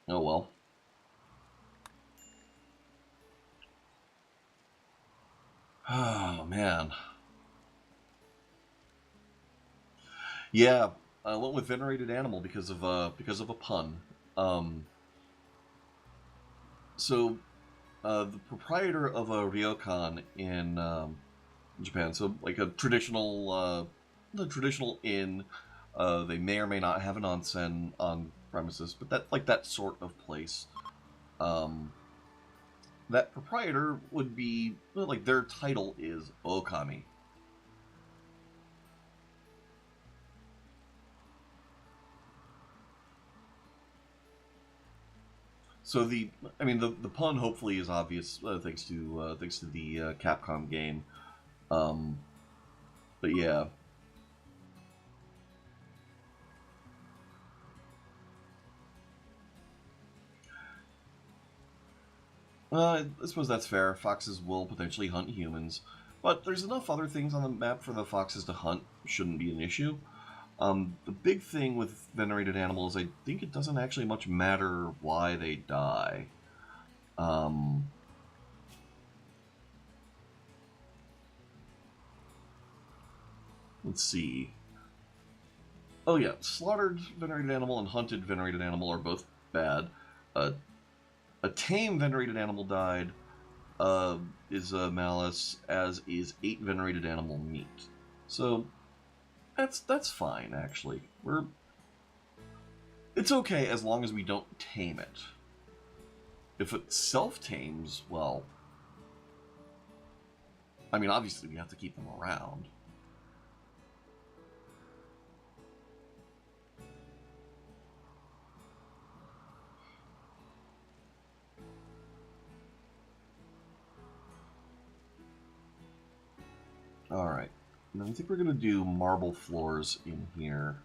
oh well. Oh, man. Yeah, I went with venerated animal because of a pun. So, the proprietor of a ryokan in Japan, so like a traditional, the traditional inn, they may or may not have an onsen on premises, but that sort of place. That proprietor would be like their title is Okami. So the pun hopefully is obvious thanks to the Capcom game, but yeah. I suppose that's fair. Foxes will potentially hunt humans, but there's enough other things on the map for the foxes to hunt. Shouldn't be an issue. The big thing with venerated animals, I think it doesn't actually much matter why they die. Let's see. Oh yeah, slaughtered venerated animal and hunted venerated animal are both bad. A tame venerated animal died is malice, as is 8 venerated animal meat. So that's fine actually. It's okay as long as we don't tame it. If it self-tames, well, I mean, obviously we have to keep them around. Alright. Now I think we're going to do marble floors in here.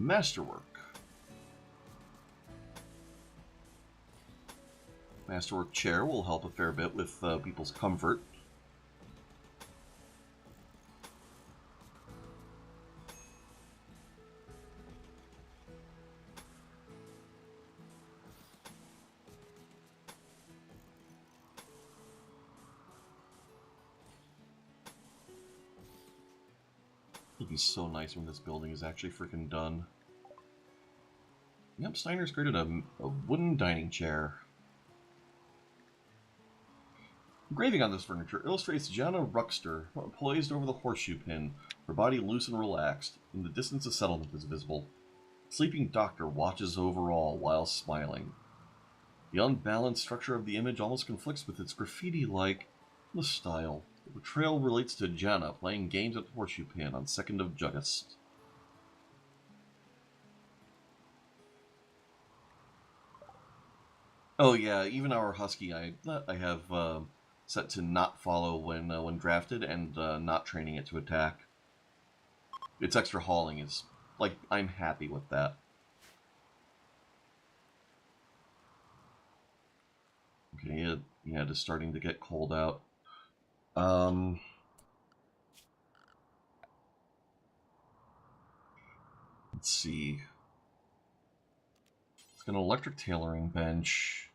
Masterwork. Masterwork chair will help a fair bit with people's comfort. It'd be so nice when this building is actually freaking done. Yep, Steiner's created a wooden dining chair. Engraving on this furniture illustrates Jana Ruxter, poised over the horseshoe pin, her body loose and relaxed. In the distance, a settlement is visible. A sleeping doctor watches over all while smiling. The unbalanced structure of the image almost conflicts with its graffiti-like style. The portrayal relates to Jana playing games at the horseshoe pin on 2nd of August. Oh yeah, even our husky I have set to not follow when drafted and not training it to attack. Its extra hauling is like I'm happy with that. Okay, yeah, it is starting to get cold out. Let's see. It's got an electric tailoring bench.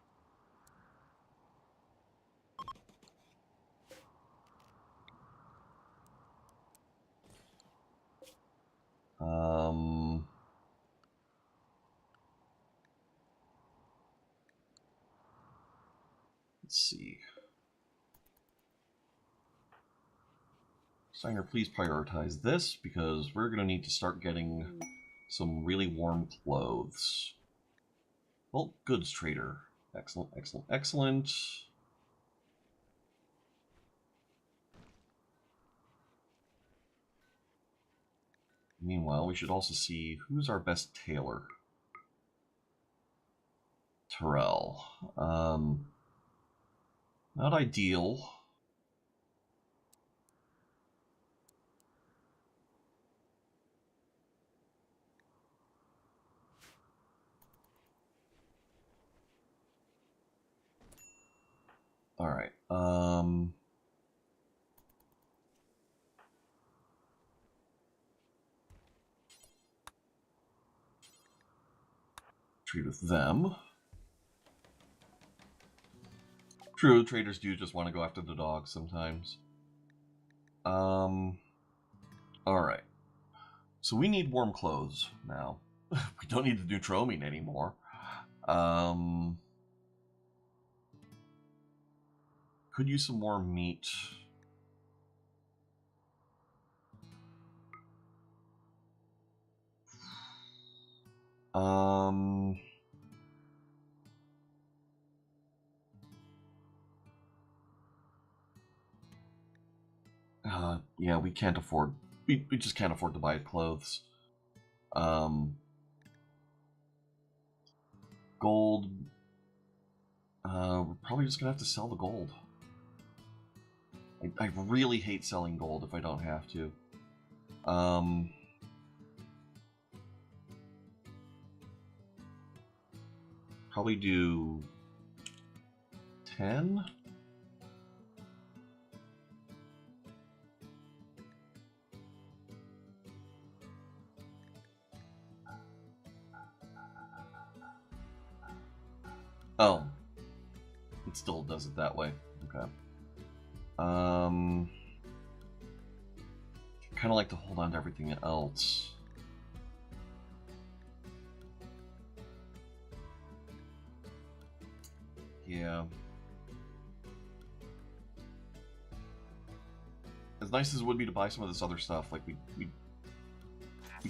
Let's see. Steiner, please prioritize this because we're going to need to start getting some really warm clothes. Well, goods trader. Excellent, excellent, excellent. Meanwhile, we should also see who's our best tailor. Terrell. Not ideal. All right. Trade with them. True, traders do just want to go after the dogs sometimes. All right. So we need warm clothes now. We don't need to do troming anymore. Could use some more meat. Yeah, we can't afford. We just can't afford to buy clothes. Gold. We're probably just gonna have to sell the gold. I really hate selling gold if I don't have to. Probably do 10. Oh, it still does it that way. Okay. Kind of like to hold on to everything else. Yeah. As nice as it would be to buy some of this other stuff, like we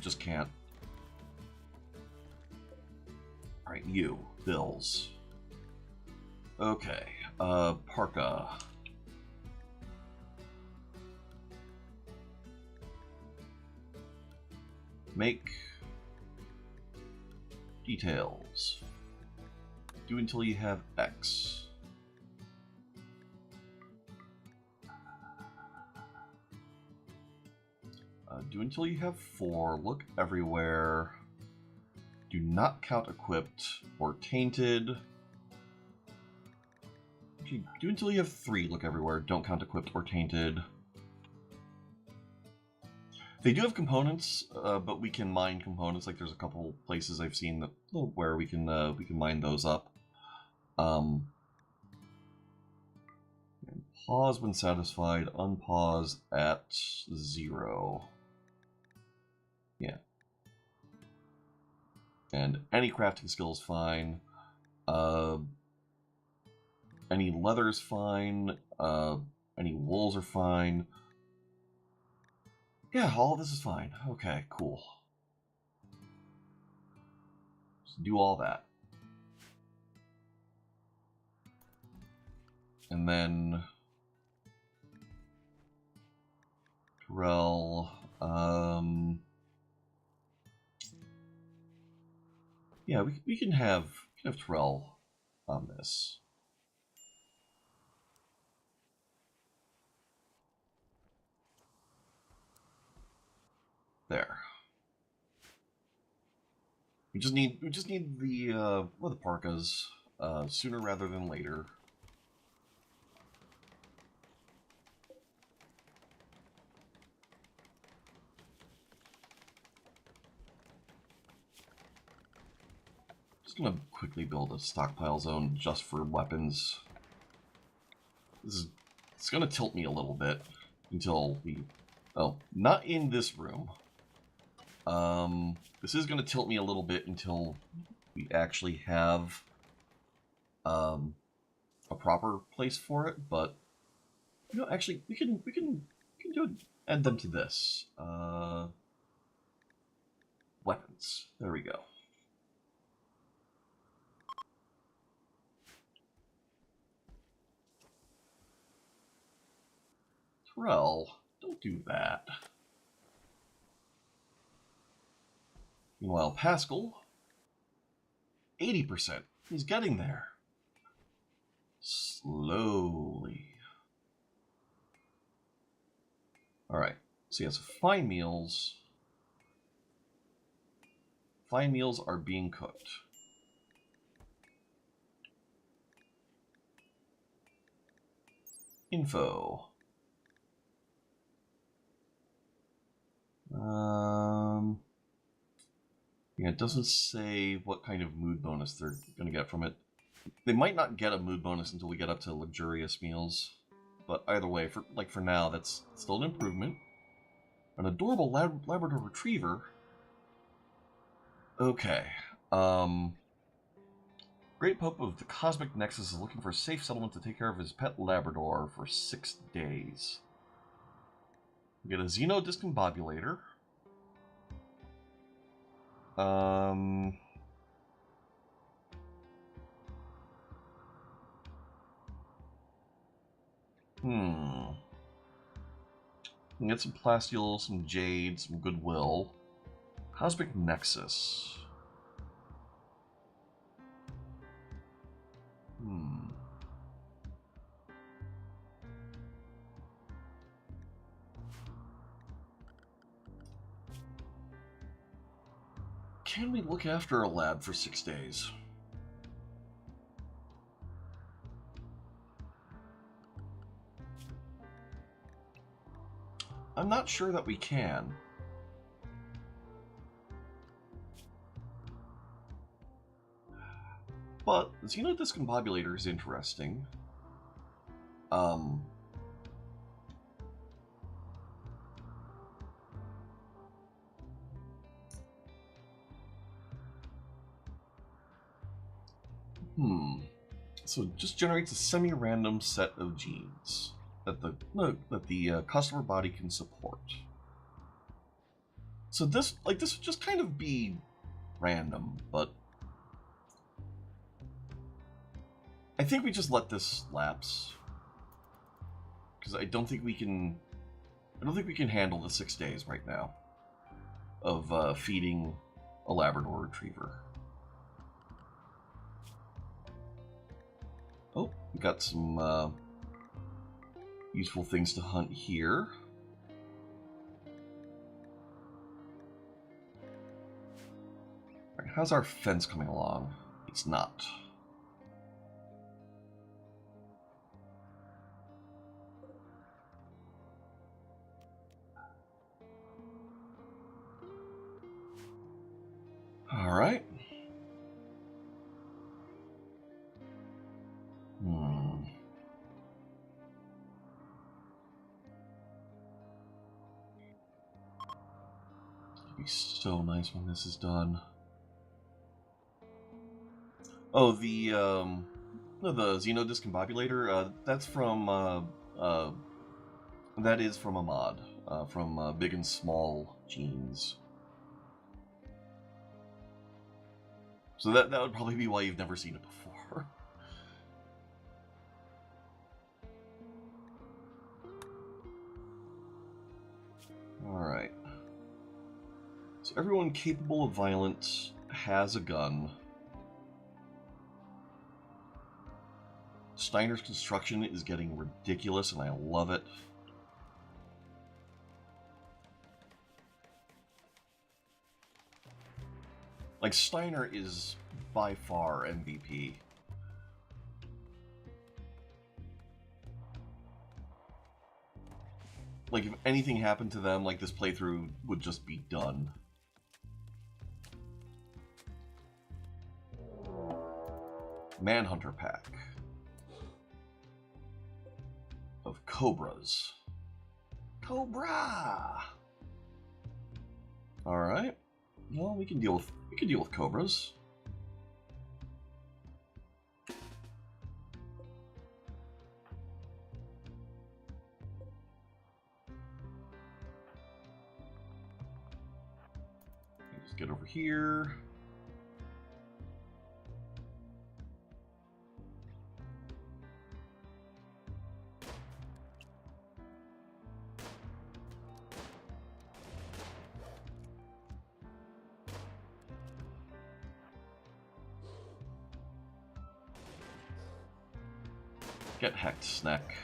just can't. All right, you bills. Okay, parka. Make details. Do until you have X. Do until you have 4. Look everywhere. Do not count equipped or tainted. Actually, do until you have 3. Look everywhere. Don't count equipped or tainted. They do have components, but we can mine components. Like there's a couple places I've seen that where we can mine those up. And pause when satisfied. Unpause at 0. Yeah. And any crafting skill is fine. Any leather is fine. Any wools are fine. Yeah, all of this is fine. Okay, cool. Just do all that. And then Terrell, yeah, we can have Terrell on this. There. We just need the the parkas sooner rather than later. Just gonna quickly build a stockpile zone just for weapons. It's gonna tilt me a little bit until we. Oh, not in this room. This is gonna tilt me a little bit until we actually have a proper place for it. But you know, actually, we can do it. Add them to this. Weapons. There we go. Terrell, don't do that. Meanwhile, Pascal, 80%. He's getting there. Slowly. Alright, so yes, fine meals. Fine meals are being cooked. Info. Yeah, it doesn't say what kind of mood bonus they're going to get from it. They might not get a mood bonus until we get up to luxurious meals. But either way, for now, that's still an improvement. An adorable Labrador Retriever. Okay. Great Pope of the Cosmic Nexus is looking for a safe settlement to take care of his pet Labrador for 6 days. We get a Xeno Discombobulator. We get some Plasteel, some Jade, some Goodwill. Cosmic Nexus. Can we look after a lab for 6 days? I'm not sure that we can. But Xeno Discombobulator is interesting. So it just generates a semi-random set of genes that the customer body can support. So this would just kind of be random, but I think we just let this lapse because I don't think we can handle the 6 days right now of feeding a Labrador Retriever. Oh, we got some useful things to hunt here. how's our fence coming along? It's not. All right. It'd be so nice when this is done. Oh, the Xeno discombobulator. That's from that is from a mod from Big and Small Genes. So that would probably be why you've never seen it before. Alright. So everyone capable of violence has a gun. Steiner's construction is getting ridiculous, and I love it. Like, Steiner is by far MVP. Like, if anything happened to them, like, this playthrough would just be done. Manhunter pack of cobras. Cobra! Alright. Well, we can deal with cobras. Just get over here. Get hacked, snack.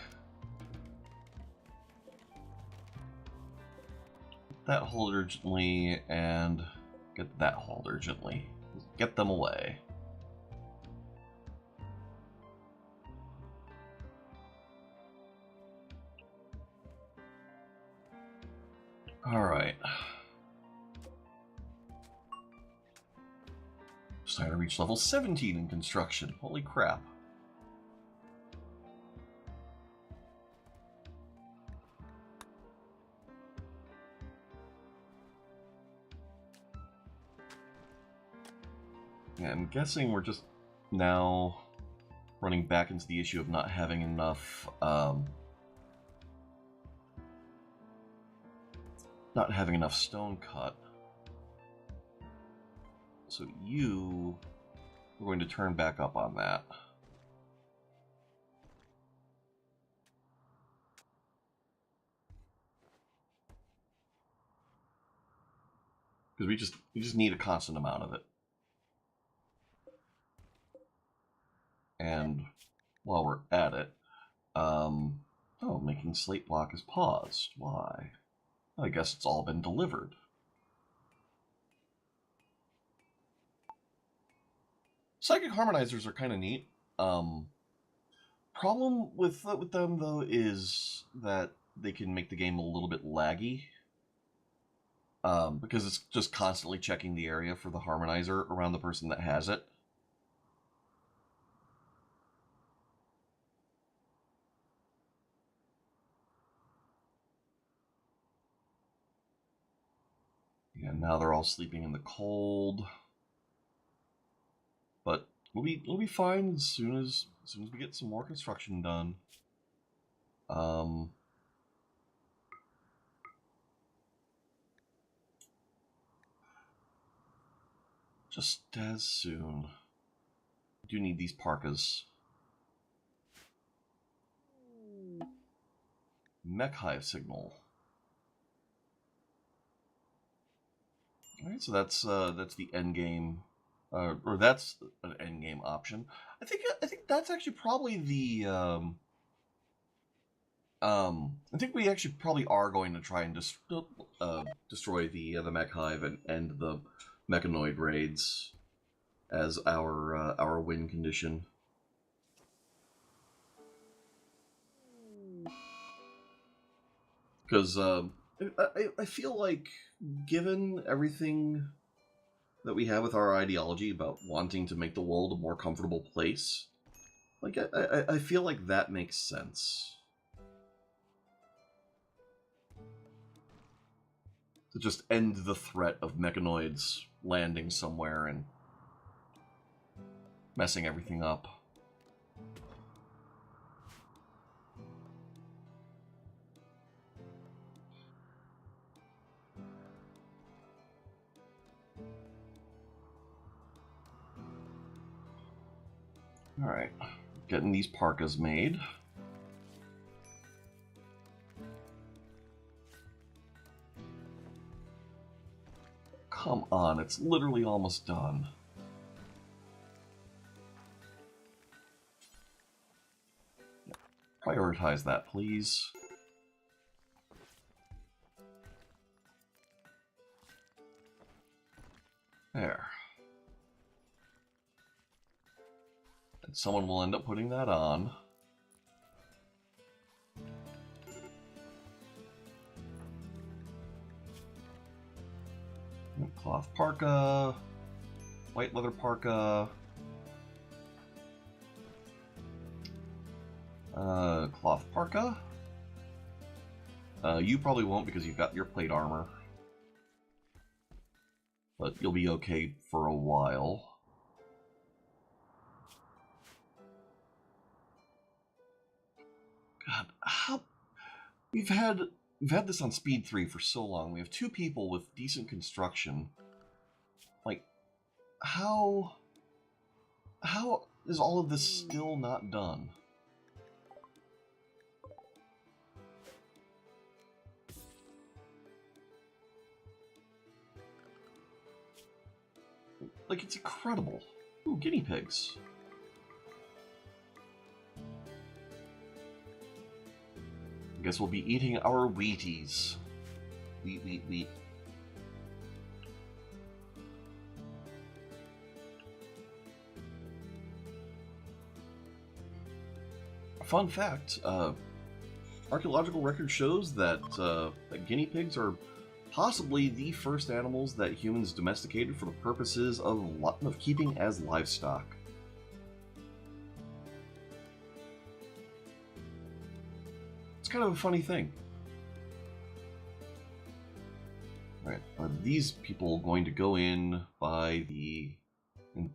That hold urgently, and get that hold urgently. Get them away. Alright. Starting to reach level 17 in construction. Holy crap. Yeah, I'm guessing we're just now running back into the issue of not having enough, stone cut. So we're going to turn back up on that. Because we just need a constant amount of it. And while we're at it, oh, making slate block is paused. Why? Well, I guess it's all been delivered. Psychic harmonizers are kind of neat. Problem with them though is that they can make the game a little bit laggy. Because it's just constantly checking the area for the harmonizer around the person that has it. And now they're all sleeping in the cold. But we'll be fine as soon as we get some more construction done. Just as soon. I do need these parkas. Mech hive signal. All right, so that's the end game, or that's an end game option. I think that's actually probably the. I think we actually probably are going to try and destroy the mech hive and end the mechanoid raids. as our win condition. Because I feel like, given everything that we have with our ideology about wanting to make the world a more comfortable place, like I feel like that makes sense. To just end the threat of mechanoids landing somewhere and messing everything up. Alright, getting these parkas made. Come on, it's literally almost done. Prioritize that, please. There. And someone will end up putting that on. Cloth parka, white leather parka, cloth parka. You probably won't because you've got your plate armor, but you'll be okay for a while. God, how we've had this on speed 3 for so long. We have 2 people with decent construction. Like, how is all of this still not done? Like, it's incredible. Ooh, guinea pigs. I guess we'll be eating our Wheaties. Wheat. Fun fact, archaeological record shows that, that guinea pigs are possibly the first animals that humans domesticated for the purposes of keeping as livestock. It's kind of a funny thing. Alright, are these people going to go in by the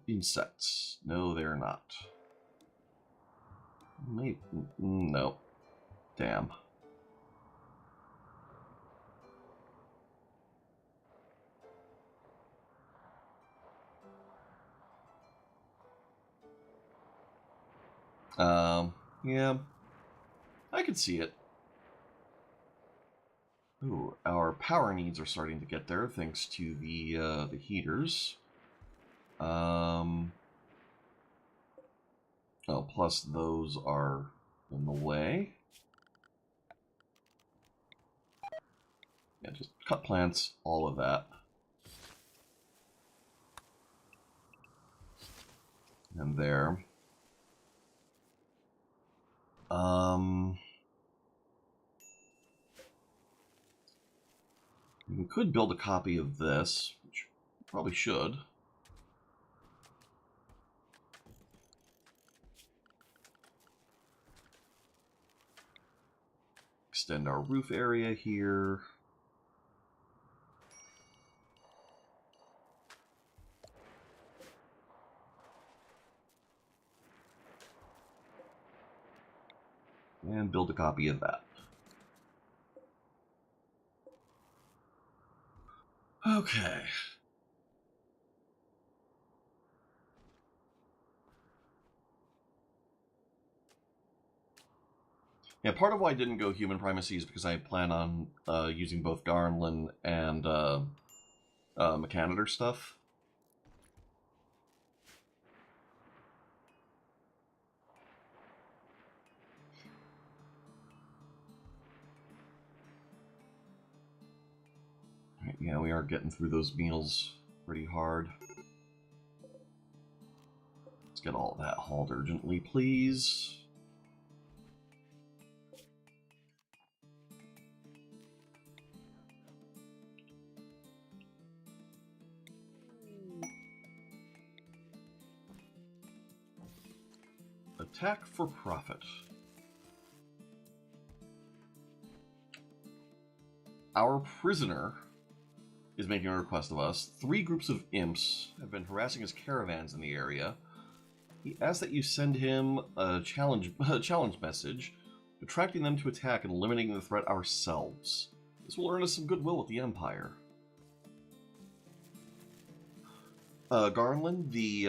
insects? No, they're not. Maybe, no. Damn. Yeah. I could see it. Ooh, our power needs are starting to get there thanks to the heaters. Oh, plus those are in the way. Yeah, just cut plants, all of that. And there. We could build a copy of this, which we probably should. Extend our roof area here. And build a copy of that. Okay. Yeah, part of why I didn't go human primacy is because I plan on using both Garnlin and Mechanitor stuff. Right, yeah, we are getting through those meals pretty hard. get all that hauled urgently, please. Attack for profit. Our prisoner is making a request of us. 3 groups of imps have been harassing his caravans in the area. He asks that you send him a challenge message, attracting them to attack and eliminating the threat ourselves. This will earn us some goodwill with the Empire. Garland, the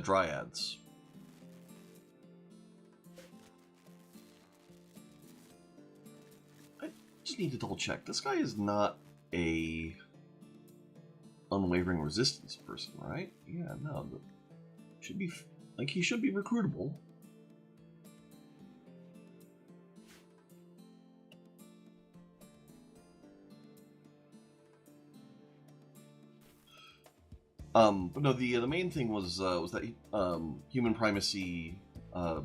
Dryads. I just need to double check. This guy is not a unwavering resistance person, right? Yeah, no. Should be, like, he should be recruitable. But no, the main thing was that human primacy. If I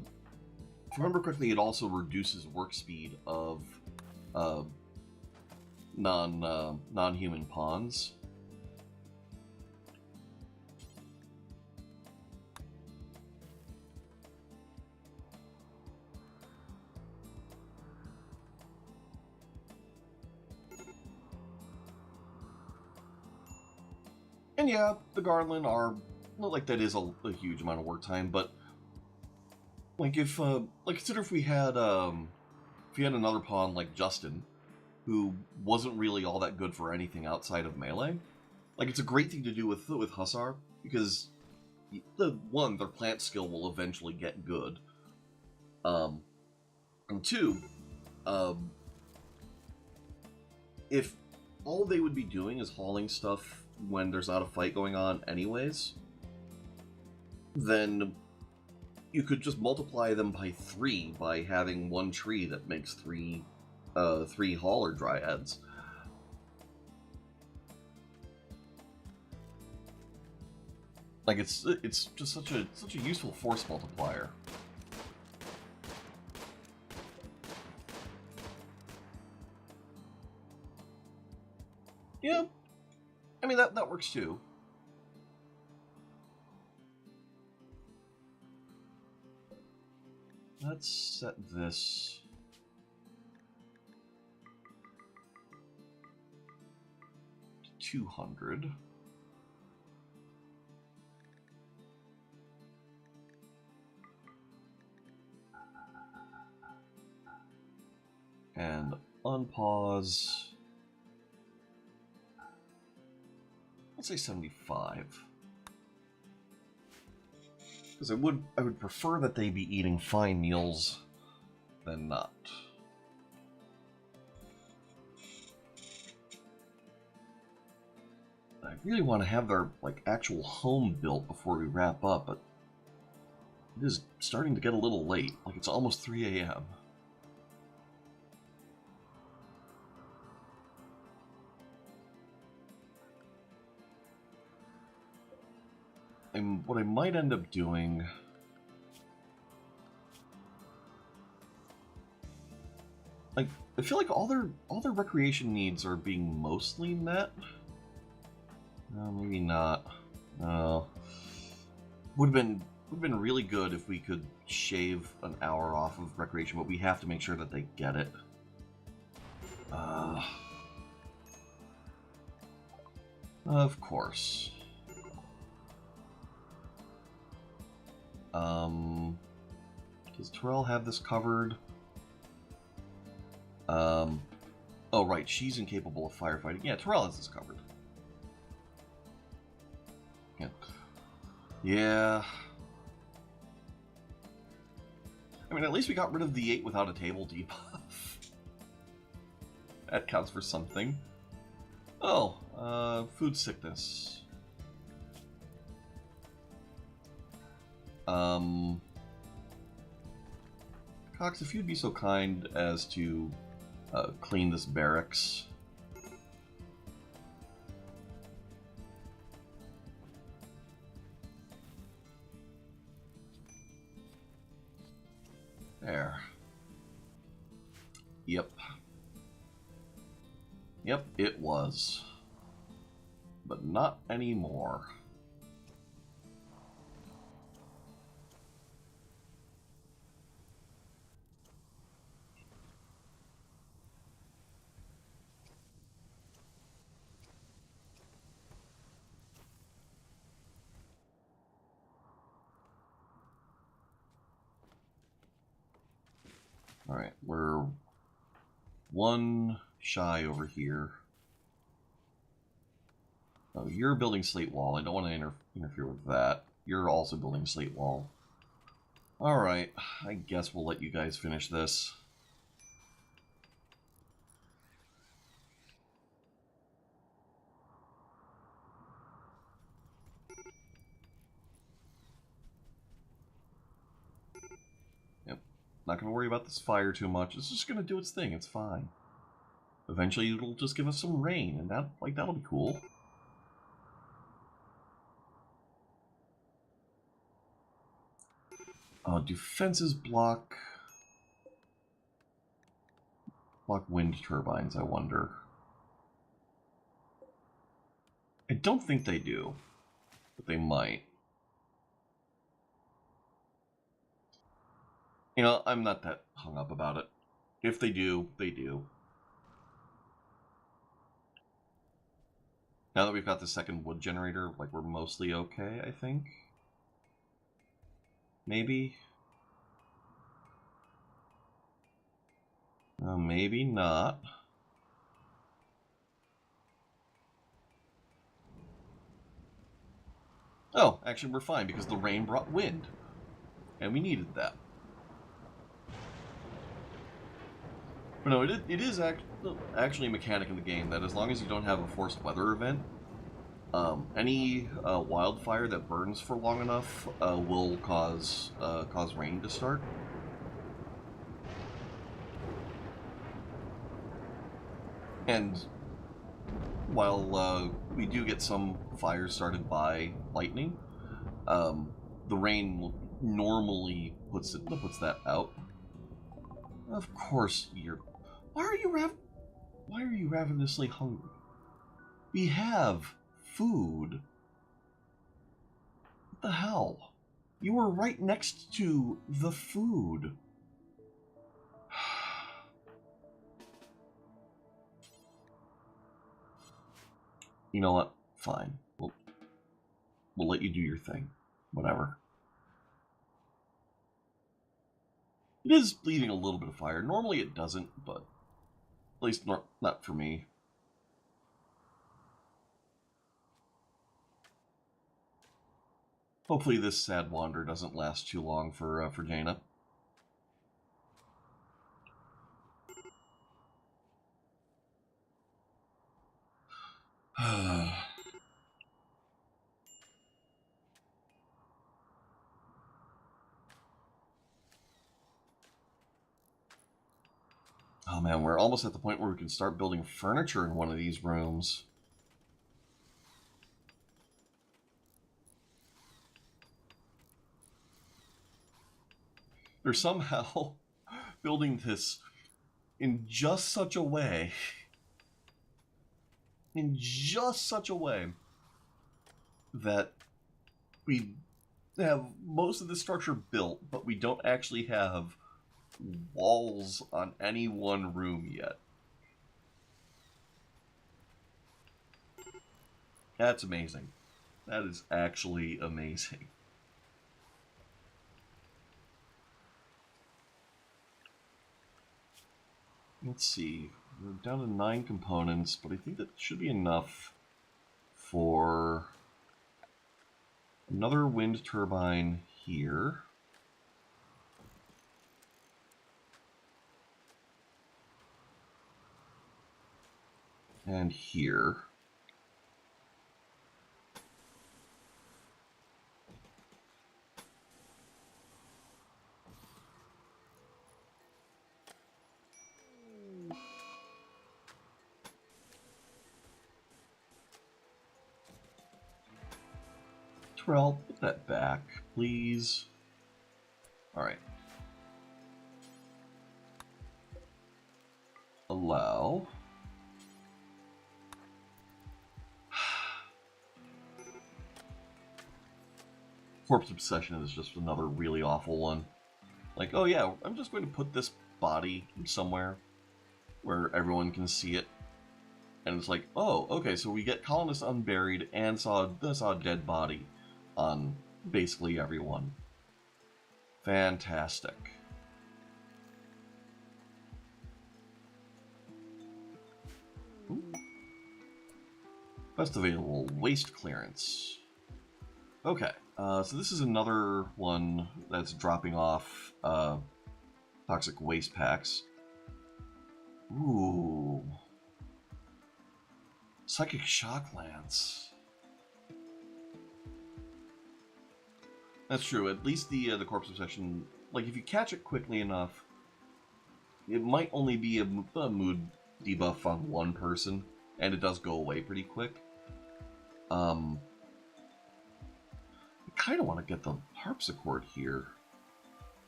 remember correctly, it also reduces work speed of non-human pawns. And yeah, the Garland are, well, like, that is a huge amount of work time, but like if like consider if we had another pawn like Justin, who wasn't really all that good for anything outside of melee. Like, it's a great thing to do with Hussar, because their plant skill will eventually get good. And 2, if all they would be doing is hauling stuff when there's not a fight going on anyways, then you could just multiply them by 3 by having 1 tree that makes 3 hauler dryads. Like, it's just such a useful force multiplier. Yeah, I mean, that works too. Let's set this to 200. And unpause. Let's say 75. Because I would prefer that they be eating fine meals than not. I really want to have their, like, actual home built before we wrap up, but it is starting to get a little late. Like, it's almost 3 a.m. And what I might end up doing, like, I feel like all their recreation needs are being mostly met. No, maybe not. No. Would have been really good if we could shave an hour off of recreation, but we have to make sure that they get it. Of course. Does Terrell have this covered? Oh, right, she's incapable of firefighting. Yeah, Terrell has this covered. Yeah. Yeah. I mean, at least we got rid of the 8 without a table debuff. That counts for something. Oh, food sickness. Cox, if you'd be so kind as to clean this barracks. There. Yep. Yep, it was. But not anymore. Alright, we're one shy over here. Oh, you're building slate wall. I don't want to interfere with that. You're also building slate wall. Alright, I guess we'll let you guys finish this. Yep. Not going to worry about this fire too much. It's just going to do its thing. It's fine. Eventually it'll just give us some rain, and that'll be cool. Do fences block wind turbines, I wonder? I don't think they do, but they might. You know, I'm not that hung up about it. If they do, they do. Now that we've got the second wood generator, like, we're mostly okay, I think. Maybe? Maybe not. Oh, actually we're fine because the rain brought wind. And we needed that. But no, it is actually a mechanic in the game that as long as you don't have a forced weather event, any wildfire that burns for long enough will cause rain to start. And while we do get some fires started by lightning, the rain normally puts that out. Of course, why are you ravenously hungry? We have food. What the hell? You were right next to the food. You know what? Fine. We'll let you do your thing. Whatever. It is bleeding a little bit of fire. Normally it doesn't, but at least not for me. Hopefully this sad wander doesn't last too long for Jaina. Oh man, we're almost at the point where we can start building furniture in one of these rooms. They're somehow building this in just such a way, that we have most of the structure built, but we don't actually have walls on any one room yet. That's amazing. That is actually amazing. Let's see. We're down to 9 components, but I think that should be enough for another wind turbine here. And here. Terrell, put that back, please. Alright. allow... Corpse obsession is just another really awful one. Like, oh yeah, I'm just going to put this body somewhere where everyone can see it. And it's like, oh, okay, so we get colonists unburied and saw a dead body on basically everyone. Fantastic. Ooh. Best available waste clearance. Okay, so this is another one that's dropping off toxic waste packs. Ooh. Psychic Shock Lance. That's true. At least the Corpse Obsession, like if you catch it quickly enough, it might only be a mood debuff on one person, and it does go away pretty quick. I kind of want to get the harpsichord here,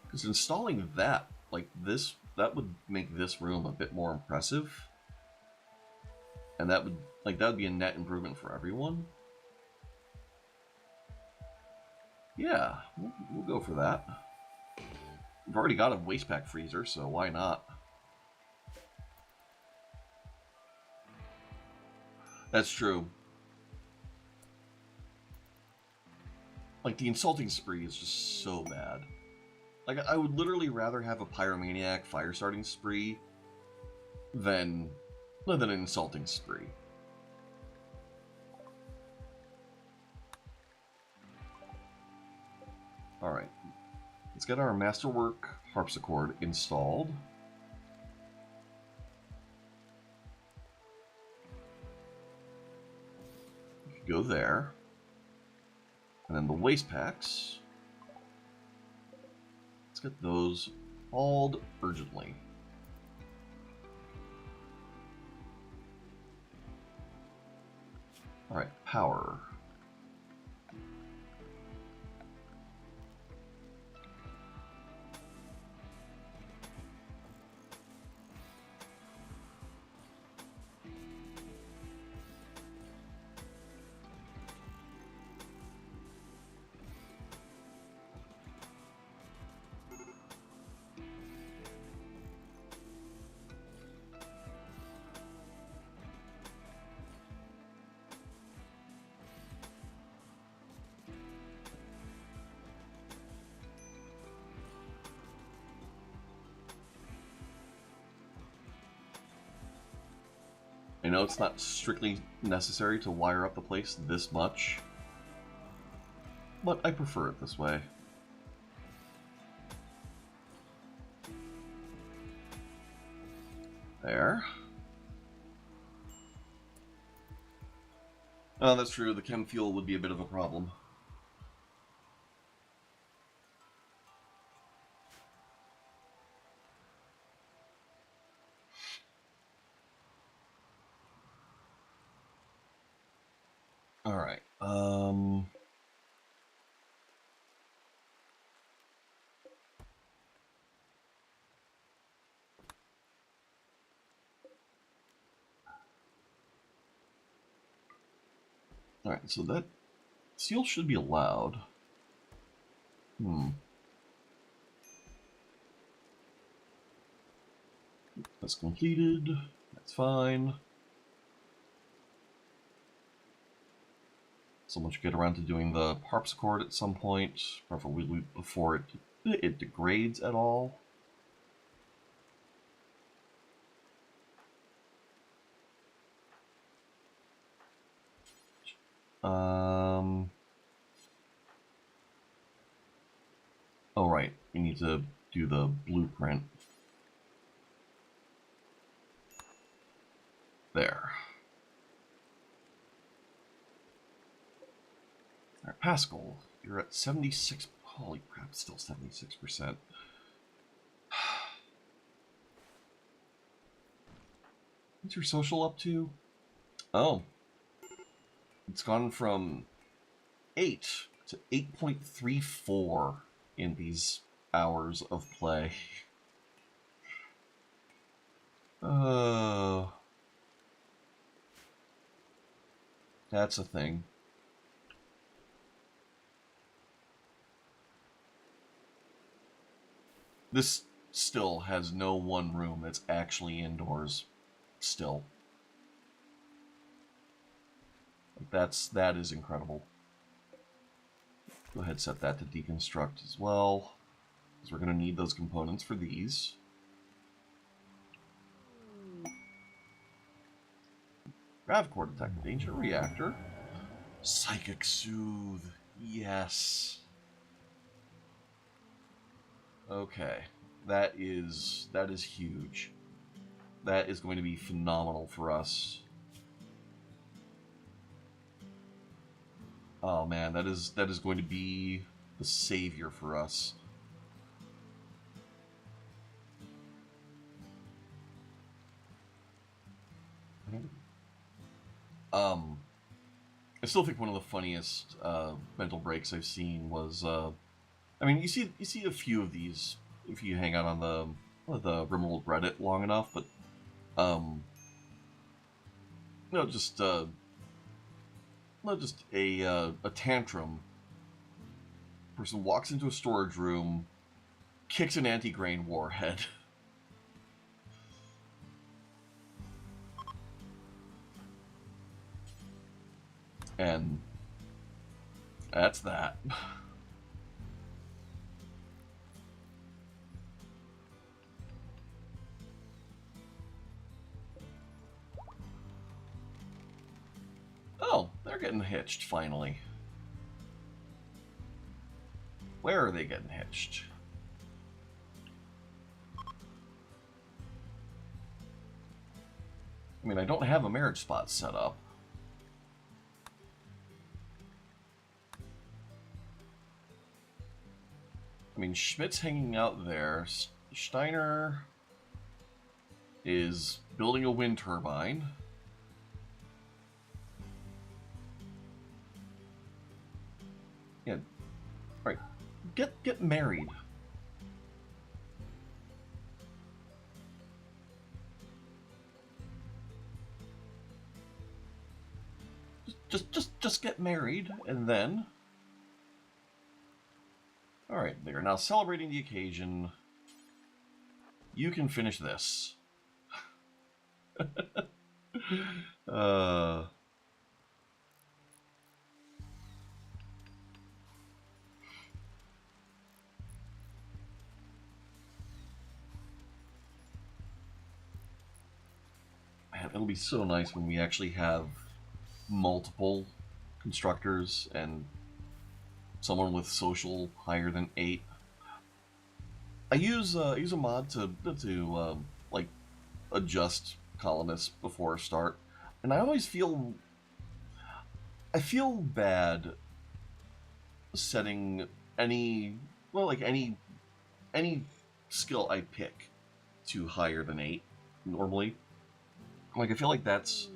because installing that, like this, that would make this room a bit more impressive, and that would be a net improvement for everyone. Yeah, we'll go for that. We've already got a waste pack freezer, so why not? That's true. Like, the insulting spree is just so bad. Like, I would literally rather have a pyromaniac fire starting spree than an insulting spree. Alright. Let's get our Masterwork harpsichord installed. Go there. And then the waste packs. Let's get those hauled urgently. Alright, power. I know it's not strictly necessary to wire up the place this much, but I prefer it this way. There. Oh, that's true. The chem fuel would be a bit of a problem. Alright, Alright, so that seal should be allowed. That's completed. That's fine. Someone should get around to doing the harpsichord at some point, preferably before it degrades at all. Oh right, we need to do the blueprint. There. Alright, Pascal, you're at 76. Holy crap, still 76%. What's your social up to? Oh. It's gone from 8 to 8.34 in these hours of play. Uh, that's a thing. This still has no one room that's actually indoors. Still. Like that is incredible. Go ahead, set that to deconstruct as well, because we're going to need those components for these. Gravicore detected. Ancient reactor. Psychic soothe. Yes. Okay. That is huge. That is going to be phenomenal for us. Oh man, that is going to be the savior for us. I still think one of the funniest mental breaks I've seen was, I mean, you see a few of these if you hang out on the Rimworld Reddit long enough, but just not just a tantrum. Person walks into a storage room, kicks an anti-grain warhead. And that's that. Oh, they're getting hitched finally. Where are they getting hitched? I mean, I don't have a marriage spot set up. I mean, Schmidt's hanging out there. Steiner is building a wind turbine. Yeah, right. Get married. Just get married, and then. All right, they are now celebrating the occasion. You can finish this. uh. Man, it'll be so nice when we actually have multiple constructors and someone with social higher than 8. I use a mod to like adjust colonists before start, and I feel bad setting any any skill I pick to higher than 8 normally. Like I feel like that's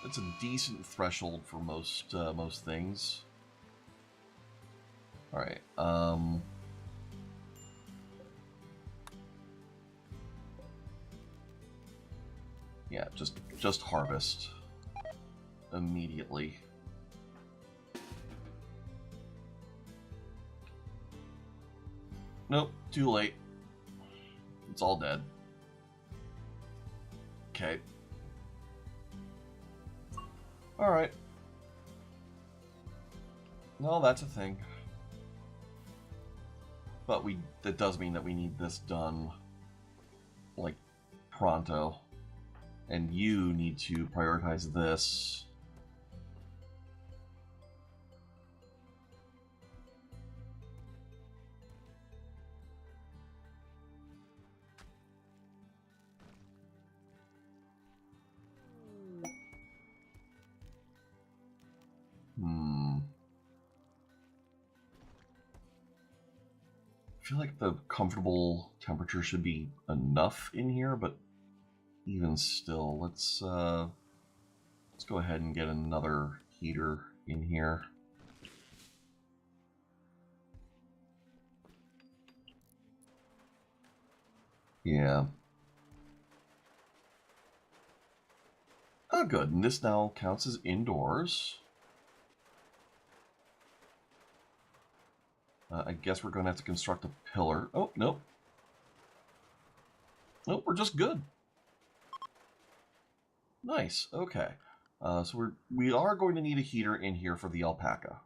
a decent threshold for most things. All right. Yeah, just harvest immediately. Nope, too late. It's all dead. Okay. All right. Well, that's a thing. But that does mean that we need this done, like, pronto. And you need to prioritize this. I feel like the comfortable temperature should be enough in here, but even still, let's go ahead and get another heater in here. Yeah. Oh, good. And this now counts as indoors. I guess we're going to have to construct a pillar. Oh, nope. Nope, we're just good. Nice. Okay. So we are going to need a heater in here for the alpaca.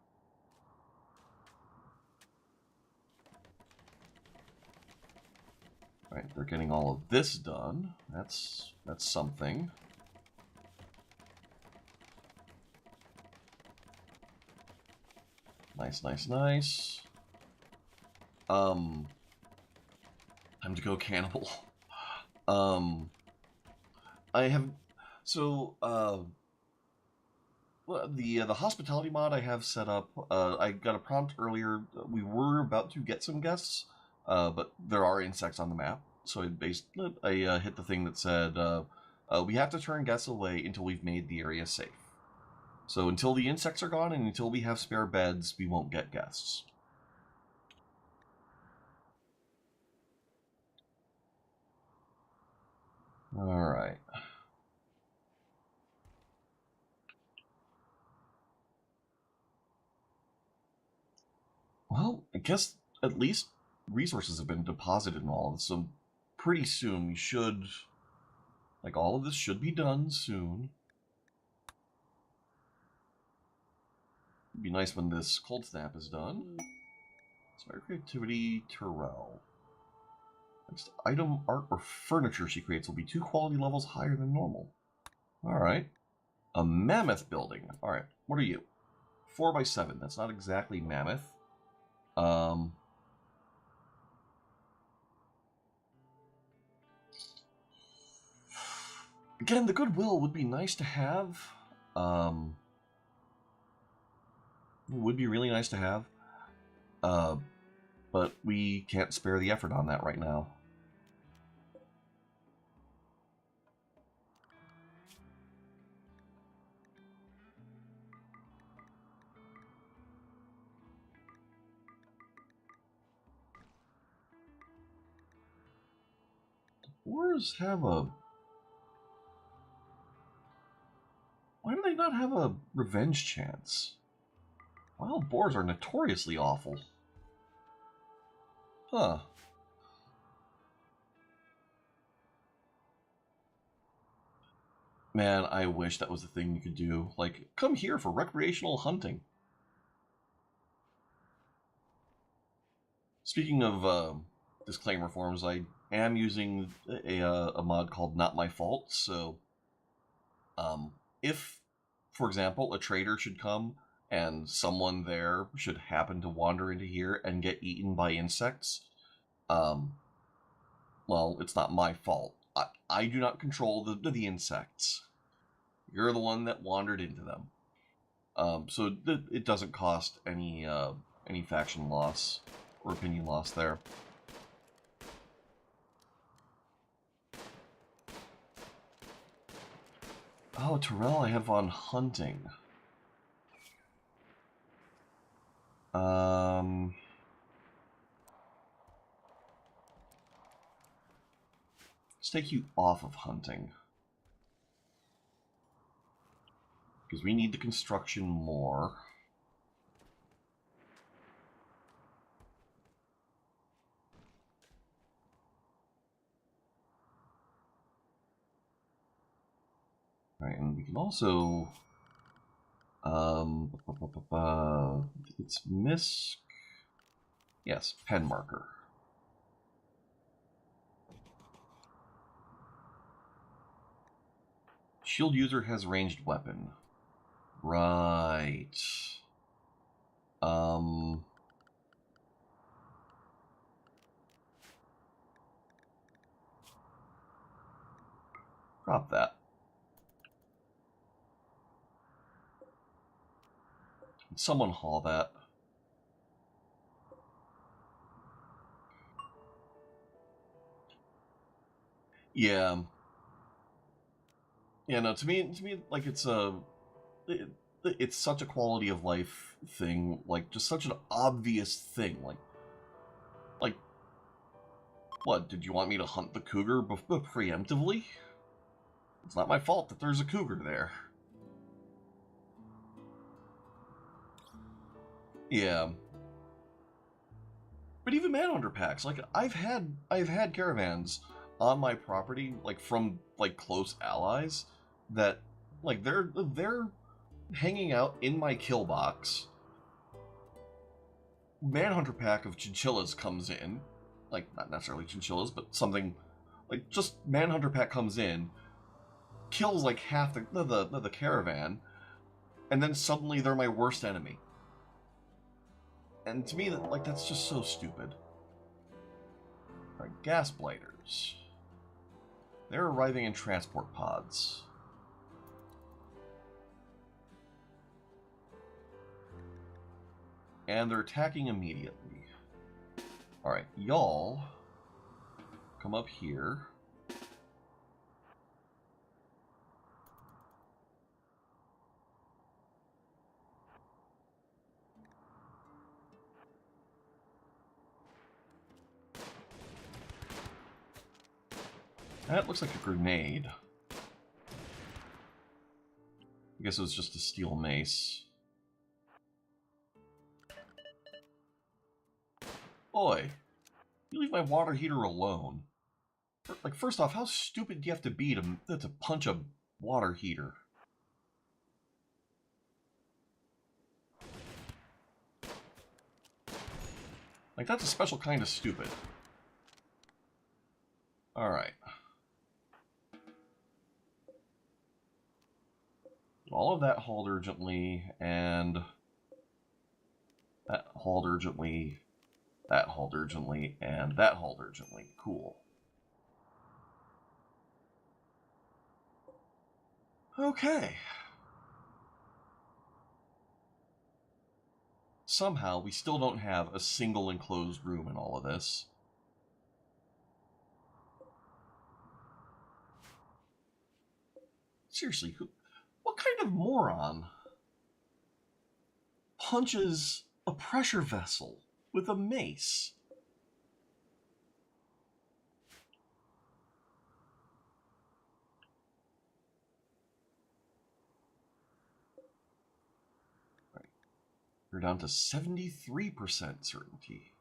All right, they're getting all of this done. That's something. Nice, nice, nice. Time to go cannibal. I have the hospitality mod I have set up. I got a prompt earlier. We were about to get some guests, but there are insects on the map. So I hit the thing that said we have to turn guests away until we've made the area safe. So until the insects are gone and until we have spare beds, we won't get guests. All right. Well, I guess at least resources have been deposited in all of this, so pretty soon we should, like, all of this should be done soon. It'd be nice when this cold snap is done. Smart creativity, Terrell. Next item, art, or furniture she creates will be 2 quality levels higher than normal. Alright. A mammoth building. Alright, what are you? 4x7. That's not exactly mammoth. Again, the goodwill would be nice to have. It would be really nice to have. But we can't spare the effort on that right now. Boars have a... Why do they not have a revenge chance? Wild boars are notoriously awful. Huh. Man, I wish that was the thing you could do. Like, come here for recreational hunting. Speaking of disclaimer forms, I am using a mod called Not My Fault, so if, for example, a trader should come and someone there should happen to wander into here and get eaten by insects, well, it's not my fault. I do not control the insects. You're the one that wandered into them. So it doesn't cost any faction loss or opinion loss there. Oh, Terrell, I have on hunting. Let's take you off of hunting. Because we need the construction more. Right, and we can also... it's misc... Yes, pen marker. Shield user has ranged weapon. Right. Drop that. Can someone haul that? Yeah. Yeah, no, to me, like, it's such a quality of life thing, like, just such an obvious thing, like, what, did you want me to hunt the cougar preemptively? It's not my fault that there's a cougar there. Yeah. But even manhunter packs, like I've had caravans on my property, like from like close allies, that like they're hanging out in my kill box. Manhunter pack of chinchillas comes in, like not necessarily chinchillas, but something like just manhunter pack comes in, kills like half the caravan, and then suddenly they're my worst enemy. And to me, like that's just so stupid. All right, gas blighters. They're arriving in transport pods. And they're attacking immediately. Alright, y'all come up here. That looks like a grenade. I guess it was just a steel mace. Boy, you leave my water heater alone. Like, first off, how stupid do you have to be to punch a water heater? Like, that's a special kind of stupid. Alright. All of that hauled urgently, and that hauled urgently, that hauled urgently, and that hauled urgently. Cool. Okay. Somehow, we still don't have a single enclosed room in all of this. Seriously, what kind of moron punches a pressure vessel with a mace? Right. We're down to 73% certainty.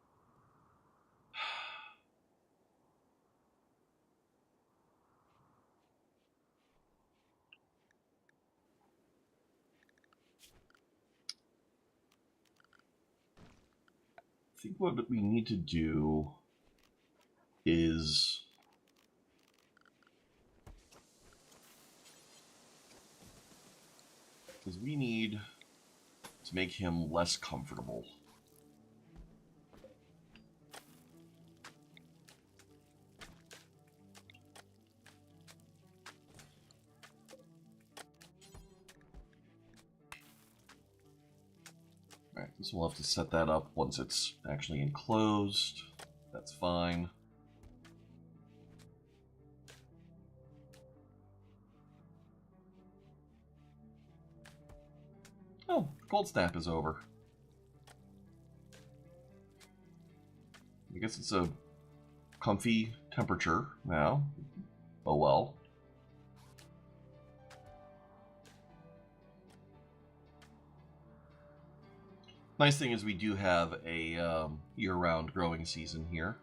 I think what we need to do is we need to make him less comfortable. Alright, so we'll have to set that up once it's actually enclosed. That's fine. Oh, cold snap is over. I guess it's a comfy temperature now. Oh well. Nice thing is we do have a year-round growing season here.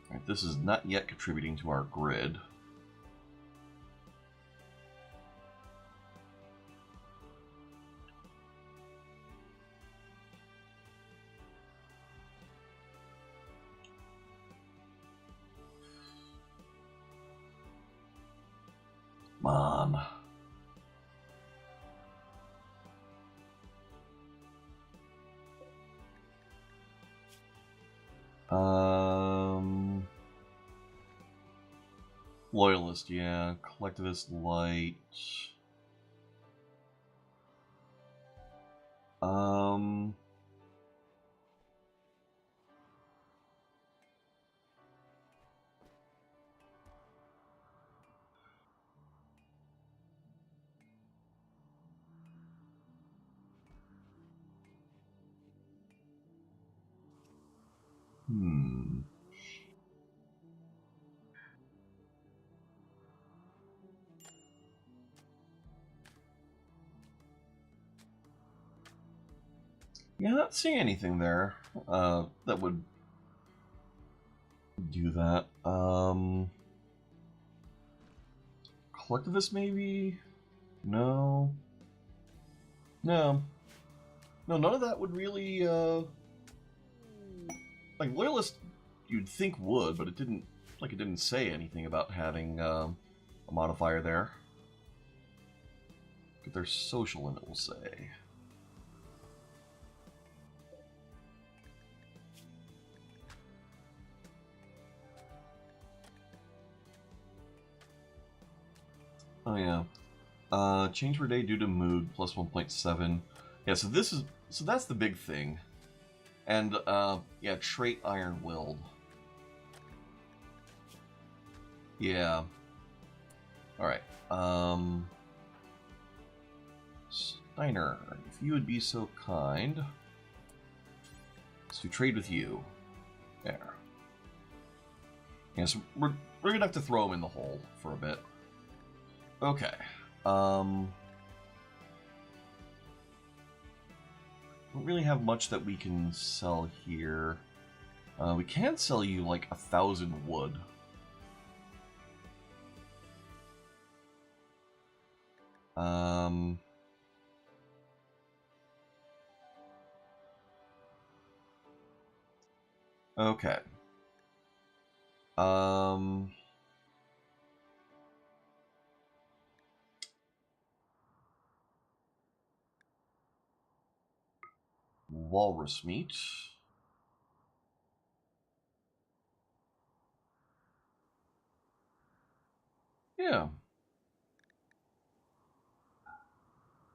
Right, this is not yet contributing to our grid. Come on. Loyalist, yeah. Collectivist, light. Yeah, not seeing anything there that would do that. Collectivist maybe? No. No. No, none of that would really, like, Loyalist you'd think would, but it didn't say anything about having a modifier there. But their social in it will say. Oh yeah. Change per day due to mood plus 1.7. Yeah, so that's the big thing. And yeah, trait iron-willed. Yeah. Alright. Steiner, if you would be so kind to trade with you. There. Yeah, so we're gonna have to throw him in the hole for a bit. Okay. Don't really have much that we can sell here. We can sell you like 1,000 wood. Okay. Walrus meat. Yeah.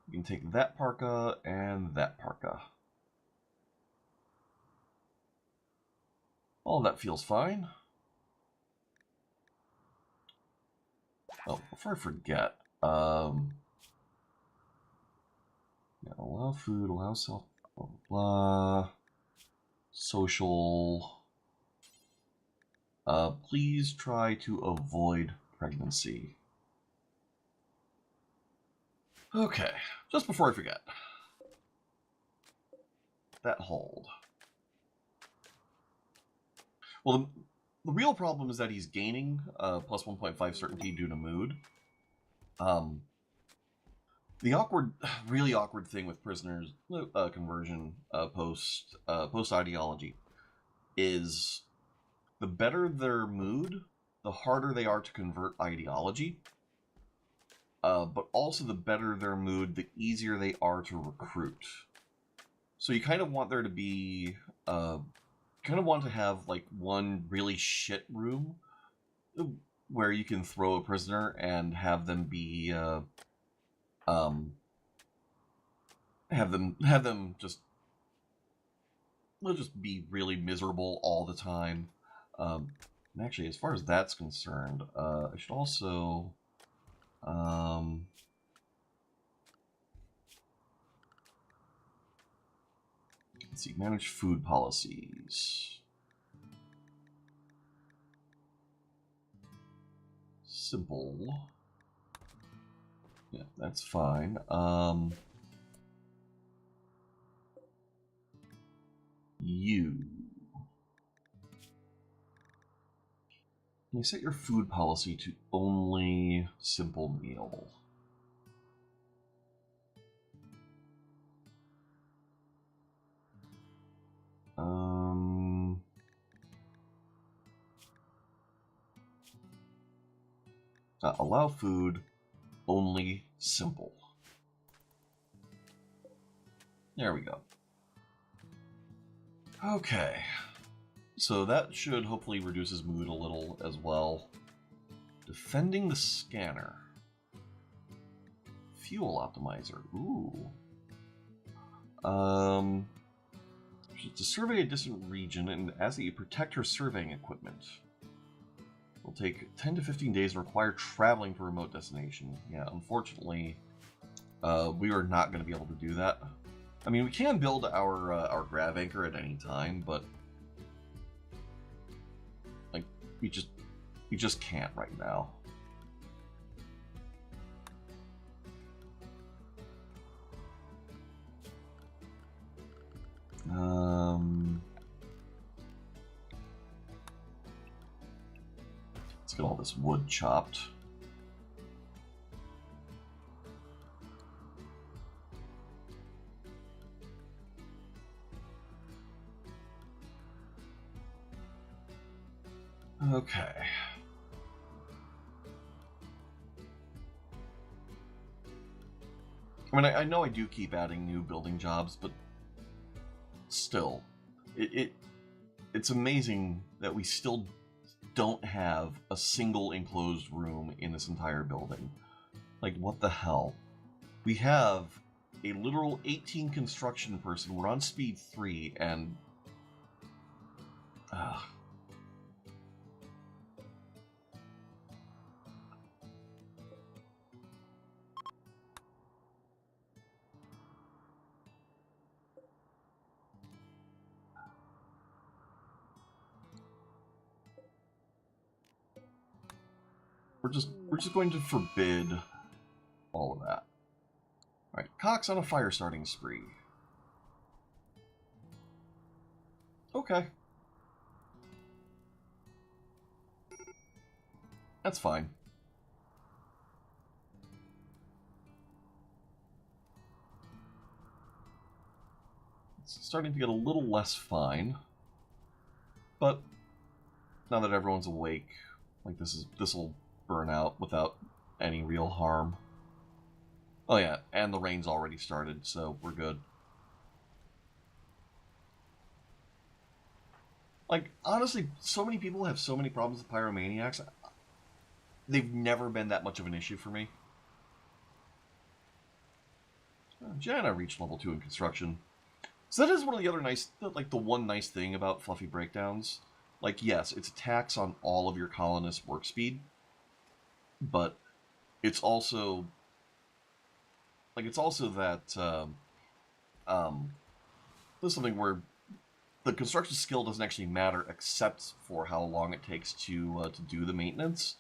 You can take that parka and that parka. All that feels fine. Oh, before I forget, yeah, allow food, allow self, blah, blah, blah. Social. Please try to avoid pregnancy. Okay, just before I forget. That hold. Well, the real problem is that he's gaining plus 1.5 certainty due to mood. The really awkward thing with prisoners conversion post ideology is the better their mood, the harder they are to convert ideology. But also the better their mood, the easier they are to recruit. So you kind of want there to be, kind of want to have like one really shit room where you can throw a prisoner and have them be, have them just be really miserable all the time. And actually, as far as that's concerned, I should also, let's see, manage food policies. Simple. Yeah, that's fine. You. Can you set your food policy to only simple meal? Allow food only simple. There we go. Okay. So that should hopefully reduce his mood a little as well. Defending the scanner. Fuel optimizer. Ooh. To survey a distant region and ask that you protect her surveying equipment. Will take 10 to 15 days and require traveling to a remote destination. Yeah, unfortunately, we are not going to be able to do that. I mean, we can build our grav anchor at any time, but like we just can't right now. Let's get all this wood chopped. Okay. I mean, I know I do keep adding new building jobs, but still, it's amazing that we still don't have a single enclosed room in this entire building. Like, what the hell? We have a literal 18 construction person. We're on speed 3, and... We're just going to forbid all of that. Alright, Cox on a fire starting spree. Okay. That's fine. It's starting to get a little less fine. But now that everyone's awake, like this'll burn out without any real harm. Oh yeah, and the rain's already started, so we're good. Like, honestly, so many people have so many problems with pyromaniacs. They've never been that much of an issue for me. Jana reached level 2 in construction. So that is one of the other the one nice thing about Fluffy Breakdowns. Like, yes, it's a tax on all of your colonists' work speed, but it's also... Like, it's also that, there's something where the construction skill doesn't actually matter except for how long it takes to do the maintenance.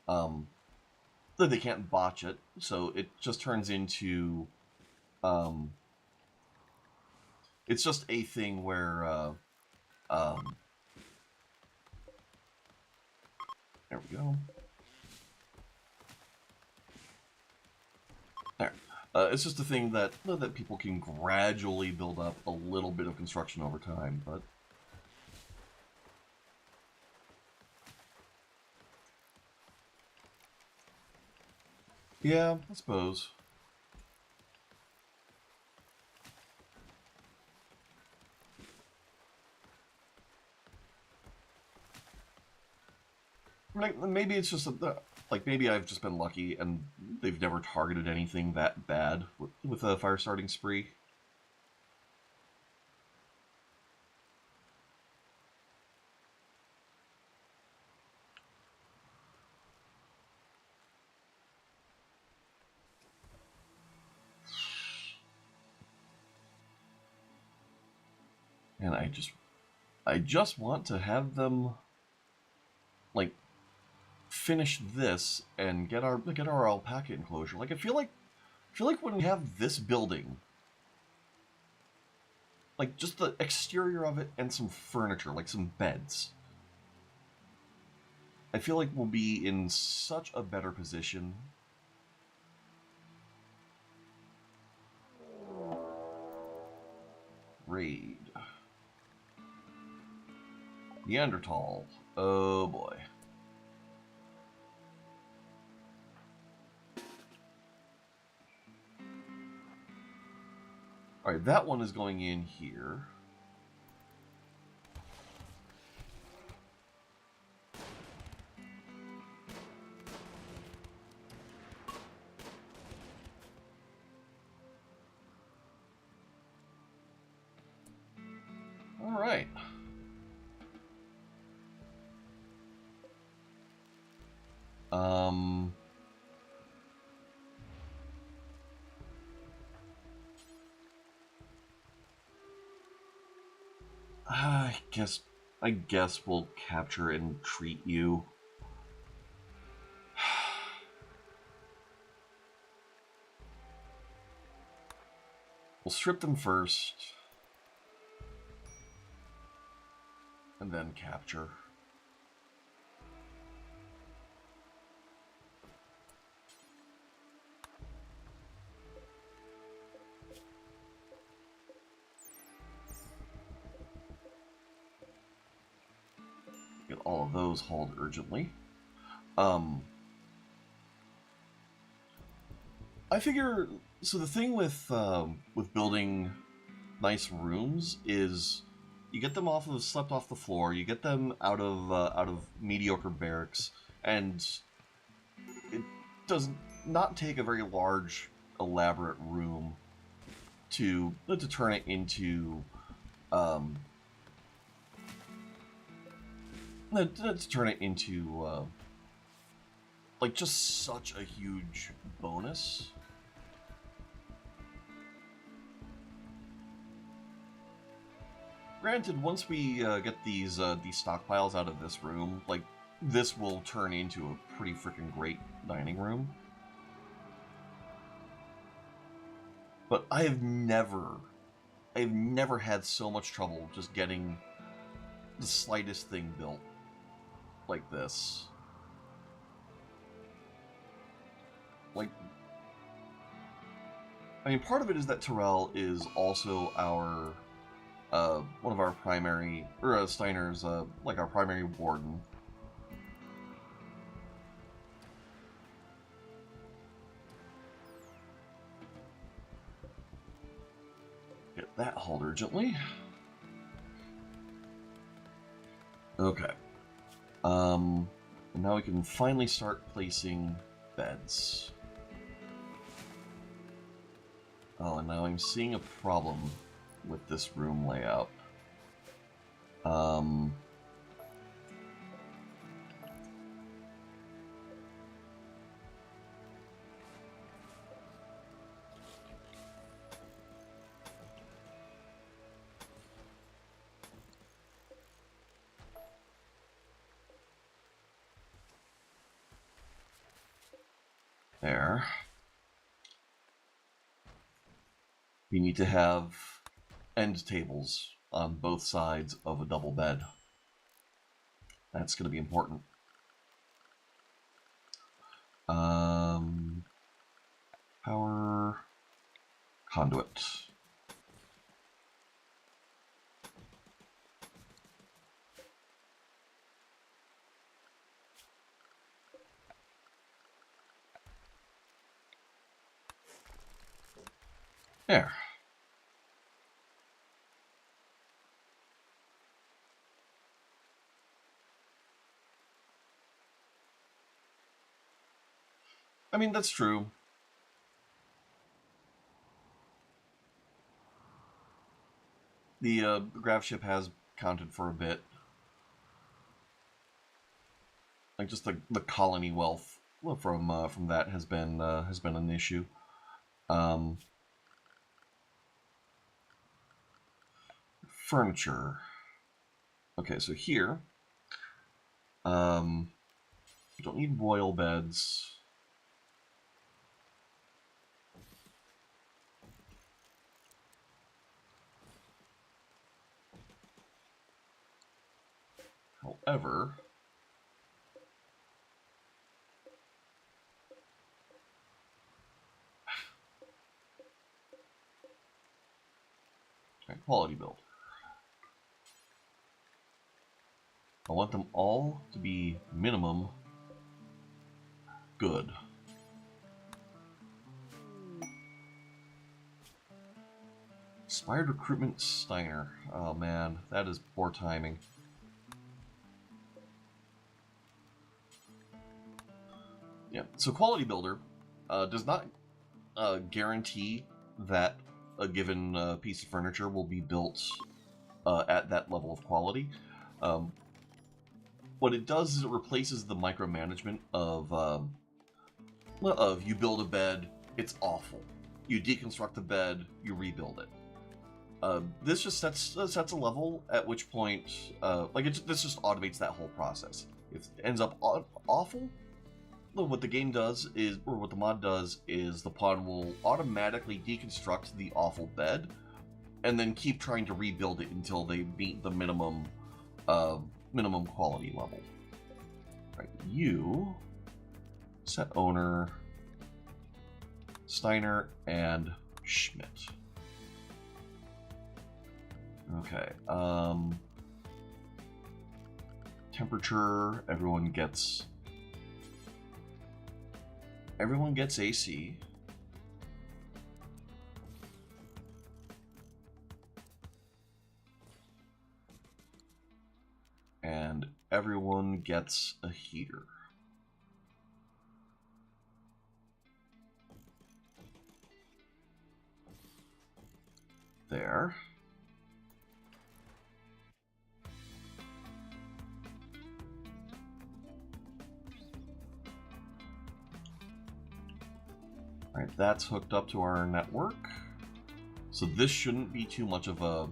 They can't botch it, so it just turns into... it's just a thing where... there we go. There. It's just a thing that people can gradually build up a little bit of construction over time, but... Yeah, I suppose. Like, maybe it's just like maybe I've just been lucky and they've never targeted anything that bad with a fire starting spree. And I just want to have them like finish this and get our alpaca enclosure. Like I feel like when we have this building, like just the exterior of it and some furniture, like some beds, I feel like we'll be in such a better position. Raid. Neanderthal. Oh boy. Alright, that one is going in here. Alright. I guess we'll capture and treat you. We'll strip them first. and then capture. Get all of those hauled urgently. I figure, so the thing with building nice rooms is you get them slept off the floor, you get them out of mediocre barracks, and it does not take a very large, elaborate room to turn it into like just such a huge bonus. Granted, once we get these stockpiles out of this room, like, this will turn into a pretty freaking great dining room. But I've never had so much trouble just getting the slightest thing built like this. Like, I mean, part of it is that Terrell is also our one of our primary, or Steiner's, like, our primary warden. Get that hauled urgently. Okay. And now we can finally start placing beds. Oh, and now I'm seeing a problem with this room layout. There. We need to have end tables on both sides of a double bed. That's going to be important. Power conduit. There. I mean, that's true. The grav ship has counted for a bit. Like, just the colony wealth from that has been an issue. Furniture. Okay, so here, we don't need royal beds. However, okay, quality build. I want them all to be minimum good. Inspired recruitment Steiner. Oh man, that is poor timing. Yeah, so quality builder does not guarantee that a given piece of furniture will be built at that level of quality. What it does is it replaces the micromanagement of you build a bed, it's awful. You deconstruct the bed, you rebuild it. This just sets a level at which point, this just automates that whole process. If it ends up awful, what the game does is, or what the mod does, is the pawn will automatically deconstruct the awful bed, and then keep trying to rebuild it until they meet the minimum minimum quality level. Right, you set owner Steiner and Schmidt. Okay. Temperature. Everyone gets AC. And everyone gets a heater. There. Alright, that's hooked up to our network. So this shouldn't be too much of a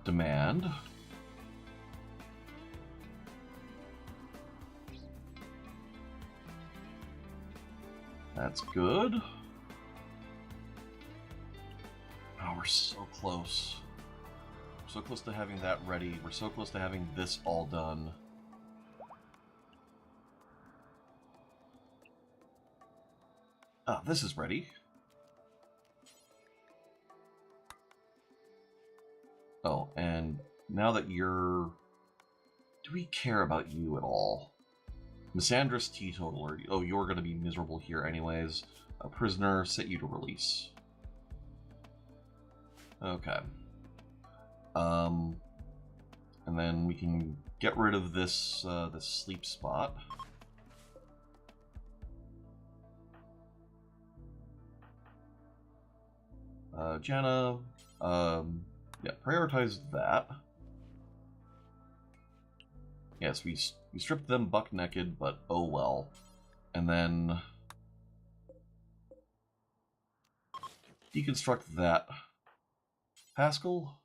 demand. That's good. Oh, we're so close. We're so close to having that ready. We're so close to having this all done. Ah, this is ready. Oh, and now that you're... Do we care about you at all? Misandrous Teetotaler. Oh, you're going to be miserable here anyways. A prisoner, set you to release. Okay. And then we can get rid of this this sleep spot. Jana, yeah, prioritize that. Yes, we stripped them buck naked, but oh well. And then deconstruct that. Pascal?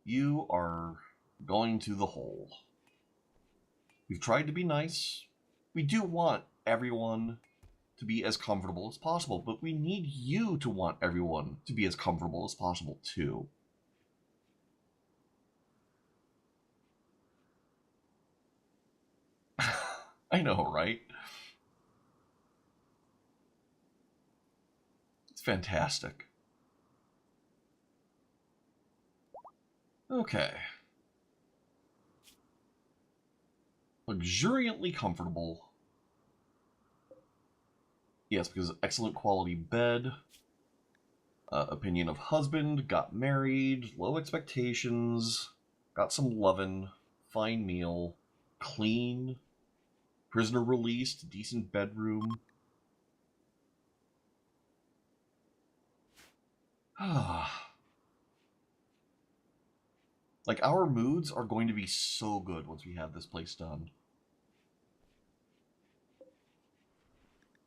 You are going to the hole. We've tried to be nice. We do want everyone to be as comfortable as possible, but we need you to want everyone to be as comfortable as possible, too. I know, right? It's fantastic. Okay. Luxuriantly comfortable. Yes, because excellent quality bed. Opinion of husband, got married, low expectations, got some lovin', fine meal, clean, prisoner released, decent bedroom. Like, our moods are going to be so good once we have this place done.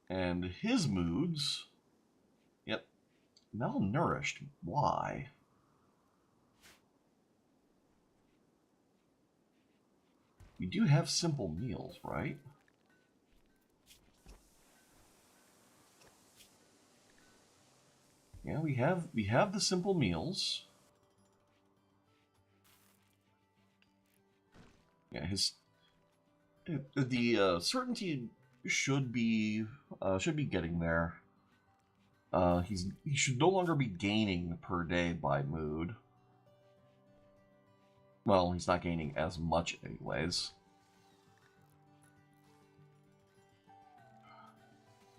And his moods... Yep. Malnourished. Why? We do have simple meals, right? Yeah, we have the simple meals. Yeah, the certainty should be getting there. He should no longer be gaining per day by mood. Well, he's not gaining as much anyways.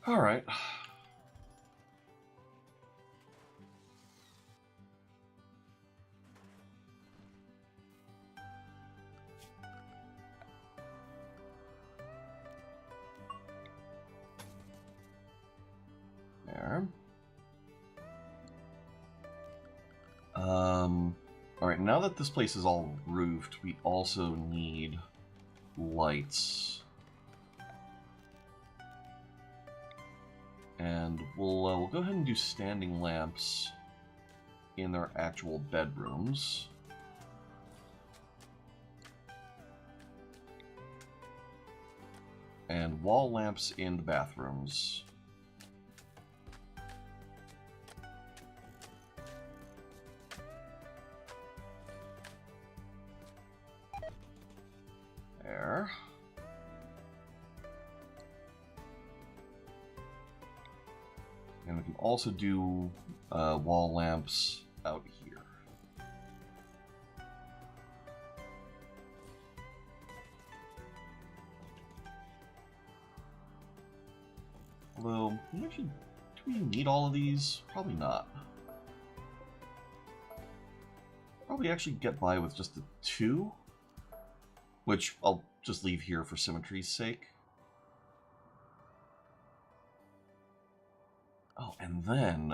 All right. There. Alright, now that this place is all roofed, we also need lights. And we'll go ahead and do standing lamps in their actual bedrooms. And wall lamps in the bathrooms. there. And we can also do wall lamps out here. Although, actually, do we need all of these? Probably not. Probably actually get by with just the 2, which I'll just leave here for symmetry's sake. Oh, and then,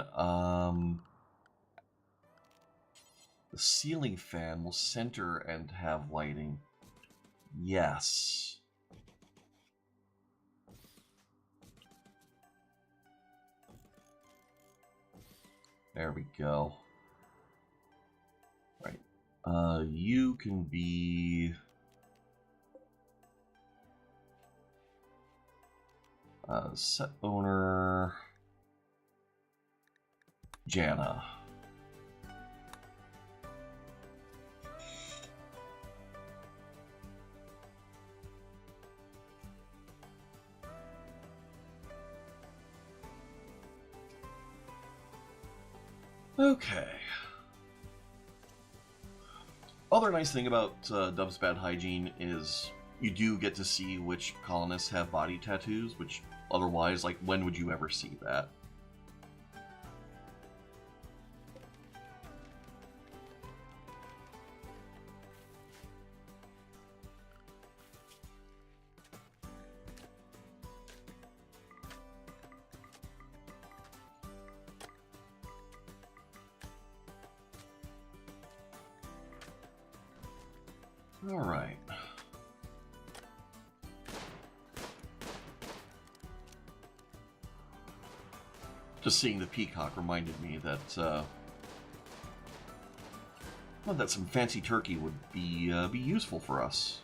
the ceiling fan will center and have lighting. Yes. There we go. Right. You can be... set owner... Jana. Okay. Other nice thing about Dove's Bad Hygiene is you do get to see which colonists have body tattoos, which otherwise, like, when would you ever see that? All right. Just seeing the peacock reminded me that well, that some fancy turkey would be useful for us.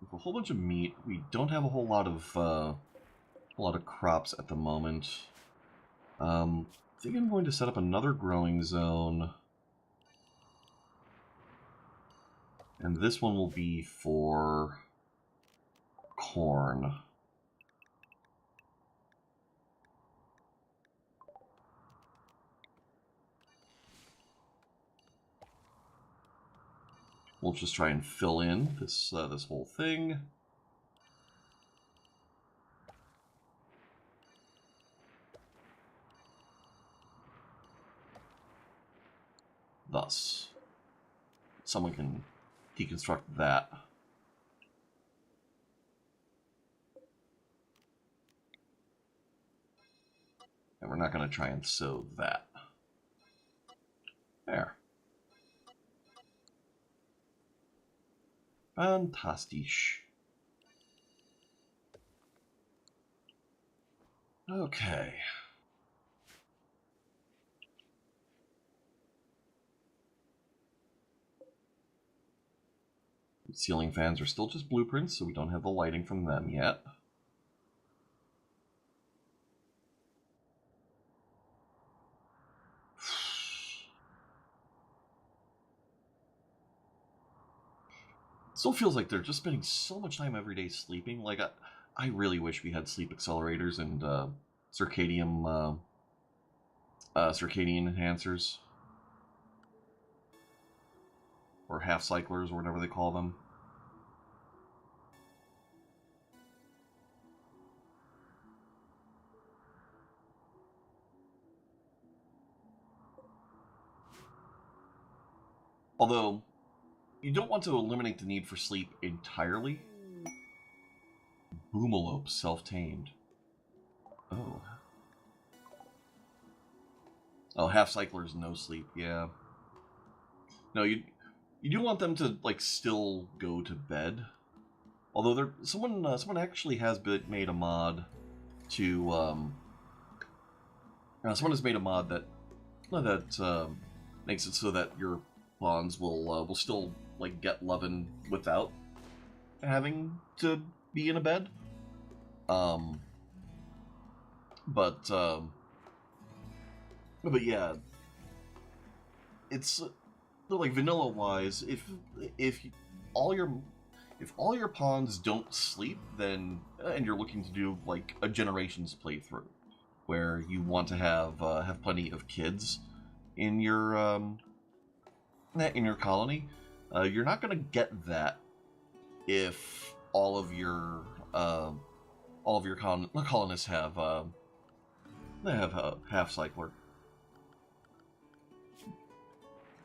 With a whole bunch of meat, we don't have a whole lot of crops at the moment. I think I'm going to set up another growing zone, and this one will be for corn. We'll just try and fill in this this whole thing. Thus, someone can deconstruct that. And we're not going to try and sew that. There. Fantastisch. Okay. Ceiling fans are still just blueprints, so we don't have the lighting from them yet. Still feels like they're just spending so much time every day sleeping. Like, I really wish we had sleep accelerators and circadian enhancers. Or half cyclers, or whatever they call them. Although, you don't want to eliminate the need for sleep entirely. Boomalope self-tamed. Oh. Oh, half cyclers, no sleep, yeah. No, you do want them to, like, still go to bed. Although someone actually has made a mod to someone has made a mod that makes it so that your pawns will still, like, get lovin' without having to be in a bed. Um, but yeah, it's like vanilla wise. If all your if all your pawns don't sleep, then and you're looking to do like a generations playthrough where you want to have plenty of kids in your colony, you're not going to get that if all of your colonists they have a half cycler,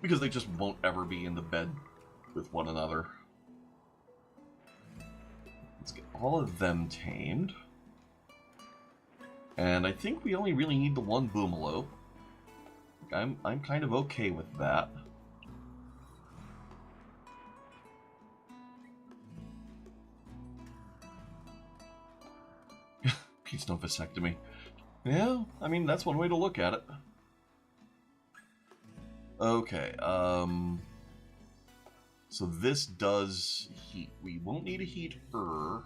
because they just won't ever be in the bed with one another. Let's get all of them tamed. And I think we only really need the one boomalope. I'm kind of okay with that. Please no vasectomy. Yeah, I mean, that's one way to look at it. Okay, so this does heat. We won't need a heater.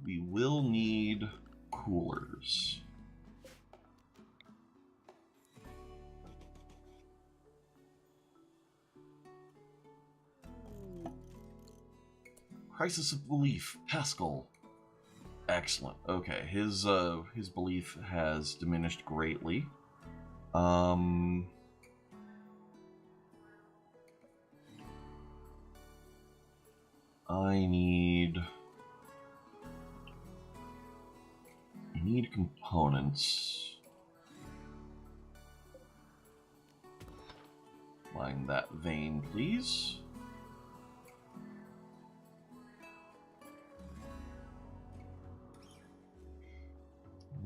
We will need coolers. Crisis of belief, Pascal. Excellent. Okay, his belief has diminished greatly. I need components. Line that vein, please.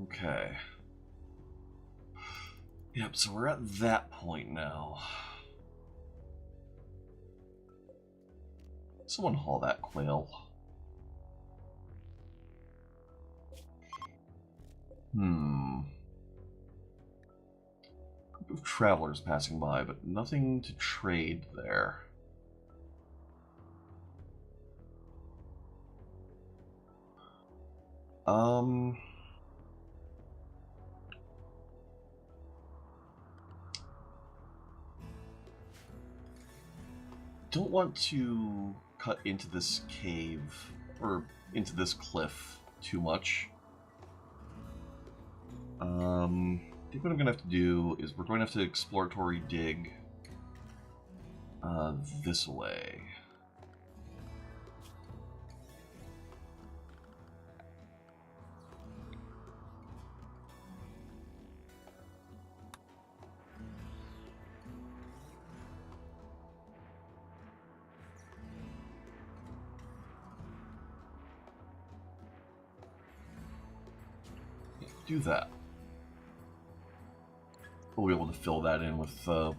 Okay. Yep, so we're at that point now. Someone haul that quail. Group of travelers passing by, but nothing to trade there. Don't want to cut into this cave, or into this cliff too much. I think what I'm going to have to do is we're going to have to exploratory dig this way. Do that. We'll be able to fill that in with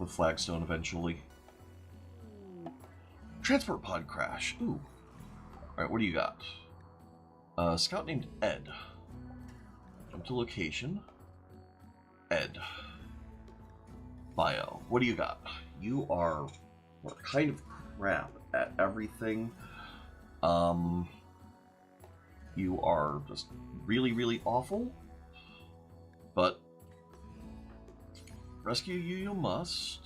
flagstone eventually. Transport pod crash. Ooh. Alright, what do you got? Scout named Ed. Jump to location. Ed. Bio. What do you got? You are kind of crap at everything. You are just really, really awful. But rescue you must.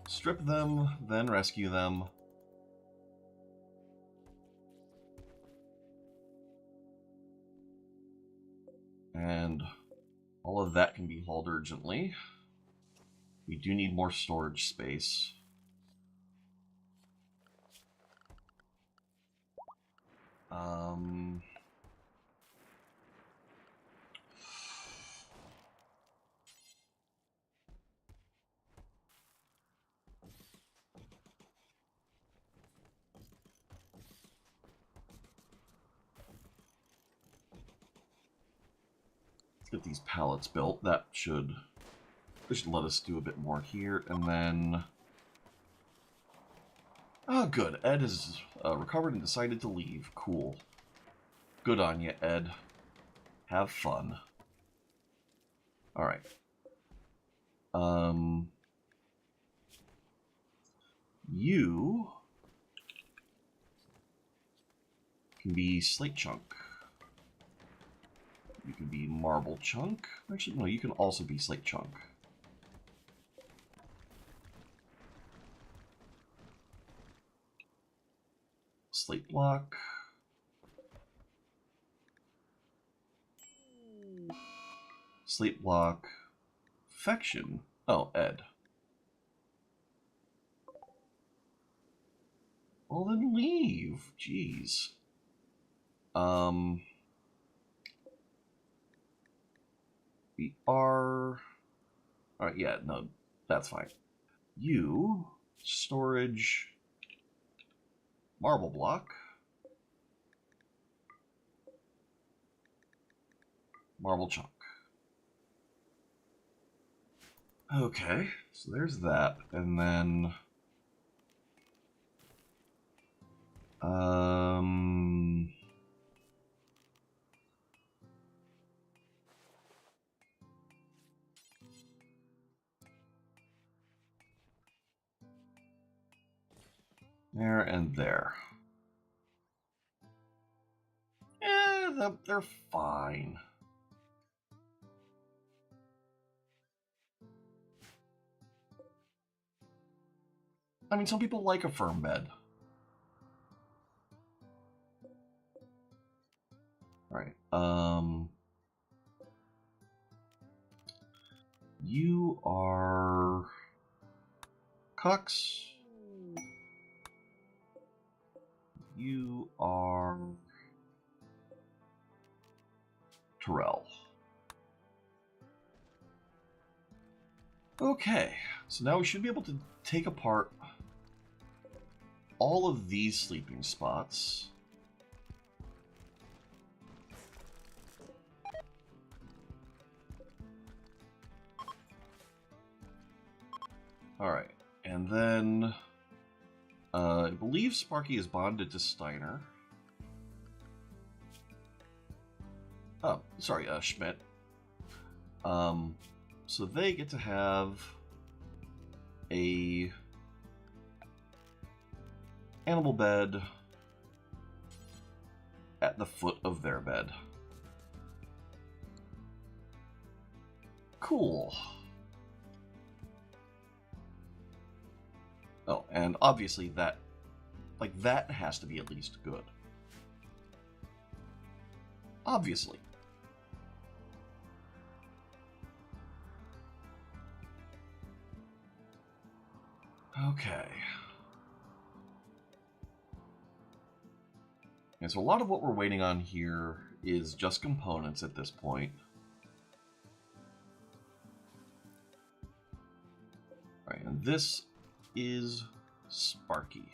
Strip them, then rescue them. And all of that can be hauled urgently. We do need more storage space. Get these pallets built. That should let us do a bit more here, and then good. Ed has recovered and decided to leave. Cool. Good on you, Ed. Have fun. All right. You can be slate chunk. You can be marble chunk. Actually, no, you can also be slate chunk. Slate block. Slate block. Fection. Oh, Ed. Well, then leave. Jeez. We are... Alright, yeah, no, that's fine. You, storage, marble block, marble chunk. Okay, so there's that, and then... There and there. Yeah, they're fine. I mean, some people like a firm bed. Alright, you are... Cox. You are... Terrell. Okay, so now we should be able to take apart all of these sleeping spots. Alright, and then I believe Sparky is bonded to Steiner. Oh, sorry, Schmidt. So they get to have a animal bed at the foot of their bed. Cool. Oh, and obviously that has to be at least good. Obviously. Okay. And so a lot of what we're waiting on here is just components at this point. All right, and this is Sparky.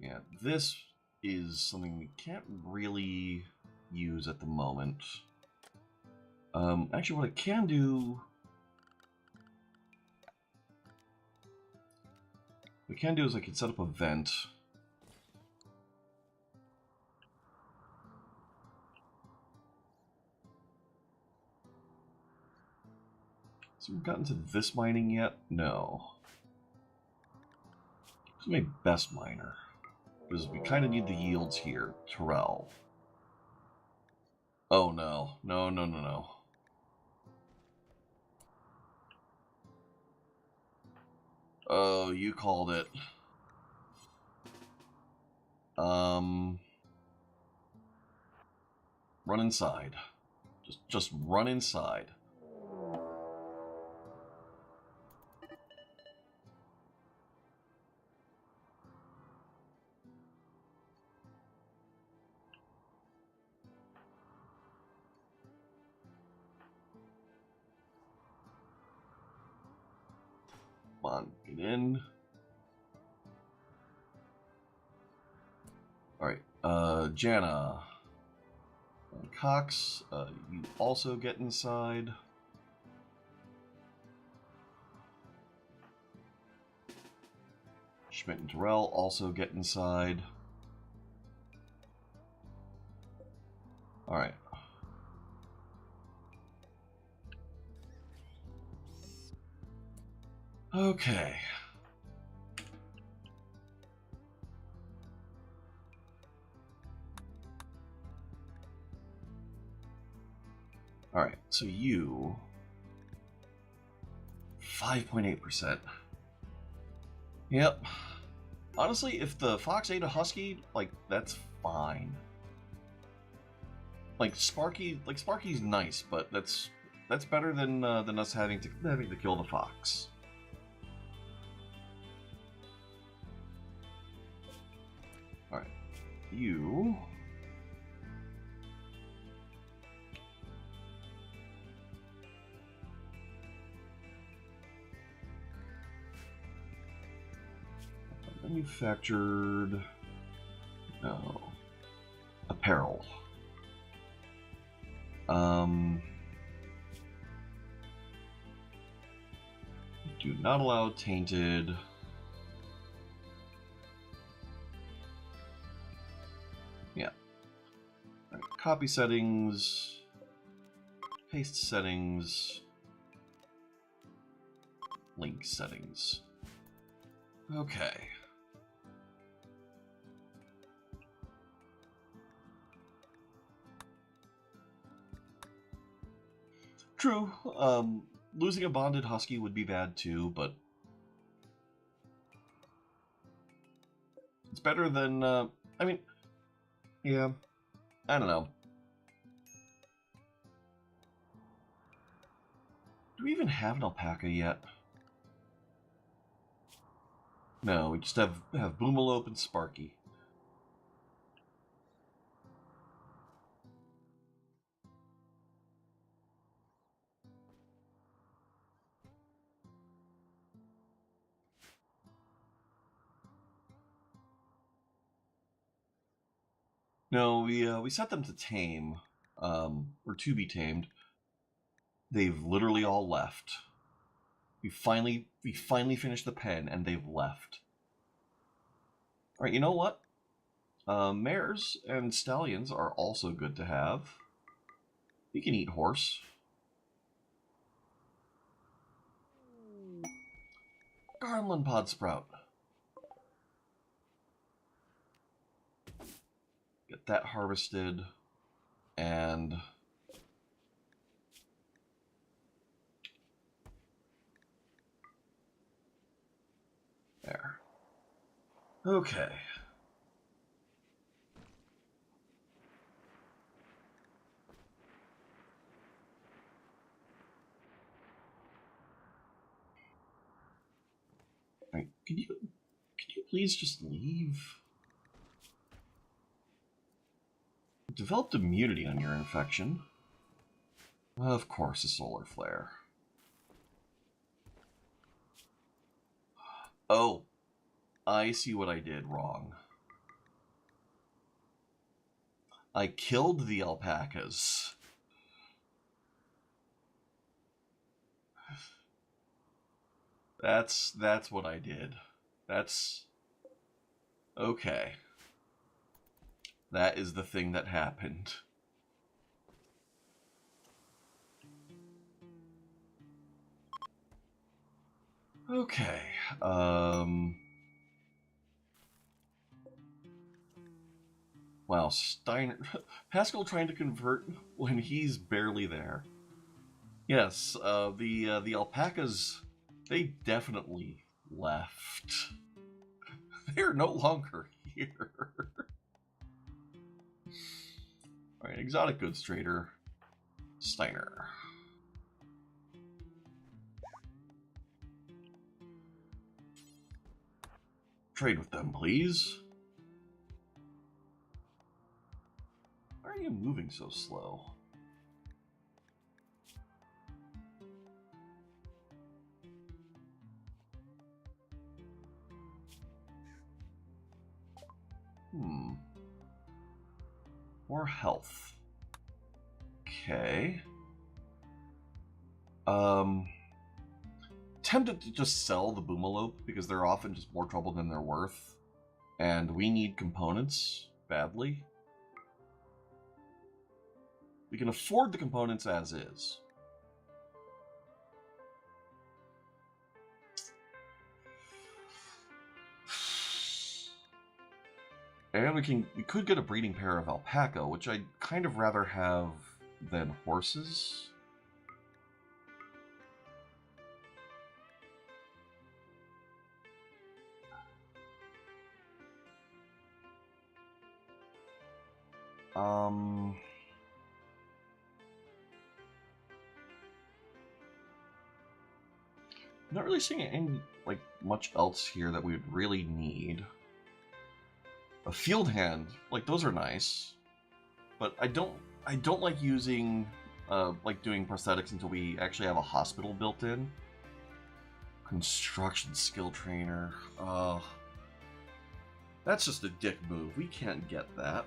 Yeah, this is something we can't really use at the moment. Actually, what I can do... What I can do is I can set up a vent. So we've gotten to this mining yet? No. This is my best miner. Because we kind of need the yields here. Terrell. Oh no. No, no, no, no. Oh, you called it. Run inside. Just run inside. Come on, get in. Alright, Jana. And Cox, you also get inside. Schmidt and Terrell also get inside. Alright. Okay. Alright, so you... 5.8%. Yep. Honestly, if the fox ate a husky, like, that's fine. Like, Sparky's nice, but that's better than us having to kill the fox. Alright. You... Manufactured... No. Apparel. Do not allow tainted. Yeah. All right. Copy settings. Paste settings. Link settings. Okay. True. Losing a bonded husky would be bad too, but it's better than, I mean, yeah, I don't know. Do we even have an alpaca yet? No, we just have Boomalope and Sparky. No, we set them to tame, or to be tamed. They've literally all left. We finally finished the pen, and they've left. All right, you know what? Mares and stallions are also good to have. You can eat horse. Garland pod sprout. Get that harvested, and there. Okay. Right. Can you please just leave? Developed immunity on your infection. Of course, a solar flare. Oh, I see what I did wrong. I killed the alpacas. That's what I did. That's... okay. That is the thing that happened. Okay. Wow, Steiner... Pascal trying to convert when he's barely there. Yes, the alpacas, they definitely left. They're no longer here. Alright, exotic goods trader, Steiner. Trade with them, please. Why are you moving so slow? More health. Okay. Tempted to just sell the Boomalope because they're often just more trouble than they're worth. And we need components badly. We can afford the components as is. And we could get a breeding pair of alpaca, which I'd kind of rather have than horses. Not really seeing any like much else here that we would really need. A field hand, like those are nice, but I don't like using like doing prosthetics until we actually have a hospital built in. Construction skill trainer. That's just a dick move. We can't get that.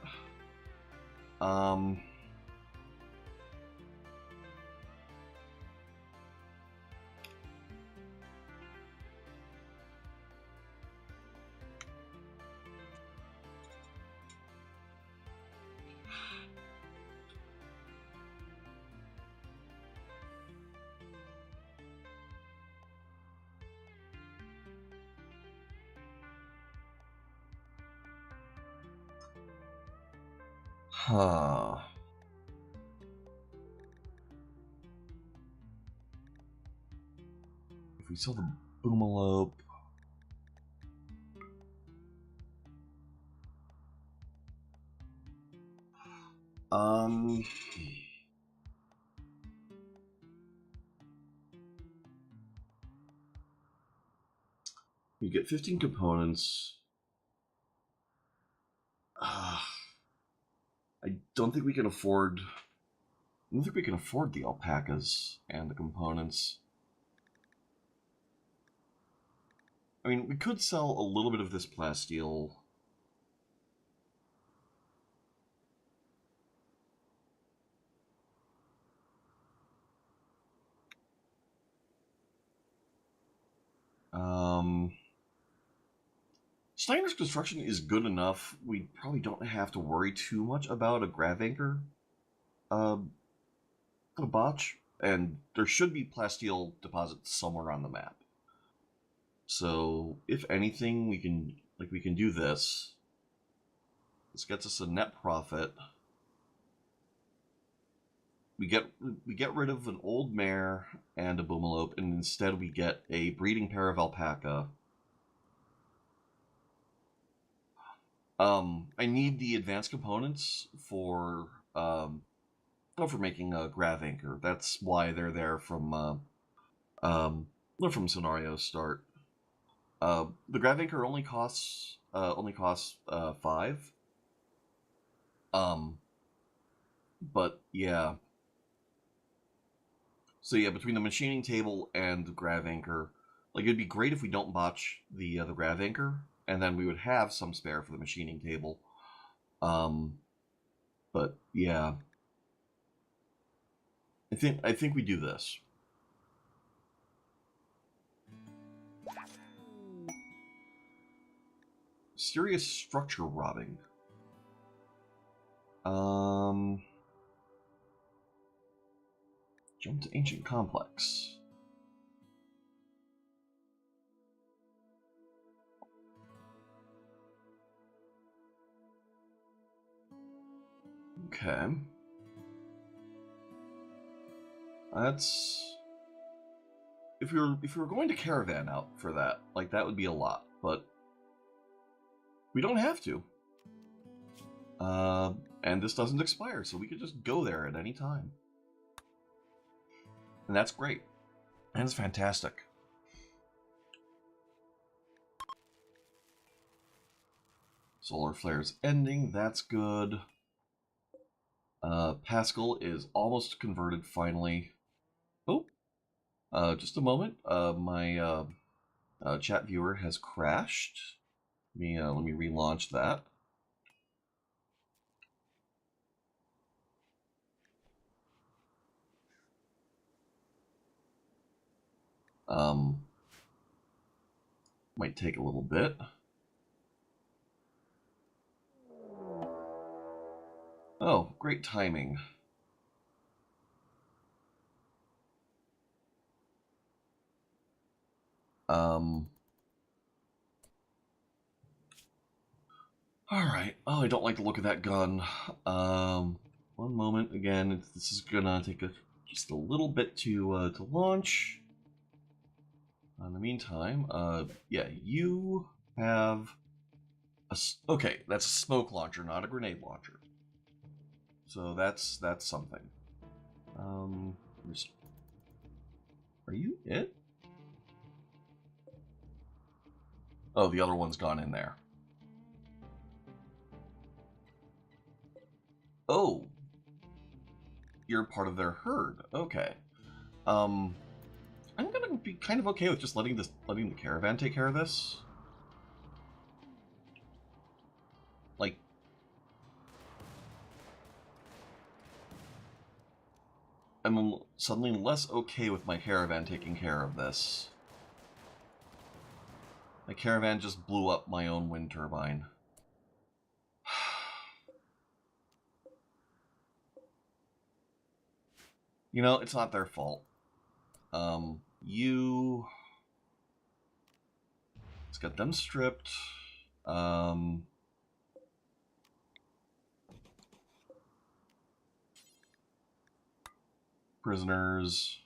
Huh. If we sell the boomalope. You get 15 components. I don't think we can afford. I don't think we can afford the alpacas and the components. I mean, we could sell a little bit of this plasteel. Steiner's construction is good enough. We probably don't have to worry too much about a grav anchor a botch, and there should be plasteel deposits somewhere on the map. So if anything, we can do this. This gets us a net profit. We get rid of an old mare and a boomalope, and instead we get a breeding pair of alpaca. I need the advanced components for making a grav anchor. That's why they're there from scenario start. The grav anchor only costs 5. But yeah. So yeah, between the machining table and the grav anchor, like it'd be great if we don't botch the grav anchor, and then we would have some spare for the machining table. But yeah, I think we do this. Serious structure robbing. Jump to ancient complex. Okay. That's if we were going to caravan out for that, like that would be a lot, but we don't have to. And this doesn't expire, so we could just go there at any time. And that's great. And it's fantastic. Solar flare's ending, that's good. Pascal is almost converted finally. Oh, just a moment. My chat viewer has crashed. Let me relaunch that. Might take a little bit. Oh, great timing. Alright. Oh, I don't like the look of that gun. One moment. Again, this is gonna take just a little bit to launch. In the meantime, yeah, you have okay, that's a smoke launcher, not a grenade launcher. So that's something. Are you it? Oh, the other one's gone in there. Oh, you're part of their herd. Okay. I'm gonna be kind of okay with just letting the caravan take care of this. Like, I'm suddenly less okay with my caravan taking care of this. My caravan just blew up my own wind turbine. You know, it's not their fault. Let's get them stripped. Prisoners.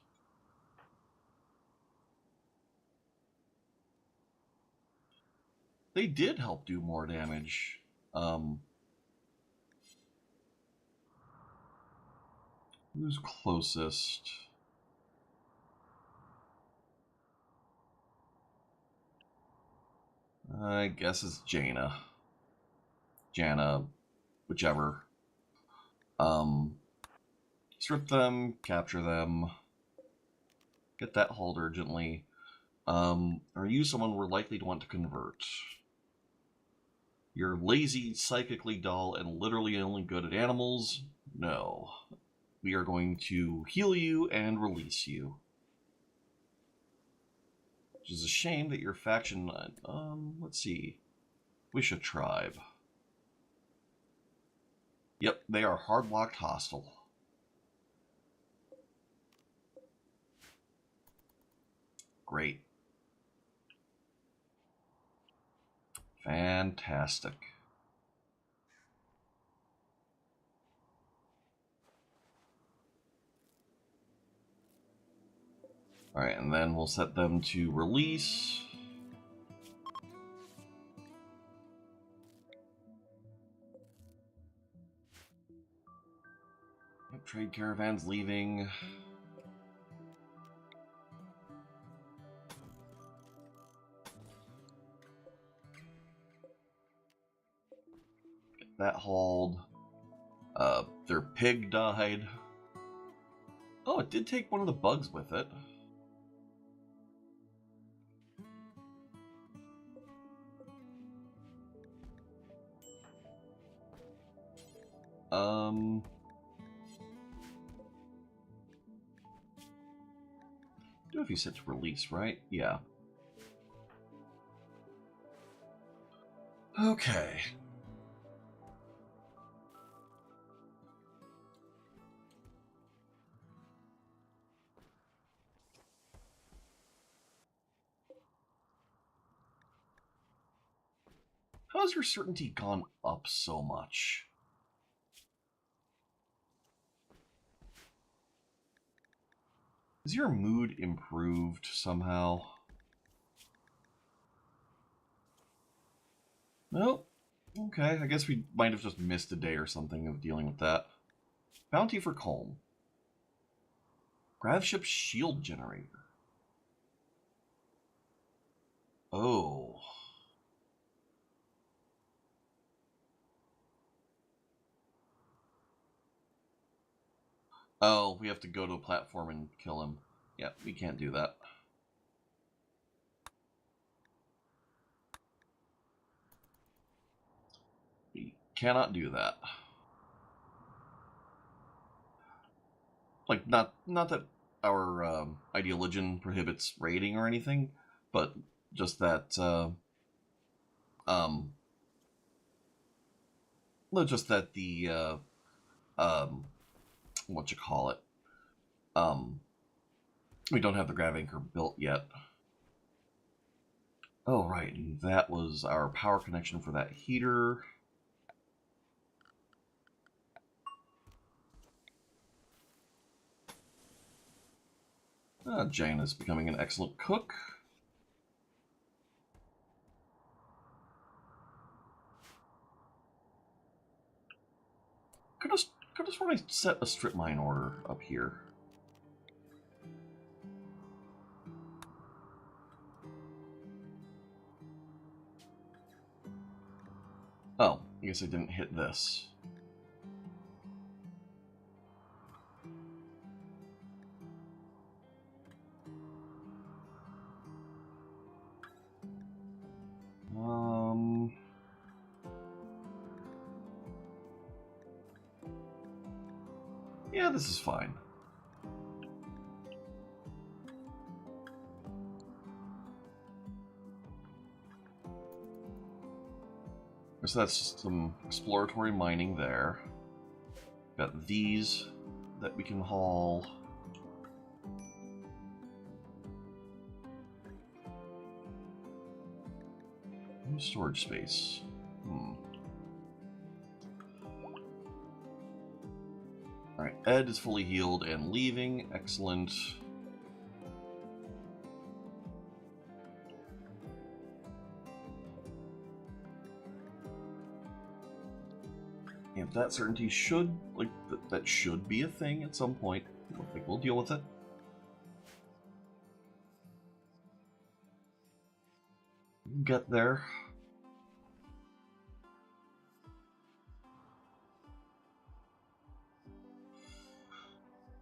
They did help do more damage. Who's closest? I guess it's Jaina. Jana, whichever. Strip them, capture them, get that hauled urgently. Are you someone we're likely to want to convert? You're lazy, psychically dull, and literally only good at animals? No. We are going to heal you and release you. Which is a shame that your faction... let's see. Wish a tribe. Yep, they are hard-locked hostile. Great. Fantastic. Alright, and then we'll set them to release. Yep, trade caravans leaving. Get that hauled. Their pig died. Oh, it did take one of the bugs with it. Do if you set to release, right? Yeah. Okay. How has your certainty gone up so much? Has your mood improved somehow? Nope. Okay, I guess we might have just missed a day or something of dealing with that. Bounty for Colm. Graveship shield generator. Oh. Oh, we have to go to a platform and kill him. Yeah, we can't do that. We cannot do that. Like, not that our ideologian prohibits raiding or anything, but just that just that the what you call it, we don't have the grav anchor built yet. Oh right, and that was our power connection for that heater. Jan is becoming an excellent cook. Could just want to set a strip mine order up here. Oh, I guess I didn't hit this. Yeah, this is fine. So that's just some exploratory mining there. Got these that we can haul. Storage space. Alright, Ed is fully healed and leaving. Excellent. And that certainty should, like, that should be a thing at some point. Like, we'll deal with it. Get there.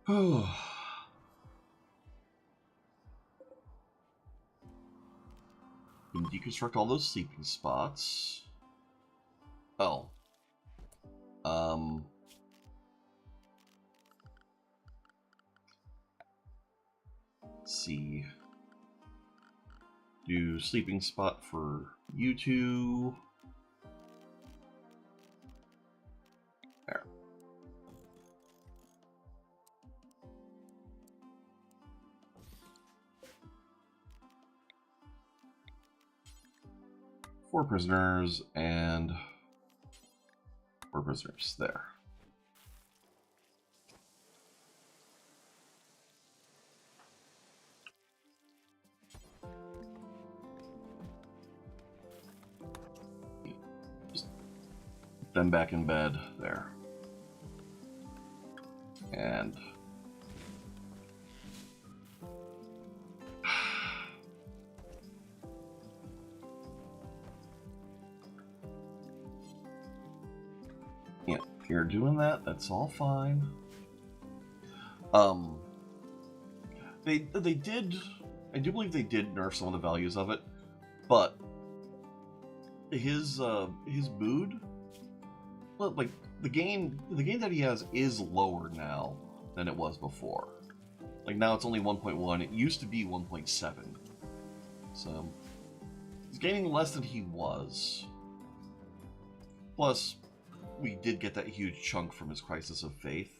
Oh. Can deconstruct all those sleeping spots. Oh. Let's see. Do sleeping spot for you two. There. Four prisoners and 4 prisoners. There. Them back in bed there. And yeah, if you're doing that, that's all fine. They did, I do believe they did nerf some of the values of it, but his mood, like the gain that he has is lower now than it was before. Like now it's only 1.1. It used to be 1.7. So he's gaining less than he was. Plus, we did get that huge chunk from his Crisis of Faith.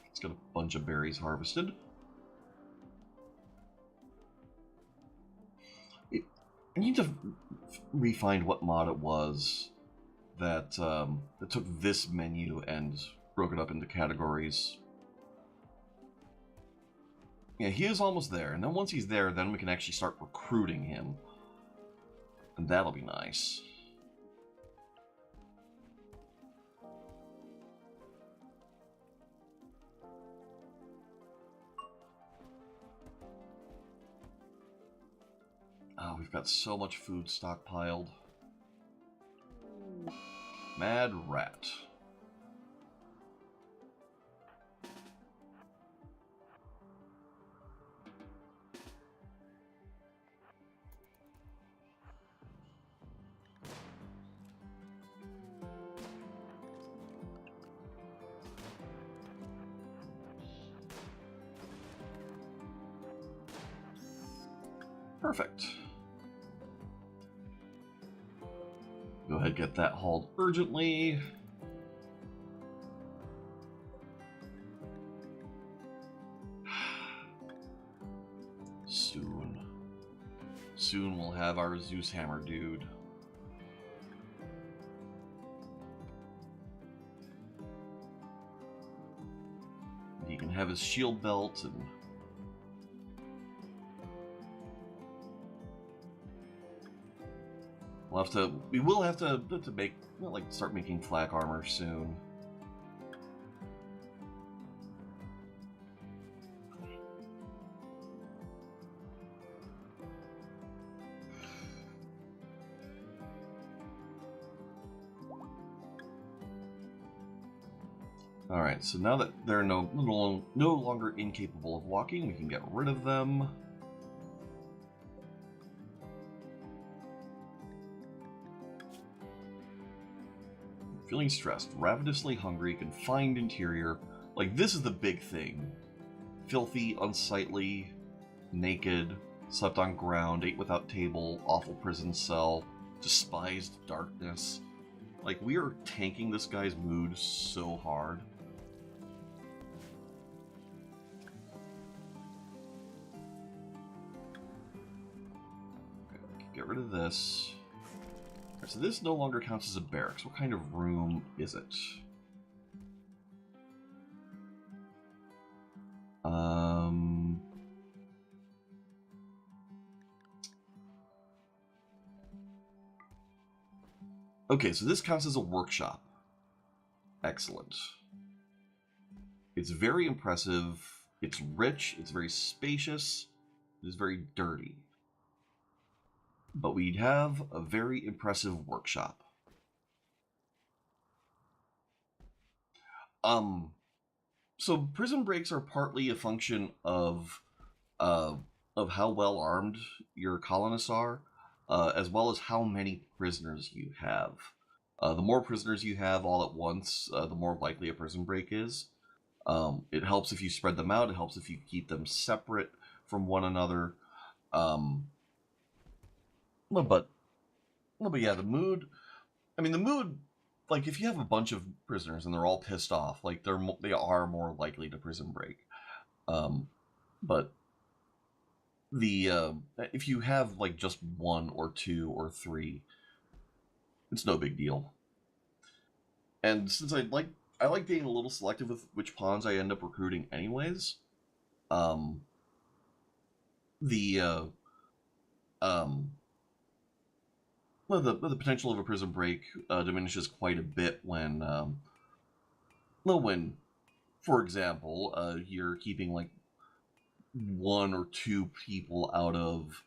Let's get a bunch of berries harvested. I need to re-find what mod it was that that took this menu and broke it up into categories. Yeah, he is almost there, and then once he's there, then we can actually start recruiting him. And that'll be nice. Oh, we've got so much food stockpiled. Mad rat. Perfect. Go ahead, get that hauled urgently. Soon we'll have our Zeus Hammer dude. He can have his shield belt and... we will have to make, like, start making flak armor soon. Alright, so now that they're no longer incapable of walking, we can get rid of them. Feeling stressed, ravenously hungry, confined interior. Like, this is the big thing. Filthy, unsightly, naked, slept on ground, ate without table, awful prison cell, despised darkness. Like, we are tanking this guy's mood so hard. Get rid of this. Right, so this no longer counts as a barracks. What kind of room is it? Okay, so this counts as a workshop. Excellent. It's very impressive. It's rich. It's very spacious. It is very dirty. But we have a very impressive workshop. So prison breaks are partly a function of how well armed your colonists are, as well as how many prisoners you have. The more prisoners you have all at once, the more likely a prison break is. It helps if you spread them out. It helps if you keep them separate from one another. But yeah, the mood. I mean, the mood. Like, if you have a bunch of prisoners and they're all pissed off, like they are more likely to prison break. But if you have like just one or two or three, it's no big deal. And since I like being a little selective with which pawns I end up recruiting, anyways. Well, the potential of a prison break diminishes quite a bit when, for example, you're keeping like one or two people out of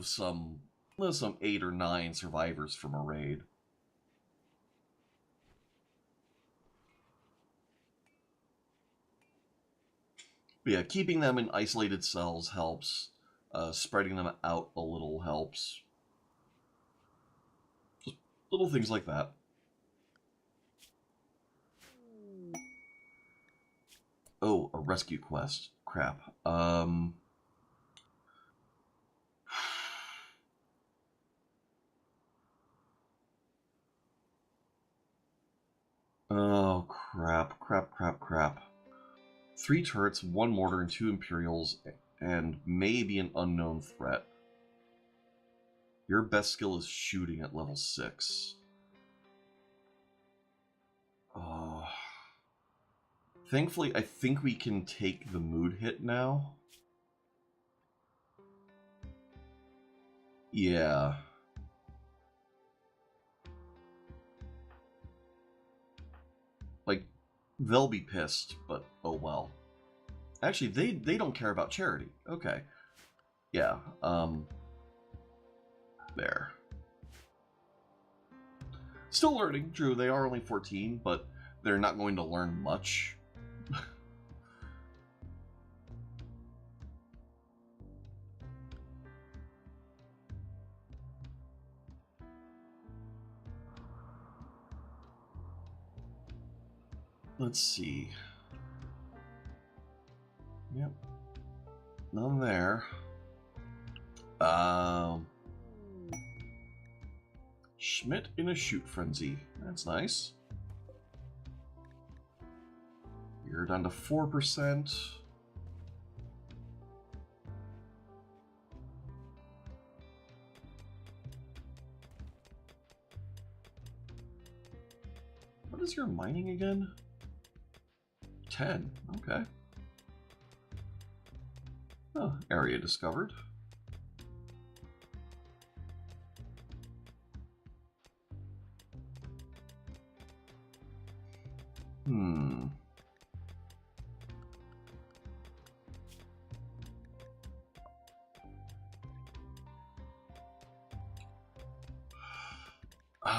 some 8 or 9 survivors from a raid. But yeah, keeping them in isolated cells helps. Spreading them out a little helps. Just little things like that. Oh, a rescue quest. Crap. Oh, crap. 3 turrets, 1 mortar, and 2 Imperials, and maybe an unknown threat. Your best skill is shooting at level 6. Thankfully, I think we can take the mood hit now. Yeah. Like, they'll be pissed, but oh well. Actually, they don't care about charity. Okay. Yeah, there. Still learning, true, they are only 14, but they're not going to learn much. Let's see. Yep. None there. Schmidt in a shoot frenzy. That's nice. You're down to 4%. What is your mining again? 10. Okay. Oh, area discovered.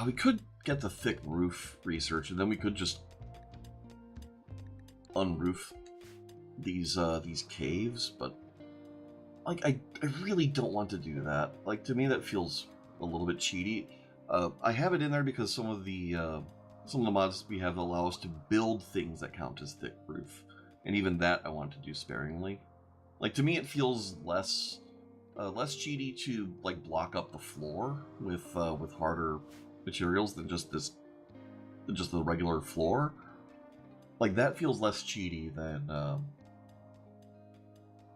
We could get the thick roof research, and then we could just unroof these caves. But like, I really don't want to do that. Like, to me, that feels a little bit cheaty. I have it in there because some of the mods we have allow us to build things that count as thick roof, and even that I want to do sparingly. Like, to me, it feels less cheaty to like block up the floor with harder materials than just the regular floor. Like, that feels less cheaty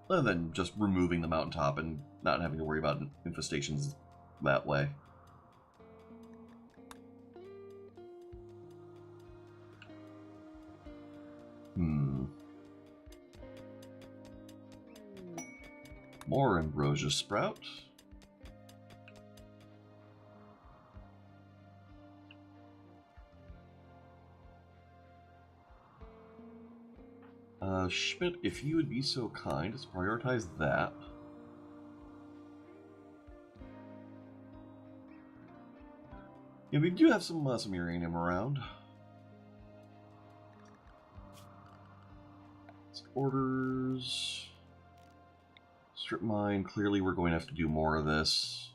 than just removing the mountaintop and not having to worry about infestations that way. More ambrosia sprout. Schmidt, if you would be so kind as to prioritize that. Yeah, we do have some uranium around. Orders. Strip mine. Clearly, we're going to have to do more of this.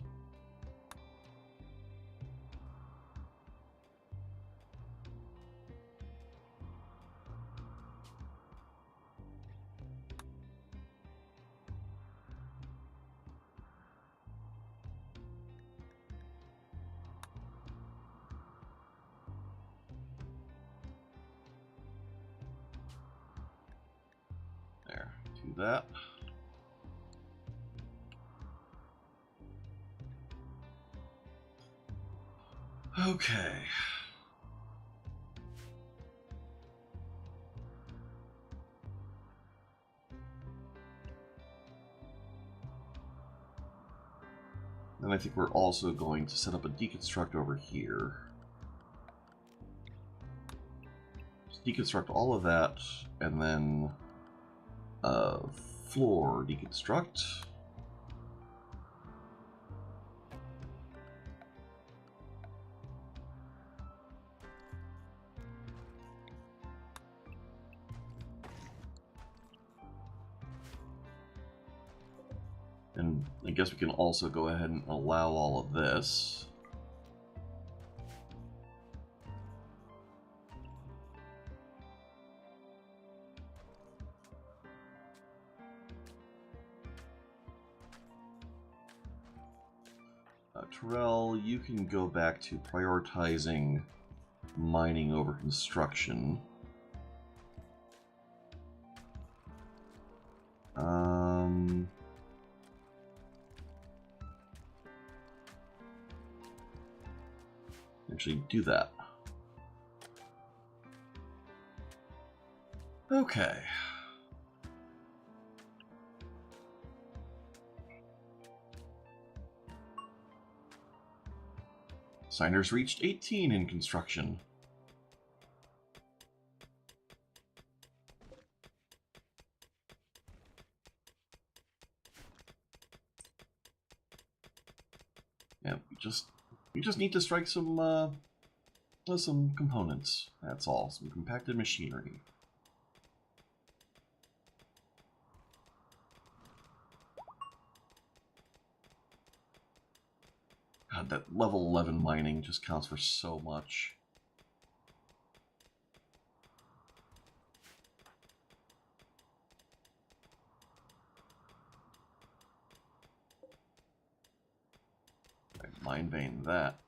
There, do that. Okay. Then I think we're also going to set up a deconstruct over here. Just deconstruct all of that, and then floor deconstruct. And I guess we can also go ahead and allow all of this. Terrell, you can go back to prioritizing mining over construction. Actually, do that. Okay. Signers reached 18 in construction. Yeah, we just need to strike some components. That's all. Some compacted machinery. God, that level 11 mining just counts for so much. Right, mine vein that.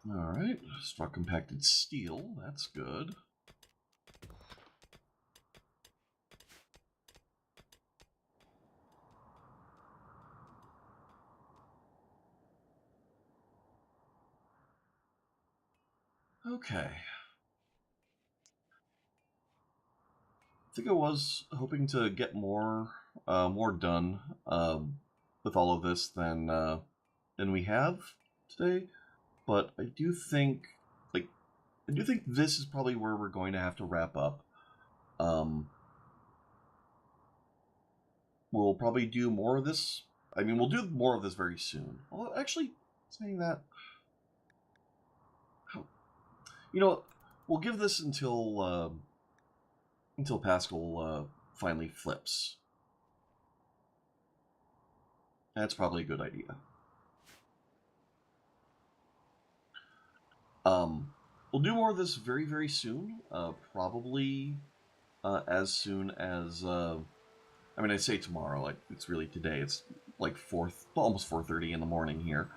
Alright, struck compacted steel, that's good. Okay. I think I was hoping to get more done with all of this than we have today, but I do think this is probably where we're going to have to wrap up. We'll probably do more of this. I mean, we'll do more of this very soon. Although, actually, saying that, we'll give this until Pascal finally flips. That's probably a good idea. We'll do more of this very, very soon. Probably as soon as I mean, I say tomorrow. It's really today. It's like almost 4:30 in the morning here.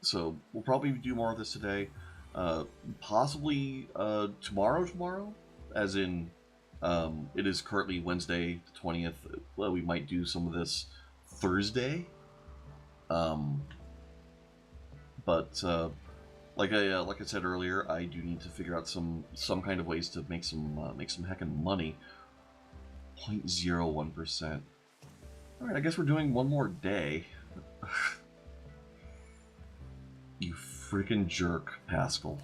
So we'll probably do more of this today. Possibly tomorrow, as in it is currently Wednesday the 20th. Well, we might do some of this Thursday. But like I said earlier, I do need to figure out some kind of ways to make some heckin' money. 0.01%. All right, I guess we're doing one more day. You freaking jerk, Pascal.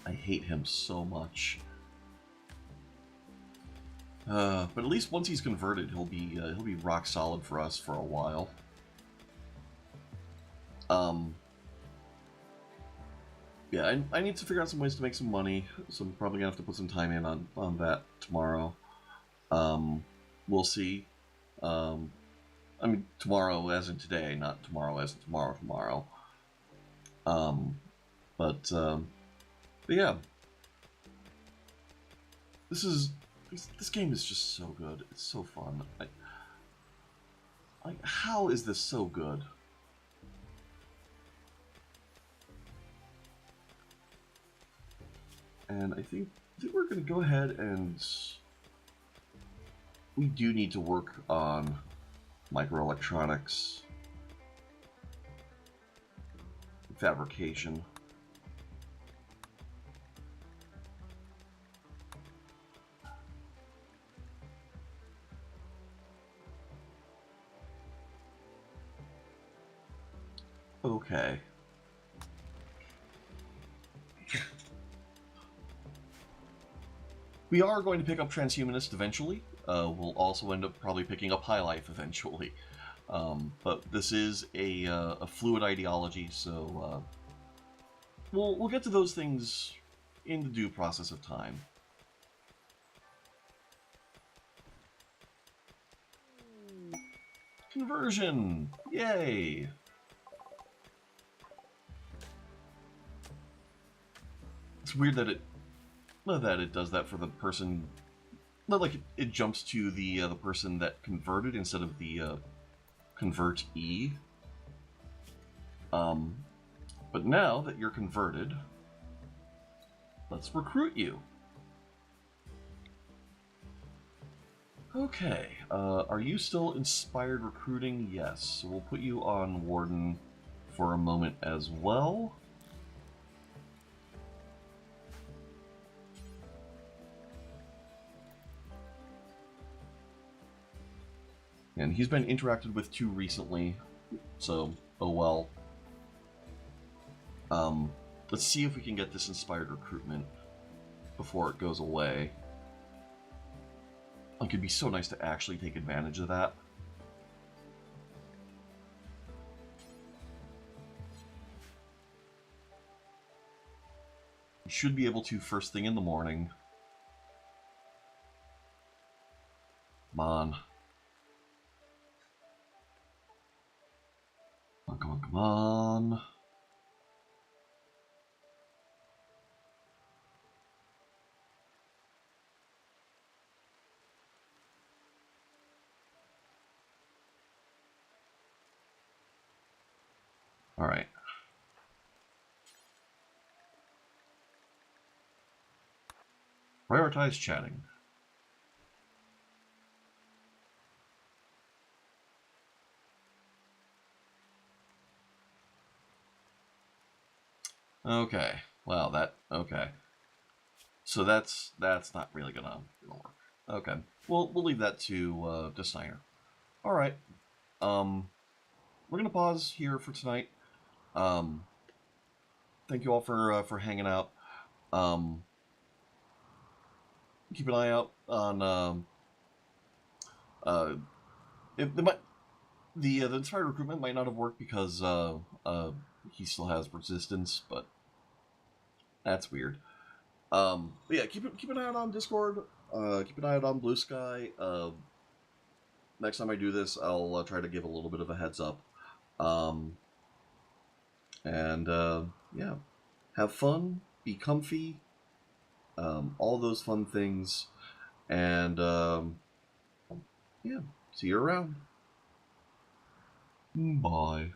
I hate him so much. But at least once he's converted, he'll be rock solid for us for a while. Yeah, I need to figure out some ways to make some money, so I'm probably gonna have to put some time in on that tomorrow. We'll see. I mean, tomorrow as in today, not tomorrow as in tomorrow. But yeah, this game is just so good. It's so fun. Like, how is this so good? And I think we're going to go ahead and we do need to work on microelectronics, fabrication. Okay. We are going to pick up Transhumanist eventually. We'll also end up probably picking up High Life eventually. But this is a fluid ideology, so we'll get to those things in the due process of time. Conversion! Yay! It's weird that it does that for the person. Like it jumps to the person that converted instead of the convertee. But now that you're converted, let's recruit you. Okay, are you still inspired recruiting? Yes, so we'll put you on Warden for a moment as well. And he's been interacted with too recently, so oh well. Let's see if we can get this inspired recruitment before it goes away. Like, it'd be so nice to actually take advantage of that. You should be able to first thing in the morning. Come on. Come on. All right. Prioritize chatting. Okay. Well, okay. So that's not really gonna work. Okay. We'll leave that to Steiner. All right. Um, we're gonna pause here for tonight. Um, thank you all for hanging out. Um, keep an eye out on uh, it might the entire recruitment might not have worked because he still has resistance, but that's weird. But yeah, keep an eye out on Discord. Keep an eye out on Blue Sky. Next time I do this, I'll try to give a little bit of a heads up. Um, and yeah, have fun, be comfy, all those fun things, and yeah, see you around. Bye.